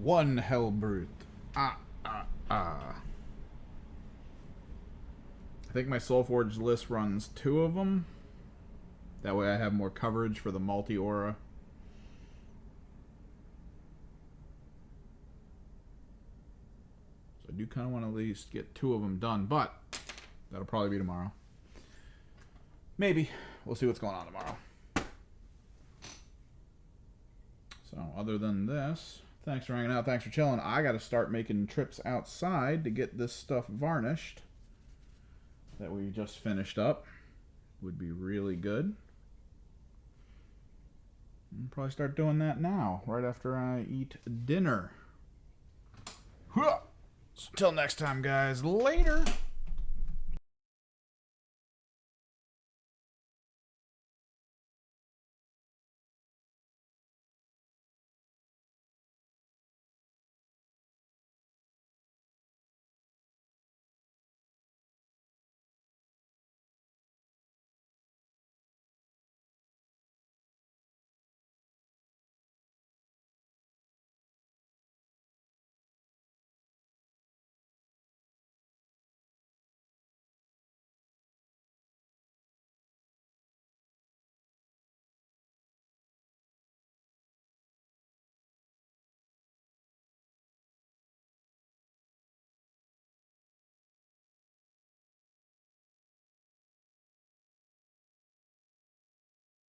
One Hellbrute. I think my Soulforged list runs 2 of them. That way I have more coverage for the multi-aura. So I do kind of want to at least get 2 of them done, but that'll probably be tomorrow. Maybe. We'll see what's going on tomorrow. So other than this, thanks for hanging out. Thanks for chilling. I got to start making trips outside to get this stuff varnished that we just finished up. Would be really good. I'll probably start doing that now, right after I eat dinner. Until next time, guys. Later.